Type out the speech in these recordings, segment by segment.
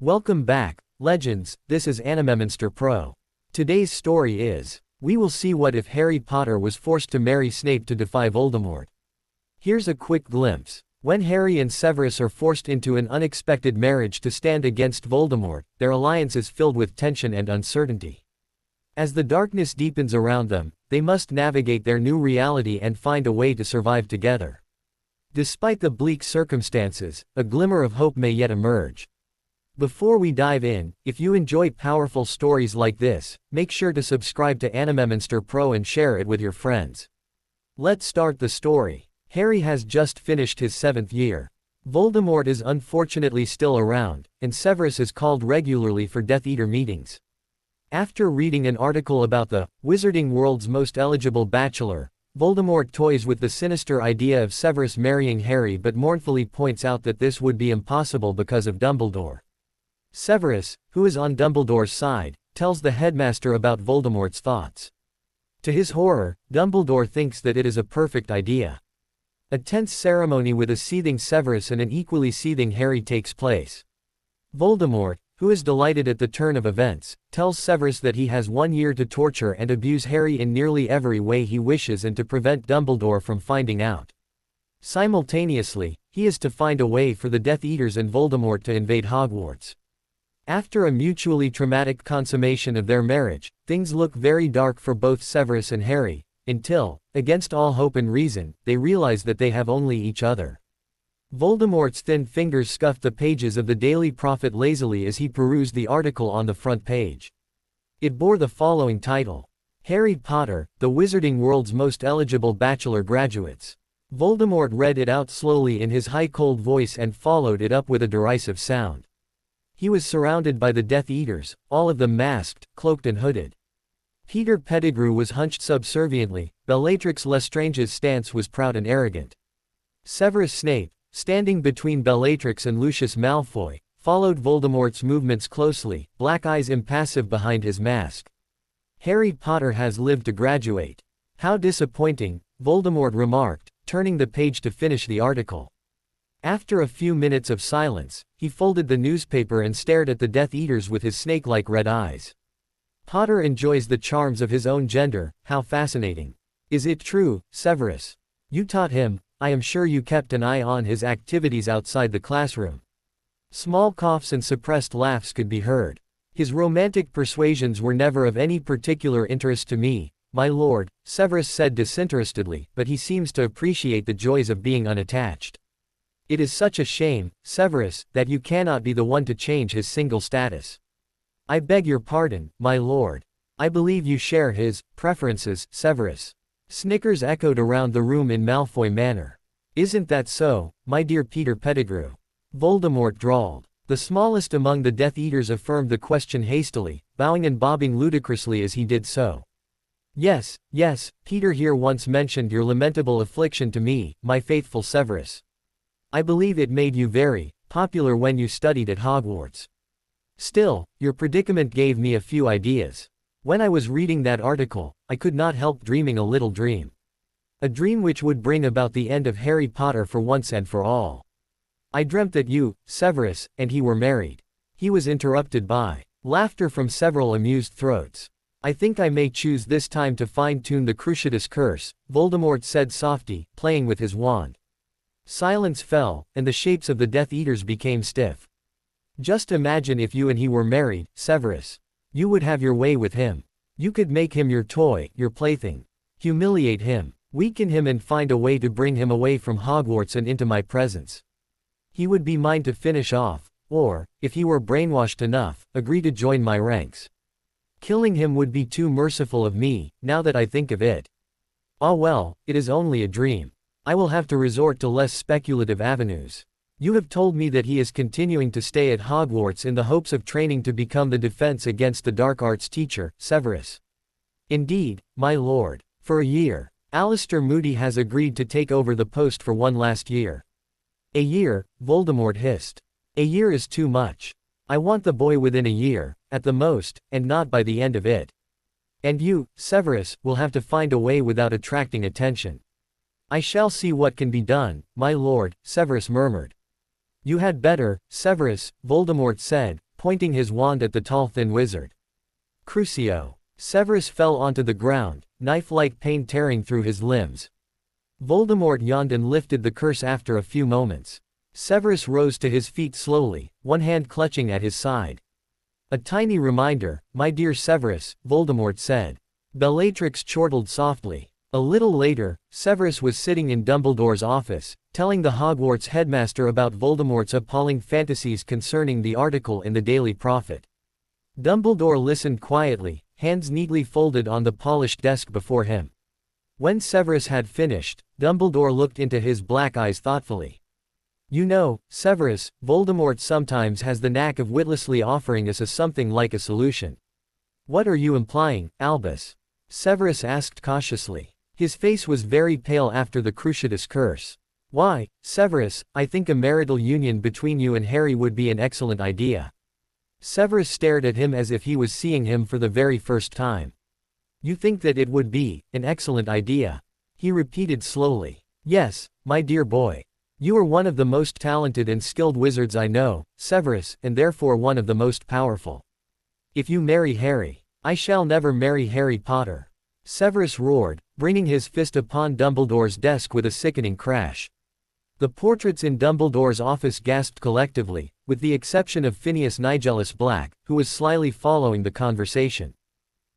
Welcome back, Legends. This is Animemonster Pro. Today's story is, we will see what if Harry Potter was forced to marry Snape to defy Voldemort. Here's a quick glimpse. When Harry and Severus are forced into an unexpected marriage to stand against Voldemort, their alliance is filled with tension and uncertainty. As the darkness deepens around them, they must navigate their new reality and find a way to survive together. Despite the bleak circumstances, a glimmer of hope may yet emerge. Before we dive in, if you enjoy powerful stories like this, make sure to subscribe to Animemonster Pro and share it with your friends. Let's start the story. Harry has just finished his 7th year. Voldemort is unfortunately still around, and Severus is called regularly for Death Eater meetings. After reading an article about the wizarding world's most eligible bachelor, Voldemort toys with the sinister idea of Severus marrying Harry but mournfully points out that this would be impossible because of Dumbledore. Severus, who is on Dumbledore's side, tells the headmaster about Voldemort's thoughts. To his horror, Dumbledore thinks that it is a perfect idea. A tense ceremony with a seething Severus and an equally seething Harry takes place. Voldemort, who is delighted at the turn of events, tells Severus that he has 1 year to torture and abuse Harry in nearly every way he wishes and to prevent Dumbledore from finding out. Simultaneously, he is to find a way for the Death Eaters and Voldemort to invade Hogwarts. After a mutually traumatic consummation of their marriage, things look very dark for both Severus and Harry, until, against all hope and reason, they realize that they have only each other. Voldemort's thin fingers scuffed the pages of the Daily Prophet lazily as he perused the article on the front page. It bore the following title: Harry Potter, the wizarding world's most eligible bachelor graduates. Voldemort read it out slowly in his high cold voice and followed it up with a derisive sound. He was surrounded by the Death Eaters, all of them masked, cloaked and hooded. Peter Pettigrew was hunched subserviently, Bellatrix Lestrange's stance was proud and arrogant. Severus Snape, standing between Bellatrix and Lucius Malfoy, followed Voldemort's movements closely, black eyes impassive behind his mask. Harry Potter has lived to graduate. How disappointing, Voldemort remarked, turning the page to finish the article. After a few minutes of silence, he folded the newspaper and stared at the Death Eaters with his snake-like red eyes. Potter enjoys the charms of his own gender, how fascinating. Is it true, Severus? You taught him, I am sure you kept an eye on his activities outside the classroom. Small coughs and suppressed laughs could be heard. His romantic persuasions were never of any particular interest to me, my lord, Severus said disinterestedly, but he seems to appreciate the joys of being unattached. It is such a shame, Severus, that you cannot be the one to change his single status. I beg your pardon, my lord. I believe you share his preferences, Severus. Snickers echoed around the room in Malfoy manner. Isn't that so, my dear Peter Pettigrew? Voldemort drawled. The smallest among the Death Eaters affirmed the question hastily, bowing and bobbing ludicrously as he did so. Yes, Peter here once mentioned your lamentable affliction to me, my faithful Severus. I believe it made you very popular when you studied at Hogwarts. Still, your predicament gave me a few ideas. When I was reading that article, I could not help dreaming a little dream. A dream which would bring about the end of Harry Potter for once and for all. I dreamt that you, Severus, and he were married. He was interrupted by laughter from several amused throats. I think I may choose this time to fine-tune the Cruciatus curse, Voldemort said softly, playing with his wand. Silence fell, and the shapes of the Death Eaters became stiff. Just imagine if you and he were married, Severus. You would have your way with him. You could make him your toy, your plaything. Humiliate him, weaken him and find a way to bring him away from Hogwarts and into my presence. He would be mine to finish off, or, if he were brainwashed enough, agree to join my ranks. Killing him would be too merciful of me, now that I think of it. Ah well, it is only a dream. I will have to resort to less speculative avenues. You have told me that he is continuing to stay at Hogwarts in the hopes of training to become the defense against the dark arts teacher, Severus. Indeed, my lord. For a year, Alistair Moody has agreed to take over the post for one last year. A year, Voldemort hissed. A year is too much. I want the boy within a year, at the most, and not by the end of it. And you, Severus, will have to find a way without attracting attention. I shall see what can be done, my lord, Severus murmured. You had better, Severus, Voldemort said, pointing his wand at the tall thin wizard. Crucio. Severus fell onto the ground, knife-like pain tearing through his limbs. Voldemort yawned and lifted the curse after a few moments. Severus rose to his feet slowly, one hand clutching at his side. A tiny reminder, my dear Severus, Voldemort said. Bellatrix chortled softly. A little later, Severus was sitting in Dumbledore's office, telling the Hogwarts headmaster about Voldemort's appalling fantasies concerning the article in the Daily Prophet. Dumbledore listened quietly, hands neatly folded on the polished desk before him. When Severus had finished, Dumbledore looked into his black eyes thoughtfully. You know, Severus, Voldemort sometimes has the knack of witlessly offering us something like a solution. What are you implying, Albus? Severus asked cautiously. His face was very pale after the Cruciatus curse. Why, Severus, I think a marital union between you and Harry would be an excellent idea. Severus stared at him as if he was seeing him for the very first time. You think that it would be an excellent idea? He repeated slowly. Yes, my dear boy. You are one of the most talented and skilled wizards I know, Severus, and therefore one of the most powerful. If you marry Harry, I shall never marry Harry Potter. Severus roared, bringing his fist upon Dumbledore's desk with a sickening crash. The portraits in Dumbledore's office gasped collectively, with the exception of Phineas Nigellus Black, who was slyly following the conversation.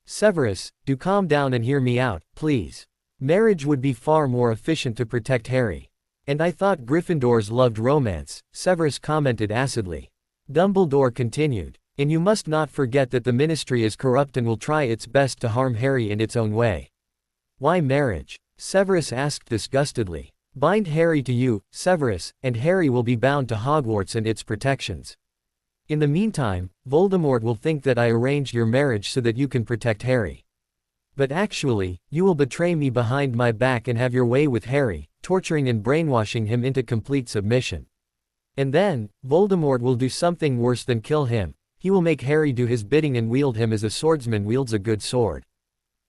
Severus, do calm down and hear me out, please. Marriage would be far more efficient to protect Harry. And I thought Gryffindors loved romance, Severus commented acidly. Dumbledore continued. And you must not forget that the Ministry is corrupt and will try its best to harm Harry in its own way. Why marriage? Severus asked disgustedly. Bind Harry to you, Severus, and Harry will be bound to Hogwarts and its protections. In the meantime, Voldemort will think that I arranged your marriage so that you can protect Harry. But actually, you will betray me behind my back and have your way with Harry, torturing and brainwashing him into complete submission. And then, Voldemort will do something worse than kill him. He will make Harry do his bidding and wield him as a swordsman wields a good sword.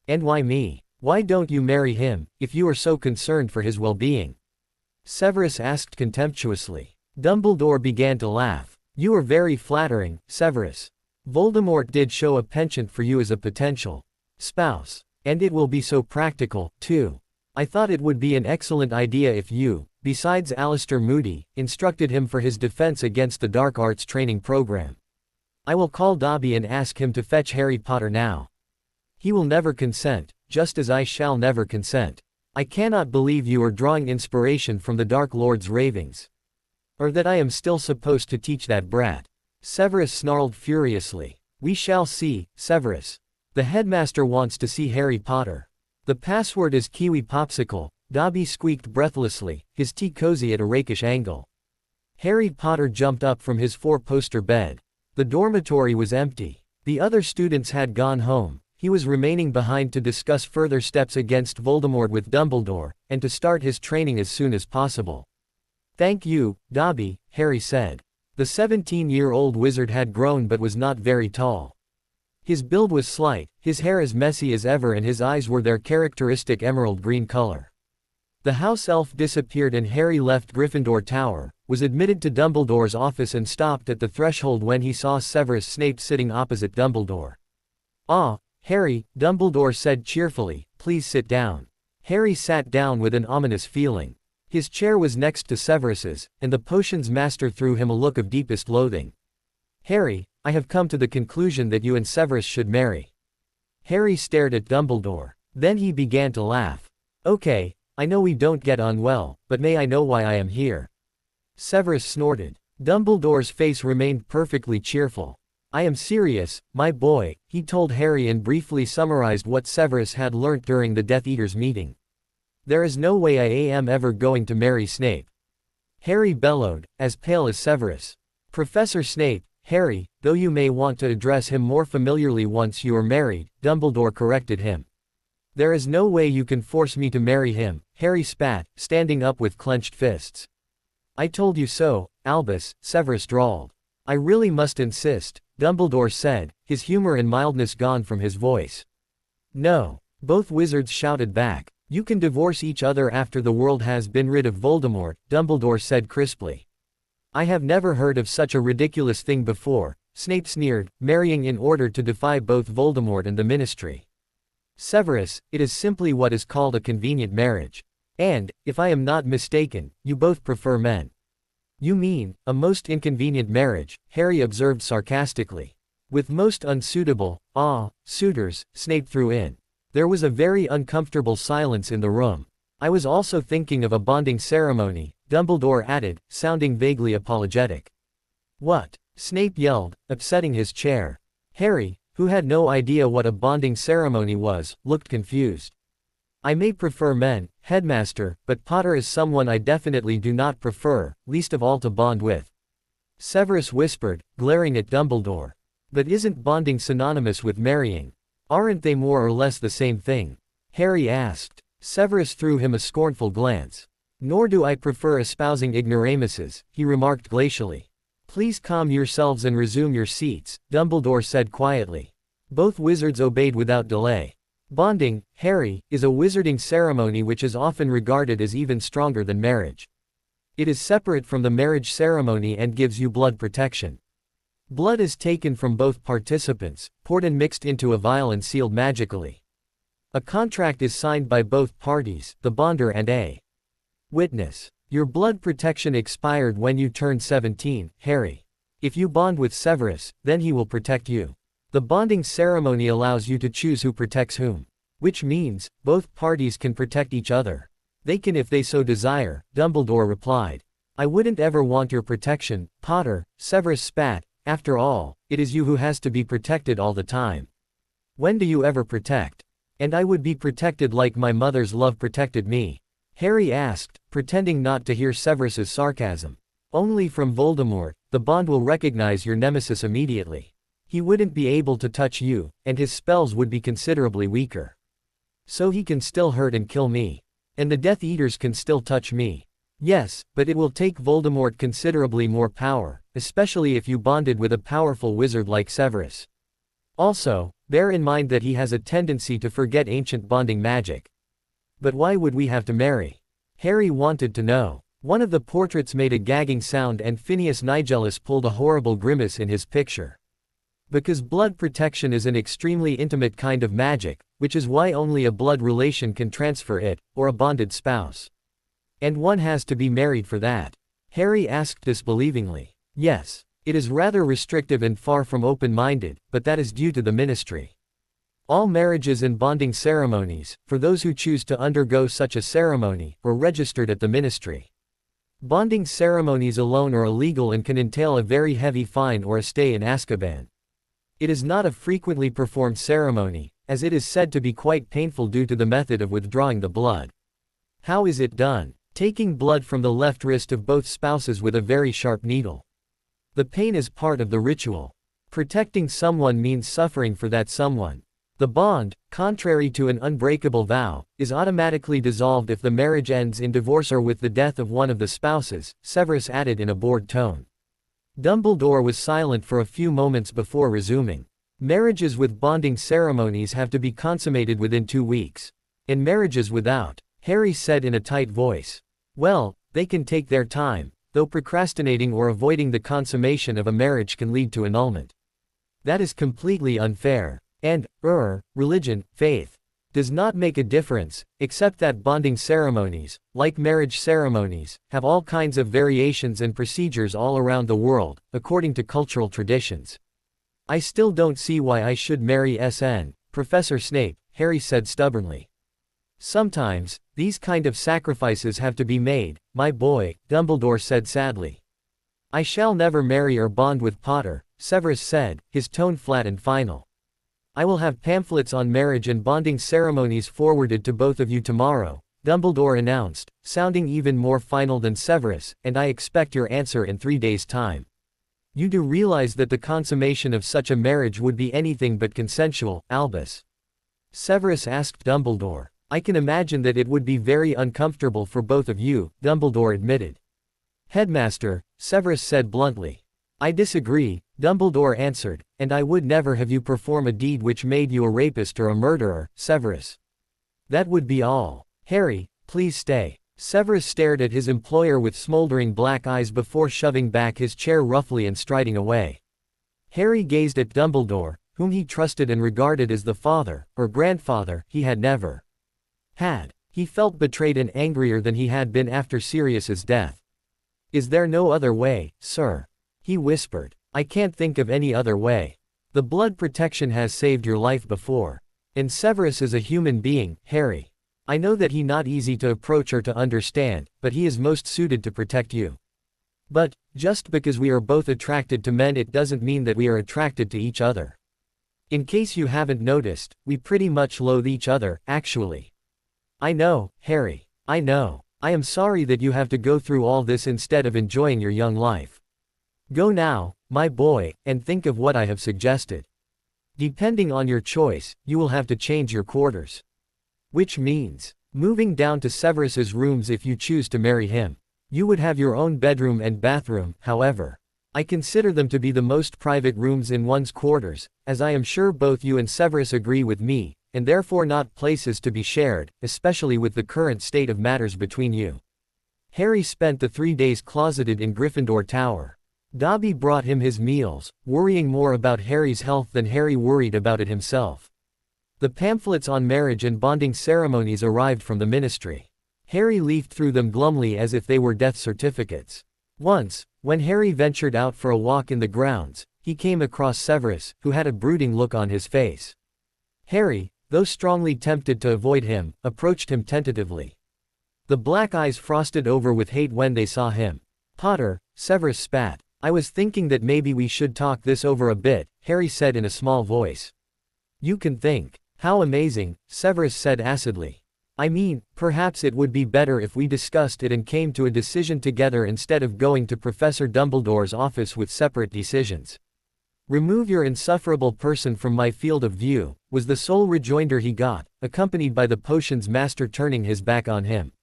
And why me? Why don't you marry him, if you are so concerned for his well-being? Severus asked contemptuously. Dumbledore began to laugh. You are very flattering, Severus. Voldemort did show a penchant for you as a potential spouse. And it will be so practical, too. I thought it would be an excellent idea if you, besides Alistair Moody, instructed him for his defense against the dark arts training program. I will call Dobby and ask him to fetch Harry Potter now. He will never consent, just as I shall never consent. I cannot believe you are drawing inspiration from the Dark Lord's ravings. Or that I am still supposed to teach that brat. Severus snarled furiously. We shall see, Severus. The headmaster wants to see Harry Potter. The password is Kiwi Popsicle, Dobby squeaked breathlessly, his tea cozy at a rakish angle. Harry Potter jumped up from his four-poster bed. The dormitory was empty. The other students had gone home. He was remaining behind to discuss further steps against Voldemort with Dumbledore, and to start his training as soon as possible. Thank you, Dobby, Harry said. The 17-year-old wizard had grown but was not very tall. His build was slight, his hair as messy as ever and his eyes were their characteristic emerald green color. The house elf disappeared and Harry left Gryffindor Tower, was admitted to Dumbledore's office and stopped at the threshold when he saw Severus Snape sitting opposite Dumbledore. Ah, Harry, Dumbledore said cheerfully, please sit down. Harry sat down with an ominous feeling. His chair was next to Severus's, and the potions master threw him a look of deepest loathing. Harry, I have come to the conclusion that you and Severus should marry. Harry stared at Dumbledore. Then he began to laugh. Okay, I know we don't get on well, but may I know why I am here? Severus snorted. Dumbledore's face remained perfectly cheerful. I am serious, my boy, he told Harry and briefly summarized what Severus had learnt during the Death Eaters meeting. There is no way I am ever going to marry Snape. Harry bellowed, as pale as Severus. Professor Snape, Harry, though you may want to address him more familiarly once you are married, Dumbledore corrected him. There is no way you can force me to marry him, Harry spat, standing up with clenched fists. I told you so, Albus, Severus drawled. I really must insist, Dumbledore said, his humor and mildness gone from his voice. No. Both wizards shouted back. You can divorce each other after the world has been rid of Voldemort, Dumbledore said crisply. I have never heard of such a ridiculous thing before, Snape sneered, marrying in order to defy both Voldemort and the Ministry. Severus, it is simply what is called a convenient marriage. And, if I am not mistaken, you both prefer men. You mean, a most inconvenient marriage, Harry observed sarcastically. With most unsuitable, suitors, Snape threw in. There was a very uncomfortable silence in the room. I was also thinking of a bonding ceremony, Dumbledore added, sounding vaguely apologetic. What? Snape yelled, upsetting his chair. Harry, who had no idea what a bonding ceremony was, looked confused. I may prefer men, Headmaster, but Potter is someone I definitely do not prefer, least of all to bond with. Severus whispered, glaring at Dumbledore. But isn't bonding synonymous with marrying? Aren't they more or less the same thing? Harry asked. Severus threw him a scornful glance. Nor do I prefer espousing ignoramuses, he remarked glacially. Please calm yourselves and resume your seats, Dumbledore said quietly. Both wizards obeyed without delay. Bonding, Harry, is a wizarding ceremony which is often regarded as even stronger than marriage. It is separate from the marriage ceremony and gives you blood protection. Blood is taken from both participants, poured and mixed into a vial and sealed magically. A contract is signed by both parties, the bonder and a witness. Your blood protection expired when you turned 17, Harry. If you bond with Severus, then he will protect you. The bonding ceremony allows you to choose who protects whom. Which means, both parties can protect each other. They can if they so desire, Dumbledore replied. I wouldn't ever want your protection, Potter, Severus spat. After all, it is you who has to be protected all the time. When do you ever protect? And I would be protected like my mother's love protected me. Harry asked, pretending not to hear Severus's sarcasm. Only from Voldemort, the bond will recognize your nemesis immediately. He wouldn't be able to touch you, and his spells would be considerably weaker. So he can still hurt and kill me. And the Death Eaters can still touch me. Yes, but it will take Voldemort considerably more power, especially if you bonded with a powerful wizard like Severus. Also, bear in mind that he has a tendency to forget ancient bonding magic. But why would we have to marry? Harry wanted to know. One of the portraits made a gagging sound and Phineas Nigellus pulled a horrible grimace in his picture. Because blood protection is an extremely intimate kind of magic, which is why only a blood relation can transfer it, or a bonded spouse. And one has to be married for that. Harry asked disbelievingly. Yes. It is rather restrictive and far from open-minded, but that is due to the Ministry. All marriages and bonding ceremonies, for those who choose to undergo such a ceremony, were registered at the Ministry. Bonding ceremonies alone are illegal and can entail a very heavy fine or a stay in Azkaban. It is not a frequently performed ceremony, as it is said to be quite painful due to the method of withdrawing the blood. How is it done? Taking blood from the left wrist of both spouses with a very sharp needle. The pain is part of the ritual. Protecting someone means suffering for that someone. The bond, contrary to an unbreakable vow, is automatically dissolved if the marriage ends in divorce or with the death of one of the spouses, Severus added in a bored tone. Dumbledore was silent for a few moments before resuming. Marriages with bonding ceremonies have to be consummated within 2 weeks. And marriages without, Harry said in a tight voice. Well, they can take their time, though procrastinating or avoiding the consummation of a marriage can lead to annulment. That is completely unfair. And, religion, faith, does not make a difference, except that bonding ceremonies, like marriage ceremonies, have all kinds of variations and procedures all around the world, according to cultural traditions. I still don't see why I should marry Professor Snape, Harry said stubbornly. Sometimes, these kind of sacrifices have to be made, my boy, Dumbledore said sadly. I shall never marry or bond with Potter, Severus said, his tone flat and final. I will have pamphlets on marriage and bonding ceremonies forwarded to both of you tomorrow, Dumbledore announced, sounding even more final than Severus, and I expect your answer in 3 days' time. You do realize that the consummation of such a marriage would be anything but consensual, Albus? Severus asked Dumbledore. I can imagine that it would be very uncomfortable for both of you, Dumbledore admitted. Headmaster, Severus said bluntly. I disagree, Dumbledore answered, and I would never have you perform a deed which made you a rapist or a murderer, Severus. That would be all. Harry, please stay. Severus stared at his employer with smoldering black eyes before shoving back his chair roughly and striding away. Harry gazed at Dumbledore, whom he trusted and regarded as the father, or grandfather, he had never had. He felt betrayed and angrier than he had been after Sirius's death. "Is there no other way, sir?" he whispered. "I can't think of any other way. The blood protection has saved your life before. And Severus is a human being, Harry. I know that he's not easy to approach or to understand, but he is most suited to protect you. But, just because we are both attracted to men, it doesn't mean that we are attracted to each other. In case you haven't noticed, we pretty much loathe each other, actually." "I know, Harry. I know. I am sorry that you have to go through all this instead of enjoying your young life. Go now, my boy, and think of what I have suggested. Depending on your choice, you will have to change your quarters. Which means moving down to Severus's rooms if you choose to marry him. You would have your own bedroom and bathroom, however. I consider them to be the most private rooms in one's quarters, as I am sure both you and Severus agree with me, and therefore not places to be shared, especially with the current state of matters between you." Harry spent the 3 days closeted in Gryffindor Tower. Dobby brought him his meals, worrying more about Harry's health than Harry worried about it himself. The pamphlets on marriage and bonding ceremonies arrived from the ministry. Harry leafed through them glumly as if they were death certificates. Once, when Harry ventured out for a walk in the grounds, he came across Severus, who had a brooding look on his face. Harry, though strongly tempted to avoid him, approached him tentatively. The black eyes frosted over with hate when they saw him. "Potter," Severus spat. "I was thinking that maybe we should talk this over a bit," Harry said in a small voice. "You can think. How amazing," Severus said acidly. "I mean, perhaps it would be better if we discussed it and came to a decision together instead of going to Professor Dumbledore's office with separate decisions." "Remove your insufferable person from my field of view," was the sole rejoinder he got, accompanied by the potions master turning his back on him.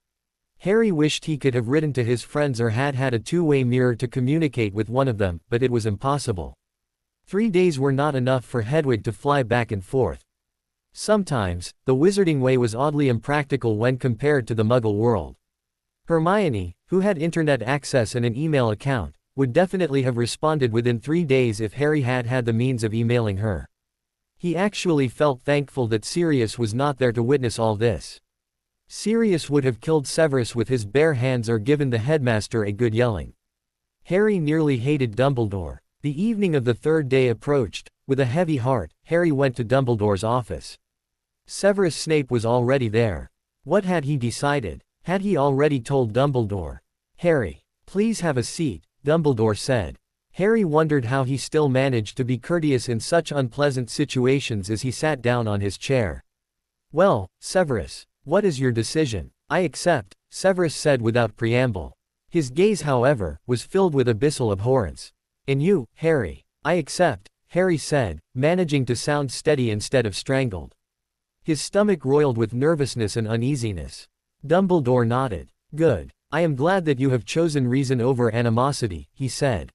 Harry wished he could have written to his friends or had a two-way mirror to communicate with one of them, but it was impossible. 3 days were not enough for Hedwig to fly back and forth. Sometimes, the wizarding way was oddly impractical when compared to the Muggle world. Hermione, who had internet access and an email account, would definitely have responded within 3 days if Harry had had the means of emailing her. He actually felt thankful that Sirius was not there to witness all this. Sirius would have killed Severus with his bare hands or given the headmaster a good yelling. Harry nearly hated Dumbledore. The evening of the 3rd day approached. With a heavy heart, Harry went to Dumbledore's office. Severus Snape was already there. What had he decided? Had he already told Dumbledore? "Harry, please have a seat," Dumbledore said. Harry wondered how he still managed to be courteous in such unpleasant situations as he sat down on his chair. "Well, Severus, what is your decision?" "I accept," Severus said without preamble. His gaze, however, was filled with abyssal abhorrence. "And you, Harry?" "I accept," Harry said, managing to sound steady instead of strangled. His stomach roiled with nervousness and uneasiness. Dumbledore nodded. "Good. I am glad that you have chosen reason over animosity," he said.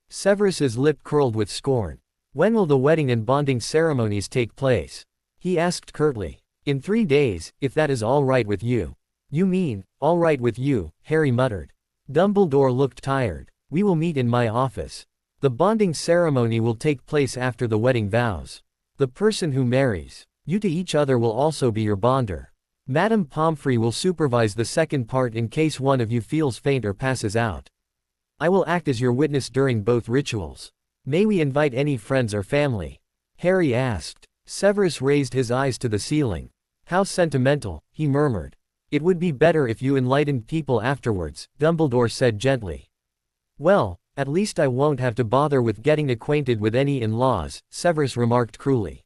Severus's lip curled with scorn. "When will the wedding and bonding ceremonies take place?" he asked curtly. "In 3 days, if that is all right with you." "You mean, all right with you," Harry muttered. Dumbledore looked tired. "We will meet in my office. The bonding ceremony will take place after the wedding vows. The person who marries you to each other will also be your bonder. Madame Pomfrey will supervise the second part in case one of you feels faint or passes out. I will act as your witness during both rituals. May we invite any friends or family?" Harry asked. Severus raised his eyes to the ceiling. "How sentimental," he murmured. "It would be better if you enlightened people afterwards," Dumbledore said gently. "Well, at least I won't have to bother with getting acquainted with any in-laws," Severus remarked cruelly.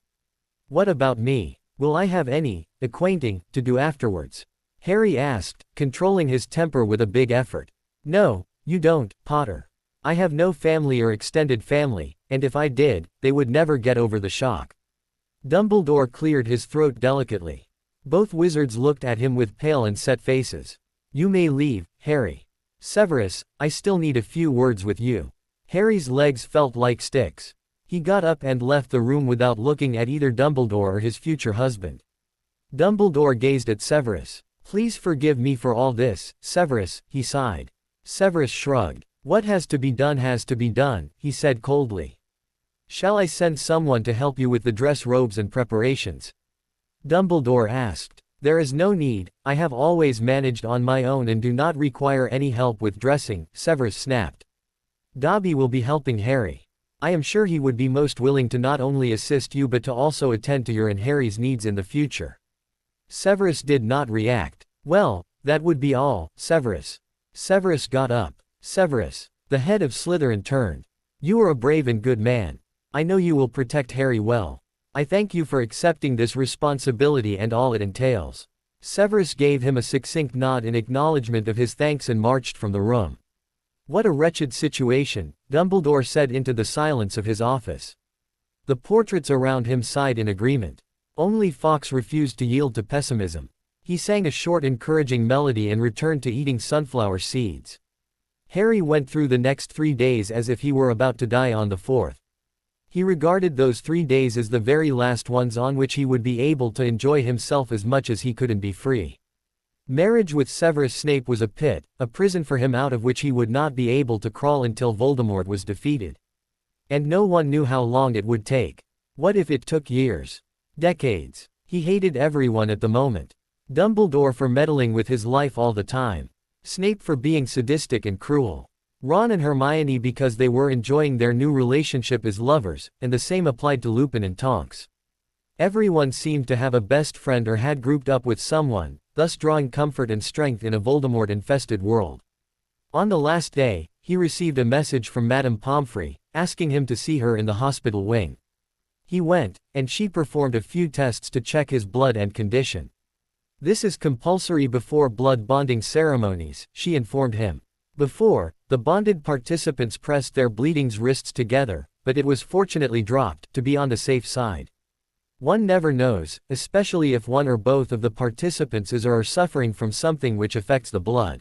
"What about me? Will I have any acquainting to do afterwards?" Harry asked, controlling his temper with a big effort. "No, you don't, Potter. I have no family or extended family, and if I did, they would never get over the shock." Dumbledore cleared his throat delicately. Both wizards looked at him with pale and set faces. "You may leave, Harry. Severus, I still need a few words with you." Harry's legs felt like sticks. He got up and left the room without looking at either Dumbledore or his future husband. Dumbledore gazed at Severus. "Please forgive me for all this, Severus," he sighed. Severus shrugged. "What has to be done," he said coldly. Shall I send someone to help you with the dress robes and preparations? Dumbledore asked. There is no need, I have always managed on my own and do not require any help with dressing, Severus snapped. Dobby will be helping Harry. I am sure he would be most willing to not only assist you but to also attend to your and Harry's needs in the future. Severus did not react. Well, that would be all, Severus. Severus got up. Severus, the head of Slytherin turned. You are a brave and good man. I know you will protect Harry well. I thank you for accepting this responsibility and all it entails. Severus gave him a succinct nod in acknowledgement of his thanks and marched from the room. What a wretched situation, Dumbledore said into the silence of his office. The portraits around him sighed in agreement. Only Fawkes refused to yield to pessimism. He sang a short encouraging melody and returned to eating sunflower seeds. Harry went through the next 3 days as if he were about to die on the 4th. He regarded those 3 days as the very last ones on which he would be able to enjoy himself as much as he could and be free. Marriage with Severus Snape was a pit, a prison for him out of which he would not be able to crawl until Voldemort was defeated. And no one knew how long it would take. What if it took years? Decades? He hated everyone at the moment. Dumbledore for meddling with his life all the time. Snape for being sadistic and cruel. Ron and Hermione because they were enjoying their new relationship as lovers, and the same applied to Lupin and Tonks. Everyone seemed to have a best friend or had grouped up with someone, thus drawing comfort and strength in a Voldemort-infested world. On the last day, he received a message from Madame Pomfrey, asking him to see her in the hospital wing. He went, and she performed a few tests to check his blood and condition. This is compulsory before blood bonding ceremonies, she informed him. Before, the bonded participants pressed their bleeding wrists together, but it was fortunately dropped, to be on the safe side. One never knows, especially if one or both of the participants is or are suffering from something which affects the blood.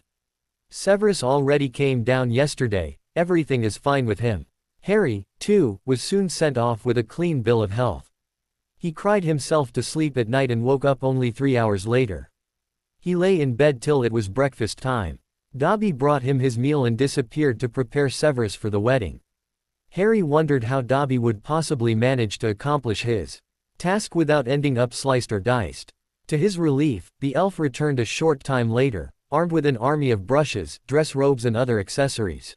Severus already came down yesterday, everything is fine with him. Harry, too, was soon sent off with a clean bill of health. He cried himself to sleep at night and woke up only 3 hours later. He lay in bed till it was breakfast time. Dobby brought him his meal and disappeared to prepare Severus for the wedding. Harry wondered how Dobby would possibly manage to accomplish his task without ending up sliced or diced. To his relief, the elf returned a short time later, armed with an army of brushes, dress robes and other accessories.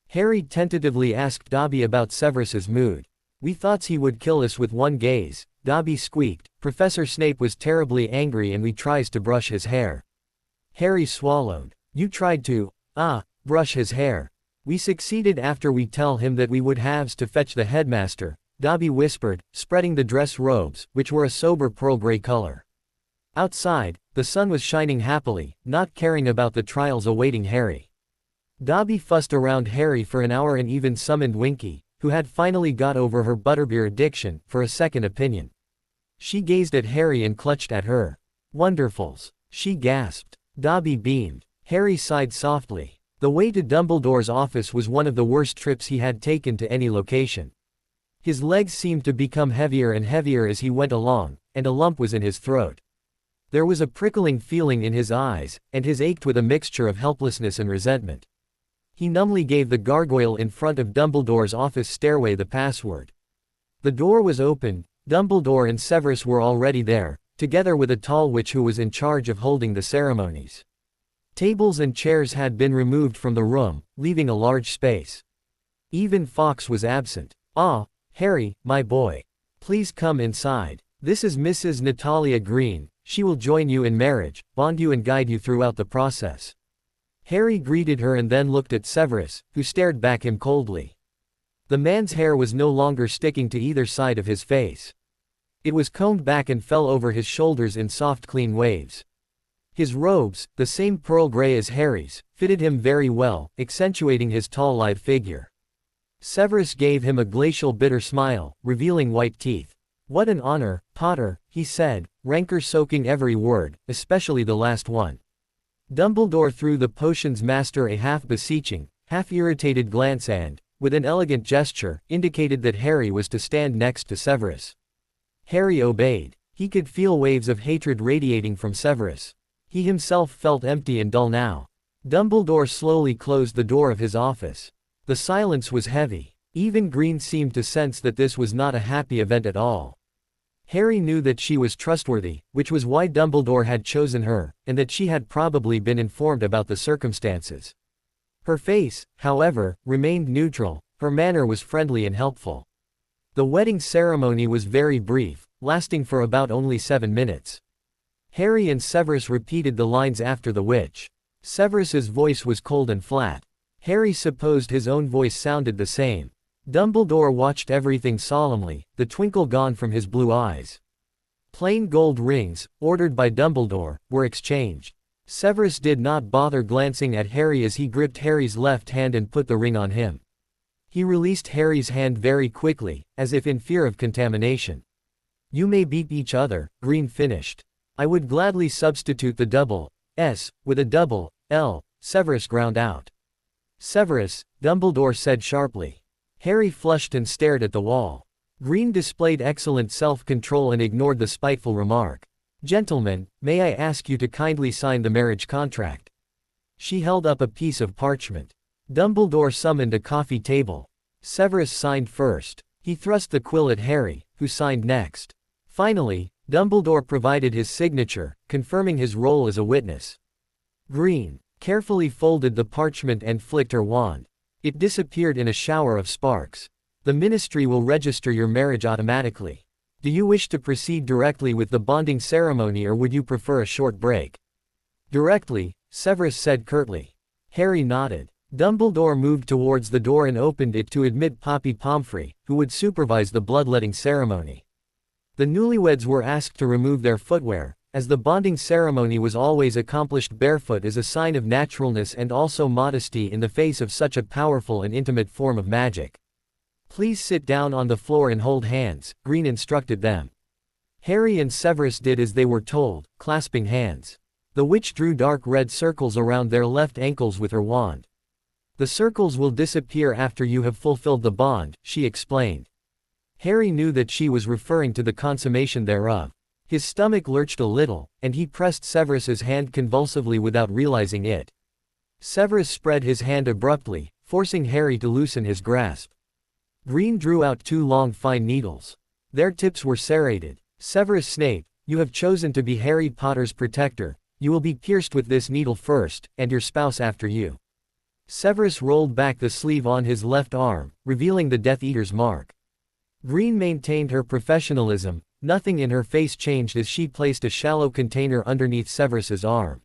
Harry tentatively asked Dobby about Severus's mood. We thought he would kill us with one gaze, Dobby squeaked. Professor Snape was terribly angry and we tries to brush his hair. Harry swallowed. You tried to, brush his hair. We succeeded after we tell him that we would haves to fetch the headmaster, Dobby whispered, spreading the dress robes, which were a sober pearl gray color. Outside, the sun was shining happily, not caring about the trials awaiting Harry. Dobby fussed around Harry for an hour and even summoned Winky, who had finally got over her butterbeer addiction, for a second opinion. She gazed at Harry and clutched at her. Wonderfuls, she gasped. Dobby beamed. Harry sighed softly. The way to Dumbledore's office was one of the worst trips he had taken to any location. His legs seemed to become heavier and heavier as he went along, and a lump was in his throat. There was a prickling feeling in his eyes, and his ached with a mixture of helplessness and resentment. He numbly gave the gargoyle in front of Dumbledore's office stairway the password. The door was open. Dumbledore and Severus were already there, together with a tall witch who was in charge of holding the ceremonies. Tables and chairs had been removed from the room, leaving a large space. Even Fawkes was absent. Harry, my boy. Please come inside. This is Mrs. Natalia Green. She will join you in marriage, bond you and guide you throughout the process. Harry greeted her and then looked at Severus, who stared back him coldly. The man's hair was no longer sticking to either side of his face. It was combed back and fell over his shoulders in soft clean waves. His robes, the same pearl gray as Harry's, fitted him very well, accentuating his tall lithe figure. Severus gave him a glacial bitter smile, revealing white teeth. What an honor, Potter, he said, rancor soaking every word, especially the last one. Dumbledore threw the potions master a half-beseeching, half-irritated glance and, with an elegant gesture, indicated that Harry was to stand next to Severus. Harry obeyed. He could feel waves of hatred radiating from Severus. He himself felt empty and dull now. Dumbledore slowly closed the door of his office. The silence was heavy. Even Green seemed to sense that this was not a happy event at all. Harry knew that she was trustworthy, which was why Dumbledore had chosen her, and that she had probably been informed about the circumstances. Her face, however, remained neutral. Her manner was friendly and helpful. The wedding ceremony was very brief, lasting for about only 7 minutes. Harry and Severus repeated the lines after the witch. Severus's voice was cold and flat. Harry supposed his own voice sounded the same. Dumbledore watched everything solemnly, the twinkle gone from his blue eyes. Plain gold rings, ordered by Dumbledore, were exchanged. Severus did not bother glancing at Harry as he gripped Harry's left hand and put the ring on him. He released Harry's hand very quickly, as if in fear of contamination. "You may beat each other," Green finished. "I would gladly substitute the double S with a double L," Severus ground out. "Severus," Dumbledore said sharply. Harry flushed and stared at the wall. Green displayed excellent self-control and ignored the spiteful remark. "Gentlemen, may I ask you to kindly sign the marriage contract?" She held up a piece of parchment. Dumbledore summoned a coffee table. Severus signed first. He thrust the quill at Harry, who signed next. Finally, Dumbledore provided his signature, confirming his role as a witness. Green carefully folded the parchment and flicked her wand. It disappeared in a shower of sparks. "The ministry will register your marriage automatically. Do you wish to proceed directly with the bonding ceremony or would you prefer a short break?" "Directly," Severus said curtly. Harry nodded. Dumbledore moved towards the door and opened it to admit Poppy Pomfrey, who would supervise the bloodletting ceremony. The newlyweds were asked to remove their footwear, as the bonding ceremony was always accomplished barefoot as a sign of naturalness and also modesty in the face of such a powerful and intimate form of magic. "Please sit down on the floor and hold hands," Green instructed them. Harry and Severus did as they were told, clasping hands. The witch drew dark red circles around their left ankles with her wand. "The circles will disappear after you have fulfilled the bond," she explained. Harry knew that she was referring to the consummation thereof. His stomach lurched a little, and he pressed Severus's hand convulsively without realizing it. Severus spread his hand abruptly, forcing Harry to loosen his grasp. Green drew out 2 long fine needles. Their tips were serrated. "Severus Snape, you have chosen to be Harry Potter's protector. You will be pierced with this needle first, and your spouse after you." Severus rolled back the sleeve on his left arm, revealing the Death Eater's mark. Green maintained her professionalism. Nothing in her face changed as she placed a shallow container underneath Severus's arm.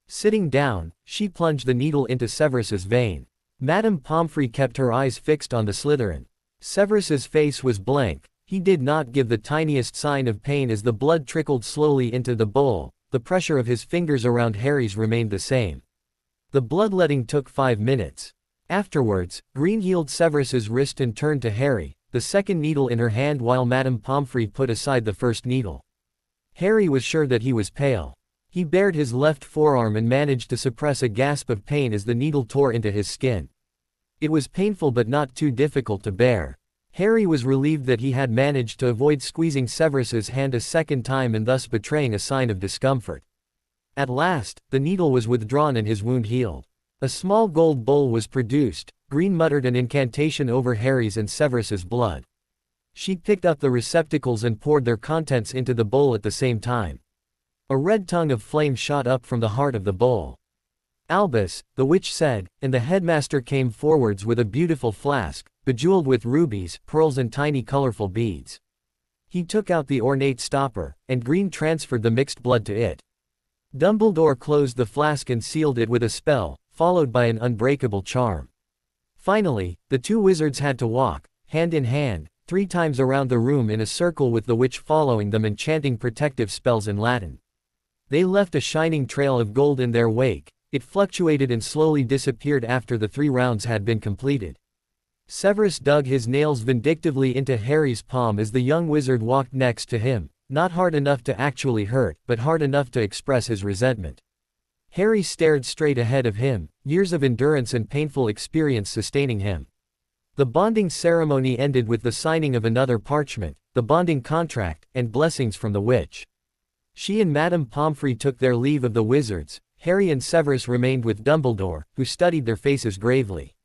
Sitting down, she plunged the needle into Severus's vein. Madame Pomfrey kept her eyes fixed on the Slytherin. Severus's face was blank. He did not give the tiniest sign of pain as the blood trickled slowly into the bowl. The pressure of his fingers around Harry's remained the same. The bloodletting took 5 minutes. Afterwards, Green healed Severus's wrist and turned to Harry, the second needle in her hand while Madame Pomfrey put aside the first needle. Harry was sure that he was pale. He bared his left forearm and managed to suppress a gasp of pain as the needle tore into his skin. It was painful but not too difficult to bear. Harry was relieved that he had managed to avoid squeezing Severus's hand a second time and thus betraying a sign of discomfort. At last, the needle was withdrawn and his wound healed. A small gold bowl was produced. Green muttered an incantation over Harry's and Severus's blood. She picked up the receptacles and poured their contents into the bowl at the same time. A red tongue of flame shot up from the heart of the bowl. "Albus," the witch said, and the headmaster came forwards with a beautiful flask, bejeweled with rubies, pearls and tiny colorful beads. He took out the ornate stopper, and Green transferred the mixed blood to it. Dumbledore closed the flask and sealed it with a spell, followed by an unbreakable charm. Finally, the 2 wizards had to walk, hand in hand, 3 times around the room in a circle with the witch following them and chanting protective spells in Latin. They left a shining trail of gold in their wake. It fluctuated and slowly disappeared after the 3 rounds had been completed. Severus dug his nails vindictively into Harry's palm as the young wizard walked next to him, not hard enough to actually hurt, but hard enough to express his resentment. Harry stared straight ahead of him, years of endurance and painful experience sustaining him. The bonding ceremony ended with the signing of another parchment, the bonding contract, and blessings from the witch. She and Madame Pomfrey took their leave of the wizards. Harry and Severus remained with Dumbledore, who studied their faces gravely.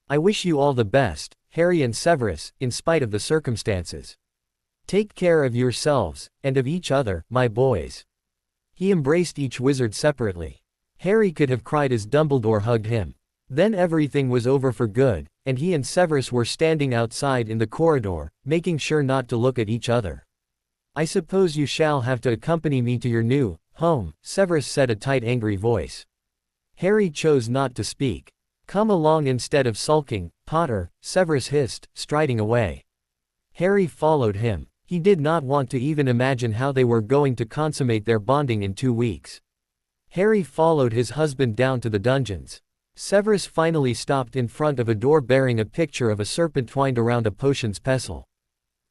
"I wish you all the best," Harry and Severus, in spite of the circumstances. Take care of yourselves, and of each other, my boys. He embraced each wizard separately. Harry could have cried as Dumbledore hugged him. Then everything was over for good, and he and Severus were standing outside in the corridor, making sure not to look at each other. I suppose you shall have to accompany me to your new home, Severus said, a tight, angry voice. Harry chose not to speak. Come along instead of sulking, Potter, Severus hissed, striding away. Harry followed him. He did not want to even imagine how they were going to consummate their bonding in 2 weeks. Harry followed his husband down to the dungeons. Severus finally stopped in front of a door bearing a picture of a serpent twined around a potion's pestle.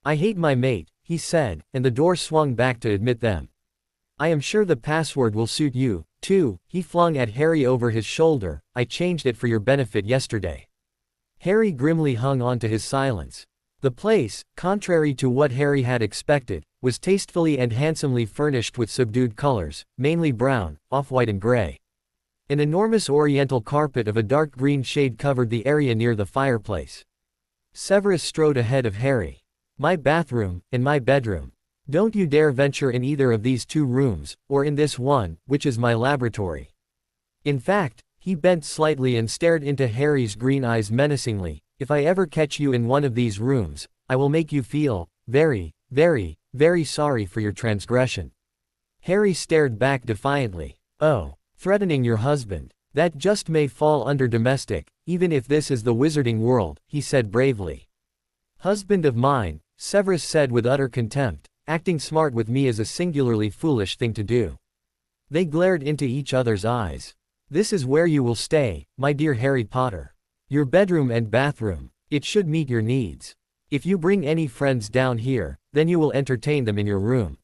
I hate my mate, he said, and the door swung back to admit them. I am sure the password will suit you, too, he flung at Harry over his shoulder. I changed it for your benefit yesterday. Harry grimly hung on to his silence. The place, contrary to what Harry had expected, was tastefully and handsomely furnished with subdued colors, mainly brown, off-white and gray. An enormous oriental carpet of a dark green shade covered the area near the fireplace. Severus strode ahead of Harry. My bathroom, and my bedroom. Don't you dare venture in either of these 2 rooms, or in this one, which is my laboratory. In fact, he bent slightly and stared into Harry's green eyes menacingly. If I ever catch you in one of these rooms, I will make you feel very, very, very sorry for your transgression. Harry stared back defiantly. Oh, threatening your husband. That just may fall under domestic, even if this is the wizarding world, he said bravely. Husband of mine, Severus said with utter contempt, acting smart with me is a singularly foolish thing to do. They glared into each other's eyes. This is where you will stay, my dear Harry Potter. Your bedroom and bathroom. It should meet your needs. If you bring any friends down here, then you will entertain them in your room.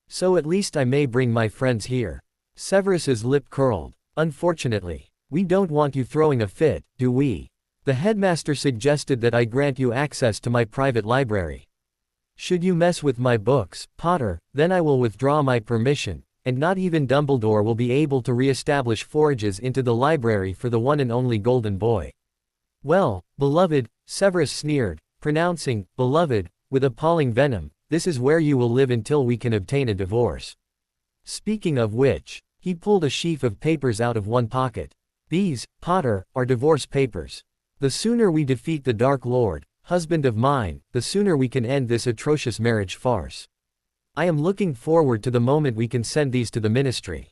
So at least I may bring my friends here. Severus's lip curled. Unfortunately, we don't want you throwing a fit, do we? The headmaster suggested that I grant you access to my private library. Should you mess with my books, Potter, then I will withdraw my permission, and not even Dumbledore will be able to re-establish forages into the library for the one and only golden boy. Well, beloved, Severus sneered, pronouncing beloved with appalling venom, this is where you will live until we can obtain a divorce. Speaking of which, he pulled a sheaf of papers out of one pocket. These, Potter, are divorce papers. The sooner we defeat the Dark Lord, husband of mine, the sooner we can end this atrocious marriage farce. I am looking forward to the moment we can send these to the ministry.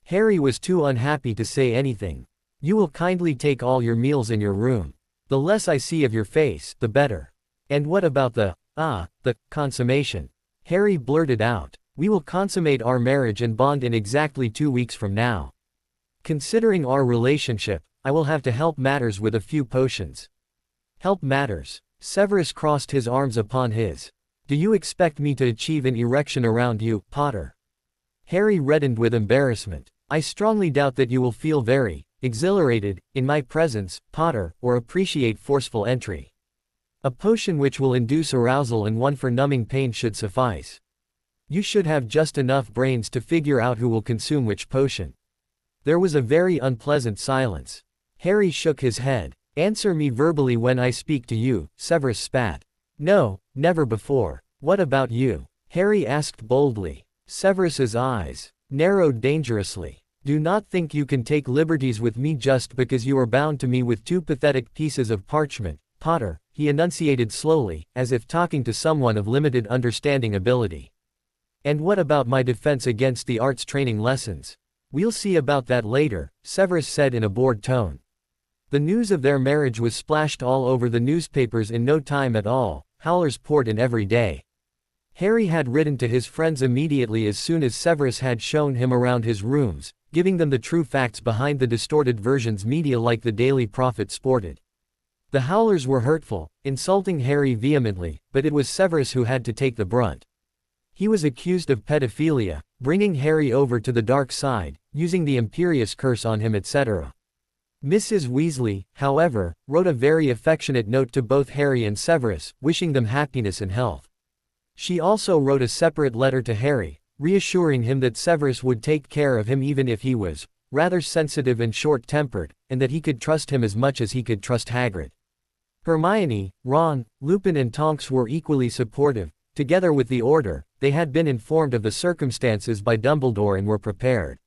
Harry was too unhappy to say anything. You will kindly take all your meals in your room. The less I see of your face, the better. And what about the consummation? Harry blurted out. We will consummate our marriage and bond in exactly 2 weeks from now. Considering our relationship, I will have to help matters with a few potions. Help matters. Severus crossed his arms upon his. Do you expect me to achieve an erection around you, Potter? Harry reddened with embarrassment. I strongly doubt that you will feel very exhilarated in my presence, Potter, or appreciate forceful entry. A potion which will induce arousal and one for numbing pain should suffice. You should have just enough brains to figure out who will consume which potion. There was a very unpleasant silence. Harry shook his head. Answer me verbally when I speak to you, Severus spat. No, never before. What about you? Harry asked boldly. Severus's eyes narrowed dangerously. Do not think you can take liberties with me just because you are bound to me with 2 pathetic pieces of parchment, Potter, he enunciated slowly, as if talking to someone of limited understanding ability. And what about my defense against the arts training lessons? We'll see about that later, Severus said in a bored tone. The news of their marriage was splashed all over the newspapers in no time at all. Howlers poured in every day. Harry had written to his friends immediately as soon as Severus had shown him around his rooms, giving them the true facts behind the distorted versions media like the Daily Prophet sported. The howlers were hurtful, insulting Harry vehemently, but it was Severus who had to take the brunt. He was accused of pedophilia, bringing Harry over to the dark side, using the Imperious Curse on him, etc. Mrs. Weasley, however, wrote a very affectionate note to both Harry and Severus, wishing them happiness and health. She also wrote a separate letter to Harry, reassuring him that Severus would take care of him even if he was rather sensitive and short-tempered, and that he could trust him as much as he could trust Hagrid. Hermione, Ron, Lupin and Tonks were equally supportive. Together with the Order, they had been informed of the circumstances by Dumbledore and were prepared.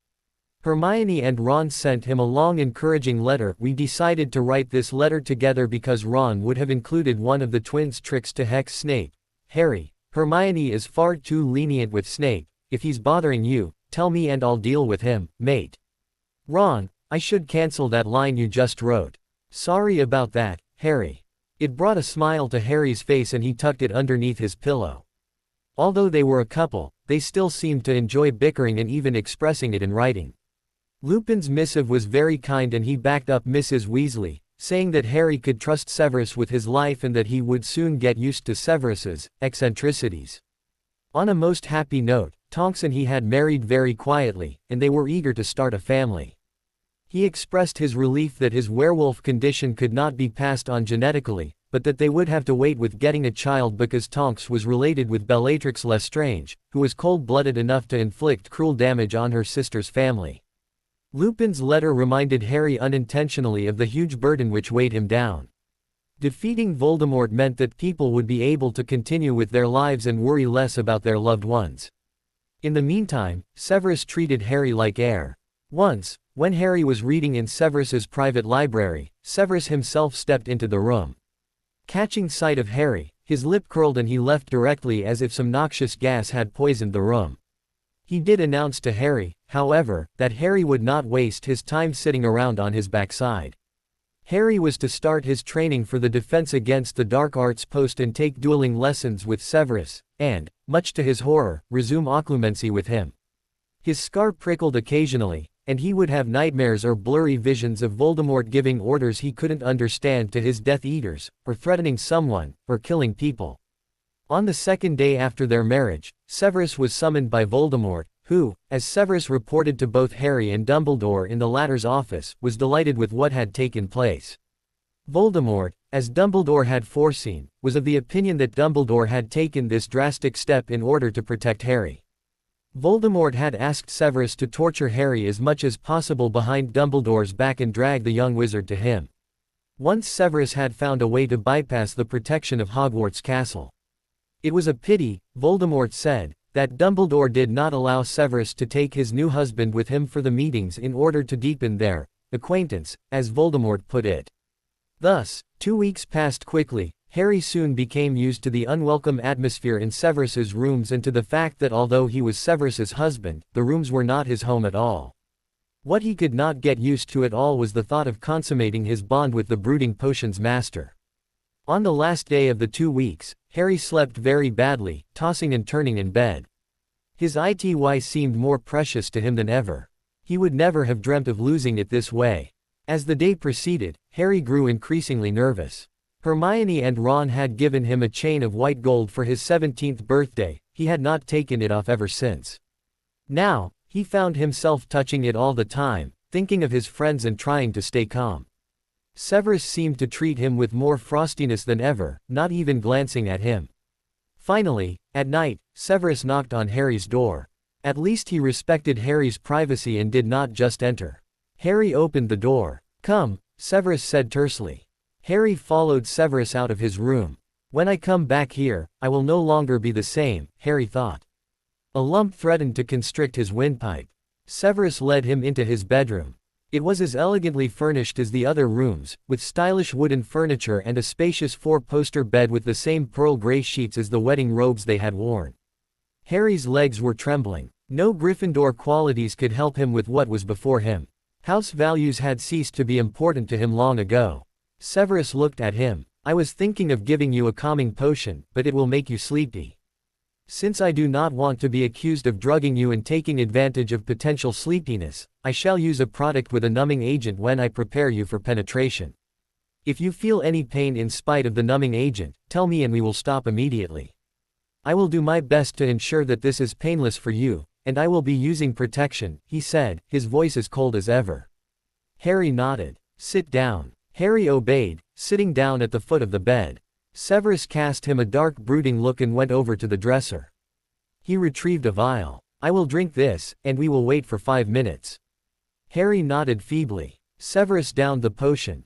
Hermione and Ron sent him a long encouraging letter. "We decided to write this letter together because Ron would have included one of the twins' tricks to hex Snape. Harry, Hermione is far too lenient with Snape. If he's bothering you, tell me and I'll deal with him, mate." Ron, "I should cancel that line you just wrote. Sorry about that, Harry." It brought a smile to Harry's face and he tucked it underneath his pillow. Although they were a couple, they still seemed to enjoy bickering and even expressing it in writing. Lupin's missive was very kind and he backed up Mrs. Weasley, saying that Harry could trust Severus with his life and that he would soon get used to Severus's eccentricities. On a most happy note, Tonks and he had married very quietly, and they were eager to start a family. He expressed his relief that his werewolf condition could not be passed on genetically, but that they would have to wait with getting a child because Tonks was related with Bellatrix Lestrange, who was cold-blooded enough to inflict cruel damage on her sister's family. Lupin's letter reminded Harry unintentionally of the huge burden which weighed him down. Defeating Voldemort meant that people would be able to continue with their lives and worry less about their loved ones. In the meantime, Severus treated Harry like air. Once, when Harry was reading in Severus's private library, Severus himself stepped into the room. Catching sight of Harry, his lip curled and he left directly as if some noxious gas had poisoned the room. He did announce to Harry, however, that Harry would not waste his time sitting around on his backside. Harry was to start his training for the Defense Against the Dark Arts post and take dueling lessons with Severus, and, much to his horror, resume occlumency with him. His scar prickled occasionally, and he would have nightmares or blurry visions of Voldemort giving orders he couldn't understand to his Death Eaters, or threatening someone, or killing people. On the second day after their marriage, Severus was summoned by Voldemort, who, as Severus reported to both Harry and Dumbledore in the latter's office, was delighted with what had taken place. Voldemort, as Dumbledore had foreseen, was of the opinion that Dumbledore had taken this drastic step in order to protect Harry. Voldemort had asked Severus to torture Harry as much as possible behind Dumbledore's back and drag the young wizard to him. Once Severus had found a way to bypass the protection of Hogwarts Castle. It was a pity, Voldemort said, that Dumbledore did not allow Severus to take his new husband with him for the meetings in order to deepen their acquaintance, as Voldemort put it. Thus, 2 weeks passed quickly. Harry soon became used to the unwelcome atmosphere in Severus's rooms and to the fact that although he was Severus's husband, the rooms were not his home at all. What he could not get used to at all was the thought of consummating his bond with the brooding potions master. On the last day of the 2 weeks, Harry slept very badly, tossing and turning in bed. His ity seemed more precious to him than ever. He would never have dreamt of losing it this way. As the day proceeded, Harry grew increasingly nervous. Hermione and Ron had given him a chain of white gold for his 17th birthday. He had not taken it off ever since. Now, he found himself touching it all the time, thinking of his friends and trying to stay calm. Severus seemed to treat him with more frostiness than ever, not even glancing at him. Finally, at night, Severus knocked on Harry's door. At least he respected Harry's privacy and did not just enter. Harry opened the door. "Come," Severus said tersely. Harry followed Severus out of his room. "When I come back here, I will no longer be the same," Harry thought. A lump threatened to constrict his windpipe. Severus led him into his bedroom. It was as elegantly furnished as the other rooms, with stylish wooden furniture and a spacious 4-poster bed with the same pearl gray sheets as the wedding robes they had worn. Harry's legs were trembling. No Gryffindor qualities could help him with what was before him. House values had ceased to be important to him long ago. Severus looked at him. "I was thinking of giving you a calming potion, but it will make you sleepy. Since I do not want to be accused of drugging you and taking advantage of potential sleepiness, I shall use a product with a numbing agent when I prepare you for penetration. If you feel any pain in spite of the numbing agent, tell me and we will stop immediately. I will do my best to ensure that this is painless for you, and I will be using protection," he said, his voice as cold as ever. Harry nodded. "Sit down." Harry obeyed, sitting down at the foot of the bed. Severus cast him a dark brooding look and went over to the dresser. He retrieved a vial. "I will drink this, and we will wait for 5 minutes." Harry nodded feebly. Severus downed the potion.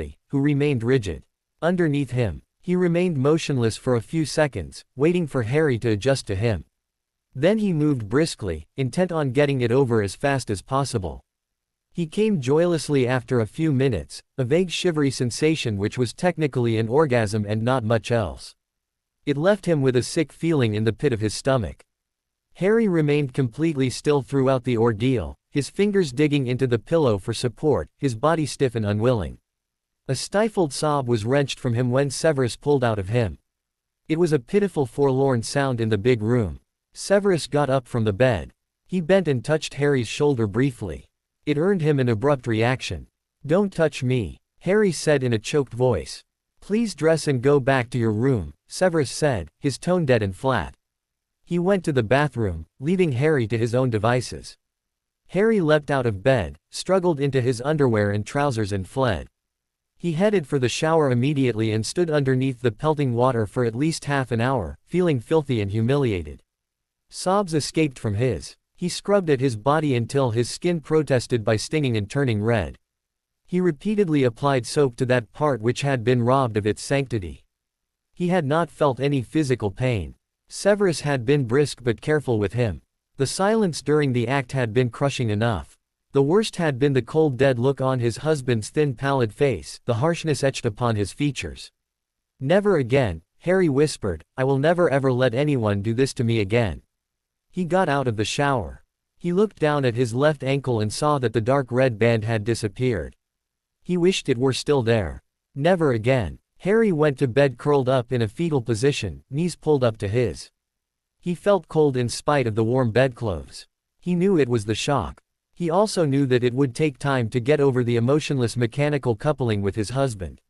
Weasley, who remained rigid. Underneath him, he remained motionless for a few seconds, waiting for Harry to adjust to him. Then he moved briskly, intent on getting it over as fast as possible. He came joylessly after a few minutes, a vague shivery sensation which was technically an orgasm and not much else. It left him with a sick feeling in the pit of his stomach. Harry remained completely still throughout the ordeal, his fingers digging into the pillow for support, his body stiff and unwilling. A stifled sob was wrenched from him when Severus pulled out of him. It was a pitiful forlorn sound in the big room. Severus got up from the bed. He bent and touched Harry's shoulder briefly. It earned him an abrupt reaction. "Don't touch me," Harry said in a choked voice. "Please dress and go back to your room," Severus said, his tone dead and flat. He went to the bathroom, leaving Harry to his own devices. Harry leapt out of bed, struggled into his underwear and trousers and fled. He headed for the shower immediately and stood underneath the pelting water for at least half an hour, feeling filthy and humiliated. Sobs escaped from his. He scrubbed at his body until his skin protested by stinging and turning red. He repeatedly applied soap to that part which had been robbed of its sanctity. He had not felt any physical pain. Severus had been brisk but careful with him. The silence during the act had been crushing enough. The worst had been the cold dead look on his husband's thin pallid face, the harshness etched upon his features. "Never again," Harry whispered, "I will never ever let anyone do this to me again." He got out of the shower. He looked down at his left ankle and saw that the dark red band had disappeared. He wished it were still there. Never again. Harry went to bed curled up in a fetal position, knees pulled up to his. He felt cold in spite of the warm bedclothes. He knew it was the shock. He also knew that it would take time to get over the emotionless mechanical coupling with his husband.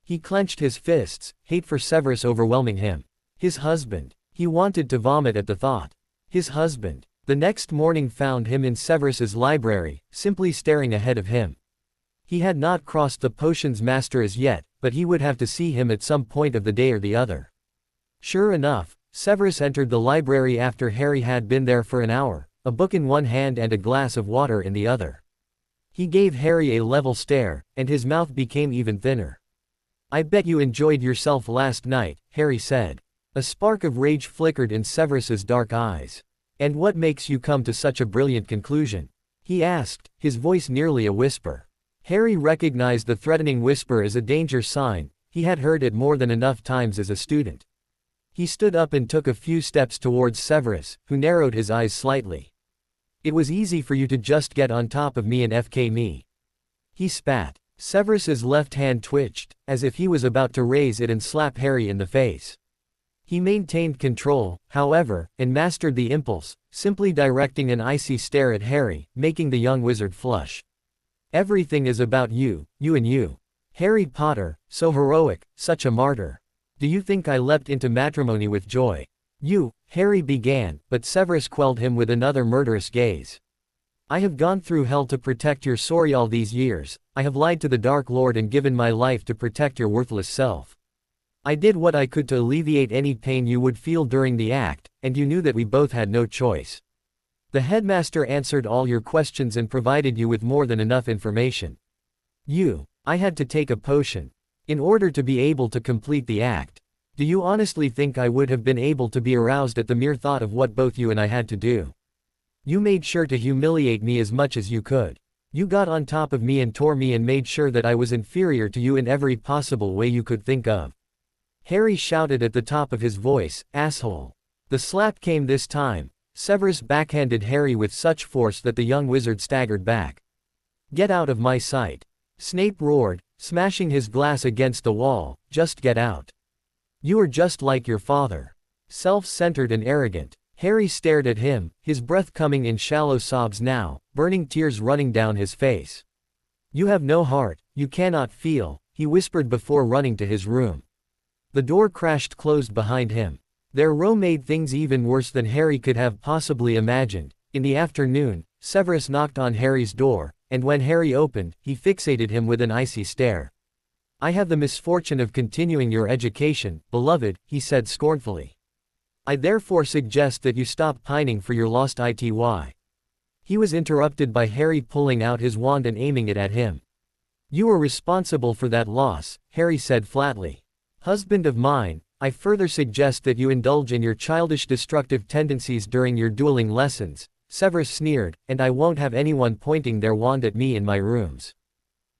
He clenched his fists, hate for Severus overwhelming him. His husband. He wanted to vomit at the thought. His husband. The next morning found him in Severus's library, simply staring ahead of him. He had not crossed the potions master as yet, but he would have to see him at some point of the day or the other. Sure enough, Severus entered the library after Harry had been there for an hour, a book in one hand and a glass of water in the other. He gave Harry a level stare, and his mouth became even thinner. "I bet you enjoyed yourself last night," Harry said. A spark of rage flickered in Severus's dark eyes. "And what makes you come to such a brilliant conclusion?" he asked, his voice nearly a whisper. Harry recognized the threatening whisper as a danger sign. He had heard it more than enough times as a student. He stood up and took a few steps towards Severus, who narrowed his eyes slightly. "It was easy for you to just get on top of me and FK me." He spat. Severus's left hand twitched, as if he was about to raise it and slap Harry in the face. He maintained control, however, and mastered the impulse, simply directing an icy stare at Harry, making the young wizard flush. "Everything is about you, you and you. Harry Potter, so heroic, such a martyr. Do you think I leapt into matrimony with joy?" "You," Harry began, but Severus quelled him with another murderous gaze. "I have gone through hell to protect your Sori all these years. I have lied to the Dark Lord and given my life to protect your worthless self. I did what I could to alleviate any pain you would feel during the act, and you knew that we both had no choice. The headmaster answered all your questions and provided you with more than enough information. I had to take a potion. in order to be able to complete the act. Do you honestly think I would have been able to be aroused at the mere thought of what both you and I had to do? You made sure to humiliate me as much as you could. You got on top of me and tore me and made sure that I was inferior to you in every possible way you could think of. Harry shouted at the top of his voice, "Asshole." The slap came this time. Severus backhanded Harry with such force that the young wizard staggered back. "Get out of my sight!" Snape roared, smashing his glass against the wall. "Just get out. You are just like your father. Self-centered and arrogant." Harry stared at him, his breath coming in shallow sobs now, burning tears running down his face. "You have no heart, you cannot feel," he whispered before running to his room. The door crashed closed behind him. Their row made things even worse than Harry could have possibly imagined. In the afternoon, Severus knocked on Harry's door, and when Harry opened, he fixated him with an icy stare. "I have the misfortune of continuing your education, beloved," he said scornfully. "I therefore suggest that you stop pining for your lost ity." He was interrupted by Harry pulling out his wand and aiming it at him. "You are responsible for that loss," Harry said flatly. "Husband of mine, I further suggest that you indulge in your childish destructive tendencies during your dueling lessons," Severus sneered, "and I won't have anyone pointing their wand at me in my rooms."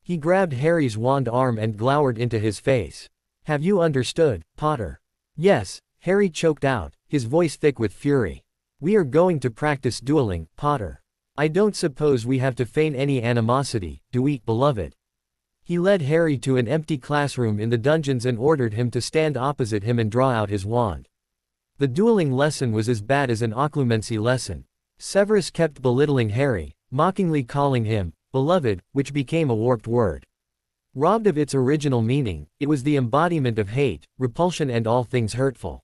He grabbed Harry's wand arm and glowered into his face. "Have you understood, Potter?" "Yes," Harry choked out, his voice thick with fury. "We are going to practice dueling, Potter. I don't suppose we have to feign any animosity, do we, beloved?" He led Harry to an empty classroom in the dungeons and ordered him to stand opposite him and draw out his wand. The dueling lesson was as bad as an occlumency lesson. Severus kept belittling Harry, mockingly calling him, beloved, which became a warped word. Robbed of its original meaning, it was the embodiment of hate, repulsion and all things hurtful.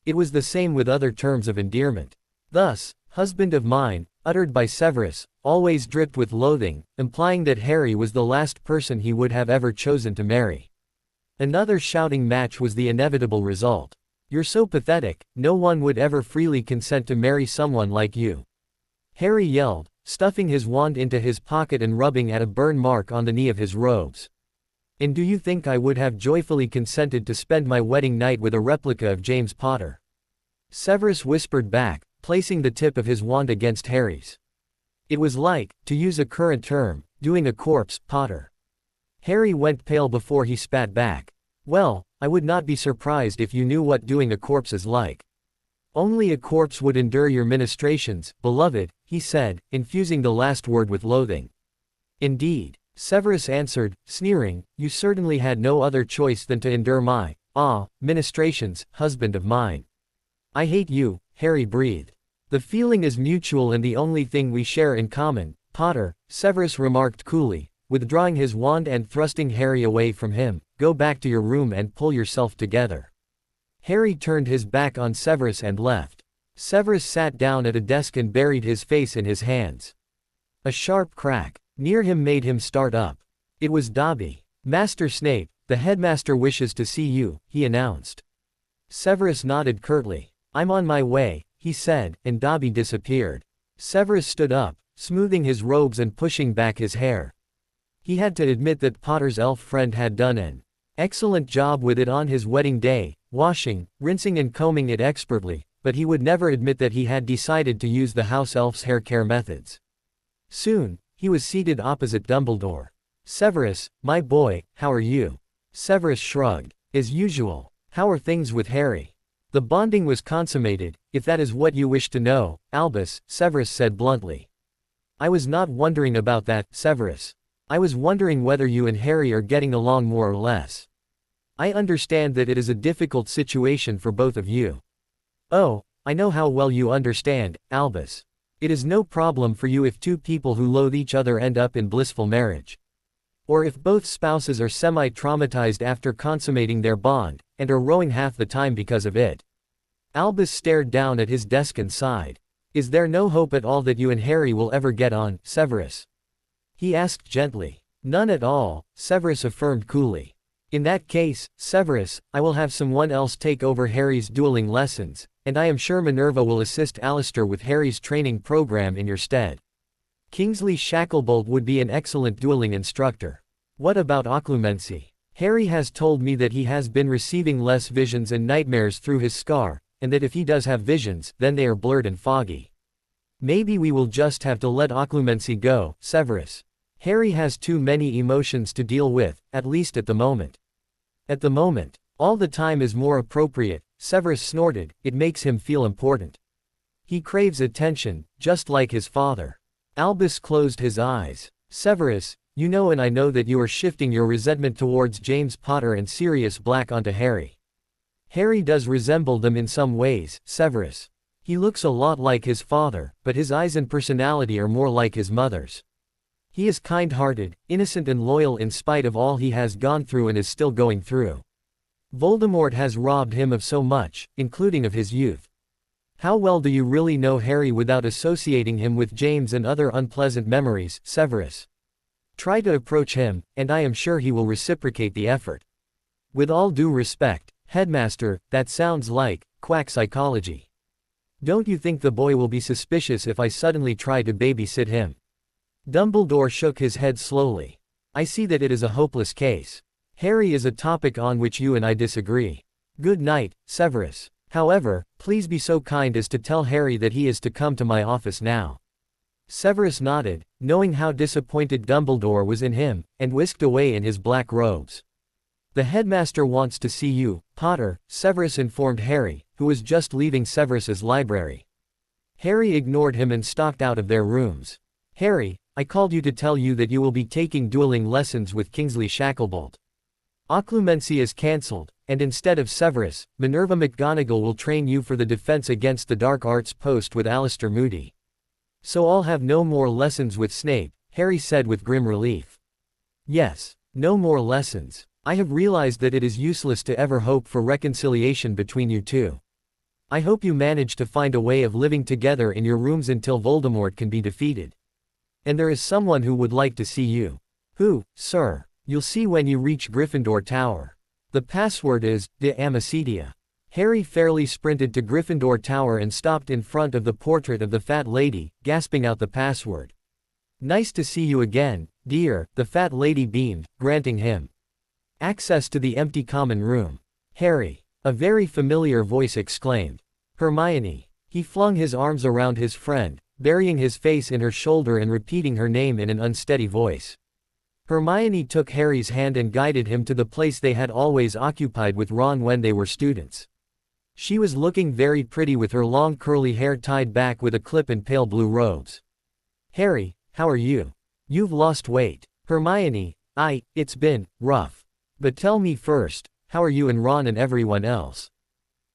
It was the same with other terms of endearment. Thus, "husband of mine," uttered by Severus, always dripped with loathing, implying that Harry was the last person he would have ever chosen to marry. Another shouting match was the inevitable result. "You're so pathetic, no one would ever freely consent to marry someone like you," Harry yelled, stuffing his wand into his pocket and rubbing at a burn mark on the knee of his robes. "And do you think I would have joyfully consented to spend my wedding night with a replica of James Potter?" Severus whispered back, placing the tip of his wand against Harry's. "It was like, to use a current term, doing a corpse, Potter." Harry went pale before he spat back. "Well, I would not be surprised if you knew what doing a corpse is like. Only a corpse would endure your ministrations, beloved," he said, infusing the last word with loathing. "Indeed," Severus answered, sneering, "you certainly had no other choice than to endure my ministrations, husband of mine." "I hate you," Harry breathed. "The feeling is mutual and the only thing we share in common, Potter," Severus remarked coolly, withdrawing his wand and thrusting Harry away from him. "Go back to your room and pull yourself together." Harry turned his back on Severus and left. Severus sat down at a desk and buried his face in his hands. A sharp crack near him made him start up. It was Dobby. "Master Snape, the headmaster wishes to see you," he announced. Severus nodded curtly. "I'm on my way," he said, and Dobby disappeared. Severus stood up, smoothing his robes and pushing back his hair. He had to admit that Potter's elf friend had done an excellent job with it on his wedding day, washing, rinsing and combing it expertly, but he would never admit that he had decided to use the house elf's hair care methods. Soon, he was seated opposite Dumbledore. "Severus, my boy, how are you?" Severus shrugged. "As usual. How are things with Harry?" "The bonding was consummated, if that is what you wish to know, Albus," Severus said bluntly. "I was not wondering about that, Severus. I was wondering whether you and Harry are getting along more or less. I understand that it is a difficult situation for both of you." "Oh, I know how well you understand, Albus. It is no problem for you if two people who loathe each other end up in blissful marriage. Or if both spouses are semi-traumatized after consummating their bond, and are rowing half the time because of it." Albus stared down at his desk and sighed. "Is there no hope at all that you and Harry will ever get on, Severus?" he asked gently. "None at all," Severus affirmed coolly. "In that case, Severus, I will have someone else take over Harry's dueling lessons, and I am sure Minerva will assist Alistair with Harry's training program in your stead. Kingsley Shacklebolt would be an excellent dueling instructor. What about occlumency?" Harry has told me that he has been receiving less visions and nightmares through his scar, and that if he does have visions, then they are blurred and foggy. Maybe we will just have to let occlumency go, Severus. Harry has too many emotions to deal with, at least at the moment. At the moment. All the time is more appropriate, Severus snorted, it makes him feel important. He craves attention, just like his father. Albus closed his eyes. Severus, you know, and I know that you are shifting your resentment towards James Potter and Sirius Black onto Harry. Harry does resemble them in some ways, Severus. He looks a lot like his father, but his eyes and personality are more like his mother's. He is kind-hearted, innocent and loyal in spite of all he has gone through and is still going through. Voldemort has robbed him of so much, including of his youth. How well do you really know Harry without associating him with James and other unpleasant memories, Severus? Try to approach him, and I am sure he will reciprocate the effort. With all due respect, Headmaster, that sounds like quack psychology. Don't you think the boy will be suspicious if I suddenly try to babysit him? Dumbledore shook his head slowly. I see that it is a hopeless case. Harry is a topic on which you and I disagree. Good night, Severus. However, please be so kind as to tell Harry that he is to come to my office now. Severus nodded, knowing how disappointed Dumbledore was in him, and whisked away in his black robes. The headmaster wants to see you, Potter, Severus informed Harry, who was just leaving Severus's library. Harry ignored him and stalked out of their rooms. Harry, I called you to tell you that you will be taking dueling lessons with Kingsley Shacklebolt. Occlumency is cancelled, and instead of Severus, Minerva McGonagall will train you for the Defense Against the Dark Arts post with Alistair Moody. So I'll have no more lessons with Snape, Harry said with grim relief. Yes, no more lessons. I have realized that it is useless to ever hope for reconciliation between you two. I hope you manage to find a way of living together in your rooms until Voldemort can be defeated. And there is someone who would like to see you. Who, sir? You'll see when you reach Gryffindor Tower. The password is, De Amicitia. Harry fairly sprinted to Gryffindor Tower and stopped in front of the portrait of the fat lady, gasping out the password. Nice to see you again, dear, the fat lady beamed, granting him access to the empty common room. Harry, a very familiar voice exclaimed. Hermione. He flung his arms around his friend, burying his face in her shoulder and repeating her name in an unsteady voice. Hermione took Harry's hand and guided him to the place they had always occupied with Ron when they were students. She was looking very pretty with her long curly hair tied back with a clip and pale blue robes. Harry, how are you? You've lost weight. Hermione, it's been rough. But tell me first, how are you and Ron and everyone else?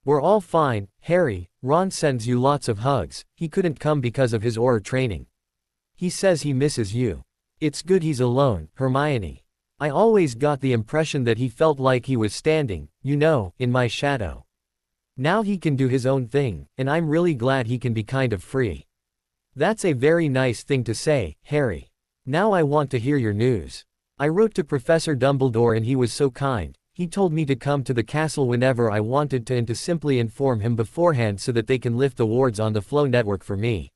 We're all fine, Harry. Ron sends you lots of hugs. He couldn't come because of his Auror training. He says he misses you. It's good he's alone, Hermione. I always got the impression that he felt like he was standing, you know, in my shadow. Now he can do his own thing, and I'm really glad he can be kind of free. That's a very nice thing to say, Harry. Now I want to hear your news. I wrote to Professor Dumbledore and he was so kind. He told me to come to the castle whenever I wanted to and to simply inform him beforehand so that they can lift the wards on the Flow network for me.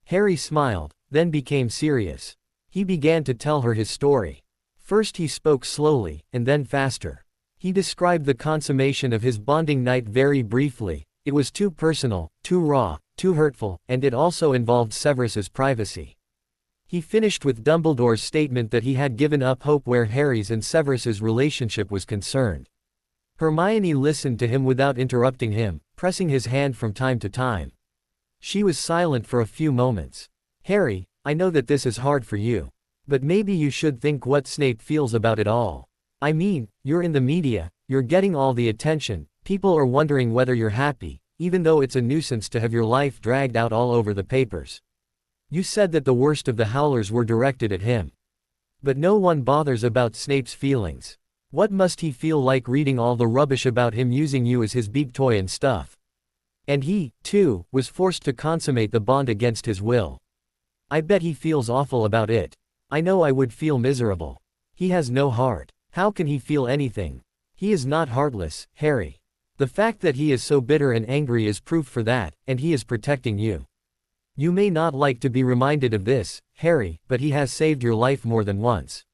Harry smiled, then became serious. He began to tell her his story. First he spoke slowly, and then faster. He described the consummation of his bonding night very briefly. It was too personal, too raw, too hurtful, and it also involved Severus's privacy. He finished with Dumbledore's statement that he had given up hope where Harry's and Severus's relationship was concerned. Hermione listened to him without interrupting him, pressing his hand from time to time. She was silent for a few moments. Harry, I know that this is hard for you. But maybe you should think what Snape feels about it all. I mean, you're in the media, you're getting all the attention, people are wondering whether you're happy, even though it's a nuisance to have your life dragged out all over the papers. You said that the worst of the Howlers were directed at him. But no one bothers about Snape's feelings. What must he feel like reading all the rubbish about him using you as his big toy and stuff? And he, too, was forced to consummate the bond against his will. I bet he feels awful about it. I know I would feel miserable. He has no heart. How can he feel anything? He is not heartless, Harry. The fact that he is so bitter and angry is proof for that, and he is protecting you. You may not like to be reminded of this, Harry, but he has saved your life more than once.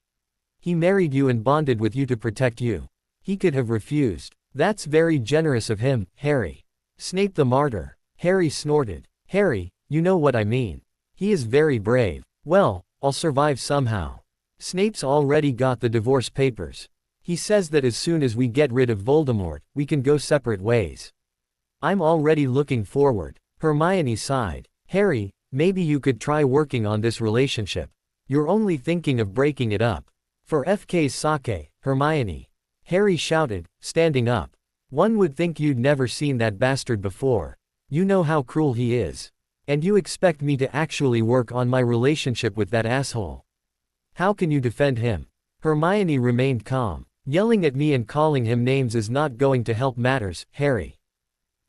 He married you and bonded with you to protect you. He could have refused. That's very generous of him, Harry. Snape the martyr. Harry snorted. Harry, you know what I mean. He is very brave. Well, I'll survive somehow. Snape's already got the divorce papers. He says that as soon as we get rid of Voldemort, we can go separate ways. I'm already looking forward. Hermione sighed. Harry, maybe you could try working on this relationship. You're only thinking of breaking it up. For FK's sake, Hermione. Harry shouted, standing up. One would think you'd never seen that bastard before. You know how cruel he is. And you expect me to actually work on my relationship with that asshole. How can you defend him? Hermione remained calm. Yelling at me and calling him names is not going to help matters, Harry.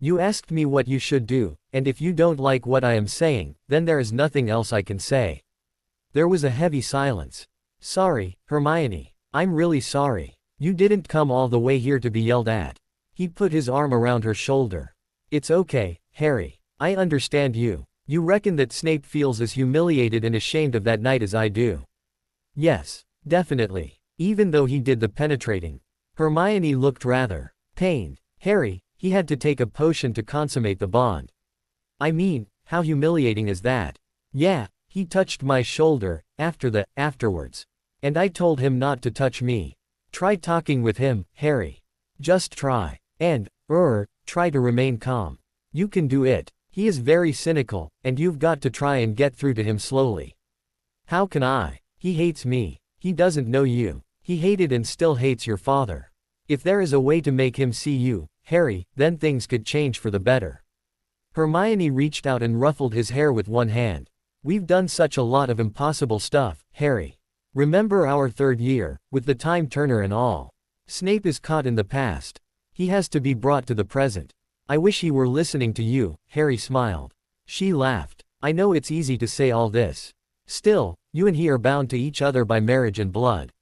You asked me what you should do, and if you don't like what I am saying, then there is nothing else I can say. There was a heavy silence. Sorry, Hermione. I'm really sorry. You didn't come all the way here to be yelled at. He put his arm around her shoulder. It's okay, Harry. I understand you. You reckon that Snape feels as humiliated and ashamed of that night as I do. Yes, definitely. Even though he did the penetrating. Hermione looked rather pained. Harry, he had to take a potion to consummate the bond. I mean, how humiliating is that? Yeah, he touched my shoulder, afterwards. And I told him not to touch me. Try talking with him, Harry. Just try. And, try to remain calm. You can do it. He is very cynical, and you've got to try and get through to him slowly. How can I? He hates me. He doesn't know you. He hated and still hates your father. If there is a way to make him see you, Harry, then things could change for the better. Hermione reached out and ruffled his hair with one hand. We've done such a lot of impossible stuff, Harry. Remember our third year, with the time turner and all. Snape is caught in the past. He has to be brought to the present. I wish he were listening to you, Harry smiled. She laughed. I know it's easy to say all this. Still, you and he are bound to each other by marriage and blood.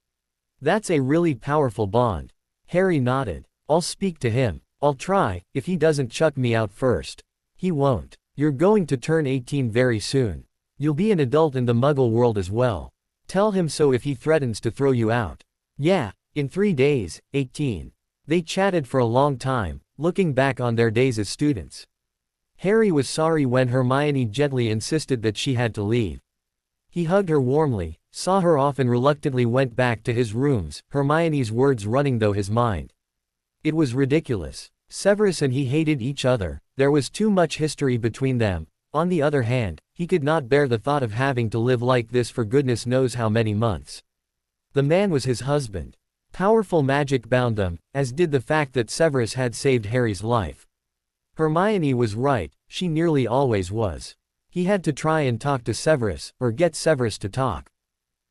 That's a really powerful bond. Harry nodded. I'll speak to him. I'll try, if he doesn't chuck me out first. He won't. You're going to turn 18 very soon. You'll be an adult in the Muggle world as well. Tell him so if he threatens to throw you out. Yeah, in 3 days, 18. They chatted for a long time, looking back on their days as students. Harry was sorry when Hermione gently insisted that she had to leave. He hugged her warmly, saw her off and reluctantly went back to his rooms, Hermione's words running through his mind. It was ridiculous. Severus and he hated each other, there was too much history between them. On the other hand, he could not bear the thought of having to live like this for goodness knows how many months. The man was his husband. Powerful magic bound them, as did the fact that Severus had saved Harry's life. Hermione was right, she nearly always was. He had to try and talk to Severus, or get Severus to talk.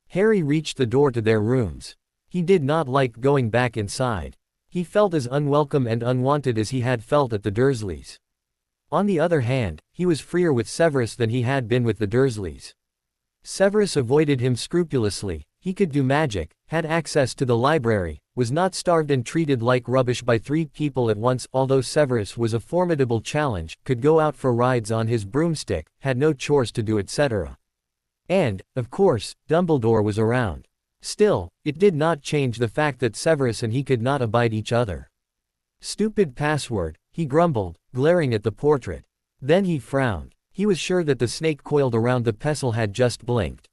Harry reached the door to their rooms. He did not like going back inside. He felt as unwelcome and unwanted as he had felt at the Dursleys. On the other hand, he was freer with Severus than he had been with the Dursleys. Severus avoided him scrupulously, he could do magic, had access to the library, was not starved and treated like rubbish by 3 people at once, although Severus was a formidable challenge, could go out for rides on his broomstick, had no chores to do etc. And, of course, Dumbledore was around. Still, it did not change the fact that Severus and he could not abide each other. Stupid password, he grumbled, glaring at the portrait. Then he frowned. He was sure that the snake coiled around the pestle had just blinked.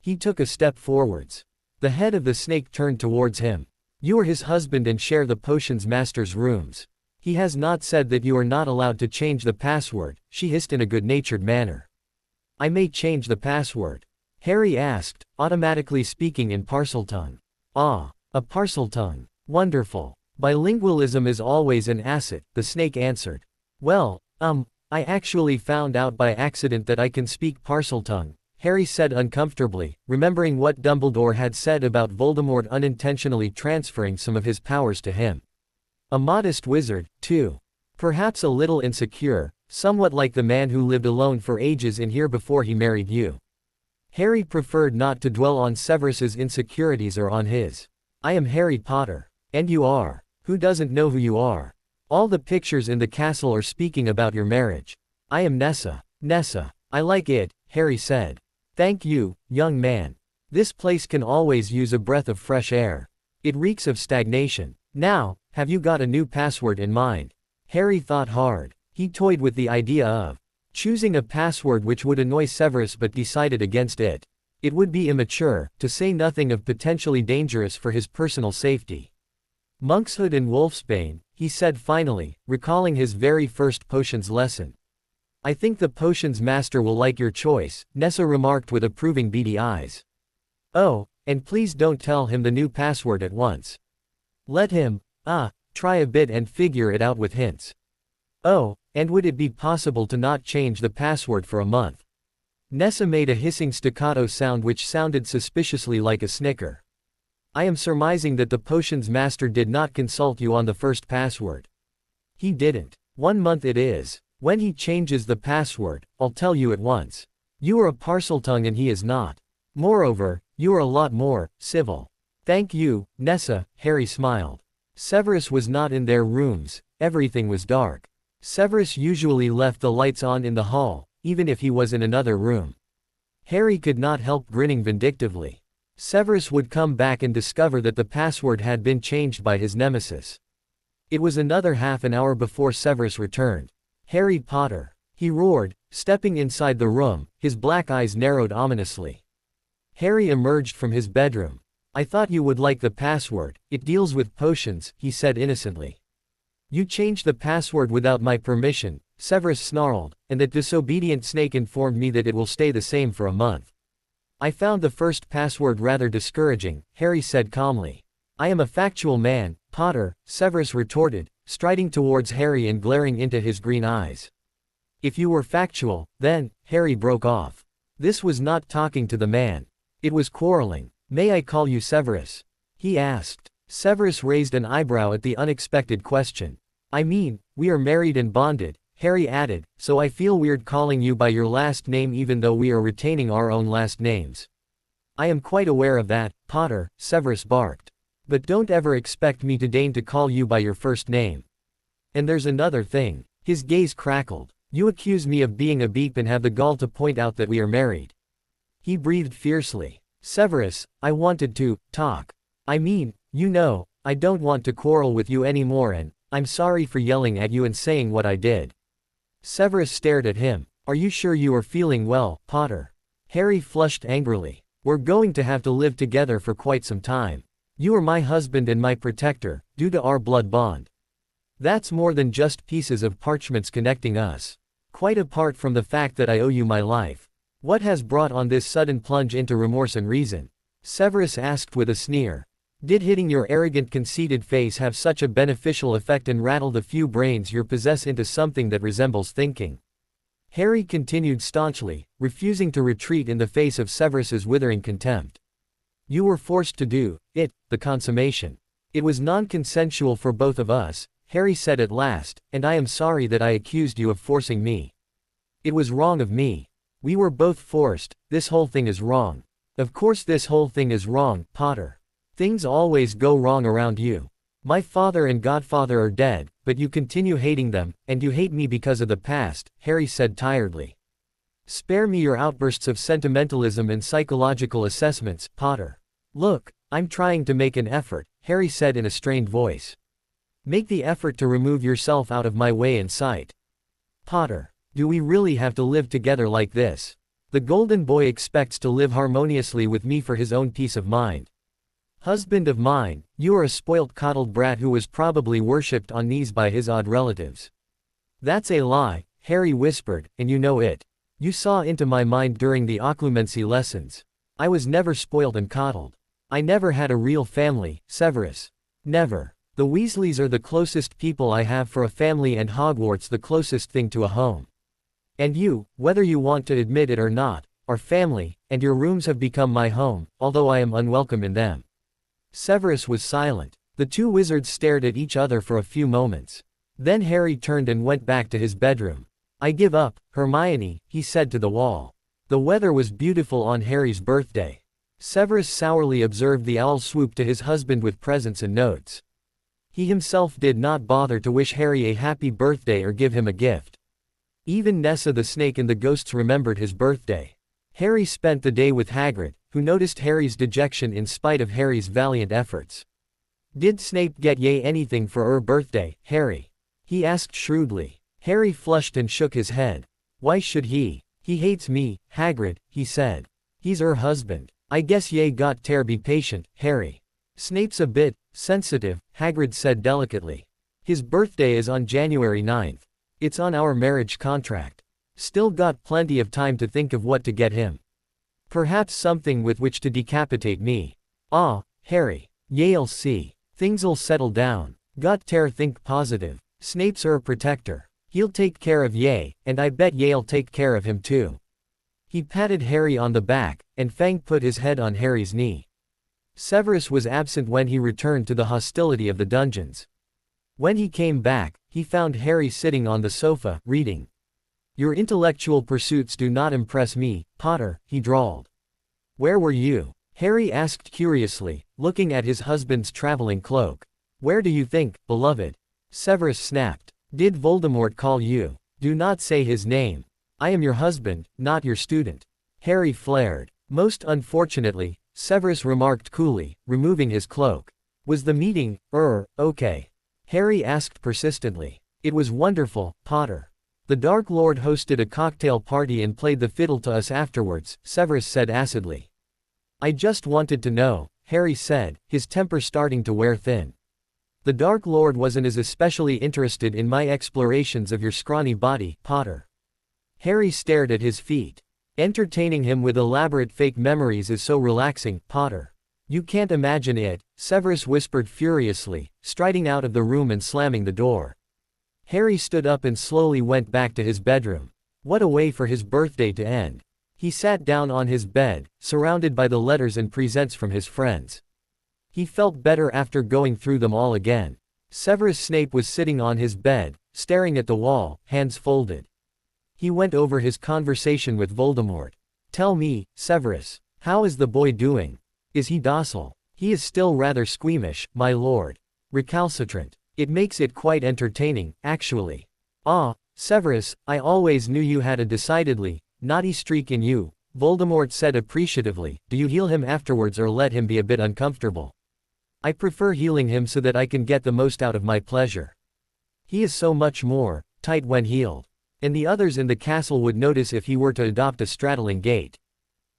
He took a step forwards. The head of the snake turned towards him. You are his husband and share the potions master's rooms. He has not said that you are not allowed to change the password, she hissed in a good-natured manner. I may change the password? Harry asked, automatically speaking in Parseltongue. Ah, a Parseltongue. Wonderful. Bilingualism is always an asset, the snake answered. Well, I actually found out by accident that I can speak Parseltongue, Harry said uncomfortably, remembering what Dumbledore had said about Voldemort unintentionally transferring some of his powers to him. A modest wizard, too. Perhaps a little insecure, somewhat like the man who lived alone for ages in here before he married you. Harry preferred not to dwell on Severus's insecurities or on his. I am Harry Potter. And you are. Who doesn't know who you are? All the pictures in the castle are speaking about your marriage. I am Nessa. Nessa. I like it, Harry said. Thank you, young man. This place can always use a breath of fresh air. It reeks of stagnation. Now, have you got a new password in mind? Harry thought hard. He toyed with the idea of choosing a password which would annoy Severus but decided against it. It would be immature, to say nothing of potentially dangerous for his personal safety. Monkshood and Wolfsbane, he said finally, recalling his very first potions lesson. I think the potions master will like your choice, Nessa remarked with approving beady eyes. Oh, and please don't tell him the new password at once. Let him, try a bit and figure it out with hints. Oh, and would it be possible to not change the password for a month? Nessa made a hissing staccato sound which sounded suspiciously like a snicker. I am surmising that the potions master did not consult you on the first password. He didn't. 1 month it is. When he changes the password, I'll tell you at once. You are a Parseltongue and he is not. Moreover, you are a lot more civil. Thank you, Nessa, Harry smiled. Severus was not in their rooms, everything was dark. Severus usually left the lights on in the hall, even if he was in another room. Harry could not help grinning vindictively. Severus would come back and discover that the password had been changed by his nemesis. It was another half an hour before Severus returned. Harry Potter, he roared, stepping inside the room, his black eyes narrowed ominously. Harry emerged from his bedroom. I thought you would like the password, it deals with potions, he said innocently. You changed the password without my permission, Severus snarled, and that disobedient snake informed me that it will stay the same for a month. I found the first password rather discouraging, Harry said calmly. I am a factual man, Potter, Severus retorted, striding towards Harry and glaring into his green eyes. If you were factual, then, Harry broke off. This was not talking to the man. It was quarreling. May I call you Severus? He asked. Severus raised an eyebrow at the unexpected question. I mean, we are married and bonded, Harry added, so I feel weird calling you by your last name even though we are retaining our own last names. I am quite aware of that, Potter, Severus barked. But don't ever expect me to deign to call you by your first name. And there's another thing. His gaze crackled. You accuse me of being a beep and have the gall to point out that we are married. He breathed fiercely. Severus, I wanted to talk. I mean, you know, I don't want to quarrel with you anymore and I'm sorry for yelling at you and saying what I did. Severus stared at him. Are you sure you are feeling well, Potter? Harry flushed angrily. We're going to have to live together for quite some time. You are my husband and my protector, due to our blood bond. That's more than just pieces of parchments connecting us. Quite apart from the fact that I owe you my life. What has brought on this sudden plunge into remorse and reason? Severus asked with a sneer. Did hitting your arrogant conceited face have such a beneficial effect and rattle the few brains you possess into something that resembles thinking? Harry continued staunchly, refusing to retreat in the face of Severus's withering contempt. You were forced to do it, the consummation. It was non-consensual for both of us, Harry said at last, and I am sorry that I accused you of forcing me. It was wrong of me. We were both forced, this whole thing is wrong. Of course this whole thing is wrong, Potter. Things always go wrong around you. My father and godfather are dead, but you continue hating them, and you hate me because of the past, Harry said tiredly. Spare me your outbursts of sentimentalism and psychological assessments, Potter. Look, I'm trying to make an effort, Harry said in a strained voice. Make the effort to remove yourself out of my way and sight. Potter, do we really have to live together like this? The golden boy expects to live harmoniously with me for his own peace of mind. Husband of mine, you are a spoilt coddled brat who was probably worshipped on knees by his odd relatives. That's a lie, Harry whispered, and you know it. You saw into my mind during the occlumency lessons. I was never spoiled and coddled. I never had a real family, Severus. Never. The Weasleys are the closest people I have for a family and Hogwarts the closest thing to a home. And you, whether you want to admit it or not, are family, and your rooms have become my home, although I am unwelcome in them. Severus was silent. The two wizards stared at each other for a few moments. Then Harry turned and went back to his bedroom. I give up, Hermione, he said to the wall. The weather was beautiful on Harry's birthday. Severus sourly observed the owl swoop to his husband with presents and notes. He himself did not bother to wish Harry a happy birthday or give him a gift. Even Nessa the snake and the ghosts remembered his birthday. Harry spent the day with Hagrid, who noticed Harry's dejection in spite of Harry's valiant efforts. "Did Snape get ye anything for her birthday, Harry?" he asked shrewdly. Harry flushed and shook his head. "Why should he? He hates me, Hagrid," he said. "He's her husband. I guess ye got ter be patient, Harry." "Snape's a bit sensitive," Hagrid said delicately. "His birthday is on January 9th. It's on our marriage contract. Still got plenty of time to think of what to get him. Perhaps something with which to decapitate me." "Ah, Harry. Ye'll see. Things'll settle down. Got ter think positive. Snape's her protector. He'll take care of ye, and I bet ye'll take care of him too." He patted Harry on the back, and Fang put his head on Harry's knee. Severus was absent when he returned to the hostility of the dungeons. When he came back, he found Harry sitting on the sofa, reading. "Your intellectual pursuits do not impress me, Potter," he drawled. "Where were you?" Harry asked curiously, looking at his husband's traveling cloak. "Where do you think, beloved?" Severus snapped. "Did Voldemort call you?" "Do not say his name. I am your husband, not your student." Harry flared. "Most unfortunately," Severus remarked coolly, removing his cloak. "Was the meeting, okay?" Harry asked persistently. "It was wonderful, Potter. The Dark Lord hosted a cocktail party and played the fiddle to us afterwards," Severus said acidly. "I just wanted to know," Harry said, his temper starting to wear thin. "The Dark Lord wasn't as especially interested in my explorations of your scrawny body, Potter." Harry stared at his feet. "Entertaining him with elaborate fake memories is so relaxing, Potter. You can't imagine it," Severus whispered furiously, striding out of the room and slamming the door. Harry stood up and slowly went back to his bedroom. What a way for his birthday to end. He sat down on his bed, surrounded by the letters and presents from his friends. He felt better after going through them all again. Severus Snape was sitting on his bed, staring at the wall, hands folded. He went over his conversation with Voldemort. "Tell me, Severus, how is the boy doing? Is he docile?" "He is still rather squeamish, my lord. Recalcitrant. It makes it quite entertaining, actually." "Ah, Severus, I always knew you had a decidedly naughty streak in you," Voldemort said appreciatively. "Do you heal him afterwards or let him be a bit uncomfortable?" "I prefer healing him so that I can get the most out of my pleasure. He is so much more tight when healed. And the others in the castle would notice if he were to adopt a straddling gait."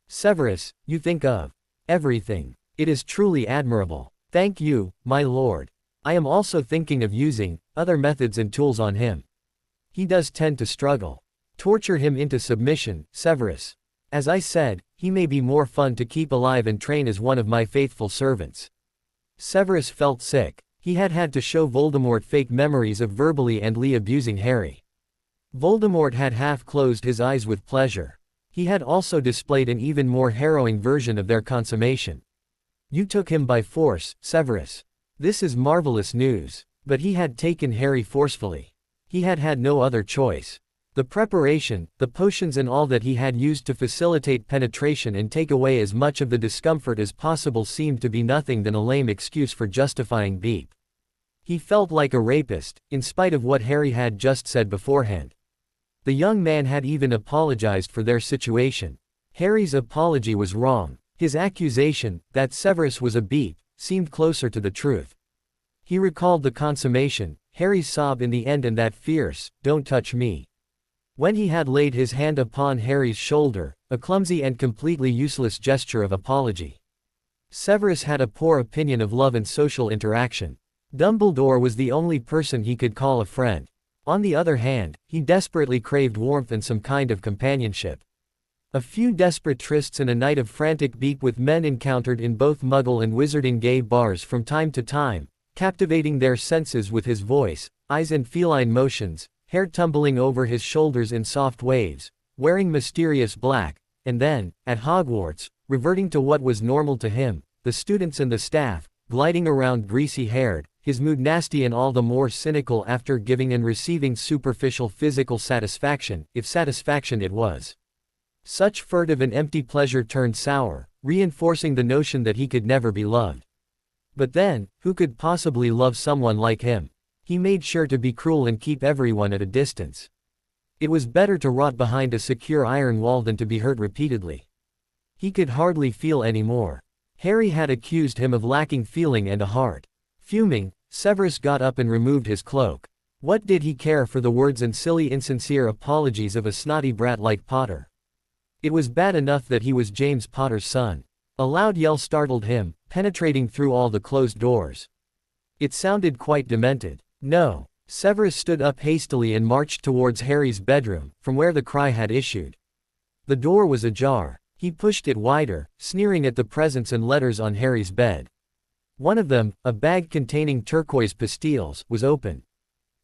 "Severus, you think of everything. It is truly admirable. Thank you, my lord. I am also thinking of using other methods and tools on him. He does tend to struggle. Torture him into submission, Severus. As I said, he may be more fun to keep alive and train as one of my faithful servants." Severus felt sick. He had had to show Voldemort fake memories of verbally and abusing Harry. Voldemort had half closed his eyes with pleasure. He had also displayed an even more harrowing version of their consummation. "You took him by force, Severus. This is marvelous news." But he had taken Harry forcefully. He had had no other choice. The preparation, the potions and all that he had used to facilitate penetration and take away as much of the discomfort as possible seemed to be nothing than a lame excuse for justifying Beep. He felt like a rapist, in spite of what Harry had just said beforehand. The young man had even apologized for their situation. Harry's apology was wrong. His accusation, that Severus was a Beep, seemed closer to the truth. He recalled the consummation, Harry's sob in the end and that fierce, "Don't touch me." When he had laid his hand upon Harry's shoulder, a clumsy and completely useless gesture of apology. Severus had a poor opinion of love and social interaction. Dumbledore was the only person he could call a friend. On the other hand, he desperately craved warmth and some kind of companionship. A few desperate trysts and a night of frantic beep with men encountered in both Muggle and Wizarding gay bars from time to time, captivating their senses with his voice, eyes and feline motions, hair tumbling over his shoulders in soft waves, wearing mysterious black, and then, at Hogwarts, reverting to what was normal to him, the students and the staff, gliding around greasy-haired, his mood nasty and all the more cynical after giving and receiving superficial physical satisfaction, if satisfaction it was. Such furtive and empty pleasure turned sour, reinforcing the notion that he could never be loved. But then, who could possibly love someone like him? He made sure to be cruel and keep everyone at a distance. It was better to rot behind a secure iron wall than to be hurt repeatedly. He could hardly feel any more. Harry had accused him of lacking feeling and a heart. Fuming, Severus got up and removed his cloak. What did he care for the words and silly insincere apologies of a snotty brat like Potter? It was bad enough that he was James Potter's son. A loud yell startled him, penetrating through all the closed doors. It sounded quite demented. No. Severus stood up hastily and marched towards Harry's bedroom, from where the cry had issued. The door was ajar. He pushed it wider, sneering at the presents and letters on Harry's bed. One of them, a bag containing turquoise pastilles, was open.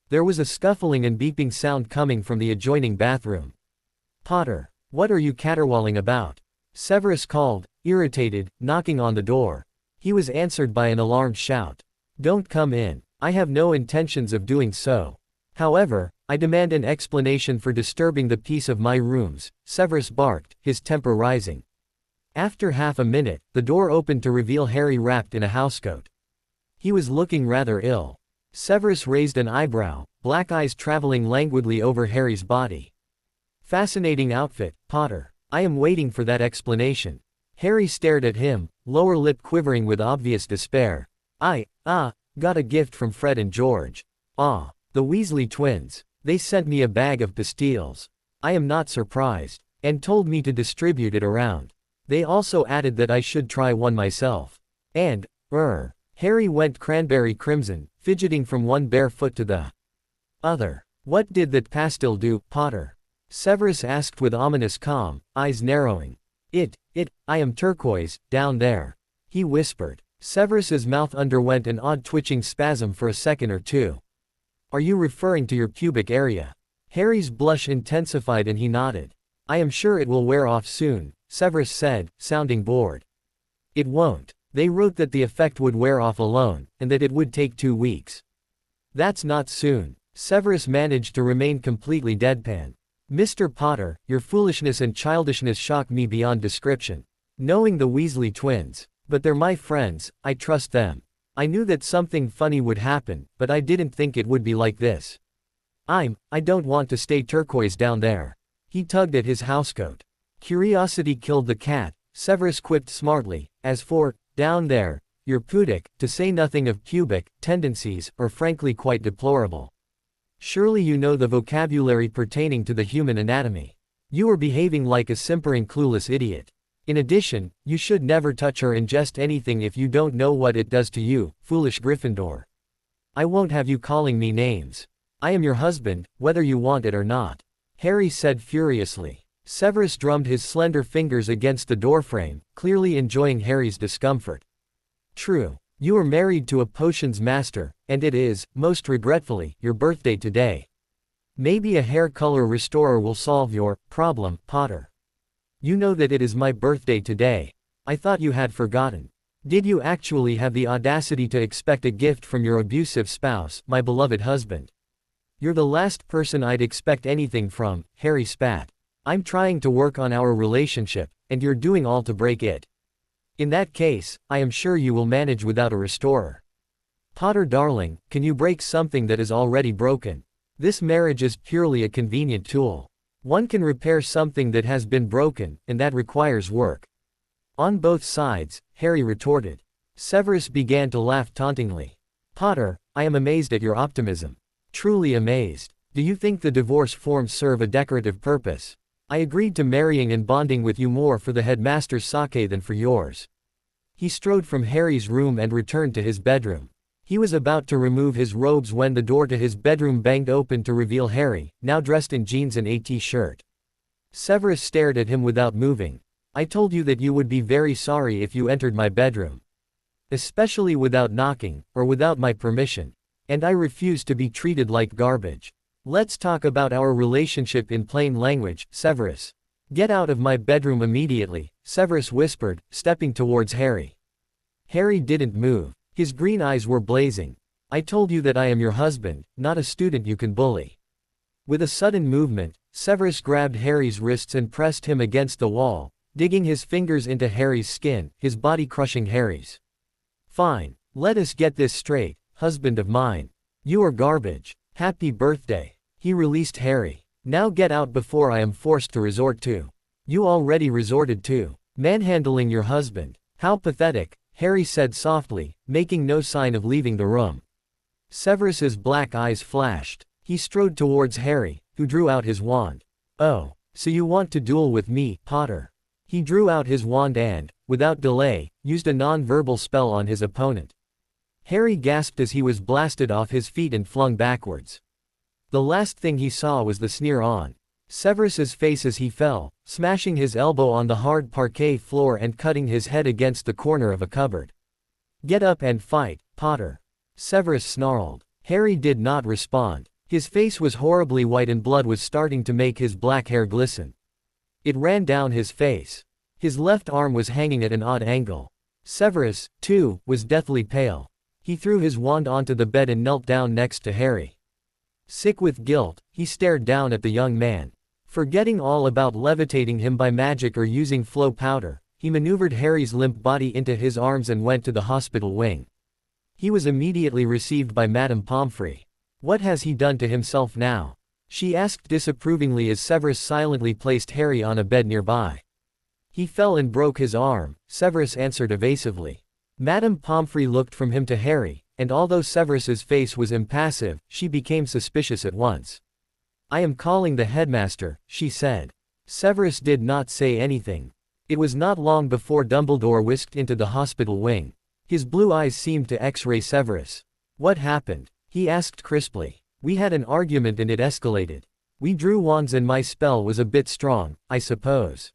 There was a scuffling and beeping sound coming from the adjoining bathroom. "Potter, what are you caterwauling about?" Severus called, irritated, knocking on the door. He was answered by an alarmed shout. "Don't come in. I have no intentions of doing so. However, I demand an explanation for disturbing the peace of my rooms," Severus barked, his temper rising. After half a minute, the door opened to reveal Harry wrapped in a housecoat. He was looking rather ill. Severus raised an eyebrow, black eyes traveling languidly over Harry's body. "Fascinating outfit, Potter. I am waiting for that explanation." Harry stared at him, lower lip quivering with obvious despair. Got a gift from Fred and George. The Weasley twins. They sent me a bag of pastilles. I am not surprised. And told me to distribute it around. They also added that I should try one myself. And, Harry went cranberry crimson, fidgeting from one bare foot to the other. "What did that pastille do, Potter?" Severus asked with ominous calm, eyes narrowing. I am turquoise, down there," he whispered. Severus's mouth underwent an odd twitching spasm for a second or two. "Are you referring to your pubic area?" Harry's blush intensified and he nodded. "I am sure it will wear off soon," Severus said, sounding bored. "It won't. They wrote that the effect would wear off alone, and that it would take 2 weeks. That's not soon." Severus managed to remain completely deadpan. "Mr. Potter, your foolishness and childishness shock me beyond description. Knowing the Weasley twins. But they're my friends, I trust them. I knew that something funny would happen, but I didn't think it would be like this. I don't want to stay turquoise down there." He tugged at his housecoat. "Curiosity killed the cat," Severus quipped smartly. "As for, down there, your pudic, to say nothing of pubic, tendencies, are frankly quite deplorable. Surely you know the vocabulary pertaining to the human anatomy. You are behaving like a simpering clueless idiot. In addition, you should never touch or ingest anything if you don't know what it does to you, foolish Gryffindor. I won't have you calling me names. I am your husband, whether you want it or not," Harry said furiously. Severus drummed his slender fingers against the doorframe, clearly enjoying Harry's discomfort. "True. You are married to a potions master, and it is, most regretfully, your birthday today. Maybe a hair color restorer will solve your problem, Potter. You know that it is my birthday today. I thought you had forgotten. Did you actually have the audacity to expect a gift from your abusive spouse, my beloved husband? You're the last person I'd expect anything from," Harry spat. "I'm trying to work on our relationship, and you're doing all to break it. In that case, I am sure you will manage without a restorer. Potter darling, can you break something that is already broken? This marriage is purely a convenient tool. One can repair something that has been broken, and that requires work." "On both sides," Harry retorted. Severus began to laugh tauntingly. "Potter, I am amazed at your optimism. Truly amazed. Do you think the divorce forms serve a decorative purpose? I agreed to marrying and bonding with you more for the headmaster's sake than for yours." He strode from Harry's room and returned to his bedroom. He was about to remove his robes when the door to his bedroom banged open to reveal Harry, now dressed in jeans and a t-shirt. Severus stared at him without moving. "I told you that you would be very sorry if you entered my bedroom. Especially without knocking, or without my permission. And I refuse to be treated like garbage. Let's talk about our relationship in plain language, Severus. Get out of my bedroom immediately," Severus whispered, stepping towards Harry. Harry didn't move. His green eyes were blazing. "I told you that I am your husband, not a student you can bully." With a sudden movement, Severus grabbed Harry's wrists and pressed him against the wall, digging his fingers into Harry's skin, his body crushing Harry's. "Fine. Let us get this straight, husband of mine. You are garbage. Happy birthday." He released Harry. Now get out before I am forced to resort to. You already resorted to manhandling your husband. How pathetic, Harry said softly, making no sign of leaving the room. Severus's black eyes flashed. He strode towards Harry, who drew out his wand. Oh, so you want to duel with me, Potter? He drew out his wand and, without delay, used a non-verbal spell on his opponent. Harry gasped as he was blasted off his feet and flung backwards. The last thing he saw was the sneer on Severus's face as he fell, smashing his elbow on the hard parquet floor and cutting his head against the corner of a cupboard. Get up and fight, Potter. Severus snarled. Harry did not respond. His face was horribly white and blood was starting to make his black hair glisten. It ran down his face. His left arm was hanging at an odd angle. Severus, too, was deathly pale. He threw his wand onto the bed and knelt down next to Harry. Sick with guilt, he stared down at the young man. Forgetting all about levitating him by magic or using flow powder, he maneuvered Harry's limp body into his arms and went to the hospital wing. He was immediately received by Madame Pomfrey. What has he done to himself now? She asked disapprovingly as Severus silently placed Harry on a bed nearby. He fell and broke his arm, Severus answered evasively. Madame Pomfrey looked from him to Harry, and although Severus's face was impassive, she became suspicious at once. I am calling the headmaster, she said. Severus did not say anything. It was not long before Dumbledore whisked into the hospital wing. His blue eyes seemed to X-ray Severus. What happened? He asked crisply. We had an argument and it escalated. We drew wands and my spell was a bit strong, I suppose.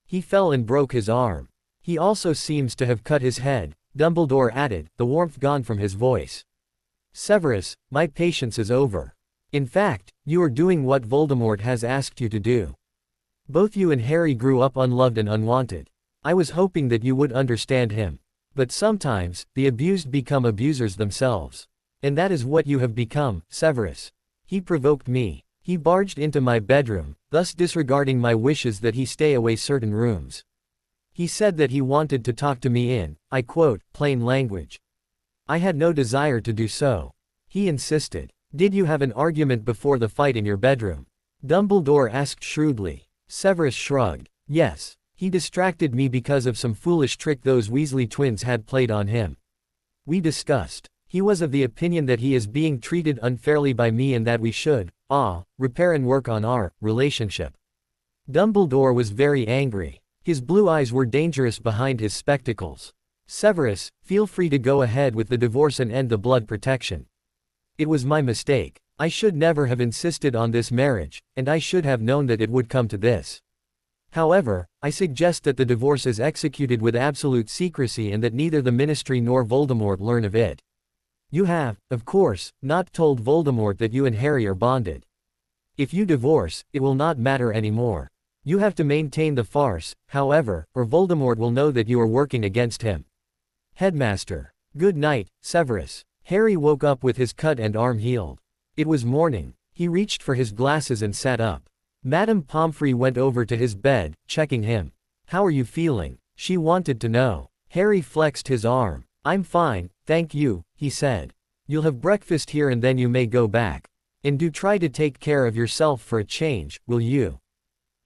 He fell and broke his arm. He also seems to have cut his head, Dumbledore added, the warmth gone from his voice. Severus, my patience is over. In fact, you are doing what Voldemort has asked you to do. Both you and Harry grew up unloved and unwanted. I was hoping that you would understand him. But sometimes, the abused become abusers themselves. And that is what you have become, Severus. He provoked me. He barged into my bedroom, thus disregarding my wishes that he stay away certain rooms. He said that he wanted to talk to me in, I quote, plain language. I had no desire to do so. He insisted. Did you have an argument before the fight in your bedroom? Dumbledore asked shrewdly. Severus shrugged. Yes. He distracted me because of some foolish trick those Weasley twins had played on him. We discussed. He was of the opinion that he is being treated unfairly by me and that we should, repair and work on our relationship. Dumbledore was very angry. His blue eyes were dangerous behind his spectacles. Severus, feel free to go ahead with the divorce and end the blood protection. It was my mistake. I should never have insisted on this marriage, and I should have known that it would come to this. However, I suggest that the divorce is executed with absolute secrecy and that neither the Ministry nor Voldemort learn of it. You have, of course, not told Voldemort that you and Harry are bonded. If you divorce, it will not matter anymore. You have to maintain the farce, however, or Voldemort will know that you are working against him. Headmaster. Good night, Severus. Harry woke up with his cut and arm healed. It was morning. He reached for his glasses and sat up. Madame Pomfrey went over to his bed, checking him. How are you feeling? She wanted to know. Harry flexed his arm. I'm fine, thank you, he said. You'll have breakfast here and then you may go back. And do try to take care of yourself for a change, will you?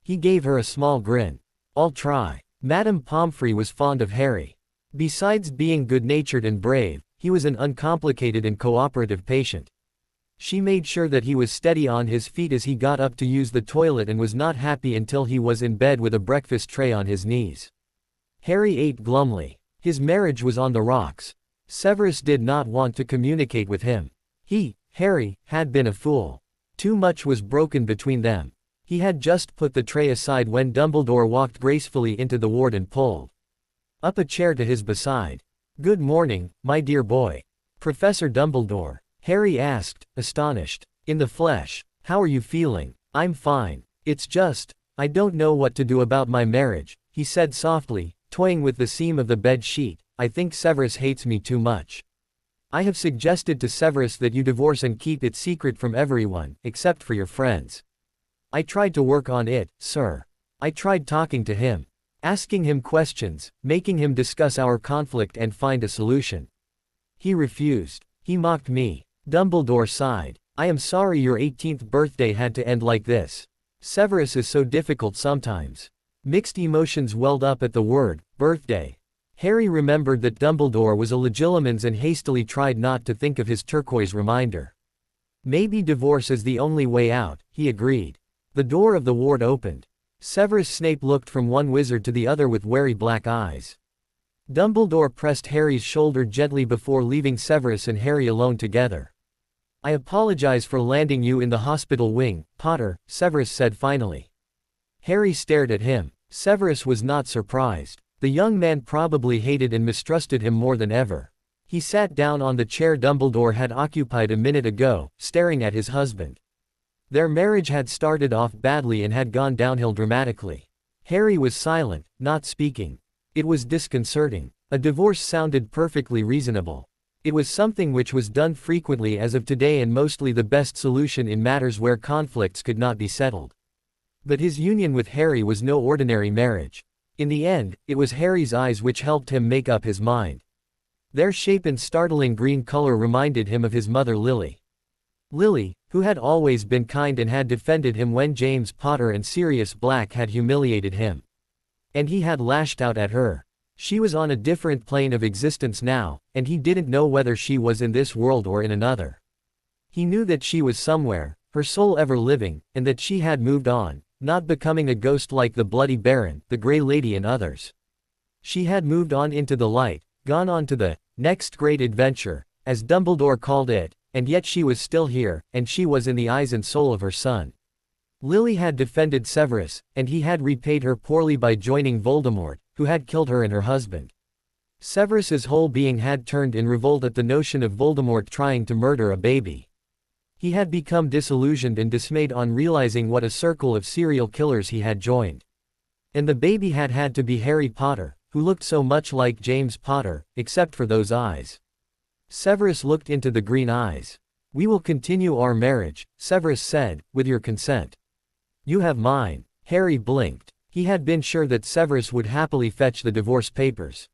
He gave her a small grin. I'll try. Madame Pomfrey was fond of Harry. Besides being good-natured and brave, he was an uncomplicated and cooperative patient. She made sure that he was steady on his feet as he got up to use the toilet and was not happy until he was in bed with a breakfast tray on his knees. Harry ate glumly. His marriage was on the rocks. Severus did not want to communicate with him. He, Harry, had been a fool. Too much was broken between them. He had just put the tray aside when Dumbledore walked gracefully into the ward and pulled up a chair to his beside. Good morning, my dear boy. Professor Dumbledore. Harry asked, astonished. In the flesh. How are you feeling? I'm fine. It's just, I don't know what to do about my marriage, he said softly, toying with the seam of the bed sheet. I think Severus hates me too much. I have suggested to Severus that you divorce and keep it secret from everyone, except for your friends. I tried to work on it, sir. I tried talking to him. Asking him questions, making him discuss our conflict and find a solution. He refused. He mocked me. Dumbledore sighed. I am sorry your 18th birthday had to end like this. Severus is so difficult sometimes. Mixed emotions welled up at the word, birthday. Harry remembered that Dumbledore was a legilimens and hastily tried not to think of his turquoise reminder. Maybe divorce is the only way out, he agreed. The door of the ward opened. Severus Snape looked from one wizard to the other with wary black eyes. Dumbledore pressed Harry's shoulder gently before leaving Severus and Harry alone together. I apologize for landing you in the hospital wing, Potter, Severus said finally. Harry stared at him. Severus was not surprised. The young man probably hated and mistrusted him more than ever. He sat down on the chair Dumbledore had occupied a minute ago, staring at his husband. Their marriage had started off badly and had gone downhill dramatically. Harry was silent, not speaking. It was disconcerting. A divorce sounded perfectly reasonable. It was something which was done frequently as of today and mostly the best solution in matters where conflicts could not be settled. But his union with Harry was no ordinary marriage. In the end, it was Harry's eyes which helped him make up his mind. Their shape and startling green color reminded him of his mother Lily. Lily, who had always been kind and had defended him when James Potter and Sirius Black had humiliated him. And he had lashed out at her. She was on a different plane of existence now, and he didn't know whether she was in this world or in another. He knew that she was somewhere, her soul ever living, and that she had moved on, not becoming a ghost like the Bloody Baron, the Grey Lady and others. She had moved on into the light, gone on to the next great adventure, as Dumbledore called it, and yet she was still here, and she was in the eyes and soul of her son. Lily had defended Severus, and he had repaid her poorly by joining Voldemort, who had killed her and her husband. Severus's whole being had turned in revolt at the notion of Voldemort trying to murder a baby. He had become disillusioned and dismayed on realizing what a circle of serial killers he had joined. And the baby had had to be Harry Potter, who looked so much like James Potter, except for those eyes. Severus looked into the green eyes. We will continue our marriage, Severus said, with your consent. You have mine. Harry blinked. He had been sure that Severus would happily fetch the divorce papers.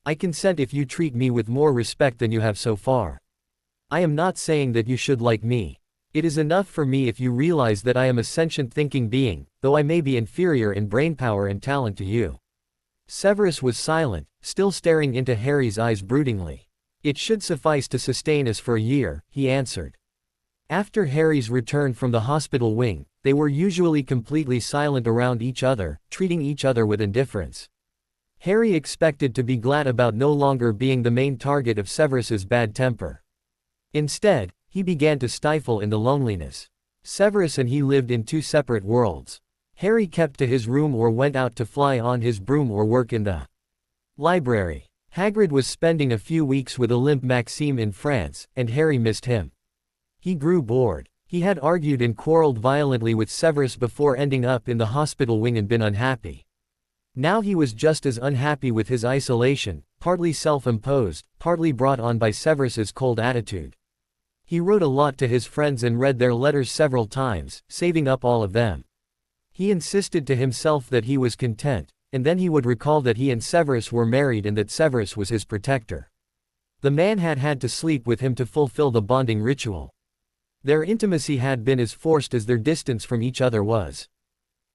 I consent if you treat me with more respect than you have so far. I am not saying that you should like me. It is enough for me if you realize that I am a sentient thinking being, though I may be inferior in brainpower and talent to you. Severus was silent, still staring into Harry's eyes broodingly. It should suffice to sustain us for a year, he answered. After Harry's return from the hospital wing, they were usually completely silent around each other, treating each other with indifference. Harry expected to be glad about no longer being the main target of Severus's bad temper. Instead, he began to stifle in the loneliness. Severus and he lived in two separate worlds. Harry kept to his room or went out to fly on his broom or work in the library. Hagrid was spending a few weeks with Olympe Maxime in France, and Harry missed him. He grew bored. He had argued and quarreled violently with Severus before ending up in the hospital wing and been unhappy. Now he was just as unhappy with his isolation, partly self-imposed, partly brought on by Severus's cold attitude. He wrote a lot to his friends and read their letters several times, saving up all of them. He insisted to himself that he was content, and then he would recall that he and Severus were married and that Severus was his protector. The man had had to sleep with him to fulfill the bonding ritual. Their intimacy had been as forced as their distance from each other was.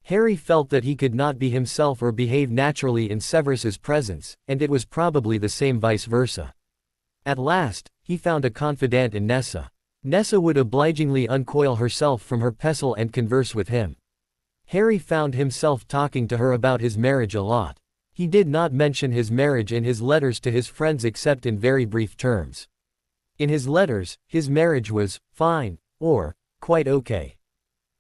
Harry felt that he could not be himself or behave naturally in Severus's presence, and it was probably the same vice versa. At last, he found a confidant in Nessa. Nessa would obligingly uncoil herself from her pestle and converse with him. Harry found himself talking to her about his marriage a lot. He did not mention his marriage in his letters to his friends except in very brief terms. In his letters, his marriage was fine, or quite okay.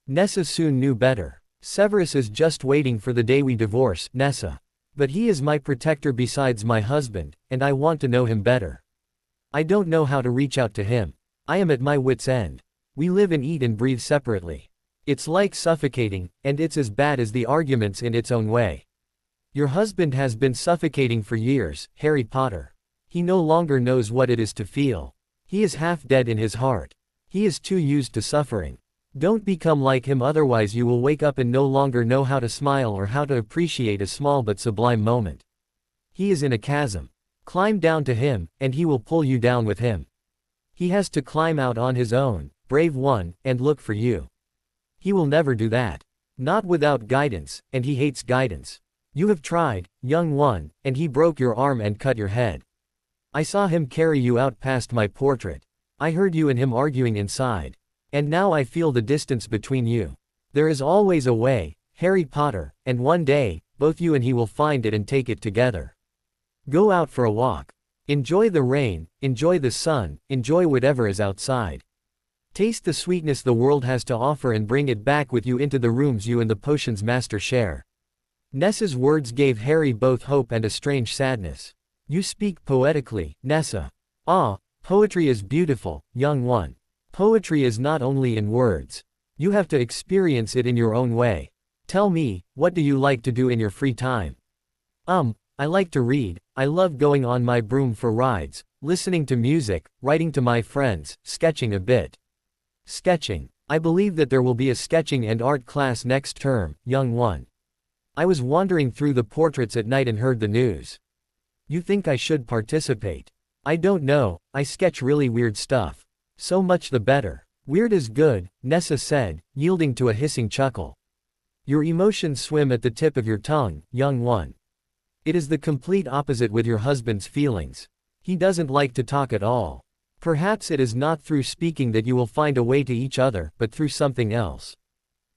Nessa soon knew better. Severus is just waiting for the day we divorce, Nessa. But he is my protector besides my husband, and I want to know him better. I don't know how to reach out to him. I am at my wit's end. We live and eat and breathe separately. It's like suffocating, and it's as bad as the arguments in its own way. Your husband has been suffocating for years, Harry Potter. He no longer knows what it is to feel. He is half dead in his heart. He is too used to suffering. Don't become like him, otherwise you will wake up and no longer know how to smile or how to appreciate a small but sublime moment. He is in a chasm. Climb down to him, and he will pull you down with him. He has to climb out on his own, brave one, and look for you. He will never do that. Not without guidance, and he hates guidance. You have tried, young one, and he broke your arm and cut your head. I saw him carry you out past my portrait. I heard you and him arguing inside. And now I feel the distance between you. There is always a way, Harry Potter, and one day, both you and he will find it and take it together. Go out for a walk. Enjoy the rain, enjoy the sun, enjoy whatever is outside. Taste the sweetness the world has to offer and bring it back with you into the rooms you and the potion's master share. Nessa's words gave Harry both hope and a strange sadness. You speak poetically, Nessa. Ah, poetry is beautiful, young one. Poetry is not only in words. You have to experience it in your own way. Tell me, what do you like to do in your free time? I like to read, I love going on my broom for rides, listening to music, writing to my friends, sketching a bit. Sketching. I believe that there will be a sketching and art class next term, young one. I was wandering through the portraits at night and heard the news. You think I should participate? I don't know, I sketch really weird stuff. So much the better. Weird is good, Nessa said, yielding to a hissing chuckle. Your emotions swim at the tip of your tongue, young one. It is the complete opposite with your husband's feelings. He doesn't like to talk at all. Perhaps it is not through speaking that you will find a way to each other, but through something else.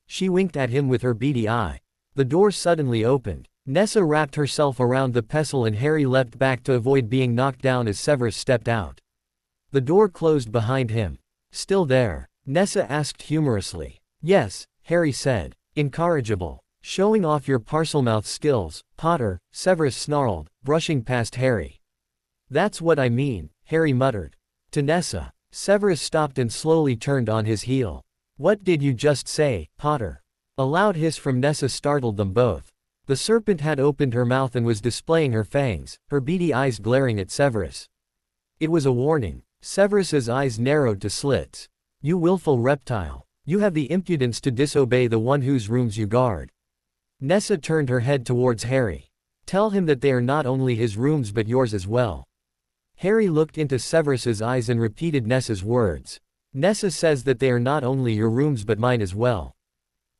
She winked at him with her beady eye. The door suddenly opened. Nessa wrapped herself around the pestle and Harry leapt back to avoid being knocked down as Severus stepped out. The door closed behind him. Still there? Nessa asked humorously. Yes, Harry said. Incorrigible. Showing off your Parselmouth skills, Potter, Severus snarled, brushing past Harry. That's what I mean, Harry muttered. To Nessa. Severus stopped and slowly turned on his heel. What did you just say, Potter? A loud hiss from Nessa startled them both. The serpent had opened her mouth and was displaying her fangs, her beady eyes glaring at Severus. It was a warning. Severus's eyes narrowed to slits. You willful reptile. You have the impudence to disobey the one whose rooms you guard. Nessa turned her head towards Harry. Tell him that they are not only his rooms but yours as well. Harry looked into Severus's eyes and repeated Nessa's words. Nessa says that they are not only your rooms but mine as well.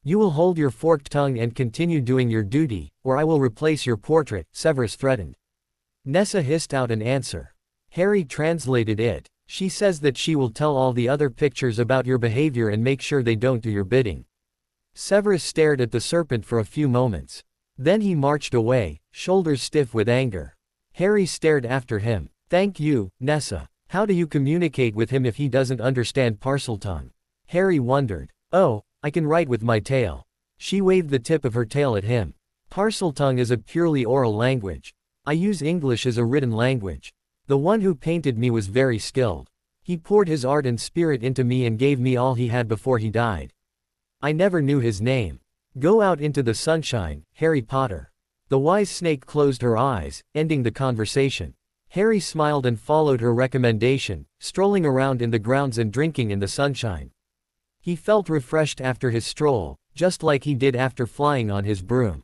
You will hold your forked tongue and continue doing your duty, or I will replace your portrait, Severus threatened. Nessa hissed out an answer. Harry translated it. She says that she will tell all the other pictures about your behavior and make sure they don't do your bidding. Severus stared at the serpent for a few moments. Then he marched away, shoulders stiff with anger. Harry stared after him. Thank you, Nessa. How do you communicate with him if he doesn't understand Parseltongue? Harry wondered. Oh, I can write with my tail. She waved the tip of her tail at him. Parseltongue is a purely oral language. I use English as a written language. The one who painted me was very skilled. He poured his art and spirit into me and gave me all he had before he died. I never knew his name. Go out into the sunshine, Harry Potter. The wise snake closed her eyes, ending the conversation. Harry smiled and followed her recommendation, strolling around in the grounds and drinking in the sunshine. He felt refreshed after his stroll, just like he did after flying on his broom.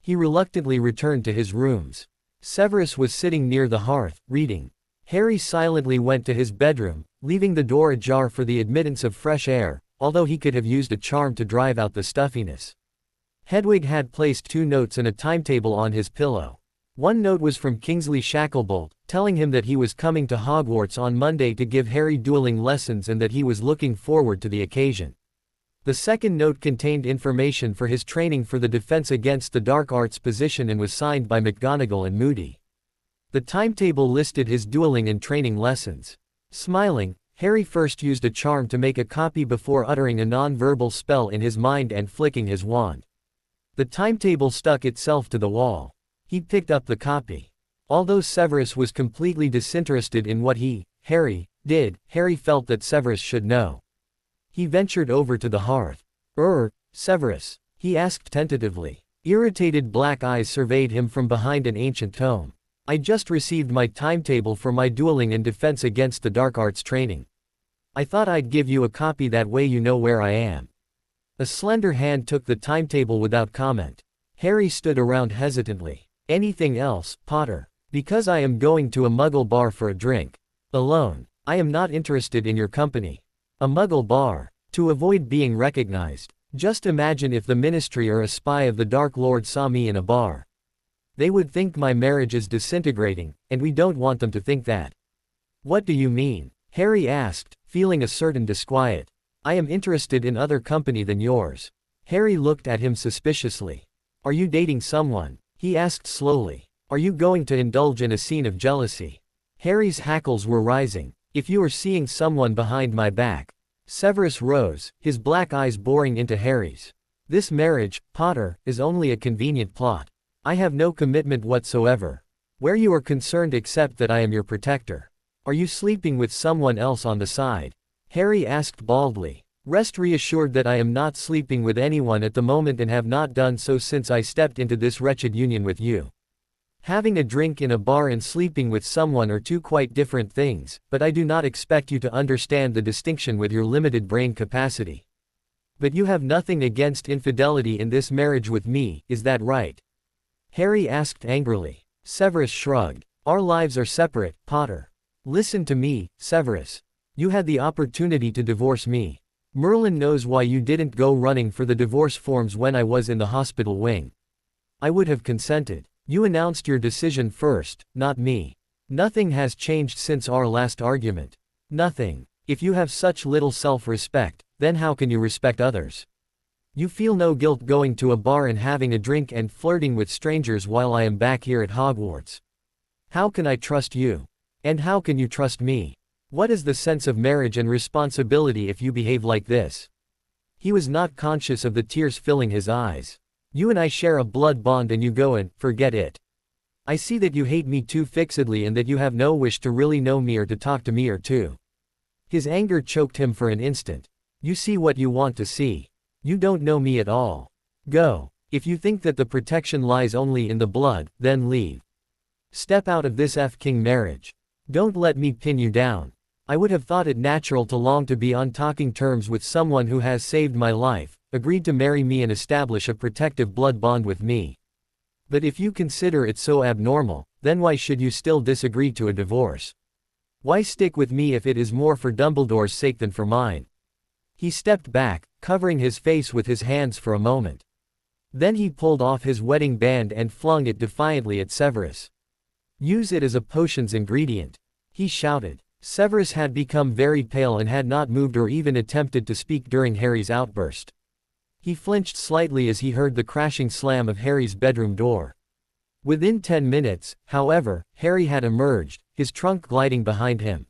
He reluctantly returned to his rooms. Severus was sitting near the hearth, reading. Harry silently went to his bedroom, leaving the door ajar for the admittance of fresh air, although he could have used a charm to drive out the stuffiness. Hedwig had placed 2 notes and a timetable on his pillow. One note was from Kingsley Shacklebolt, telling him that he was coming to Hogwarts on Monday to give Harry dueling lessons and that he was looking forward to the occasion. The second note contained information for his training for the Defense Against the Dark Arts position and was signed by McGonagall and Moody. The timetable listed his dueling and training lessons. Smiling, Harry first used a charm to make a copy before uttering a non-verbal spell in his mind and flicking his wand. The timetable stuck itself to the wall. He picked up the copy. Although Severus was completely disinterested in what he, Harry, did, Harry felt that Severus should know. He ventured over to the hearth. Severus? He asked tentatively. Irritated black eyes surveyed him from behind an ancient tome. I just received my timetable for my dueling and defense against the dark arts training. I thought I'd give you a copy that way you know where I am. A slender hand took the timetable without comment. Harry stood around hesitantly. Anything else, Potter? Because I am going to a muggle bar for a drink. Alone. I am not interested in your company. A Muggle bar. To avoid being recognized. Just imagine if the Ministry or a spy of the Dark Lord saw me in a bar. They would think my marriage is disintegrating, and we don't want them to think that. What do you mean? Harry asked, feeling a certain disquiet. I am interested in other company than yours. Harry looked at him suspiciously. Are you dating someone? He asked slowly. Are you going to indulge in a scene of jealousy? Harry's hackles were rising. If you are seeing someone behind my back. Severus rose, his black eyes boring into Harry's. This marriage, Potter, is only a convenient plot. I have no commitment whatsoever. Where you are concerned except that I am your protector. Are you sleeping with someone else on the side? Harry asked baldly. Rest reassured that I am not sleeping with anyone at the moment and have not done so since I stepped into this wretched union with you. Having a drink in a bar and sleeping with someone are two quite different things, but I do not expect you to understand the distinction with your limited brain capacity. But you have nothing against infidelity in this marriage with me, is that right? Harry asked angrily. Severus shrugged. Our lives are separate, Potter. Listen to me, Severus. You had the opportunity to divorce me. Merlin knows why you didn't go running for the divorce forms when I was in the hospital wing. I would have consented. You announced your decision first, not me. Nothing has changed since our last argument. Nothing. If you have such little self-respect, then how can you respect others? You feel no guilt going to a bar and having a drink and flirting with strangers while I am back here at Hogwarts. How can I trust you? And how can you trust me? What is the sense of marriage and responsibility if you behave like this? He was not conscious of the tears filling his eyes. You and I share a blood bond and you go and forget it. I see that you hate me too fixedly and that you have no wish to really know me or to talk to me or to. His anger choked him for an instant. You see what you want to see. You don't know me at all. Go. If you think that the protection lies only in the blood, then leave. Step out of this F-King marriage. Don't let me pin you down. I would have thought it natural to long to be on talking terms with someone who has saved my life, agreed to marry me and establish a protective blood bond with me. But if you consider it so abnormal, then why should you still disagree to a divorce? Why stick with me if it is more for Dumbledore's sake than for mine? He stepped back, covering his face with his hands for a moment. Then he pulled off his wedding band and flung it defiantly at Severus. Use it as a potion's ingredient. He shouted. Severus had become very pale and had not moved or even attempted to speak during Harry's outburst. He flinched slightly as he heard the crashing slam of Harry's bedroom door. Within 10 minutes, however, Harry had emerged, his trunk gliding behind him.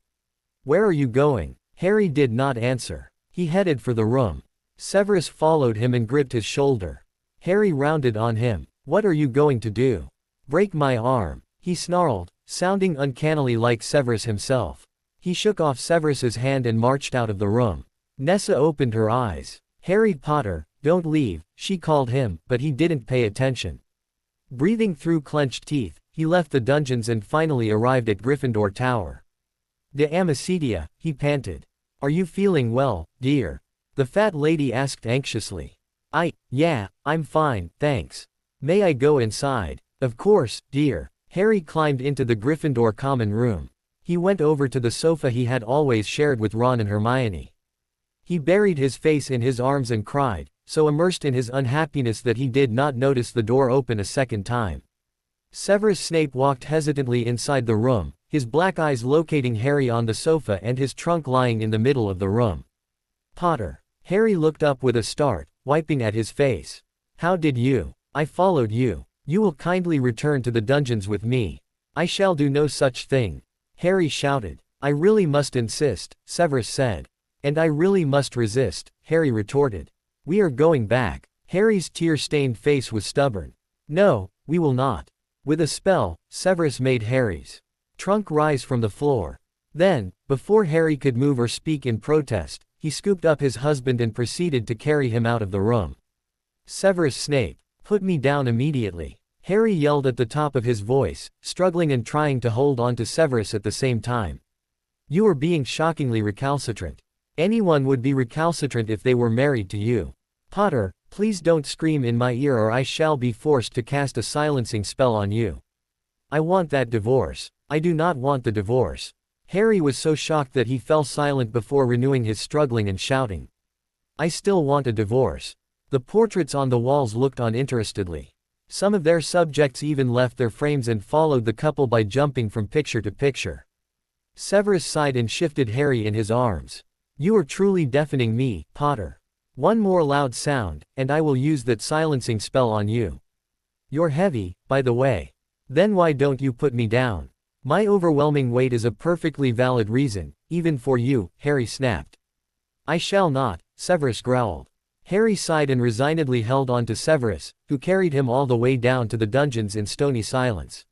Where are you going? Harry did not answer. He headed for the room. Severus followed him and gripped his shoulder. Harry rounded on him. What are you going to do? Break my arm, he snarled, sounding uncannily like Severus himself. He shook off Severus's hand and marched out of the room. Nessa opened her eyes. Harry Potter, don't leave, she called him, but he didn't pay attention. Breathing through clenched teeth, he left the dungeons and finally arrived at Gryffindor Tower. De Amicitia, he panted. Are you feeling well, dear? The fat lady asked anxiously. Yeah, I'm fine, thanks. May I go inside? Of course, dear. Harry climbed into the Gryffindor common room. He went over to the sofa he had always shared with Ron and Hermione. He buried his face in his arms and cried, so immersed in his unhappiness that he did not notice the door open a second time. Severus Snape walked hesitantly inside the room, his black eyes locating Harry on the sofa and his trunk lying in the middle of the room. Potter. Harry looked up with a start, wiping at his face. How did you? I followed you. You will kindly return to the dungeons with me. I shall do no such thing. Harry shouted. I really must insist, Severus said. And I really must resist, Harry retorted. We are going back. Harry's tear-stained face was stubborn. No, we will not. With a spell, Severus made Harry's trunk rise from the floor. Then, before Harry could move or speak in protest, he scooped up his husband and proceeded to carry him out of the room. Severus Snape, put me down immediately. Harry yelled at the top of his voice, struggling and trying to hold on to Severus at the same time. You are being shockingly recalcitrant. Anyone would be recalcitrant if they were married to you. Potter, please don't scream in my ear or I shall be forced to cast a silencing spell on you. I want that divorce. I do not want the divorce. Harry was so shocked that he fell silent before renewing his struggling and shouting. I still want a divorce. The portraits on the walls looked on interestedly. Some of their subjects even left their frames and followed the couple by jumping from picture to picture. Severus sighed and shifted Harry in his arms. You are truly deafening me, Potter. One more loud sound, and I will use that silencing spell on you. You're heavy, by the way. Then why don't you put me down? My overwhelming weight is a perfectly valid reason, even for you, Harry snapped. I shall not, Severus growled. Harry sighed and resignedly held on to Severus, who carried him all the way down to the dungeons in stony silence.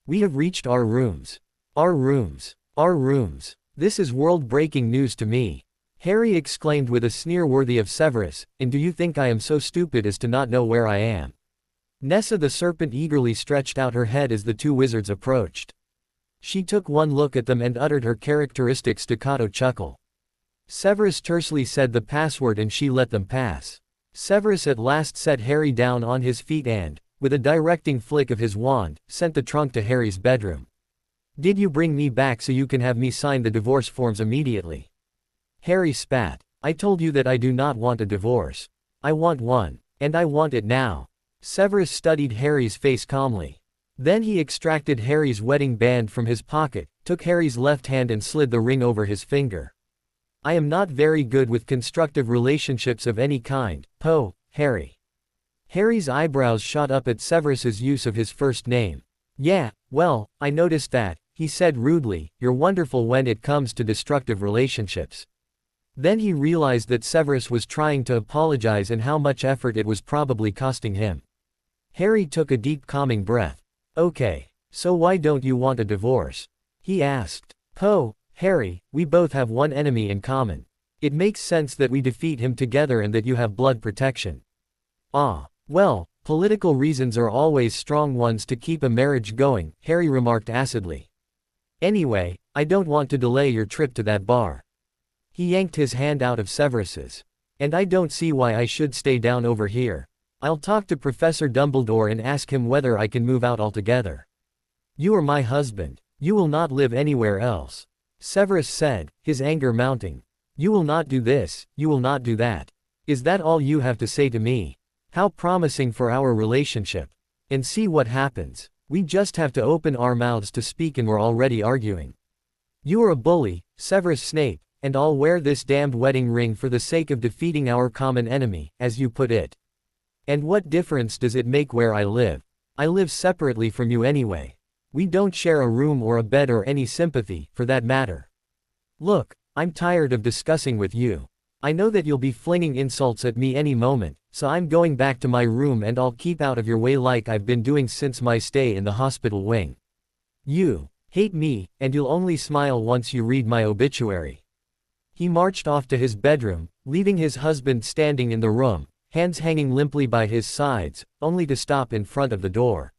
We have reached our rooms. Our rooms. Our rooms. This is world-breaking news to me. Harry exclaimed with a sneer worthy of Severus, and do you think I am so stupid as to not know where I am? Nessa the serpent eagerly stretched out her head as the two wizards approached. She took one look at them and uttered her characteristic staccato chuckle. Severus tersely said the password and she let them pass. Severus at last set Harry down on his feet and, with a directing flick of his wand, sent the trunk to Harry's bedroom. Did you bring me back so you can have me sign the divorce forms immediately? Harry spat. I told you that I do not want a divorce. I want one. And I want it now. Severus studied Harry's face calmly. Then he extracted Harry's wedding band from his pocket, took Harry's left hand and slid the ring over his finger. I am not very good with constructive relationships of any kind, Harry. Harry's eyebrows shot up at Severus's use of his first name. Yeah, well, I noticed that, he said rudely, you're wonderful when it comes to destructive relationships. Then he realized that Severus was trying to apologize and how much effort it was probably costing him. Harry took a deep calming breath. Okay, so why don't you want a divorce? He asked. Harry, we both have one enemy in common. It makes sense that we defeat him together and that you have blood protection. Well, political reasons are always strong ones to keep a marriage going, Harry remarked acidly. Anyway, I don't want to delay your trip to that bar. He yanked his hand out of Severus's. And I don't see why I should stay down over here. I'll talk to Professor Dumbledore and ask him whether I can move out altogether. You are my husband. You will not live anywhere else. Severus said, his anger mounting. You will not do this, you will not do that. Is that all you have to say to me? How promising for our relationship. And see what happens. We just have to open our mouths to speak and we're already arguing. You are a bully, Severus Snape, and I'll wear this damned wedding ring for the sake of defeating our common enemy, as you put it. And what difference does it make where I live? I live separately from you anyway. We don't share a room or a bed or any sympathy, for that matter. Look, I'm tired of discussing with you. I know that you'll be flinging insults at me any moment, so I'm going back to my room and I'll keep out of your way like I've been doing since my stay in the hospital wing. You hate me, and you'll only smile once you read my obituary. He marched off to his bedroom, leaving his husband standing in the room, hands hanging limply by his sides, only to stop in front of the door.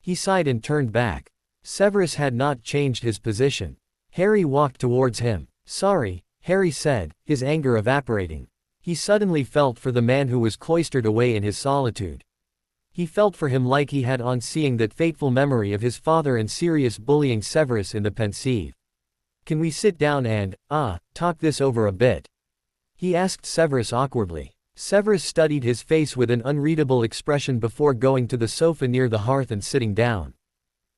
He sighed and turned back. Severus had not changed his position. Harry walked towards him. Sorry, Harry said, his anger evaporating. He suddenly felt for the man who was cloistered away in his solitude. He felt for him like he had on seeing that fateful memory of his father and Sirius bullying Severus in the Pensieve. Can we sit down and, talk this over a bit? He asked Severus awkwardly. Severus studied his face with an unreadable expression before going to the sofa near the hearth and sitting down.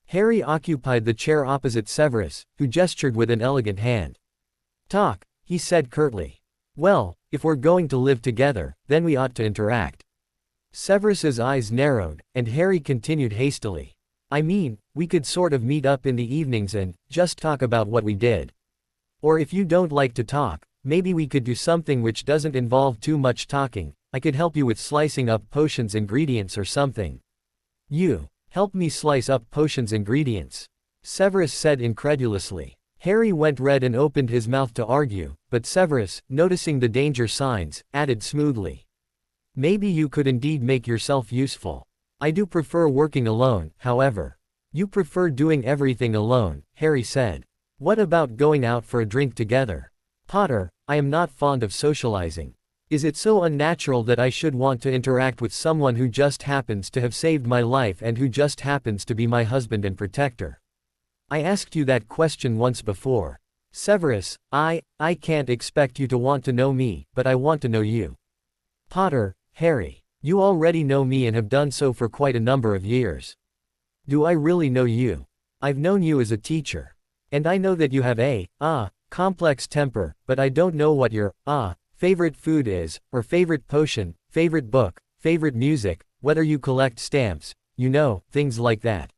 Harry occupied the chair opposite Severus, who gestured with an elegant hand. Talk, he said curtly. Well, if we're going to live together, then we ought to interact. Severus's eyes narrowed, and Harry continued hastily. I mean, we could sort of meet up in the evenings and just talk about what we did. Or if you don't like to talk, maybe we could do something which doesn't involve too much talking. I could help you with slicing up potions ingredients or something. You help me slice up potions ingredients? Severus said incredulously. Harry went red and opened his mouth to argue, but Severus, noticing the danger signs, added smoothly. Maybe you could indeed make yourself useful. I do prefer working alone, however. You prefer doing everything alone, Harry said. What about going out for a drink together? Potter, I am not fond of socializing. Is it so unnatural that I should want to interact with someone who just happens to have saved my life and who just happens to be my husband and protector? I asked you that question once before. Severus, I can't expect you to want to know me, but I want to know you. Potter, Harry, you already know me and have done so for quite a number of years. Do I really know you? I've known you as a teacher. And I know that you have a, complex temper, but I don't know what your, favorite food is, or favorite potion, favorite book, favorite music, whether you collect stamps, things like that.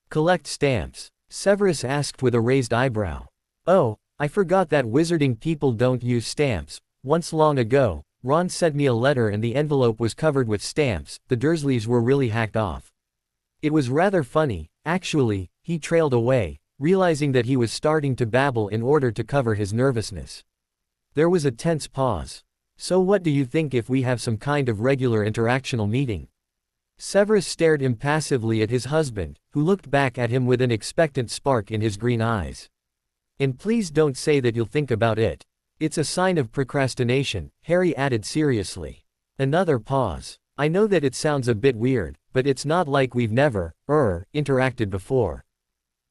Collect stamps? Severus asked with a raised eyebrow. Oh, I forgot that wizarding people don't use stamps. Once long ago, Ron sent me a letter and the envelope was covered with stamps. The Dursleys were really hacked off. It was rather funny, actually. He trailed away, realizing that he was starting to babble in order to cover his nervousness. There was a tense pause. So what do you think if we have some kind of regular interactional meeting? Severus stared impassively at his husband, who looked back at him with an expectant spark in his green eyes. And please don't say that you'll think about it. It's a sign of procrastination, Harry added seriously. Another pause. I know that it sounds a bit weird, but it's not like we've never, interacted before.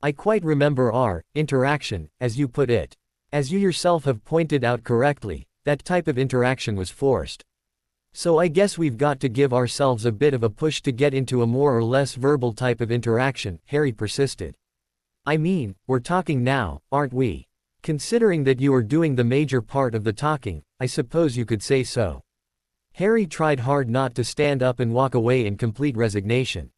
I quite remember our interaction, as you put it. As you yourself have pointed out correctly, that type of interaction was forced. So I guess we've got to give ourselves a bit of a push to get into a more or less verbal type of interaction, Harry persisted. I mean, we're talking now, aren't we? Considering that you are doing the major part of the talking, I suppose you could say so. Harry tried hard not to stand up and walk away in complete resignation.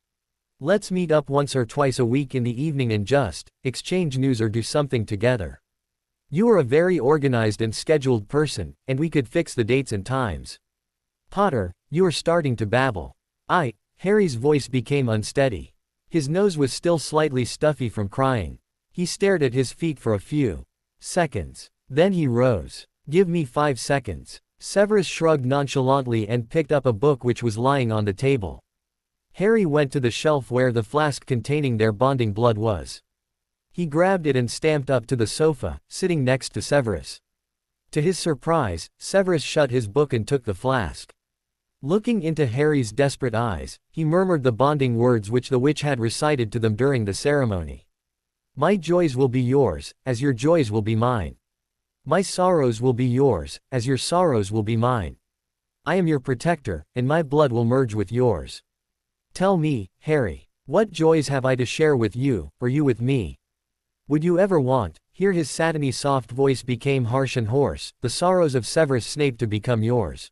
Let's meet up once or twice a week in the evening and just exchange news or do something together. You are a very organized and scheduled person, and we could fix the dates and times. Potter, you are starting to babble. Harry's voice became unsteady. His nose was still slightly stuffy from crying. He stared at his feet for a few seconds. Then he rose. Give me 5 seconds. Severus shrugged nonchalantly and picked up a book which was lying on the table. Harry went to the shelf where the flask containing their bonding blood was. He grabbed it and stamped up to the sofa, sitting next to Severus. To his surprise, Severus shut his book and took the flask. Looking into Harry's desperate eyes, he murmured the bonding words which the witch had recited to them during the ceremony. My joys will be yours, as your joys will be mine. My sorrows will be yours, as your sorrows will be mine. I am your protector, and my blood will merge with yours. Tell me, Harry, what joys have I to share with you, or you with me? Would you ever want, here his satiny soft voice became harsh and hoarse, the sorrows of Severus Snape to become yours?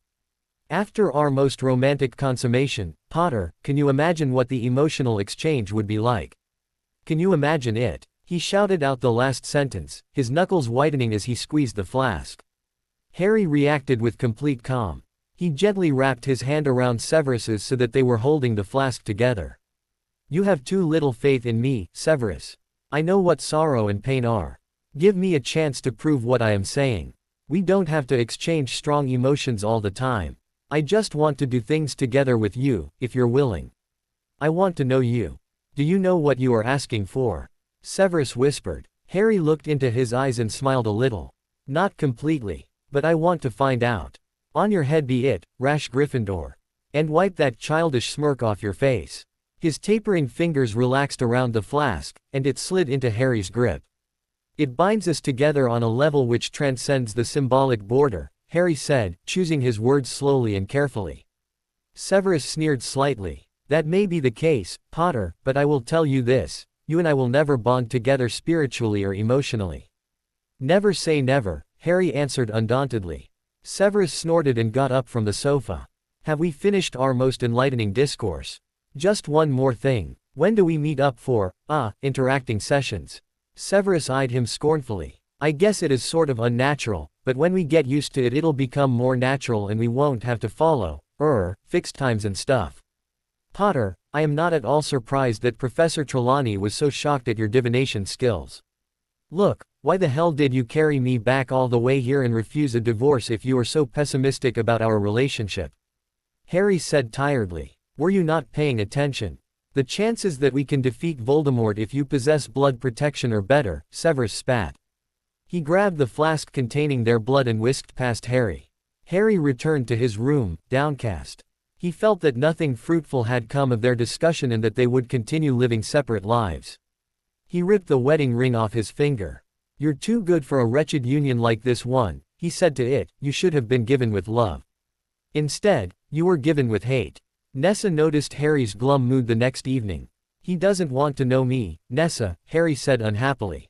After our most romantic consummation, Potter, can you imagine what the emotional exchange would be like? Can you imagine it? He shouted out the last sentence, his knuckles whitening as he squeezed the flask. Harry reacted with complete calm. He gently wrapped his hand around Severus's so that they were holding the flask together. You have too little faith in me, Severus. I know what sorrow and pain are. Give me a chance to prove what I am saying. We don't have to exchange strong emotions all the time. I just want to do things together with you, if you're willing. I want to know you. Do you know what you are asking for? Severus whispered. Harry looked into his eyes and smiled a little. Not completely. But I want to find out. On your head be it, rash Gryffindor. And wipe that childish smirk off your face. His tapering fingers relaxed around the flask, and it slid into Harry's grip. It binds us together on a level which transcends the symbolic border, Harry said, choosing his words slowly and carefully. Severus sneered slightly. That may be the case, Potter, but I will tell you this, you and I will never bond together spiritually or emotionally. Never say never, Harry answered undauntedly. Severus snorted and got up from the sofa. Have we finished our most enlightening discourse? Just one more thing. When do we meet up for, interacting sessions? Severus eyed him scornfully. I guess it is sort of unnatural, but when we get used to it it'll become more natural and we won't have to follow, fixed times and stuff. Potter, I am not at all surprised that Professor Trelawney was so shocked at your divination skills. Look, why the hell did you carry me back all the way here and refuse a divorce if you are so pessimistic about our relationship? Harry said tiredly. Were you not paying attention? The chances that we can defeat Voldemort if you possess blood protection are better, Severus spat. He grabbed the flask containing their blood and whisked past Harry. Harry returned to his room, downcast. He felt that nothing fruitful had come of their discussion and that they would continue living separate lives. He ripped the wedding ring off his finger. "You're too good for a wretched union like this one," he said to it. "You should have been given with love. Instead, you were given with hate." Nessa noticed Harry's glum mood the next evening. "He doesn't want to know me, Nessa," Harry said unhappily.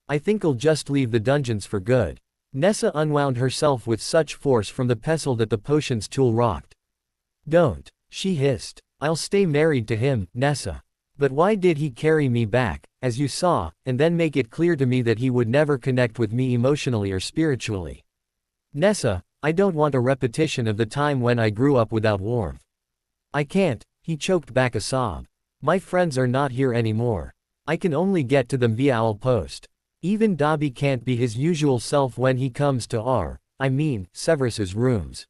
"I think I'll just leave the dungeons for good." Nessa unwound herself with such force from the pestle that the potions tool rocked. "Don't," she hissed. "I'll stay married to him, Nessa." "But why did he carry me back, as you saw, and then make it clear to me that he would never connect with me emotionally or spiritually? Nessa, I don't want a repetition of the time when I grew up without warmth. I can't," he choked back a sob. "My friends are not here anymore. I can only get to them via owl post. Even Dobby can't be his usual self when he comes to Severus's rooms.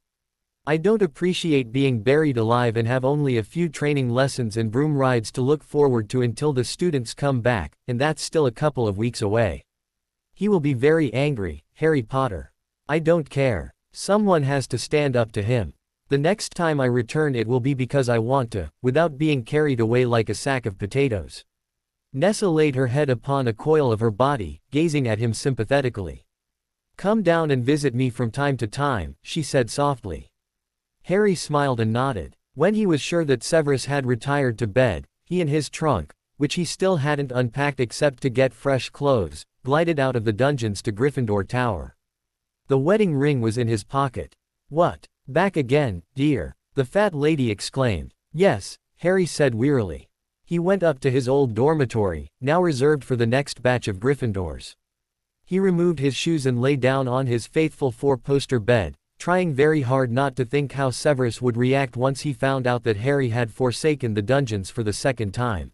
I don't appreciate being buried alive and have only a few training lessons and broom rides to look forward to until the students come back, and that's still a couple of weeks away. He will be very angry, Harry Potter. I don't care. Someone has to stand up to him. The next time I return it will be because I want to, without being carried away like a sack of potatoes." Nessa laid her head upon a coil of her body, gazing at him sympathetically. "Come down and visit me from time to time," she said softly. Harry smiled and nodded. When he was sure that Severus had retired to bed, he and his trunk, which he still hadn't unpacked except to get fresh clothes, glided out of the dungeons to Gryffindor Tower. The wedding ring was in his pocket. "What? Back again, dear?" the fat lady exclaimed. "Yes," Harry said wearily. He went up to his old dormitory, now reserved for the next batch of Gryffindors. He removed his shoes and lay down on his faithful four-poster bed, trying very hard not to think how Severus would react once he found out that Harry had forsaken the dungeons for the second time.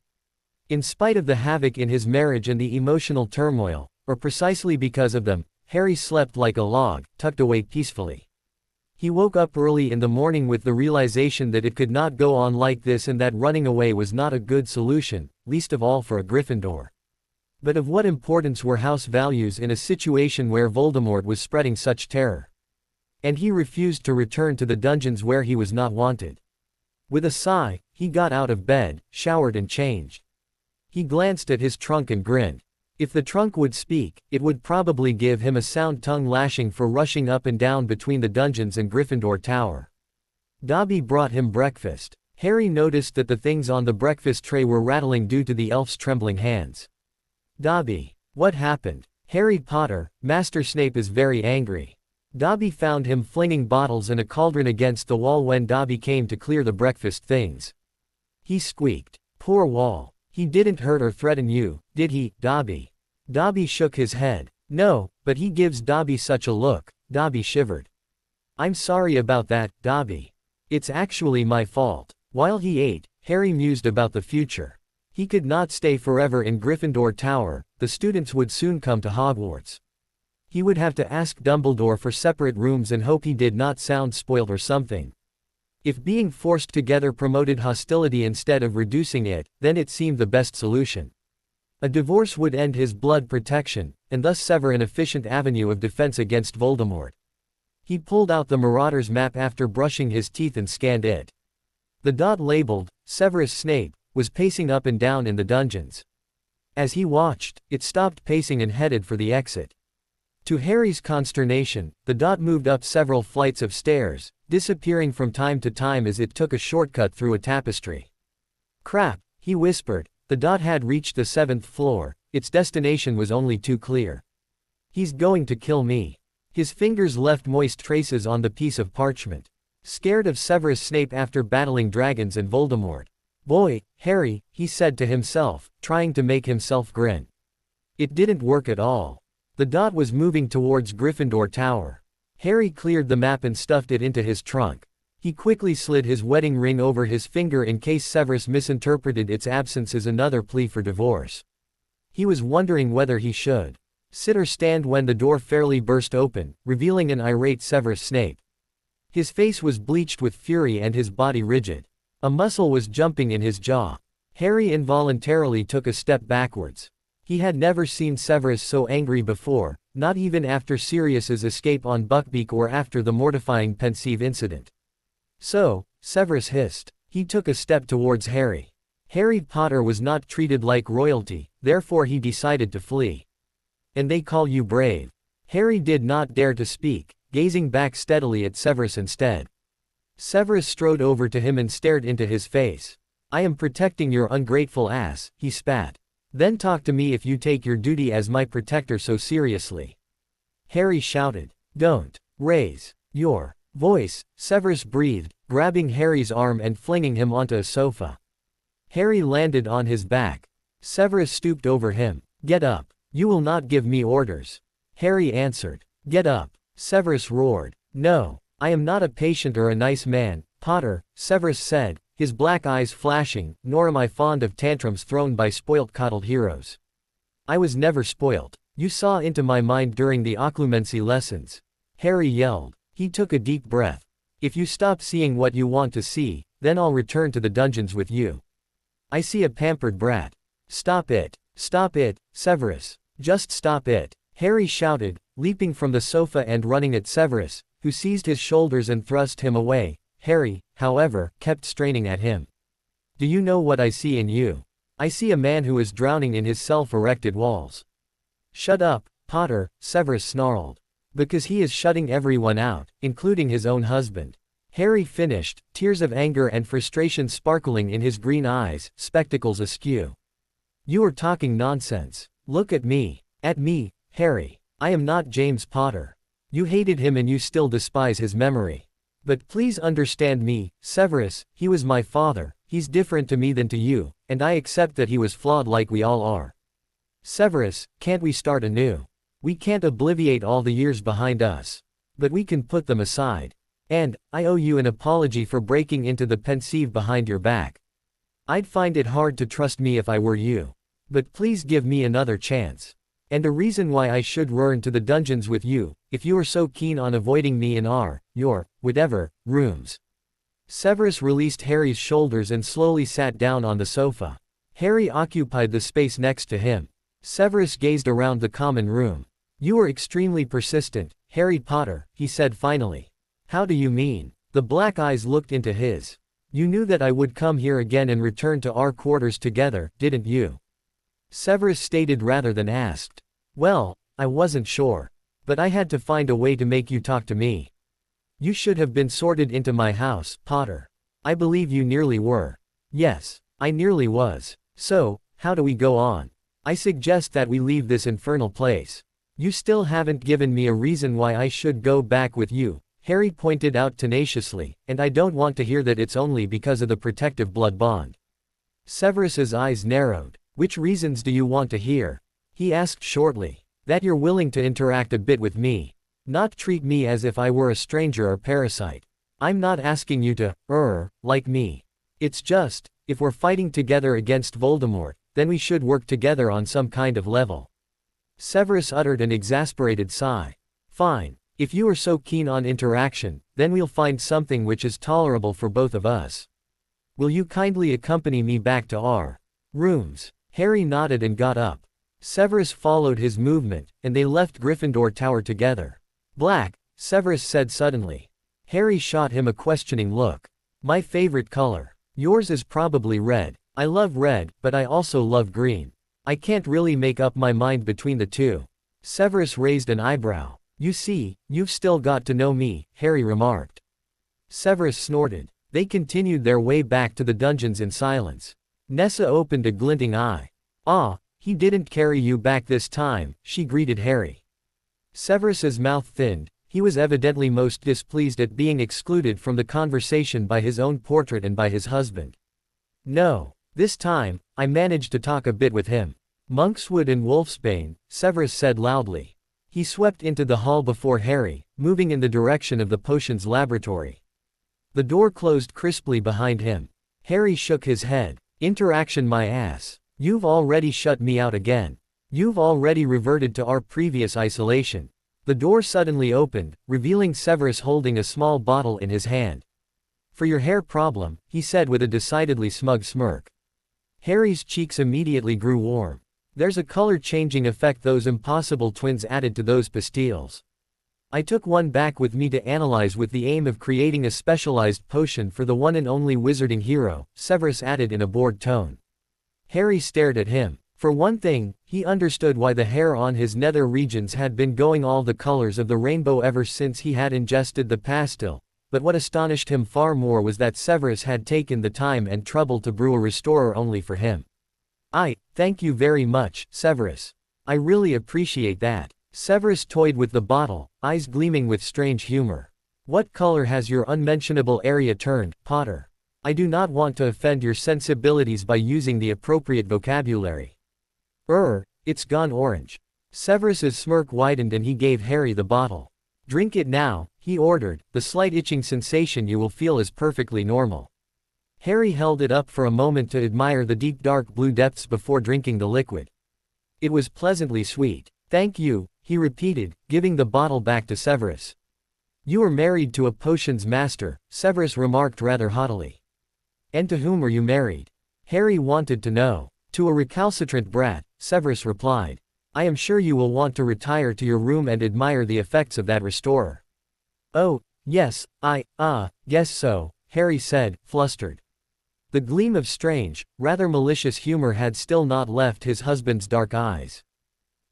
In spite of the havoc in his marriage and the emotional turmoil, or precisely because of them, Harry slept like a log, tucked away peacefully. He woke up early in the morning with the realization that it could not go on like this and that running away was not a good solution, least of all for a Gryffindor. But of what importance were house values in a situation where Voldemort was spreading such terror? And he refused to return to the dungeons where he was not wanted. With a sigh, he got out of bed, showered and changed. He glanced at his trunk and grinned. If the trunk would speak, it would probably give him a sound tongue lashing for rushing up and down between the dungeons and Gryffindor Tower. Dobby brought him breakfast. Harry noticed that the things on the breakfast tray were rattling due to the elf's trembling hands. "Dobby, what happened?" "Harry Potter, Master Snape is very angry." Dobby found him flinging bottles and a cauldron against the wall when Dobby came to clear the breakfast things. He squeaked. "Poor Wall. He didn't hurt or threaten you, did he, Dobby?" Dobby shook his head. "No, but he gives Dobby such a look." Dobby shivered. "I'm sorry about that, Dobby. It's actually my fault." While he ate, Harry mused about the future. He could not stay forever in Gryffindor Tower, the students would soon come to Hogwarts. He would have to ask Dumbledore for separate rooms and hope he did not sound spoiled or something. If being forced together promoted hostility instead of reducing it, then it seemed the best solution. A divorce would end his blood protection, and thus sever an efficient avenue of defense against Voldemort. He pulled out the Marauder's map after brushing his teeth and scanned it. The dot labeled, Severus Snape, was pacing up and down in the dungeons. As he watched, it stopped pacing and headed for the exit. To Harry's consternation, the dot moved up several flights of stairs, disappearing from time to time as it took a shortcut through a tapestry. "Crap," he whispered. The dot had reached the 7th floor, its destination was only too clear. "He's going to kill me." His fingers left moist traces on the piece of parchment. Scared of Severus Snape after battling dragons and Voldemort. "Boy, Harry," he said to himself, trying to make himself grin. It didn't work at all. The dot was moving towards Gryffindor Tower. Harry cleared the map and stuffed it into his trunk. He quickly slid his wedding ring over his finger in case Severus misinterpreted its absence as another plea for divorce. He was wondering whether he should sit or stand when the door fairly burst open, revealing an irate Severus Snape. His face was bleached with fury and his body rigid. A muscle was jumping in his jaw. Harry involuntarily took a step backwards. He had never seen Severus so angry before, not even after Sirius's escape on Buckbeak or after the mortifying Pensieve incident. "So," Severus hissed. He took a step towards Harry. Harry Potter was not treated like royalty, therefore he decided to flee. And they call you brave. Harry did not dare to speak, gazing back steadily at Severus instead. Severus strode over to him and stared into his face. I am protecting your ungrateful ass, he spat. Then talk to me if you take your duty as my protector so seriously. Harry shouted. Don't raise your voice, Severus breathed, grabbing Harry's arm and flinging him onto a sofa. Harry landed on his back. Severus stooped over him. Get up. You will not give me orders. Harry answered. Get up. Severus roared. No, I am not a patient or a nice man, Potter, Severus said, his black eyes flashing, nor am I fond of tantrums thrown by spoilt coddled heroes. I was never spoilt. You saw into my mind during the occlumency lessons. Harry yelled. He took a deep breath. If you stop seeing what you want to see, then I'll return to the dungeons with you. I see a pampered brat. Stop it. Stop it, Severus. Just stop it. Harry shouted, leaping from the sofa and running at Severus, who seized his shoulders and thrust him away. Harry, however, kept straining at him. Do you know what I see in you? I see a man who is drowning in his self-erected walls. Shut up, Potter, Severus snarled. Because he is shutting everyone out, including his own husband. Harry finished, tears of anger and frustration sparkling in his green eyes, spectacles askew. You are talking nonsense. Look at me. At me, Harry. I am not James Potter. You hated him and you still despise his memory. But please understand me, Severus, he was my father, he's different to me than to you, and I accept that he was flawed like we all are. Severus, can't we start anew? We can't obliviate all the years behind us. But we can put them aside. And, I owe you an apology for breaking into the pensieve behind your back. I'd find it hard to trust me if I were you. But please give me another chance. And a reason why I should return to the dungeons with you, if you are so keen on avoiding me in your, whatever, rooms. Severus released Harry's shoulders and slowly sat down on the sofa. Harry occupied the space next to him. Severus gazed around the common room. You are extremely persistent, Harry Potter, he said finally. How do you mean? The black eyes looked into his. You knew that I would come here again and return to our quarters together, didn't you? Severus stated rather than asked. Well, I wasn't sure. But I had to find a way to make you talk to me. You should have been sorted into my house, Potter. I believe you nearly were. Yes, I nearly was. So, how do we go on? I suggest that we leave this infernal place. You still haven't given me a reason why I should go back with you, Harry pointed out tenaciously, and I don't want to hear that it's only because of the protective blood bond. Severus's eyes narrowed. Which reasons do you want to hear? He asked shortly. That you're willing to interact a bit with me. Not treat me as if I were a stranger or parasite. I'm not asking you to, like me. It's just, if we're fighting together against Voldemort, then we should work together on some kind of level. Severus uttered an exasperated sigh. Fine. If you are so keen on interaction, then we'll find something which is tolerable for both of us. Will you kindly accompany me back to our rooms? Harry nodded and got up. Severus followed his movement, and they left Gryffindor Tower together. Black, Severus said suddenly. Harry shot him a questioning look. My favorite color. Yours is probably red. I love red, but I also love green. I can't really make up my mind between the two. Severus raised an eyebrow. You see, you've still got to know me, Harry remarked. Severus snorted. They continued their way back to the dungeons in silence. Nessa opened a glinting eye. Ah, he didn't carry you back this time, she greeted Harry. Severus's mouth thinned. He was evidently most displeased at being excluded from the conversation by his own portrait and by his husband. No. This time, I managed to talk a bit with him. Monkswood and Wolfsbane, Severus said loudly. He swept into the hall before Harry, moving in the direction of the potions laboratory. The door closed crisply behind him. Harry shook his head. Interaction my ass. You've already shut me out again. You've already reverted to our previous isolation. The door suddenly opened, revealing Severus holding a small bottle in his hand. For your hair problem, he said with a decidedly smug smirk. Harry's cheeks immediately grew warm. There's a color-changing effect those impossible twins added to those pastilles. I took one back with me to analyze with the aim of creating a specialized potion for the one and only wizarding hero, Severus added in a bored tone. Harry stared at him. For one thing, he understood why the hair on his nether regions had been going all the colors of the rainbow ever since he had ingested the pastil, but what astonished him far more was that Severus had taken the time and trouble to brew a restorer only for him. Thank you very much, Severus. I really appreciate that. Severus toyed with the bottle, eyes gleaming with strange humor. What color has your unmentionable area turned, Potter? I do not want to offend your sensibilities by using the appropriate vocabulary. It's gone orange. Severus's smirk widened and he gave Harry the bottle. Drink it now, he ordered, the slight itching sensation you will feel is perfectly normal. Harry held it up for a moment to admire the deep dark blue depths before drinking the liquid. It was pleasantly sweet. Thank you, he repeated, giving the bottle back to Severus. You are married to a potions master, Severus remarked rather haughtily. And to whom are you married? Harry wanted to know. To a recalcitrant brat, Severus replied. I am sure you will want to retire to your room and admire the effects of that restorer. Oh, yes, guess so, Harry said, flustered. The gleam of strange, rather malicious humor had still not left his husband's dark eyes.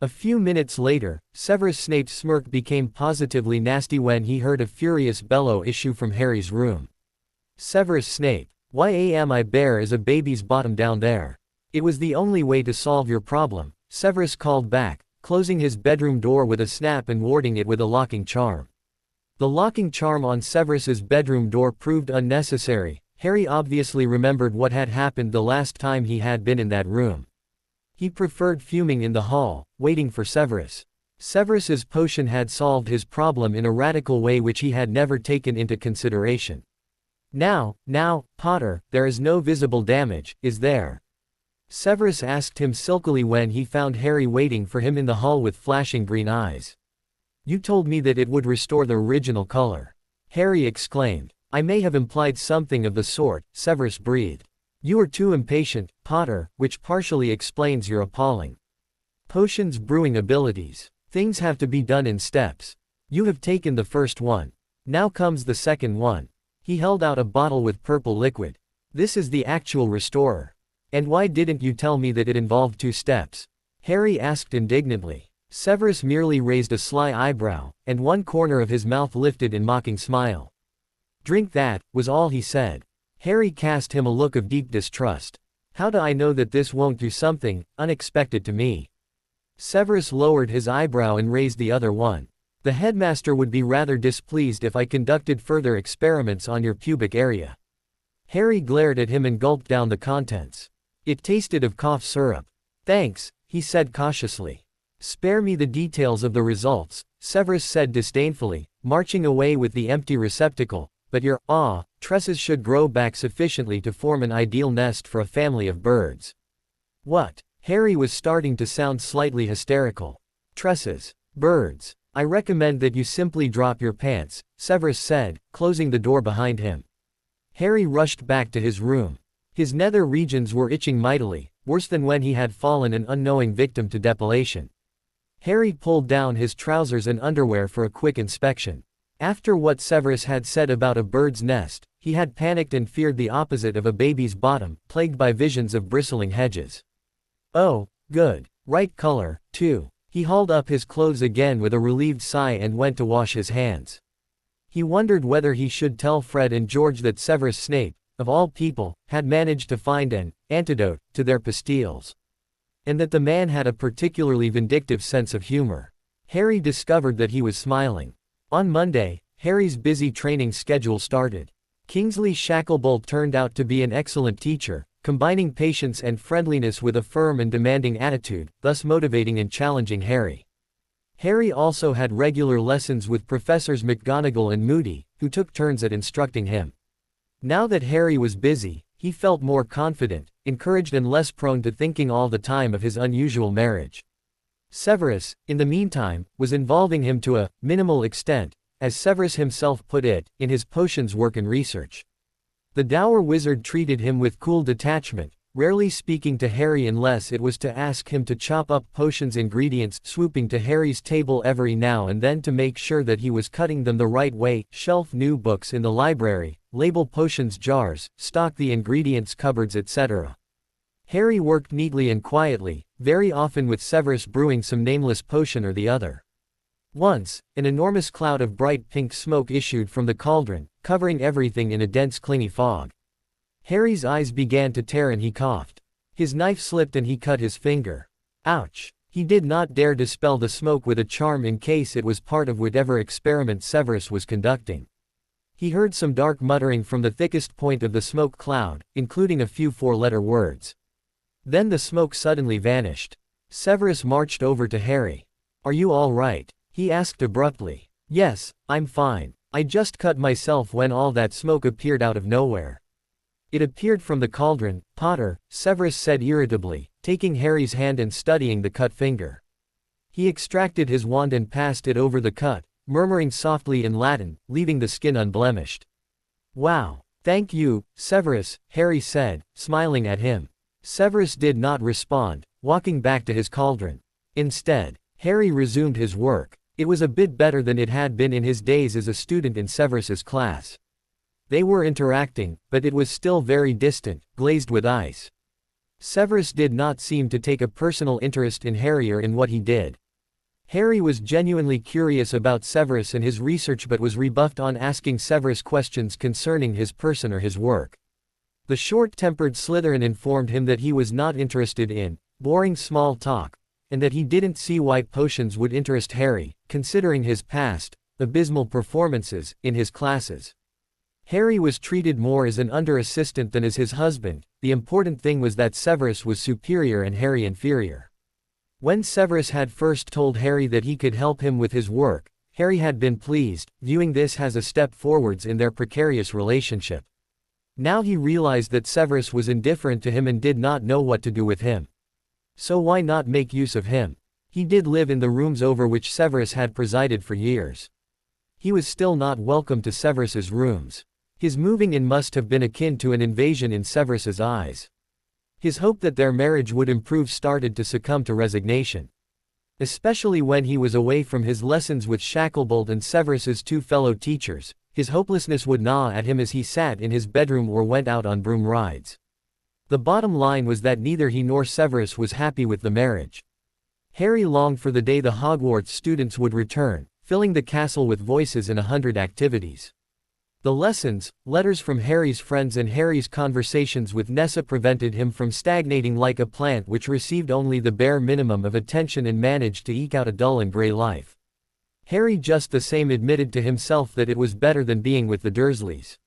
A few minutes later, Severus Snape's smirk became positively nasty when he heard a furious bellow issue from Harry's room. Severus Snape, why am I bare as a baby's bottom down there? It was the only way to solve your problem, Severus called back, closing his bedroom door with a snap and warding it with a locking charm. The locking charm on Severus's bedroom door proved unnecessary. Harry obviously remembered what had happened the last time he had been in that room. He preferred fuming in the hall, waiting for Severus. Severus's potion had solved his problem in a radical way which he had never taken into consideration. Now, Potter, there is no visible damage, is there? Severus asked him silkily when he found Harry waiting for him in the hall with flashing green eyes. You told me that it would restore the original color. Harry exclaimed. I may have implied something of the sort, Severus breathed. You are too impatient, Potter, which partially explains your appalling potions brewing abilities. Things have to be done in steps. You have taken the first one. Now comes the second one. He held out a bottle with purple liquid. This is the actual restorer. And why didn't you tell me that it involved 2 steps? Harry asked indignantly. Severus merely raised a sly eyebrow, and one corner of his mouth lifted in mocking smile. Drink that, was all he said. Harry cast him a look of deep distrust. How do I know that this won't do something unexpected to me? Severus lowered his eyebrow and raised the other one. The headmaster would be rather displeased if I conducted further experiments on your pubic area. Harry glared at him and gulped down the contents. It tasted of cough syrup. Thanks, he said cautiously. Spare me the details of the results, Severus said disdainfully, marching away with the empty receptacle. But your tresses should grow back sufficiently to form an ideal nest for a family of birds. What? Harry was starting to sound slightly hysterical. Tresses. Birds. I recommend that you simply drop your pants, Severus said, closing the door behind him. Harry rushed back to his room. His nether regions were itching mightily, worse than when he had fallen an unknowing victim to depilation. Harry pulled down his trousers and underwear for a quick inspection. After what Severus had said about a bird's nest, he had panicked and feared the opposite of a baby's bottom, plagued by visions of bristling hedges. Oh, good. Right color, too. He hauled up his clothes again with a relieved sigh and went to wash his hands. He wondered whether he should tell Fred and George that Severus Snape, of all people, had managed to find an antidote to their pastilles. And that the man had a particularly vindictive sense of humor. Harry discovered that he was smiling. On Monday, Harry's busy training schedule started. Kingsley Shacklebolt turned out to be an excellent teacher, combining patience and friendliness with a firm and demanding attitude, thus motivating and challenging Harry. Harry also had regular lessons with Professors McGonagall and Moody, who took turns at instructing him. Now that Harry was busy, he felt more confident, encouraged and less prone to thinking all the time of his unusual marriage. Severus, in the meantime, was involving him to a minimal extent, as Severus himself put it, in his potions work and research. The dour wizard treated him with cool detachment, rarely speaking to Harry unless it was to ask him to chop up potions' ingredients, swooping to Harry's table every now and then to make sure that he was cutting them the right way, shelf new books in the library, label potions jars, stock the ingredients cupboards, etc. Harry worked neatly and quietly, very often with Severus brewing some nameless potion or the other. Once, an enormous cloud of bright pink smoke issued from the cauldron, covering everything in a dense clingy fog. Harry's eyes began to tear and he coughed. His knife slipped and he cut his finger. Ouch! He did not dare dispel the smoke with a charm in case it was part of whatever experiment Severus was conducting. He heard some dark muttering from the thickest point of the smoke cloud, including a few four-letter words. Then the smoke suddenly vanished. Severus marched over to Harry. "Are you all right?" he asked abruptly. "Yes, I'm fine. I just cut myself when all that smoke appeared out of nowhere." "It appeared from the cauldron, Potter," Severus said irritably, taking Harry's hand and studying the cut finger. He extracted his wand and passed it over the cut, murmuring softly in Latin, leaving the skin unblemished. "Wow. Thank you, Severus," Harry said, smiling at him. Severus did not respond, walking back to his cauldron. Instead, Harry resumed his work. It was a bit better than it had been in his days as a student in Severus's class. They were interacting, but it was still very distant, glazed with ice. Severus did not seem to take a personal interest in Harry or in what he did. Harry was genuinely curious about Severus and his research but was rebuffed on asking Severus questions concerning his person or his work. The short-tempered Slytherin informed him that he was not interested in boring small talk, and that he didn't see why potions would interest Harry, considering his past, abysmal performances, in his classes. Harry was treated more as an under-assistant than as his husband. The important thing was that Severus was superior and Harry inferior. When Severus had first told Harry that he could help him with his work, Harry had been pleased, viewing this as a step forwards in their precarious relationship. Now he realized that Severus was indifferent to him and did not know what to do with him. So why not make use of him? He did live in the rooms over which Severus had presided for years. He was still not welcome to Severus's rooms. His moving in must have been akin to an invasion in Severus's eyes. His hope that their marriage would improve started to succumb to resignation. Especially when he was away from his lessons with Shacklebolt and Severus's two fellow teachers, his hopelessness would gnaw at him as he sat in his bedroom or went out on broom rides. The bottom line was that neither he nor Severus was happy with the marriage. Harry longed for the day the Hogwarts students would return, filling the castle with voices in 100 activities. The lessons, letters from Harry's friends and Harry's conversations with Nessa prevented him from stagnating like a plant which received only the bare minimum of attention and managed to eke out a dull and grey life. Harry just the same admitted to himself that it was better than being with the Dursleys.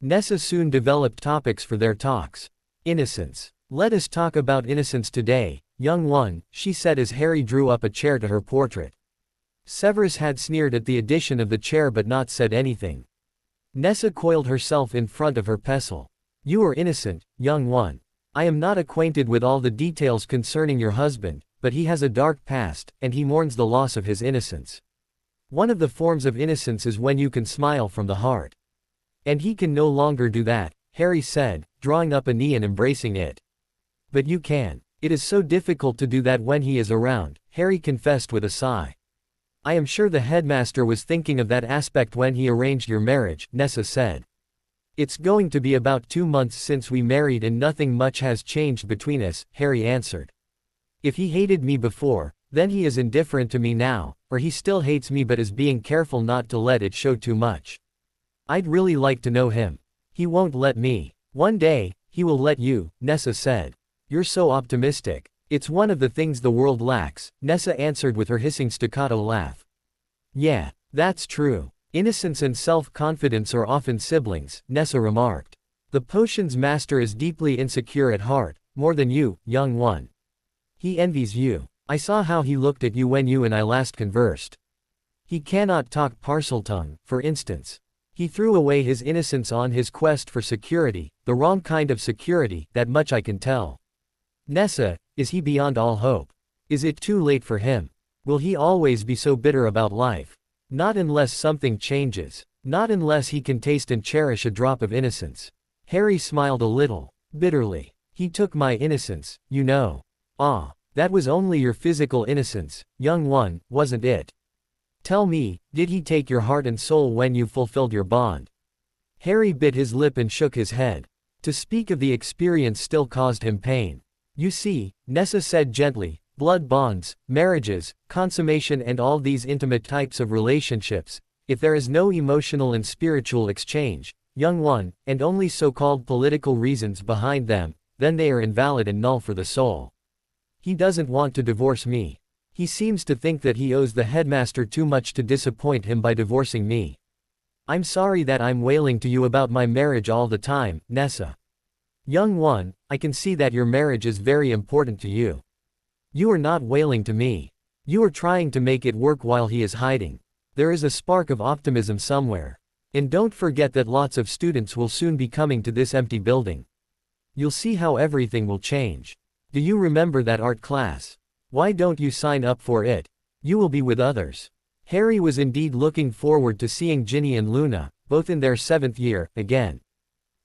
Nessa soon developed topics for their talks. Innocence. "Let us talk about innocence today, young one," she said as Harry drew up a chair to her portrait. Severus had sneered at the addition of the chair but not said anything. Nessa coiled herself in front of her pestle. "You are innocent, young one. I am not acquainted with all the details concerning your husband, but he has a dark past, and he mourns the loss of his innocence. One of the forms of innocence is when you can smile from the heart. And he can no longer do that," Harry said, drawing up a knee and embracing it. "But you can. It is so difficult to do that when he is around," Harry confessed with a sigh. "I am sure the headmaster was thinking of that aspect when he arranged your marriage," Nessa said. "It's going to be about 2 months since we married and nothing much has changed between us," Harry answered. "If he hated me before, then he is indifferent to me now, or he still hates me but is being careful not to let it show too much. I'd really like to know him. He won't let me. One day, he will let you," Nessa said. "You're so optimistic. It's one of the things the world lacks," Nessa answered with her hissing staccato laugh. "Yeah, that's true. Innocence and self-confidence are often siblings," Nessa remarked. "The potions master is deeply insecure at heart, more than you, young one. He envies you. I saw how he looked at you when you and I last conversed. He cannot talk Parseltongue, for instance. He threw away his innocence on his quest for security, the wrong kind of security, that much I can tell. Nessa, is he beyond all hope? Is it too late for him? Will he always be so bitter about life? Not unless something changes. Not unless he can taste and cherish a drop of innocence." Harry smiled a little, bitterly. He took my innocence, you know. Ah, that was only your physical innocence, young one, wasn't it? Tell me, did he take your heart and soul when you fulfilled your bond? Harry bit his lip and shook his head. To speak of the experience still caused him pain. You see, Nessa said gently, blood bonds, marriages, consummation and all these intimate types of relationships, if there is no emotional and spiritual exchange, young one, and only so-called political reasons behind them, then they are invalid and null for the soul. He doesn't want to divorce me. He seems to think that he owes the headmaster too much to disappoint him by divorcing me. I'm sorry that I'm wailing to you about my marriage all the time, Nessa. Young one, I can see that your marriage is very important to you. You are not wailing to me. You are trying to make it work while he is hiding. There is a spark of optimism somewhere. And don't forget that lots of students will soon be coming to this empty building. You'll see how everything will change. Do you remember that art class? Why don't you sign up for it? You will be with others. Harry was indeed looking forward to seeing Ginny and Luna, both in their 7th year, again.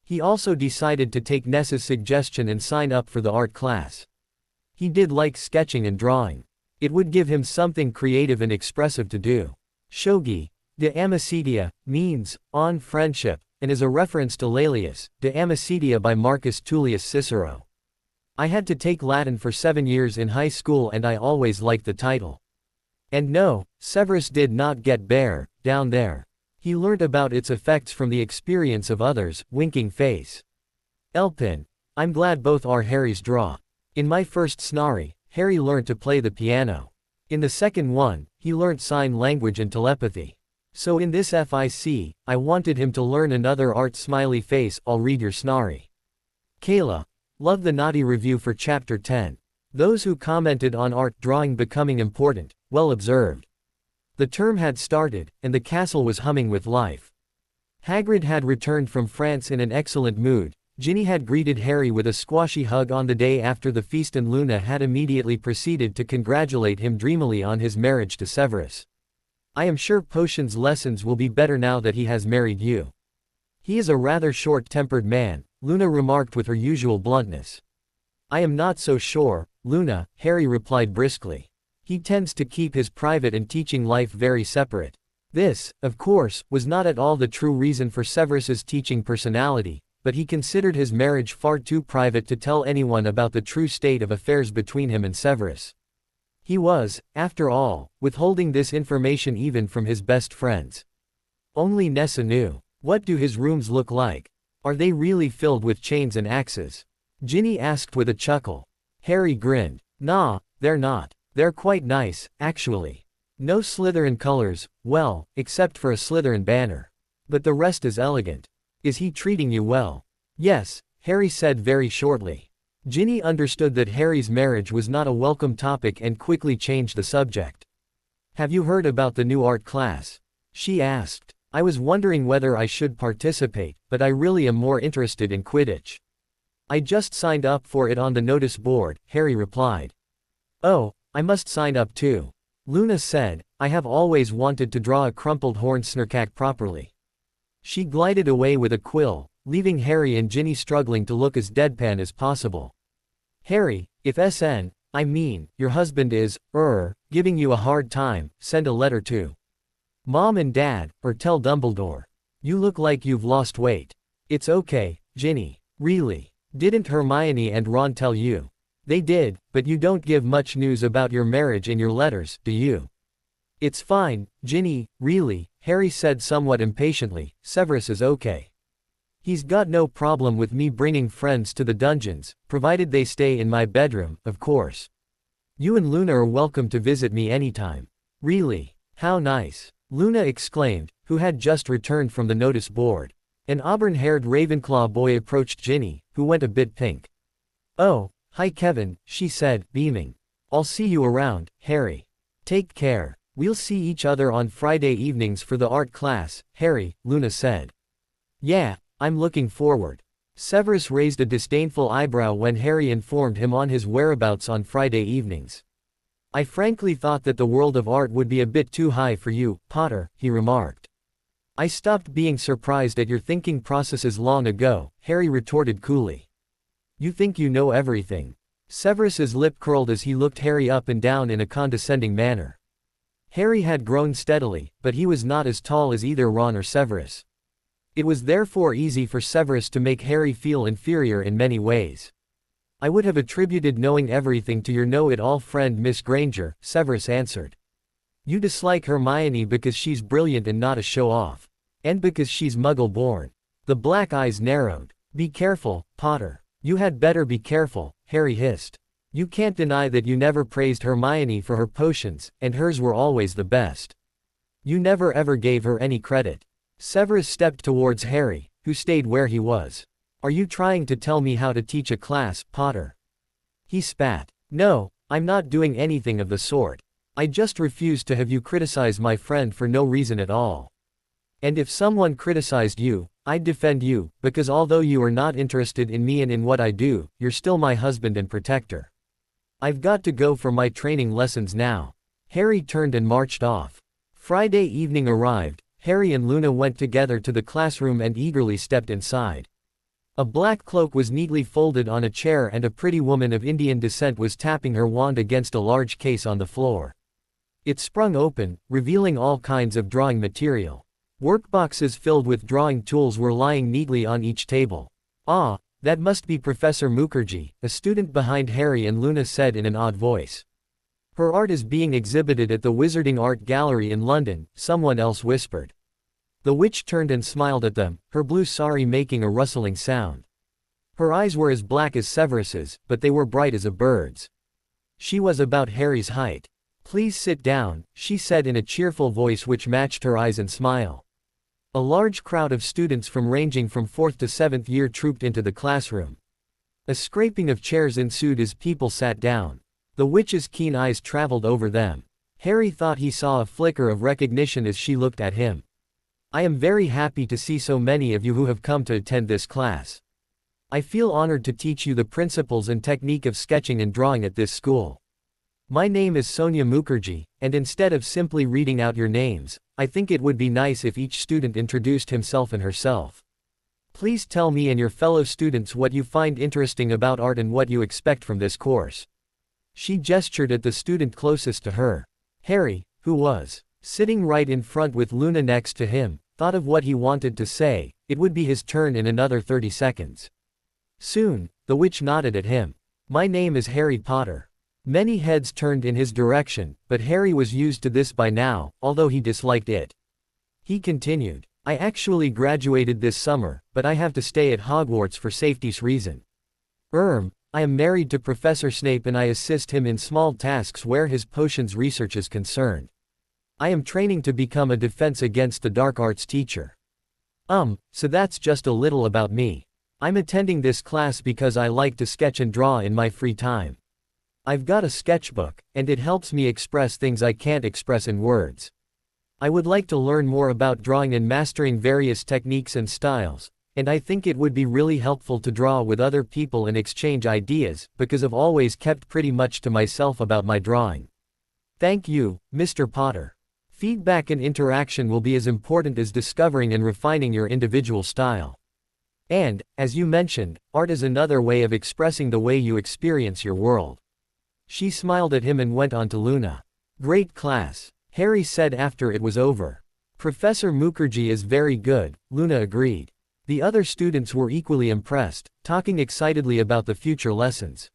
He also decided to take Nessa's suggestion and sign up for the art class. He did like sketching and drawing. It would give him something creative and expressive to do. Shogi, de amicitia, means, on friendship, and is a reference to Laelius, de amicitia by Marcus Tullius Cicero. I had to take Latin for 7 years in high school and I always liked the title. And no, Severus did not get bare, down there. He learnt about its effects from the experience of others, winking face. Elpin. I'm glad both are Harry's draw. In my first Snarry, Harry learnt to play the piano. In the second one, he learnt sign language and telepathy. So in this FIC, I wanted him to learn another art smiley face. I'll read your Snarry. Kayla. Love the naughty review for chapter 10. Those who commented on art drawing becoming important, well observed. The term had started, and the castle was humming with life. Hagrid had returned from France in an excellent mood. Ginny had greeted Harry with a squashy hug on the day after the feast and Luna had immediately proceeded to congratulate him dreamily on his marriage to Severus. I am sure Potion's lessons will be better now that he has married you. He is a rather short-tempered man, Luna remarked with her usual bluntness. I am not so sure, Luna, Harry replied briskly. He tends to keep his private and teaching life very separate. This, of course, was not at all the true reason for Severus's teaching personality, but he considered his marriage far too private to tell anyone about the true state of affairs between him and Severus. He was, after all, withholding this information even from his best friends. Only Nessa knew. What do his rooms look like? Are they really filled with chains and axes? Ginny asked with a chuckle. Harry grinned. Nah, they're not. They're quite nice, actually. No Slytherin colors, well, except for a Slytherin banner. But the rest is elegant. Is he treating you well? Yes, Harry said very shortly. Ginny understood that Harry's marriage was not a welcome topic and quickly changed the subject. Have you heard about the new art class? She asked. I was wondering whether I should participate, but I really am more interested in Quidditch. I just signed up for it on the notice board, Harry replied. Oh, I must sign up too. Luna said, I have always wanted to draw a crumpled horned snarkack properly. She glided away with a quill, leaving Harry and Ginny struggling to look as deadpan as possible. Harry, if your husband is, giving you a hard time, send a letter to Mom and Dad, or tell Dumbledore. You look like you've lost weight. It's okay, Ginny. Really. Didn't Hermione and Ron tell you? They did, but you don't give much news about your marriage in your letters, do you? It's fine, Ginny, really, Harry said somewhat impatiently. Severus is okay. He's got no problem with me bringing friends to the dungeons, provided they stay in my bedroom, of course. You and Luna are welcome to visit me anytime. Really? How nice. Luna exclaimed, who had just returned from the notice board. An auburn-haired Ravenclaw boy approached Ginny, who went a bit pink. Oh, hi Kevin, she said, beaming. I'll see you around, Harry. Take care. We'll see each other on Friday evenings for the art class, Harry, Luna said. Yeah, I'm looking forward. Severus raised a disdainful eyebrow when Harry informed him on his whereabouts on Friday evenings. I frankly thought that the world of art would be a bit too high for you, Potter, he remarked. I stopped being surprised at your thinking processes long ago, Harry retorted coolly. You think you know everything. Severus's lip curled as he looked Harry up and down in a condescending manner. Harry had grown steadily, but he was not as tall as either Ron or Severus. It was therefore easy for Severus to make Harry feel inferior in many ways. I would have attributed knowing everything to your know-it-all friend Miss Granger, Severus answered. You dislike Hermione because she's brilliant and not a show-off. And because she's Muggle-born. The black eyes narrowed. Be careful, Potter. You had better be careful, Harry hissed. You can't deny that you never praised Hermione for her potions, and hers were always the best. You never ever gave her any credit. Severus stepped towards Harry, who stayed where he was. Are you trying to tell me how to teach a class, Potter? He spat. No, I'm not doing anything of the sort. I just refuse to have you criticize my friend for no reason at all. And if someone criticized you, I'd defend you, because although you are not interested in me and in what I do, you're still my husband and protector. I've got to go for my training lessons now. Harry turned and marched off. Friday evening arrived. Harry and Luna went together to the classroom and eagerly stepped inside. A black cloak was neatly folded on a chair and a pretty woman of Indian descent was tapping her wand against a large case on the floor. It sprung open, revealing all kinds of drawing material. Workboxes filled with drawing tools were lying neatly on each table. Ah, that must be Professor Mukherjee, a student behind Harry and Luna said in an odd voice. Her art is being exhibited at the Wizarding Art Gallery in London, someone else whispered. The witch turned and smiled at them, her blue sari making a rustling sound. Her eyes were as black as Severus's, but they were bright as a bird's. She was about Harry's height. Please sit down, she said in a cheerful voice which matched her eyes and smile. A large crowd of students ranging from 4th to 7th year trooped into the classroom. A scraping of chairs ensued as people sat down. The witch's keen eyes traveled over them. Harry thought he saw a flicker of recognition as she looked at him. I am very happy to see so many of you who have come to attend this class. I feel honored to teach you the principles and technique of sketching and drawing at this school. My name is Sonia Mukherjee, and instead of simply reading out your names, I think it would be nice if each student introduced himself and herself. Please tell me and your fellow students what you find interesting about art and what you expect from this course. She gestured at the student closest to her. Harry, who was sitting right in front with Luna next to him, thought of what he wanted to say. It would be his turn in another 30 seconds. Soon, the witch nodded at him. My name is Harry Potter. Many heads turned in his direction, but Harry was used to this by now, although he disliked it. He continued, I actually graduated this summer, but I have to stay at Hogwarts for safety's reason. I am married to Professor Snape and I assist him in small tasks where his potions research is concerned. I am training to become a defense against the dark arts teacher. So that's just a little about me. I'm attending this class because I like to sketch and draw in my free time. I've got a sketchbook, and it helps me express things I can't express in words. I would like to learn more about drawing and mastering various techniques and styles, and I think it would be really helpful to draw with other people and exchange ideas, because I've always kept pretty much to myself about my drawing. Thank you, Mr. Potter. Feedback and interaction will be as important as discovering and refining your individual style. And, as you mentioned, art is another way of expressing the way you experience your world. She smiled at him and went on to Luna. Great class, Harry said after it was over. Professor Mukherjee is very good, Luna agreed. The other students were equally impressed, talking excitedly about the future lessons.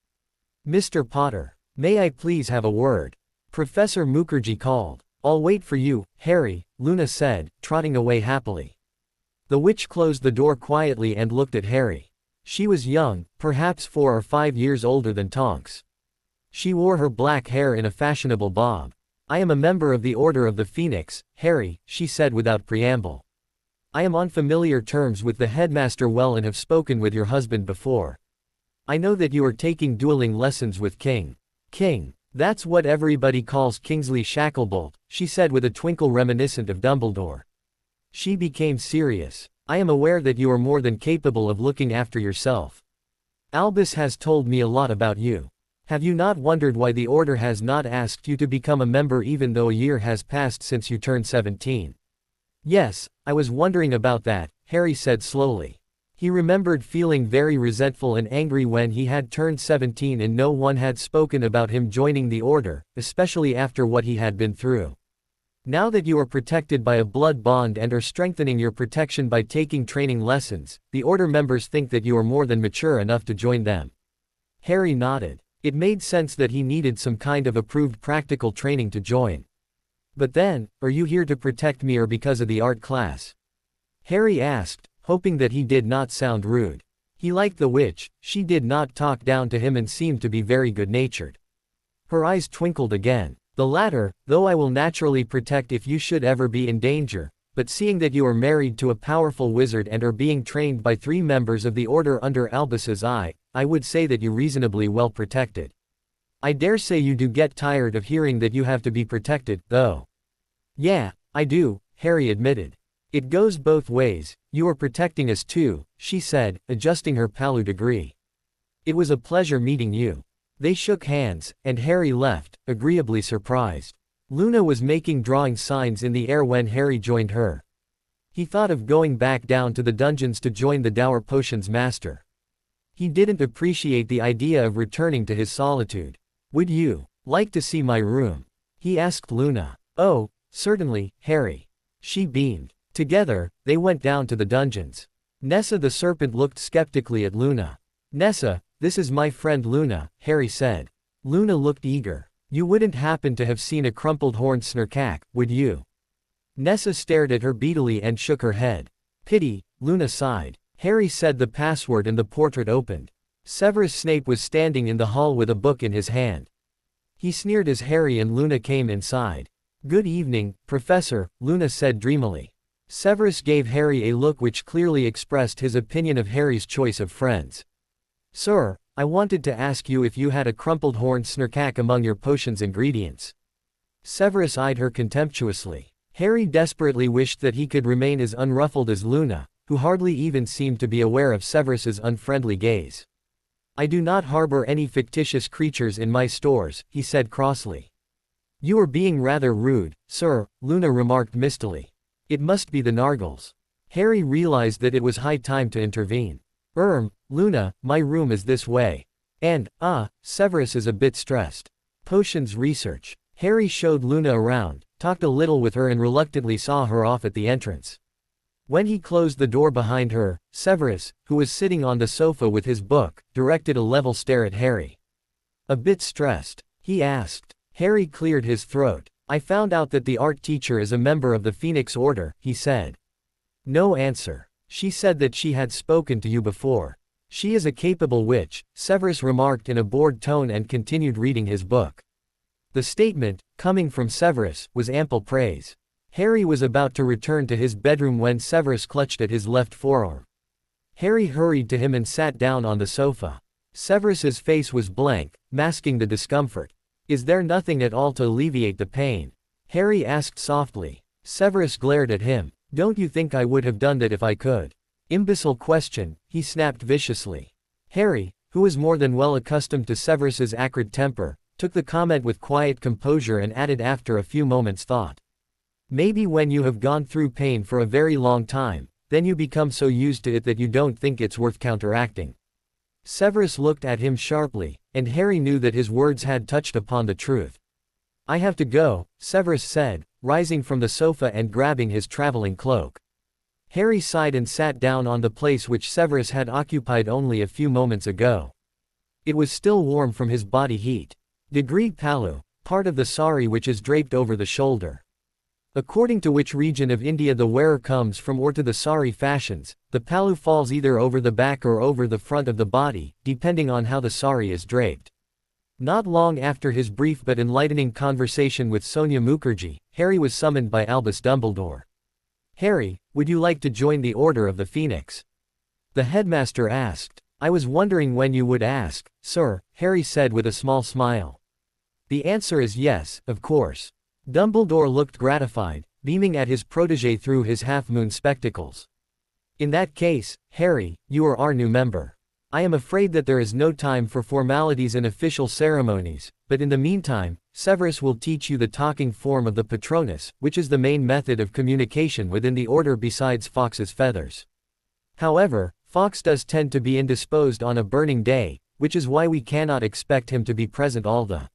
Mr. Potter, may I please have a word? Professor Mukherjee called. I'll wait for you, Harry, Luna said, trotting away happily. The witch closed the door quietly and looked at Harry. She was young, perhaps 4 or 5 years older than Tonks. She wore her black hair in a fashionable bob. I am a member of the Order of the Phoenix, Harry, she said without preamble. I am on familiar terms with the headmaster well and have spoken with your husband before. I know that you are taking dueling lessons with King. King, that's what everybody calls Kingsley Shacklebolt, she said with a twinkle reminiscent of Dumbledore. She became serious. I am aware that you are more than capable of looking after yourself. Albus has told me a lot about you. Have you not wondered why the Order has not asked you to become a member even though a year has passed since you turned 17? Yes, I was wondering about that, Harry said slowly. He remembered feeling very resentful and angry when he had turned 17 and no one had spoken about him joining the order, especially after what he had been through. Now that you are protected by a blood bond and are strengthening your protection by taking training lessons, the order members think that you are more than mature enough to join them. Harry nodded. It made sense that he needed some kind of approved practical training to join. But then, are you here to protect me or because of the art class? Harry asked, hoping that he did not sound rude. He liked the witch, she did not talk down to him and seemed to be very good-natured. Her eyes twinkled again. The latter, though I will naturally protect if you should ever be in danger, but seeing that you are married to a powerful wizard and are being trained by 3 members of the order under Albus's eye, I would say that you reasonably well protected. I dare say you do get tired of hearing that you have to be protected, though. Yeah, I do, Harry admitted. It goes both ways, you are protecting us too, she said, adjusting her palu degree. It was a pleasure meeting you. They shook hands, and Harry left, agreeably surprised. Luna was making drawing signs in the air when Harry joined her. He thought of going back down to the dungeons to join the Dower Potions Master. He didn't appreciate the idea of returning to his solitude. Would you like to see my room? He asked Luna. Oh, certainly, Harry. She beamed. Together, they went down to the dungeons. Nessa the serpent looked skeptically at Luna. Nessa, this is my friend Luna, Harry said. Luna looked eager. You wouldn't happen to have seen a crumpled horned snurkak, would you? Nessa stared at her beadily and shook her head. Pity, Luna sighed. Harry said the password and the portrait opened. Severus Snape was standing in the hall with a book in his hand. He sneered as Harry and Luna came inside. Good evening, Professor, Luna said dreamily. Severus gave Harry a look which clearly expressed his opinion of Harry's choice of friends. Sir, I wanted to ask you if you had a crumpled horned snurkak among your potion's ingredients. Severus eyed her contemptuously. Harry desperately wished that he could remain as unruffled as Luna, who hardly even seemed to be aware of Severus's unfriendly gaze. I do not harbor any fictitious creatures in my stores, he said crossly. You are being rather rude, sir, Luna remarked mistily. It must be the Nargles. Harry realized that it was high time to intervene. Luna, my room is this way. And, Severus is a bit stressed. Potions research. Harry showed Luna around, talked a little with her and reluctantly saw her off at the entrance. When he closed the door behind her, Severus, who was sitting on the sofa with his book, directed a level stare at Harry. A bit stressed? He asked. Harry cleared his throat. I found out that the art teacher is a member of the Phoenix Order, he said. No answer. She said that she had spoken to you before. She is a capable witch, Severus remarked in a bored tone and continued reading his book. The statement, coming from Severus, was ample praise. Harry was about to return to his bedroom when Severus clutched at his left forearm. Harry hurried to him and sat down on the sofa. Severus's face was blank, masking the discomfort. Is there nothing at all to alleviate the pain? Harry asked softly. Severus glared at him. Don't you think I would have done that if I could? Imbecile question, he snapped viciously. Harry, who was more than well accustomed to Severus's acrid temper, took the comment with quiet composure and added after a few moments' thought. Maybe when you have gone through pain for a very long time, then you become so used to it that you don't think it's worth counteracting. Severus looked at him sharply, and Harry knew that his words had touched upon the truth. I have to go, Severus said, rising from the sofa and grabbing his traveling cloak. Harry sighed and sat down on the place which Severus had occupied only a few moments ago. It was still warm from his body heat. Degree Palu, part of the sari which is draped over the shoulder. According to which region of India the wearer comes from or to the sari fashions, the palu falls either over the back or over the front of the body, depending on how the sari is draped. Not long after his brief but enlightening conversation with Sonia Mukherjee, Harry was summoned by Albus Dumbledore. Harry, would you like to join the Order of the Phoenix? The headmaster asked. I was wondering when you would ask, sir, Harry said with a small smile. The answer is yes, of course. Dumbledore looked gratified, beaming at his protégé through his half-moon spectacles. In that case, Harry, you are our new member. I am afraid that there is no time for formalities and official ceremonies, but in the meantime, Severus will teach you the talking form of the Patronus, which is the main method of communication within the order besides fox's feathers. However, Fawkes does tend to be indisposed on a burning day, which is why we cannot expect him to be present all the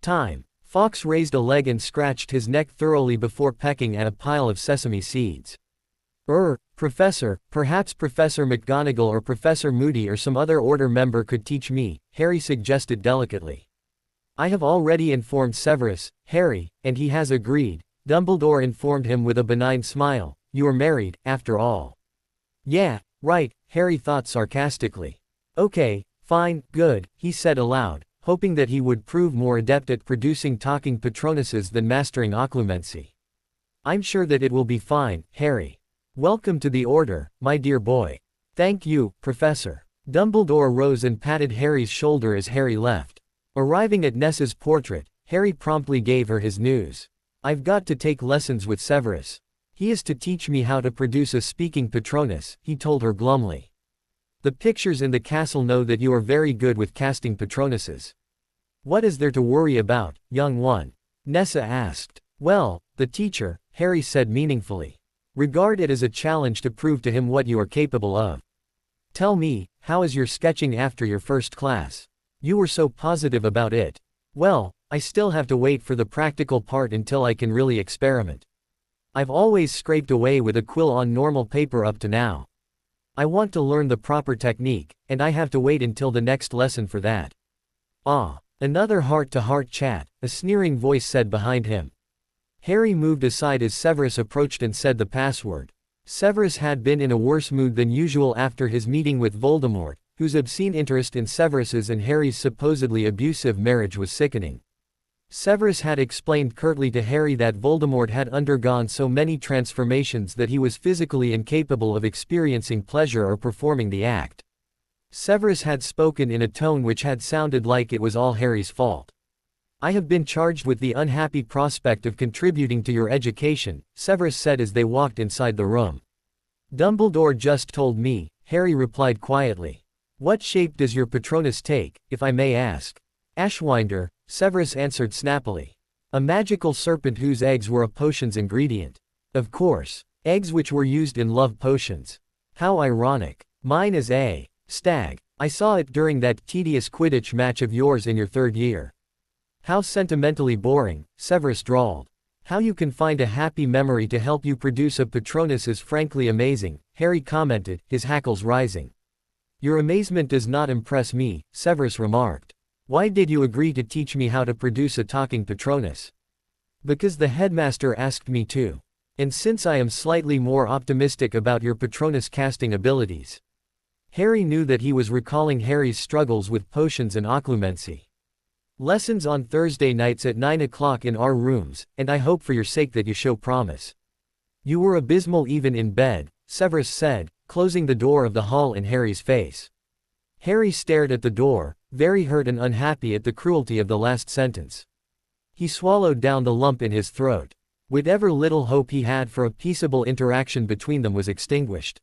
time. Fawkes raised a leg and scratched his neck thoroughly before pecking at a pile of sesame seeds. Professor, perhaps Professor McGonagall or Professor Moody or some other order member could teach me, Harry suggested delicately. I have already informed Severus, Harry, and he has agreed, Dumbledore informed him with a benign smile. You are married, after all. Yeah, right, Harry thought sarcastically. Okay, fine, good, he said aloud, hoping that he would prove more adept at producing talking Patronuses than mastering occlumency. I'm sure that it will be fine, Harry. Welcome to the Order, my dear boy. Thank you, Professor. Dumbledore rose and patted Harry's shoulder as Harry left. Arriving at Nessa's portrait, Harry promptly gave her his news. I've got to take lessons with Severus. He is to teach me how to produce a speaking Patronus, he told her glumly. The pictures in the castle know that you are very good with casting Patronuses. What is there to worry about, young one? Nessa asked. Well, the teacher, Harry said meaningfully. Regard it as a challenge to prove to him what you are capable of. Tell me, how is your sketching after your first class? You were so positive about it. Well, I still have to wait for the practical part until I can really experiment. I've always scraped away with a quill on normal paper up to now. I want to learn the proper technique, and I have to wait until the next lesson for that. Ah, another heart-to-heart chat, a sneering voice said behind him. Harry moved aside as Severus approached and said the password. Severus had been in a worse mood than usual after his meeting with Voldemort, whose obscene interest in Severus's and Harry's supposedly abusive marriage was sickening. Severus had explained curtly to Harry that Voldemort had undergone so many transformations that he was physically incapable of experiencing pleasure or performing the act. Severus had spoken in a tone which had sounded like it was all Harry's fault. I have been charged with the unhappy prospect of contributing to your education, Severus said as they walked inside the room. Dumbledore just told me, Harry replied quietly. What shape does your Patronus take, if I may ask? Ashwinder, Severus answered snappily. A magical serpent whose eggs were a potion's ingredient. Of course. Eggs which were used in love potions. How ironic. Mine is a stag. I saw it during that tedious Quidditch match of yours in your third year. How sentimentally boring, Severus drawled. How you can find a happy memory to help you produce a Patronus is frankly amazing, Harry commented, his hackles rising. Your amazement does not impress me, Severus remarked. Why did you agree to teach me how to produce a talking Patronus? Because the headmaster asked me to. And since I am slightly more optimistic about your Patronus casting abilities. Harry knew that he was recalling Harry's struggles with potions and occlumency. Lessons on Thursday nights at 9 o'clock in our rooms, and I hope for your sake that you show promise. You were abysmal even in bed, Severus said, closing the door of the hall in Harry's face. Harry stared at the door, very hurt and unhappy at the cruelty of the last sentence. He swallowed down the lump in his throat. Whatever little hope he had for a peaceable interaction between them was extinguished.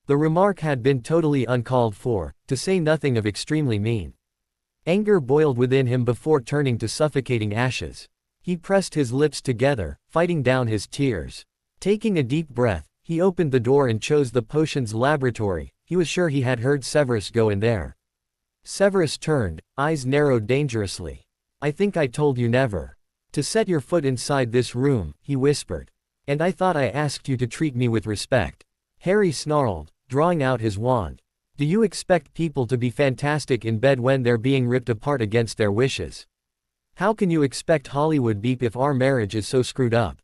The remark had been totally uncalled for, to say nothing of extremely mean. Anger boiled within him before turning to suffocating ashes. He pressed his lips together, fighting down his tears. Taking a deep breath, he opened the door and chose the potions laboratory. He was sure he had heard Severus go in there. Severus turned, eyes narrowed dangerously. I think I told you never to set your foot inside this room, he whispered. And I thought I asked you to treat me with respect. Harry snarled, drawing out his wand. Do you expect people to be fantastic in bed when they're being ripped apart against their wishes? How can you expect Hollywood beep if our marriage is so screwed up?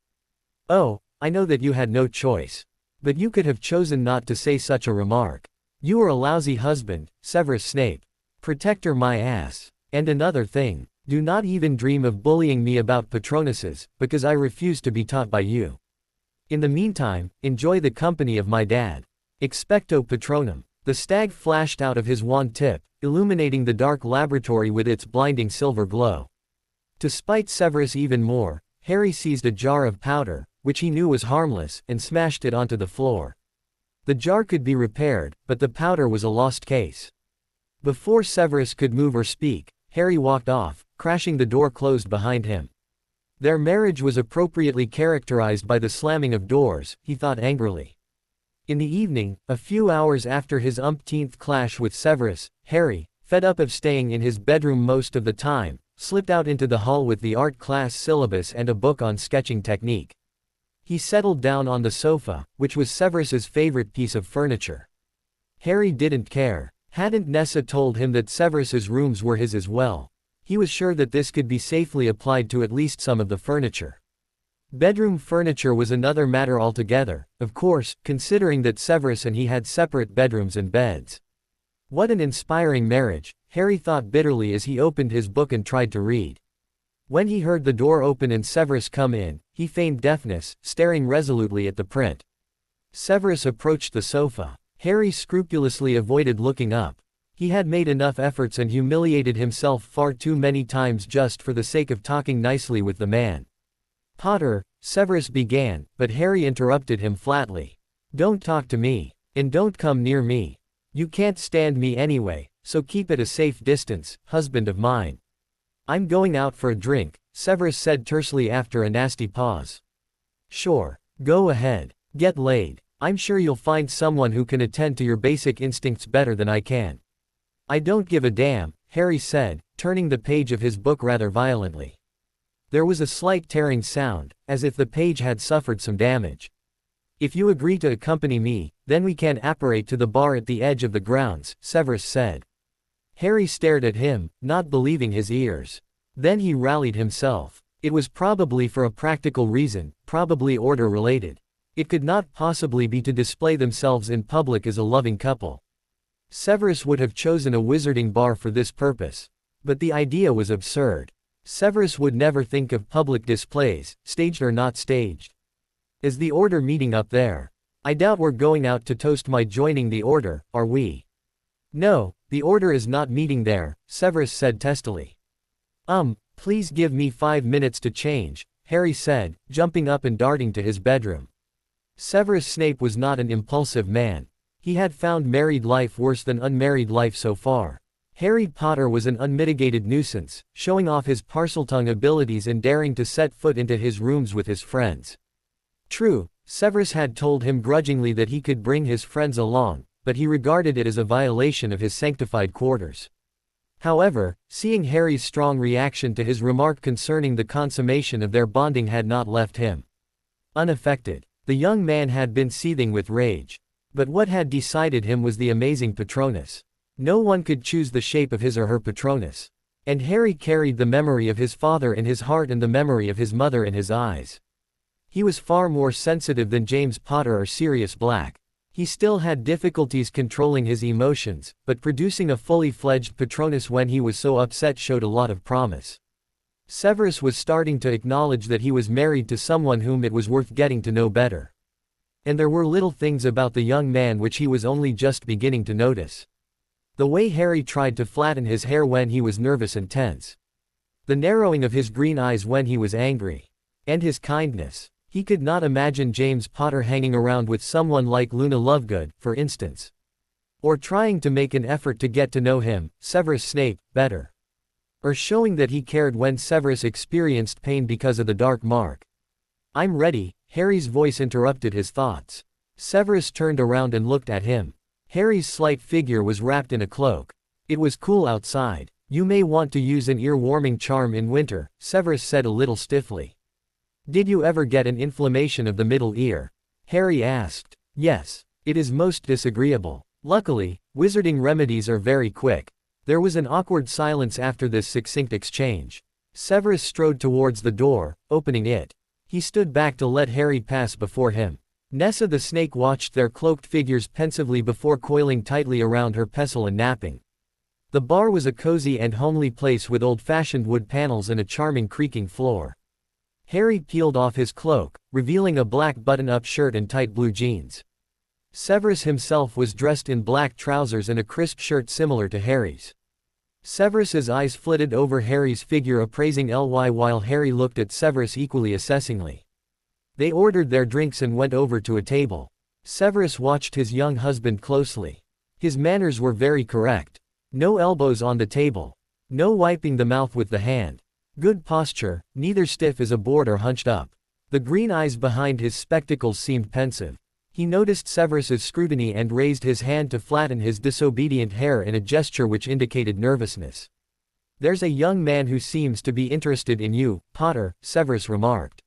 Oh, I know that you had no choice. But you could have chosen not to say such a remark. You are a lousy husband, Severus Snape. Protector my ass. And another thing, do not even dream of bullying me about Patronuses, because I refuse to be taught by you. In the meantime, enjoy the company of my dad. Expecto Patronum. The stag flashed out of his wand tip, illuminating the dark laboratory with its blinding silver glow. To spite Severus even more, Harry seized a jar of powder, which he knew was harmless, and smashed it onto the floor. The jar could be repaired, but the powder was a lost case. Before Severus could move or speak, Harry walked off, crashing the door closed behind him. Their marriage was appropriately characterized by the slamming of doors, he thought angrily. In the evening, a few hours after his umpteenth clash with Severus, Harry, fed up of staying in his bedroom most of the time, slipped out into the hall with the art class syllabus and a book on sketching technique. He settled down on the sofa, which was Severus's favorite piece of furniture. Harry didn't care. Hadn't Nessa told him that Severus's rooms were his as well? He was sure that this could be safely applied to at least some of the furniture. Bedroom furniture was another matter altogether, of course, considering that Severus and he had separate bedrooms and beds. What an inspiring marriage, Harry thought bitterly as he opened his book and tried to read. When he heard the door open and Severus come in, he feigned deafness, staring resolutely at the print. Severus approached the sofa. Harry scrupulously avoided looking up. He had made enough efforts and humiliated himself far too many times just for the sake of talking nicely with the man. "Potter," Severus began, but Harry interrupted him flatly. "Don't talk to me. And don't come near me. You can't stand me anyway, so keep at a safe distance, husband of mine." "I'm going out for a drink," Severus said tersely after a nasty pause. "Sure. Go ahead. Get laid. I'm sure you'll find someone who can attend to your basic instincts better than I can." "I don't give a damn," Harry said, turning the page of his book rather violently. There was a slight tearing sound, as if the page had suffered some damage. "If you agree to accompany me, then we can apparate to the bar at the edge of the grounds," Severus said. Harry stared at him, not believing his ears. Then he rallied himself. It was probably for a practical reason, probably order-related. It could not possibly be to display themselves in public as a loving couple. Severus would have chosen a wizarding bar for this purpose. But the idea was absurd. Severus would never think of public displays, staged or not staged. "Is the order meeting up there? I doubt we're going out to toast my joining the order, are we?" "No, the order is not meeting there," Severus said testily. Please give me 5 minutes to change," Harry said, jumping up and darting to his bedroom. Severus Snape was not an impulsive man. He had found married life worse than unmarried life so far. Harry Potter was an unmitigated nuisance, showing off his Parseltongue abilities and daring to set foot into his rooms with his friends. True, Severus had told him grudgingly that he could bring his friends along, but he regarded it as a violation of his sanctified quarters. However, seeing Harry's strong reaction to his remark concerning the consummation of their bonding had not left him unaffected. The young man had been seething with rage. But what had decided him was the amazing Patronus. No one could choose the shape of his or her Patronus. And Harry carried the memory of his father in his heart and the memory of his mother in his eyes. He was far more sensitive than James Potter or Sirius Black. He still had difficulties controlling his emotions, but producing a fully fledged Patronus when he was so upset showed a lot of promise. Severus was starting to acknowledge that he was married to someone whom it was worth getting to know better. And there were little things about the young man which he was only just beginning to notice. The way Harry tried to flatten his hair when he was nervous and tense. The narrowing of his green eyes when he was angry. And his kindness. He could not imagine James Potter hanging around with someone like Luna Lovegood, for instance. Or trying to make an effort to get to know him, Severus Snape, better. Or showing that he cared when Severus experienced pain because of the dark mark. "I'm ready," Harry's voice interrupted his thoughts. Severus turned around and looked at him. Harry's slight figure was wrapped in a cloak. It was cool outside. "You may want to use an ear-warming charm in winter," Severus said a little stiffly. "Did you ever get an inflammation of the middle ear?" Harry asked. "Yes. It is most disagreeable. Luckily, wizarding remedies are very quick." There was an awkward silence after this succinct exchange. Severus strode towards the door, opening it. He stood back to let Harry pass before him. Nessa the snake watched their cloaked figures pensively before coiling tightly around her pestle and napping. The bar was a cozy and homely place with old-fashioned wood panels and a charming creaking floor. Harry peeled off his cloak, revealing a black button-up shirt and tight blue jeans. Severus himself was dressed in black trousers and a crisp shirt similar to Harry's. Severus's eyes flitted over Harry's figure appraising Ly while Harry looked at Severus equally assessingly. They ordered their drinks and went over to a table. Severus watched his young husband closely. His manners were very correct. No elbows on the table. No wiping the mouth with the hand. Good posture, neither stiff as a board or hunched up. The green eyes behind his spectacles seemed pensive. He noticed Severus's scrutiny and raised his hand to flatten his disobedient hair in a gesture which indicated nervousness. "There's a young man who seems to be interested in you, Potter," Severus remarked.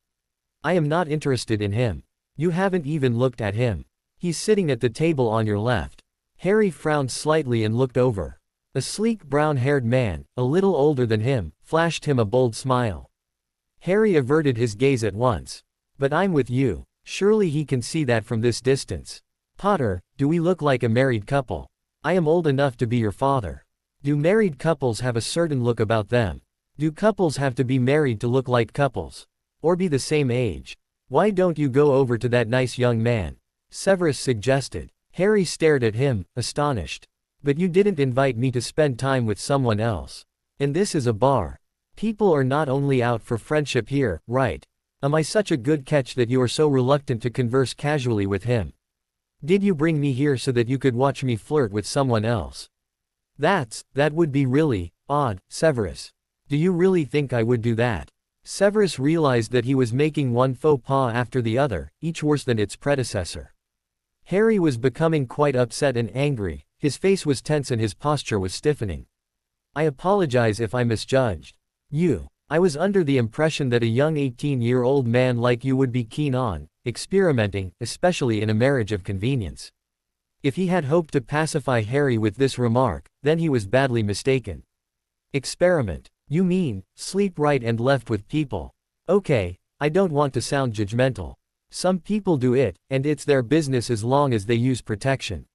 "I am not interested in him. You haven't even looked at him. He's sitting at the table on your left." Harry frowned slightly and looked over. A sleek brown-haired man, a little older than him, flashed him a bold smile. Harry averted his gaze at once. "But I'm with you. Surely he can see that from this distance. Potter, do we look like a married couple? I am old enough to be your father. Do married couples have a certain look about them? Do couples have to be married to look like couples? Or be the same age? Why don't you go over to that nice young man?" Severus suggested. Harry stared at him, astonished. "But you didn't invite me to spend time with someone else. And this is a bar. People are not only out for friendship here, right? Am I such a good catch that you are so reluctant to converse casually with him? Did you bring me here so that you could watch me flirt with someone else? That would be really odd, Severus. Do you really think I would do that?" Severus realized that he was making one faux pas after the other, each worse than its predecessor. Harry was becoming quite upset and angry, his face was tense and his posture was stiffening. "I apologize if I misjudged you. I was under the impression that a young 18-year-old man like you would be keen on experimenting, especially in a marriage of convenience." If he had hoped to pacify Harry with this remark, then he was badly mistaken. "Experiment? You mean, sleep right and left with people? Okay, I don't want to sound judgmental. Some people do it, and it's their business as long as they use protection.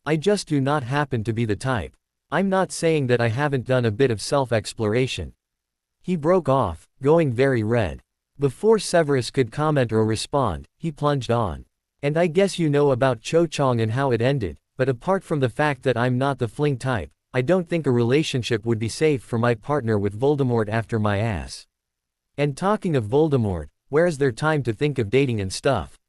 I just do not happen to be the type. I'm not saying that I haven't done a bit of self-exploration." He broke off, going very red. Before Severus could comment or respond, he plunged on. "And I guess you know about Cho Chang and how it ended, but apart from the fact that I'm not the fling type, I don't think a relationship would be safe for my partner with Voldemort after my ass. And talking of Voldemort, where's there time to think of dating and stuff?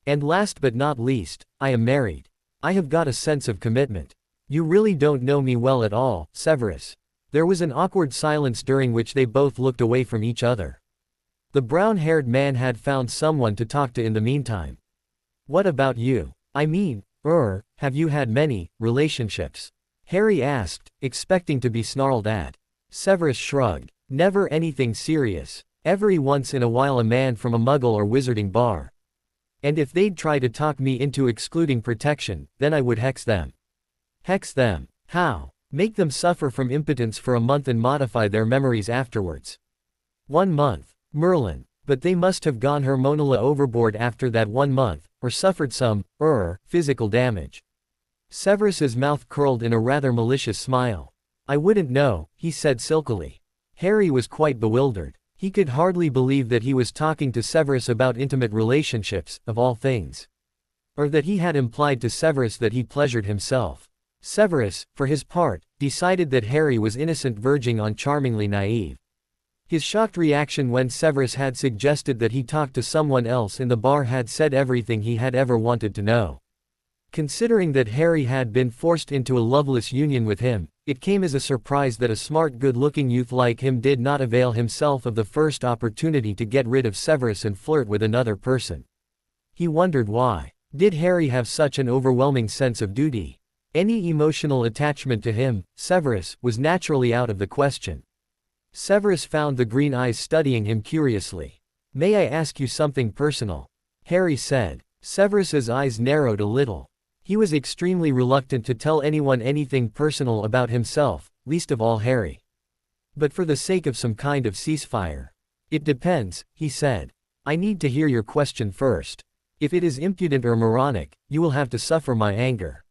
And last but not least, I am married. I have got a sense of commitment. You really don't know me well at all, Severus." There was an awkward silence during which they both looked away from each other. The brown-haired man had found someone to talk to in the meantime. "What about you? I mean, have you had many relationships?" Harry asked, expecting to be snarled at. Severus shrugged. "Never anything serious. Every once in a while a man from a muggle or wizarding bar. And if they'd try to talk me into excluding protection, then I would hex them." "Hex them? How?" "Make them suffer from impotence for a month and modify their memories afterwards." 1 month. Merlin. But they must have gone hormonally overboard after that 1 month, or suffered some, physical damage. Severus's mouth curled in a rather malicious smile. "I wouldn't know," he said silkily. Harry was quite bewildered. He could hardly believe that he was talking to Severus about intimate relationships, of all things. Or that he had implied to Severus that he pleasured himself. Severus, for his part, decided that Harry was innocent verging on charmingly naive. His shocked reaction when Severus had suggested that he talked to someone else in the bar had said everything he had ever wanted to know. Considering that Harry had been forced into a loveless union with him, it came as a surprise that a smart good-looking youth like him did not avail himself of the first opportunity to get rid of Severus and flirt with another person. He wondered why. Did Harry have such an overwhelming sense of duty? Any emotional attachment to him, Severus, was naturally out of the question. Severus found the green eyes studying him curiously. "May I ask you something personal?" Harry said. Severus's eyes narrowed a little. He was extremely reluctant to tell anyone anything personal about himself, least of all Harry. But for the sake of some kind of ceasefire. "It depends," he said. "I need to hear your question first. If it is impudent or moronic, you will have to suffer my anger."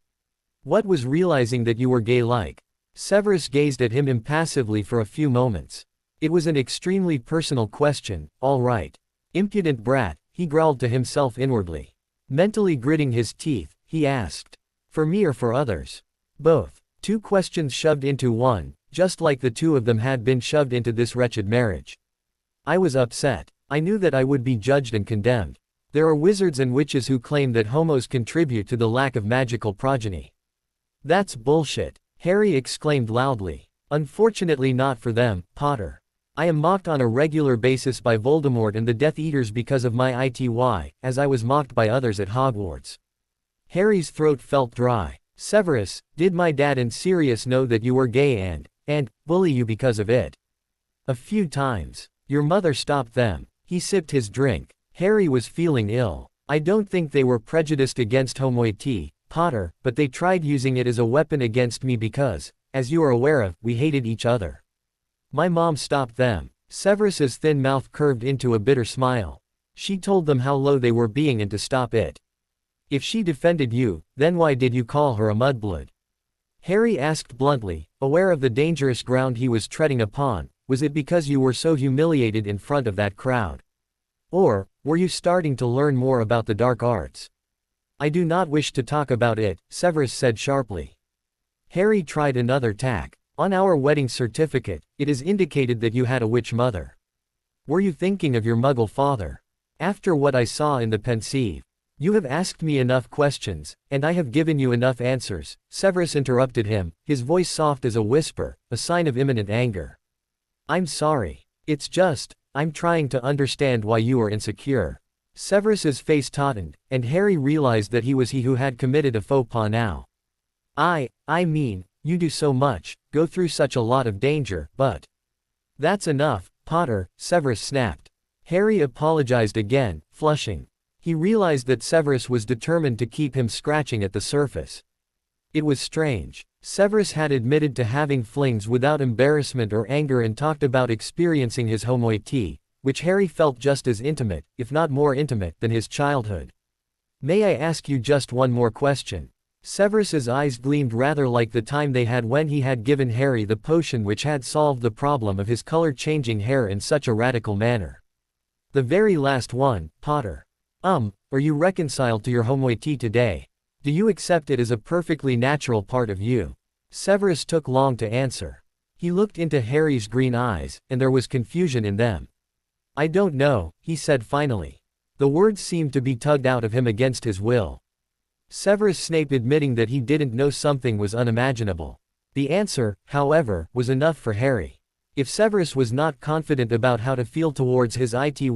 "What was realizing that you were gay like?" Severus gazed at him impassively for a few moments. It was an extremely personal question, all right. "Impudent brat," he growled to himself inwardly. Mentally gritting his teeth, he asked. "For me or for others?" "Both." 2 questions shoved into one, just like the 2 of them had been shoved into this wretched marriage. "I was upset. I knew that I would be judged and condemned. There are wizards and witches who claim that homos contribute to the lack of magical progeny." "That's bullshit," Harry exclaimed loudly. "Unfortunately not for them, Potter. I am mocked on a regular basis by Voldemort and the Death Eaters because of my ity, as I was mocked by others at Hogwarts. Harry's throat felt dry. Severus, did my dad and Sirius know that you were gay and bully you because of it? A few times. Your mother stopped them. He sipped his drink. Harry was feeling ill. I don't think they were prejudiced against homoeity, Potter, but they tried using it as a weapon against me because, as you are aware of, we hated each other. My mom stopped them. Severus's thin mouth curved into a bitter smile. She told them how low they were being and to stop it. If she defended you, then why did you call her a mudblood? Harry asked bluntly, aware of the dangerous ground he was treading upon. Was it because you were so humiliated in front of that crowd? Or, were you starting to learn more about the dark arts? I do not wish to talk about it, Severus said sharply. Harry tried another tack. On our wedding certificate, it is indicated that you had a witch mother. Were you thinking of your muggle father? After what I saw in the pensieve. You have asked me enough questions, and I have given you enough answers, Severus interrupted him, his voice soft as a whisper, a sign of imminent anger. I'm sorry. It's just, I'm trying to understand why you are insecure. Severus's face tautened, and Harry realized that he was he who had committed a faux pas now. I mean, you do so much, go through such a lot of danger, but... That's enough, Potter, Severus snapped. Harry apologized again, flushing. He realized that Severus was determined to keep him scratching at the surface. It was strange. Severus had admitted to having flings without embarrassment or anger and talked about experiencing his homoeity, which Harry felt just as intimate, if not more intimate, than his childhood. May I ask you just one more question? Severus's eyes gleamed rather like the time they had when he had given Harry the potion which had solved the problem of his color-changing hair in such a radical manner. The very last one, Potter. Are you reconciled to your homoeity today? Do you accept it as a perfectly natural part of you? Severus took long to answer. He looked into Harry's green eyes, and there was confusion in them. I don't know, he said finally. The words seemed to be tugged out of him against his will. Severus Snape admitting that he didn't know something was unimaginable. The answer, however, was enough for Harry. If Severus was not confident about how to feel towards his ity,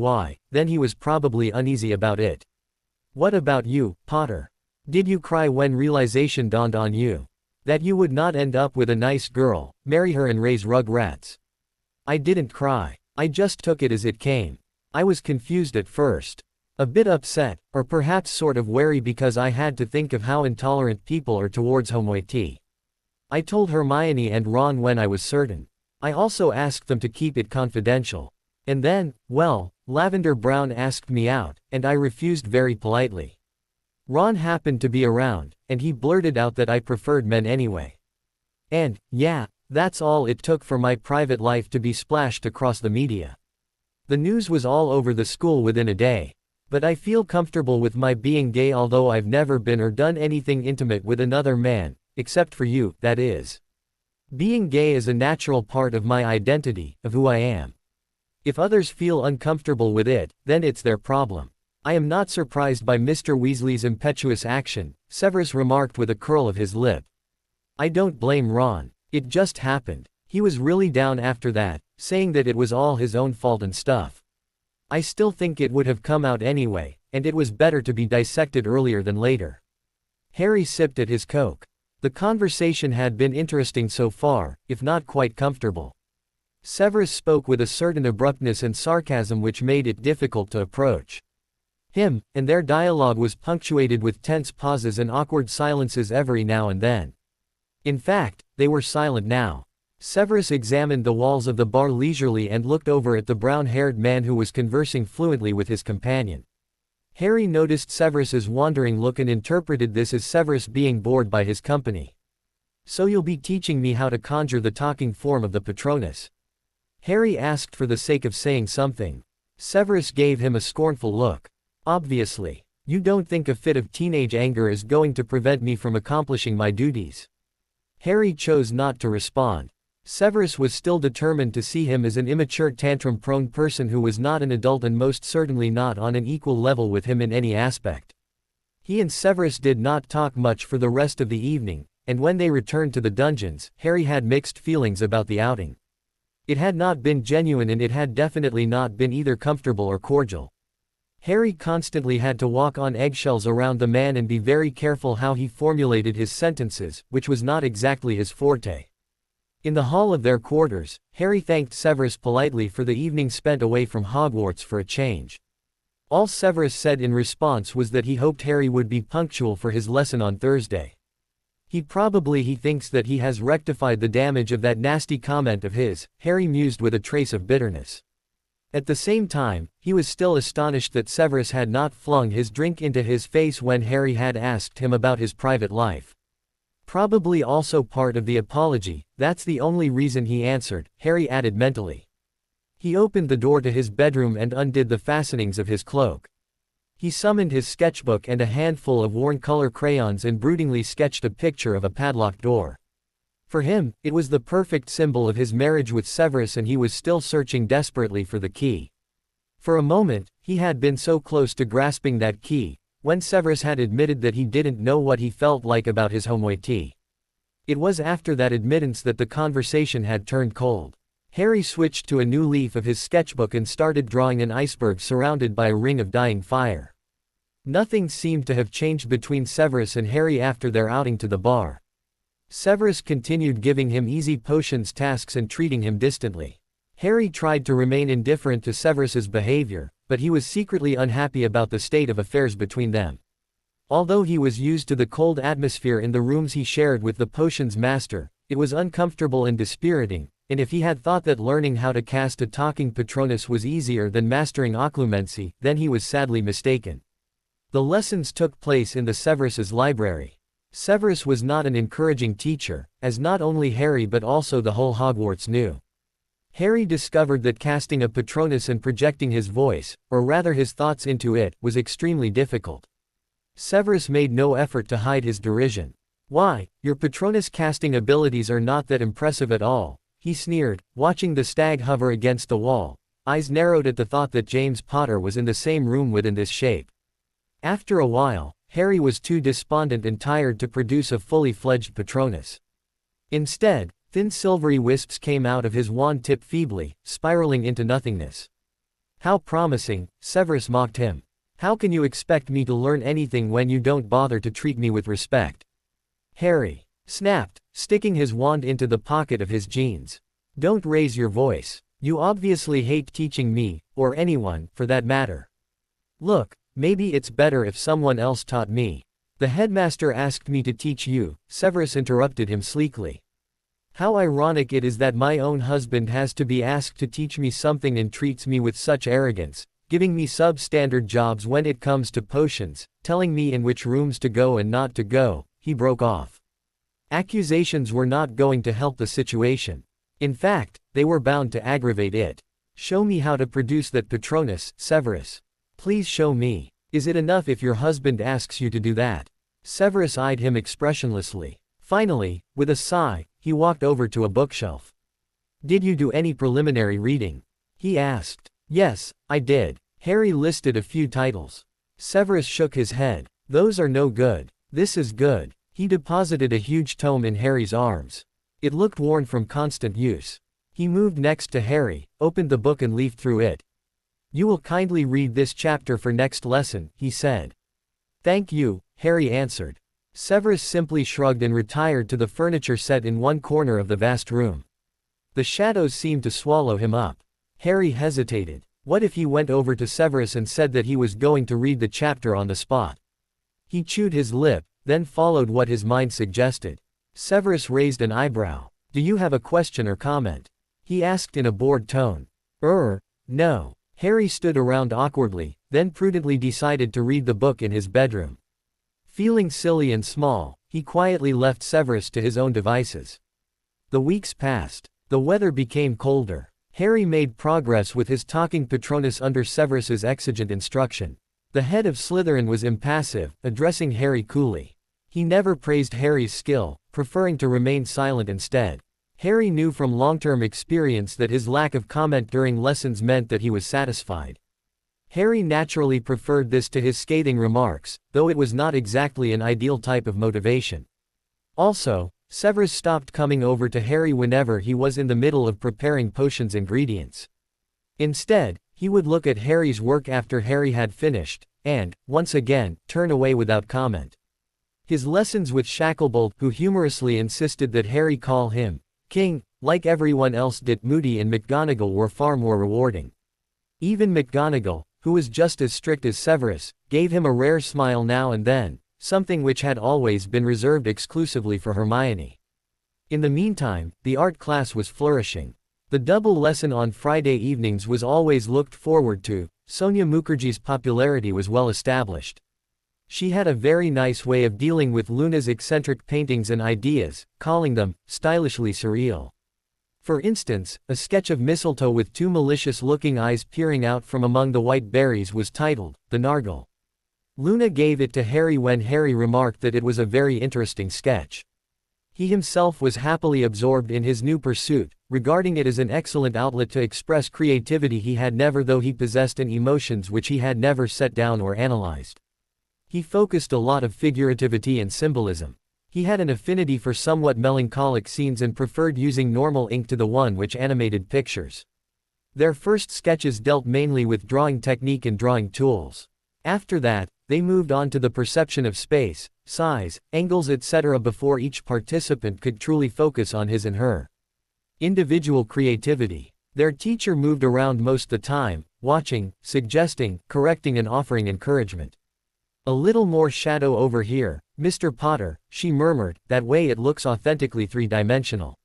then he was probably uneasy about it. What about you, Potter? Did you cry when realization dawned on you? That you would not end up with a nice girl, marry her and raise rugrats? I didn't cry. I just took it as it came. I was confused at first. A bit upset, or perhaps sort of wary because I had to think of how intolerant people are towards homoeity. I told Hermione and Ron when I was certain. I also asked them to keep it confidential. And then, well, Lavender Brown asked me out, and I refused very politely. Ron happened to be around, and he blurted out that I preferred men anyway. And, yeah, that's all it took for my private life to be splashed across the media. The news was all over the school within a day. But I feel comfortable with my being gay, although I've never been or done anything intimate with another man, except for you, that is. Being gay is a natural part of my identity, of who I am. If others feel uncomfortable with it, then it's their problem. I am not surprised by Mr. Weasley's impetuous action, Severus remarked with a curl of his lip. I don't blame Ron. It just happened. He was really down after that, saying that it was all his own fault and stuff. I still think it would have come out anyway, and it was better to be dissected earlier than later. Harry sipped at his Coke. The conversation had been interesting so far, if not quite comfortable. Severus spoke with a certain abruptness and sarcasm which made it difficult to approach him, and their dialogue was punctuated with tense pauses and awkward silences every now and then. In fact, they were silent now. Severus examined the walls of the bar leisurely and looked over at the brown-haired man who was conversing fluently with his companion. Harry noticed Severus's wandering look and interpreted this as Severus being bored by his company. So you'll be teaching me how to conjure the talking form of the Patronus? Harry asked for the sake of saying something. Severus gave him a scornful look. Obviously. You don't think a fit of teenage anger is going to prevent me from accomplishing my duties? Harry chose not to respond. Severus was still determined to see him as an immature tantrum-prone person who was not an adult and most certainly not on an equal level with him in any aspect. He and Severus did not talk much for the rest of the evening, and when they returned to the dungeons, Harry had mixed feelings about the outing. It had not been genuine, and it had definitely not been either comfortable or cordial. Harry constantly had to walk on eggshells around the man and be very careful how he formulated his sentences, which was not exactly his forte. In the hall of their quarters, Harry thanked Severus politely for the evening spent away from Hogwarts for a change. All Severus said in response was that he hoped Harry would be punctual for his lesson on Thursday. He thinks that he has rectified the damage of that nasty comment of his, Harry mused with a trace of bitterness. At the same time, he was still astonished that Severus had not flung his drink into his face when Harry had asked him about his private life. Probably also part of the apology, that's the only reason, he answered, Harry added mentally. He opened the door to his bedroom and undid the fastenings of his cloak. He summoned his sketchbook and a handful of worn color crayons and broodingly sketched a picture of a padlocked door. For him, it was the perfect symbol of his marriage with Severus, and he was still searching desperately for the key. For a moment, he had been so close to grasping that key, when Severus had admitted that he didn't know what he felt like about his homoiety. It was after that admittance that the conversation had turned cold. Harry switched to a new leaf of his sketchbook and started drawing an iceberg surrounded by a ring of dying fire. Nothing seemed to have changed between Severus and Harry after their outing to the bar. Severus continued giving him easy potions tasks and treating him distantly. Harry tried to remain indifferent to Severus's behavior, but he was secretly unhappy about the state of affairs between them. Although he was used to the cold atmosphere in the rooms he shared with the potions master, it was uncomfortable and dispiriting, and if he had thought that learning how to cast a talking Patronus was easier than mastering occlumency, then he was sadly mistaken. The lessons took place in the Severus's library. Severus was not an encouraging teacher, as not only Harry but also the whole Hogwarts knew. Harry discovered that casting a Patronus and projecting his voice, or rather his thoughts into it, was extremely difficult. Severus made no effort to hide his derision. "Why, your Patronus casting abilities are not that impressive at all," he sneered, watching the stag hover against the wall, eyes narrowed at the thought that James Potter was in the same room within this shape. After a while, Harry was too despondent and tired to produce a fully fledged Patronus. Instead, thin silvery wisps came out of his wand tip feebly, spiraling into nothingness. "How promising," Severus mocked him. "How can you expect me to learn anything when you don't bother to treat me with respect?" Harry snapped, sticking his wand into the pocket of his jeans. "Don't raise your voice. You obviously hate teaching me, or anyone, for that matter. Look, maybe it's better if someone else taught me. The headmaster asked me to teach you," Severus interrupted him sleekly. "How ironic it is that my own husband has to be asked to teach me something and treats me with such arrogance, giving me substandard jobs when it comes to potions, telling me in which rooms to go and not to go," he broke off. Accusations were not going to help the situation. In fact, they were bound to aggravate it. "Show me how to produce that Patronus, Severus. Please show me. Is it enough if your husband asks you to do that?" Severus eyed him expressionlessly. Finally, with a sigh, he walked over to a bookshelf. "Did you do any preliminary reading?" he asked. "Yes, I did." Harry listed a few titles. Severus shook his head. "Those are no good. This is good." He deposited a huge tome in Harry's arms. It looked worn from constant use. He moved next to Harry, opened the book and leafed through it. "You will kindly read this chapter for next lesson," he said. "Thank you," Harry answered. Severus simply shrugged and retired to the furniture set in one corner of the vast room. The shadows seemed to swallow him up. Harry hesitated. What if he went over to Severus and said that he was going to read the chapter on the spot? He chewed his lip, then followed what his mind suggested. Severus raised an eyebrow. "Do you have a question or comment?" he asked in a bored tone. No." Harry stood around awkwardly, then prudently decided to read the book in his bedroom. Feeling silly and small, he quietly left Severus to his own devices. The weeks passed. The weather became colder. Harry made progress with his talking Patronus under Severus's exigent instruction. The head of Slytherin was impassive, addressing Harry coolly. He never praised Harry's skill, preferring to remain silent instead. Harry knew from long-term experience that his lack of comment during lessons meant that he was satisfied. Harry naturally preferred this to his scathing remarks, though it was not exactly an ideal type of motivation. Also, Severus stopped coming over to Harry whenever he was in the middle of preparing potions ingredients. Instead, he would look at Harry's work after Harry had finished, and, once again, turn away without comment. His lessons with Shacklebolt, who humorously insisted that Harry call him King, like everyone else did, Moody and McGonagall, were far more rewarding. Even McGonagall, who was just as strict as Severus, gave him a rare smile now and then, something which had always been reserved exclusively for Hermione. In the meantime, the art class was flourishing. The double lesson on Friday evenings was always looked forward to. Sonia Mukherjee's popularity was well established. She had a very nice way of dealing with Luna's eccentric paintings and ideas, calling them stylishly surreal. For instance, a sketch of mistletoe with two malicious-looking eyes peering out from among the white berries was titled, "The Nargle." Luna gave it to Harry when Harry remarked that it was a very interesting sketch. He himself was happily absorbed in his new pursuit, regarding it as an excellent outlet to express creativity he had never, though he possessed an emotions which he had never set down or analyzed. He focused a lot of figurativity and symbolism. He had an affinity for somewhat melancholic scenes and preferred using normal ink to the one which animated pictures. Their first sketches dealt mainly with drawing technique and drawing tools. After that, they moved on to the perception of space, size, angles, etc. before each participant could truly focus on his and her individual creativity. Their teacher moved around most the time, watching, suggesting, correcting and offering encouragement. "A little more shadow over here, Mr. Potter," she murmured, "that way it looks authentically three-dimensional."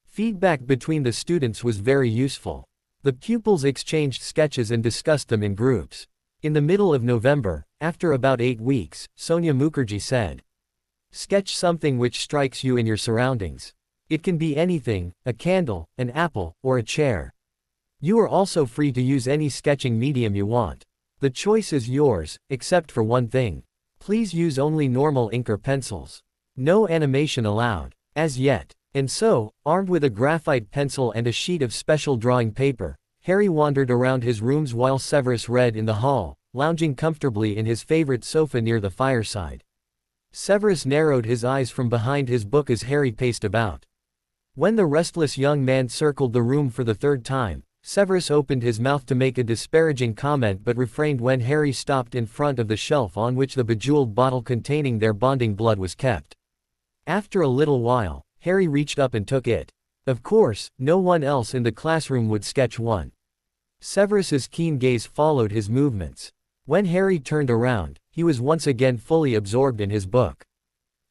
Feedback between the students was very useful. The pupils exchanged sketches and discussed them in groups. In the middle of November, after about 8 weeks, Sonia Mukherjee said, "Sketch something which strikes you in your surroundings. It can be anything, a candle, an apple, or a chair. You are also free to use any sketching medium you want. The choice is yours, except for one thing. Please use only normal ink or pencils. No animation allowed, as yet." And so, armed with a graphite pencil and a sheet of special drawing paper, Harry wandered around his rooms while Severus read in the hall, lounging comfortably in his favorite sofa near the fireside. Severus narrowed his eyes from behind his book as Harry paced about. When the restless young man circled the room for the third time, Severus opened his mouth to make a disparaging comment but refrained when Harry stopped in front of the shelf on which the bejeweled bottle containing their bonding blood was kept. After a little while, Harry reached up and took it. Of course, no one else in the classroom would sketch one. Severus's keen gaze followed his movements. When Harry turned around, he was once again fully absorbed in his book.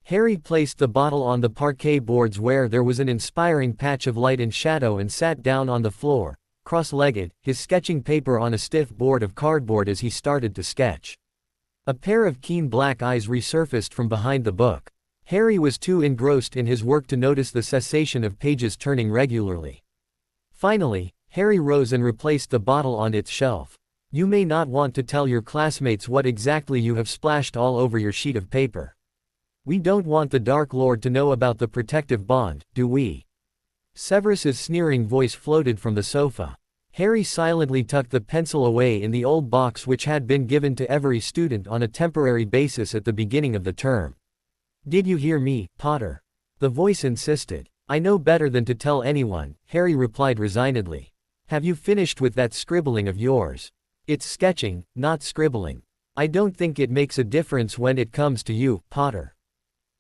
Harry placed the bottle on the parquet boards where there was an inspiring patch of light and shadow and sat down on the floor, cross-legged, his sketching paper on a stiff board of cardboard as he started to sketch. A pair of keen black eyes resurfaced from behind the book. Harry was too engrossed in his work to notice the cessation of pages turning regularly. Finally, Harry rose and replaced the bottle on its shelf. "You may not want to tell your classmates what exactly you have splashed all over your sheet of paper. We don't want the Dark Lord to know about the protective bond, do we?" Severus's sneering voice floated from the sofa. Harry silently tucked the pencil away in the old box which had been given to every student on a temporary basis at the beginning of the term. "Did you hear me, Potter?" the voice insisted. "I know better than to tell anyone," Harry replied resignedly. "Have you finished with that scribbling of yours? It's sketching, not scribbling. I don't think it makes a difference when it comes to you, Potter."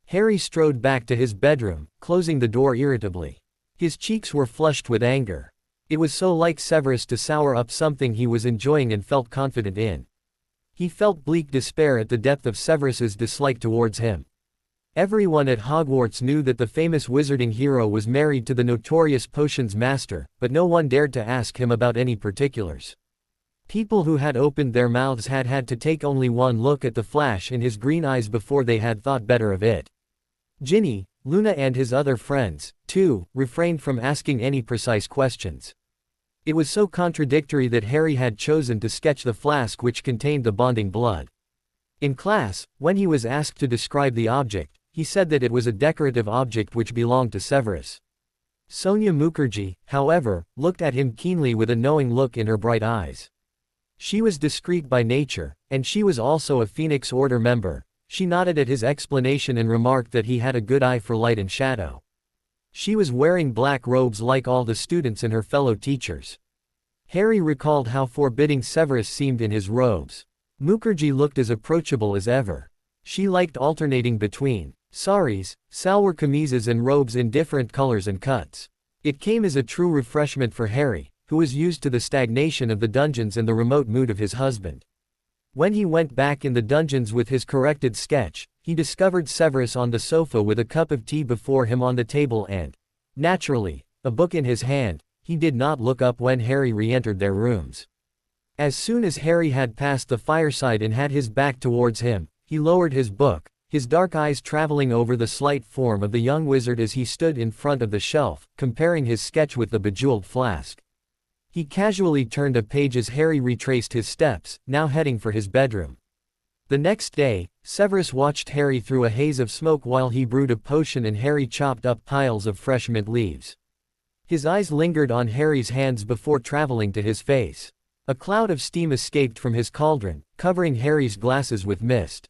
Harry strode back to his bedroom, closing the door irritably. His cheeks were flushed with anger. It was so like Severus to sour up something he was enjoying and felt confident in. He felt bleak despair at the depth of Severus's dislike towards him. Everyone at Hogwarts knew that the famous wizarding hero was married to the notorious potions master, but no one dared to ask him about any particulars. People who had opened their mouths had had to take only one look at the flash in his green eyes before they had thought better of it. Ginny, Luna and his other friends, too, refrained from asking any precise questions. It was so contradictory that Harry had chosen to sketch the flask which contained the bonding blood. In class, when he was asked to describe the object, he said that it was a decorative object which belonged to Severus. Sonia Mukherjee, however, looked at him keenly with a knowing look in her bright eyes. She was discreet by nature, and she was also a Phoenix Order member, She nodded at his explanation and remarked that he had a good eye for light and shadow. She was wearing black robes like all the students and her fellow teachers. Harry recalled how forbidding Severus seemed in his robes. Mukherjee looked as approachable as ever. She liked alternating between saris, salwar kamises and robes in different colors and cuts. It came as a true refreshment for Harry, who was used to the stagnation of the dungeons and the remote mood of his husband. When he went back in the dungeons with his corrected sketch, he discovered Severus on the sofa with a cup of tea before him on the table and, naturally, a book in his hand. He did not look up when Harry re-entered their rooms. As soon as Harry had passed the fireside and had his back towards him, he lowered his book, his dark eyes traveling over the slight form of the young wizard as he stood in front of the shelf, comparing his sketch with the bejeweled flask. He casually turned a page as Harry retraced his steps, now heading for his bedroom. The next day, Severus watched Harry through a haze of smoke while he brewed a potion and Harry chopped up piles of fresh mint leaves. His eyes lingered on Harry's hands before traveling to his face. A cloud of steam escaped from his cauldron, covering Harry's glasses with mist.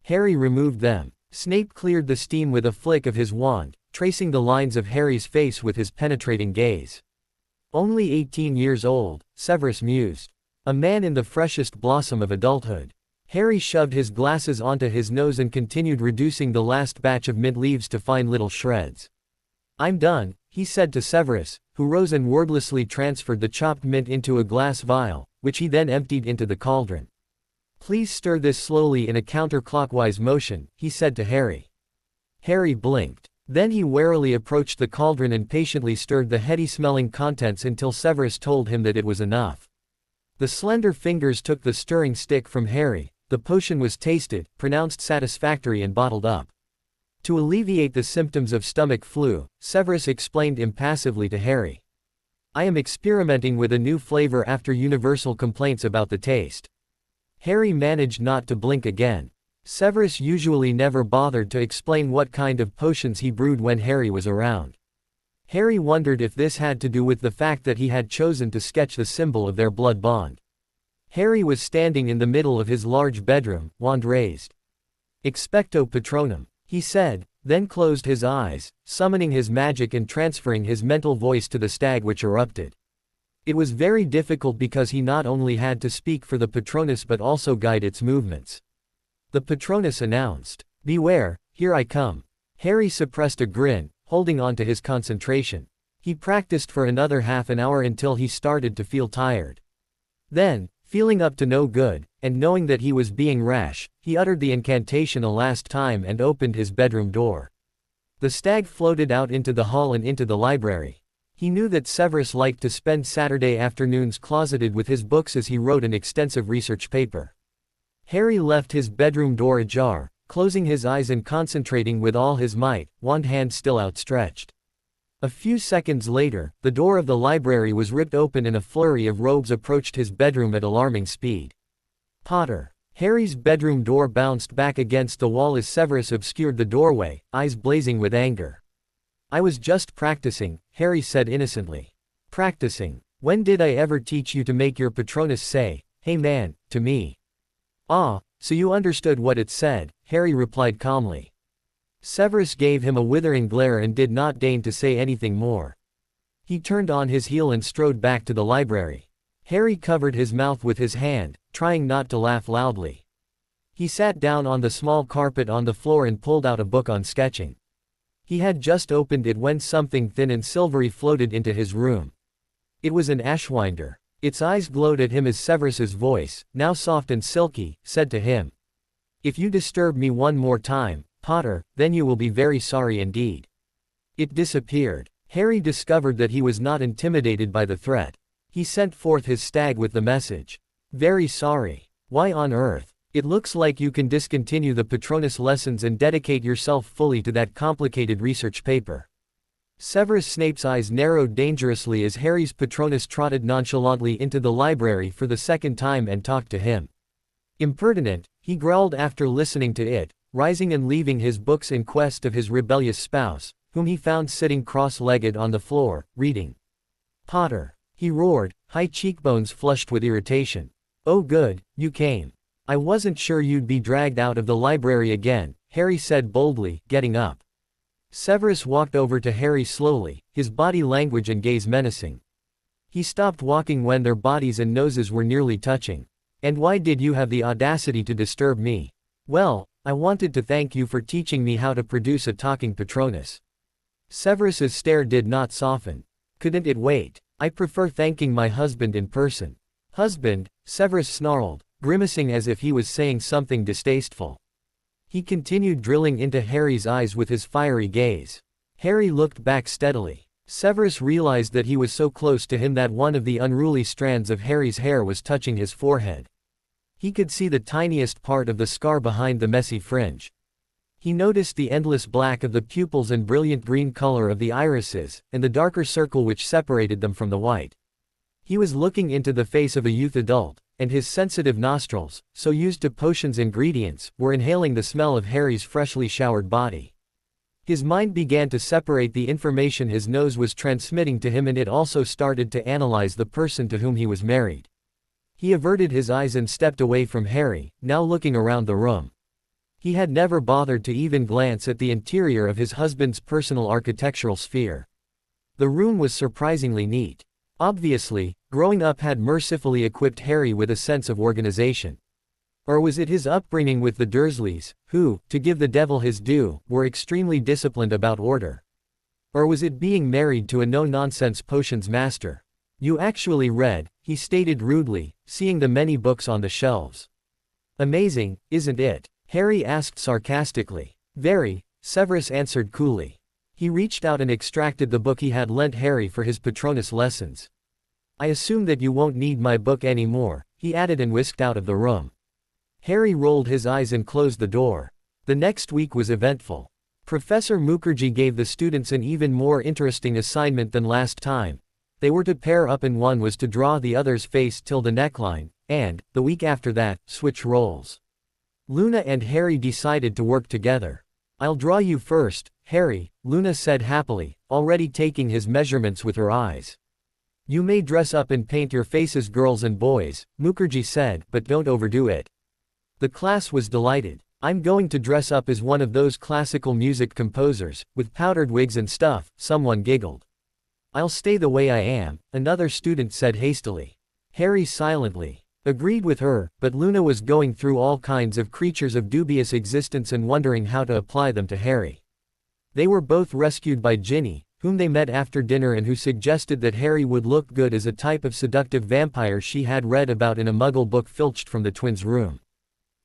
Harry removed them. Snape cleared the steam with a flick of his wand, tracing the lines of Harry's face with his penetrating gaze. Only 18 years old, Severus mused. A man in the freshest blossom of adulthood. Harry shoved his glasses onto his nose and continued reducing the last batch of mint leaves to fine little shreds. "I'm done," he said to Severus, who rose and wordlessly transferred the chopped mint into a glass vial, which he then emptied into the cauldron. "Please stir this slowly in a counterclockwise motion," he said to Harry. Harry blinked. Then he warily approached the cauldron and patiently stirred the heady-smelling contents until Severus told him that it was enough. The slender fingers took the stirring stick from Harry, the potion was tasted, pronounced satisfactory and bottled up. To alleviate the symptoms of stomach flu, Severus explained impassively to Harry. "I am experimenting with a new flavor after universal complaints about the taste." Harry managed not to blink again. Severus usually never bothered to explain what kind of potions he brewed when Harry was around. Harry wondered if this had to do with the fact that he had chosen to sketch the symbol of their blood bond. Harry was standing in the middle of his large bedroom, wand raised. "Expecto Patronum," he said, then closed his eyes, summoning his magic and transferring his mental voice to the stag which erupted. It was very difficult because he not only had to speak for the Patronus but also guide its movements. The Patronus announced, "Beware, here I come." Harry suppressed a grin, holding on to his concentration. He practiced for another half an hour until he started to feel tired. Then, feeling up to no good, and knowing that he was being rash, he uttered the incantation a last time and opened his bedroom door. The stag floated out into the hall and into the library. He knew that Severus liked to spend Saturday afternoons closeted with his books as he wrote an extensive research paper. Harry left his bedroom door ajar, closing his eyes and concentrating with all his might, wand hand still outstretched. A few seconds later, the door of the library was ripped open and a flurry of robes approached his bedroom at alarming speed. "Potter!" Harry's bedroom door bounced back against the wall as Severus obscured the doorway, eyes blazing with anger. "I was just practicing," Harry said innocently. "Practicing? When did I ever teach you to make your Patronus say, 'Hey man,' to me?" "Ah, so you understood what it said," Harry replied calmly. Severus gave him a withering glare and did not deign to say anything more. He turned on his heel and strode back to the library. Harry covered his mouth with his hand, trying not to laugh loudly. He sat down on the small carpet on the floor and pulled out a book on sketching. He had just opened it when something thin and silvery floated into his room. It was an ashwinder. Its eyes glowed at him as Severus's voice, now soft and silky, said to him, "If you disturb me one more time, Potter, then you will be very sorry indeed." It disappeared. Harry discovered that he was not intimidated by the threat. He sent forth his stag with the message, "Very sorry. Why on earth? It looks like you can discontinue the Patronus lessons and dedicate yourself fully to that complicated research paper." Severus Snape's eyes narrowed dangerously as Harry's Patronus trotted nonchalantly into the library for the second time and talked to him. "Impertinent," he growled after listening to it, rising and leaving his books in quest of his rebellious spouse, whom he found sitting cross-legged on the floor, reading. "Potter!" he roared, high cheekbones flushed with irritation. "Oh good, you came. I wasn't sure you'd be dragged out of the library again, Harry said boldly, getting up. Severus walked over to Harry slowly, his body language and gaze menacing. He stopped walking when their bodies and noses were nearly touching. And why did you have the audacity to disturb me? Well, I wanted to thank you for teaching me how to produce a talking Patronus. Severus's stare did not soften. Couldn't it wait? I prefer thanking my husband in person. Husband? Severus snarled, grimacing as if he was saying something distasteful. He continued drilling into Harry's eyes with his fiery gaze. Harry looked back steadily. Severus realized that he was so close to him that one of the unruly strands of Harry's hair was touching his forehead. He could see the tiniest part of the scar behind the messy fringe. He noticed the endless black of the pupils and brilliant green color of the irises, and the darker circle which separated them from the white. He was looking into the face of a youth adult, and his sensitive nostrils, so used to potions' ingredients, were inhaling the smell of Harry's freshly showered body. His mind began to separate the information his nose was transmitting to him, and it also started to analyze the person to whom he was married. He averted his eyes and stepped away from Harry, now looking around the room. He had never bothered to even glance at the interior of his husband's personal architectural sphere. The room was surprisingly neat. Obviously, growing up had mercifully equipped Harry with a sense of organization. Or was it his upbringing with the Dursleys, who, to give the devil his due, were extremely disciplined about order? Or was it being married to a no-nonsense potions master? You actually read, he stated rudely, seeing the many books on the shelves. Amazing, isn't it? Harry asked sarcastically. Very, Severus answered coolly. He reached out and extracted the book he had lent Harry for his Patronus lessons. I assume that you won't need my book anymore, he added and whisked out of the room. Harry rolled his eyes and closed the door. The next week was eventful. Professor Mukherjee gave the students an even more interesting assignment than last time. They were to pair up and one was to draw the other's face till the neckline, and, the week after that, switch roles. Luna and Harry decided to work together. I'll draw you first, Harry, Luna said happily, already taking his measurements with her eyes. You may dress up and paint your faces, girls and boys, Mukherjee said, but don't overdo it. The class was delighted. I'm going to dress up as one of those classical music composers, with powdered wigs and stuff, someone giggled. I'll stay the way I am, another student said hastily. Harry silently agreed with her, but Luna was going through all kinds of creatures of dubious existence and wondering how to apply them to Harry. They were both rescued by Ginny, whom they met after dinner and who suggested that Harry would look good as a type of seductive vampire she had read about in a Muggle book filched from the twins' room.